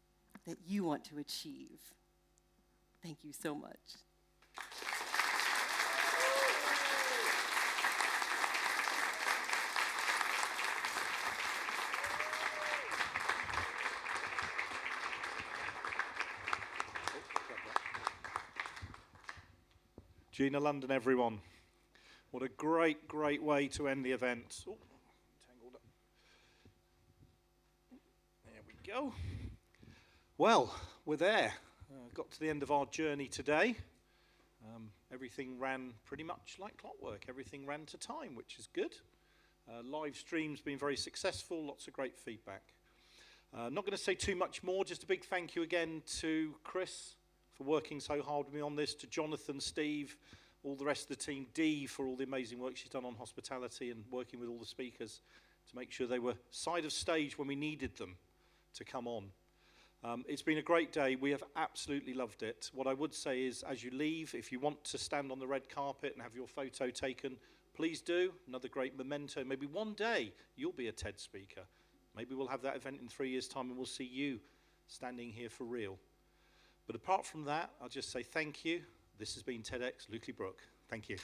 that you want to achieve. Thank you so much. Gina London, everyone. What a great, great way to end the event. Oh, tangled up. There we go. Well, we're there. Got to the end of our journey today. Everything ran pretty much like clockwork. Everything ran to time, which is good. Live stream's been very successful. Lots of great feedback. Not going to say too much more. Just a big thank you again to Chris for working so hard with me on this, to Jonathan, Steve, all the rest of the team, Dee for all the amazing work she's done on hospitality and working with all the speakers to make sure they were side of stage when we needed them to come on. It's been a great day. We have absolutely loved it. What I would say is, as you leave, if you want to stand on the red carpet and have your photo taken, please do. Another great memento. Maybe one day you'll be a TED speaker. Maybe we'll have that event in 3 years' time and we'll see you standing here for real. But apart from that, I'll just say thank you. This has been TEDxLukelyBrook. Thank you.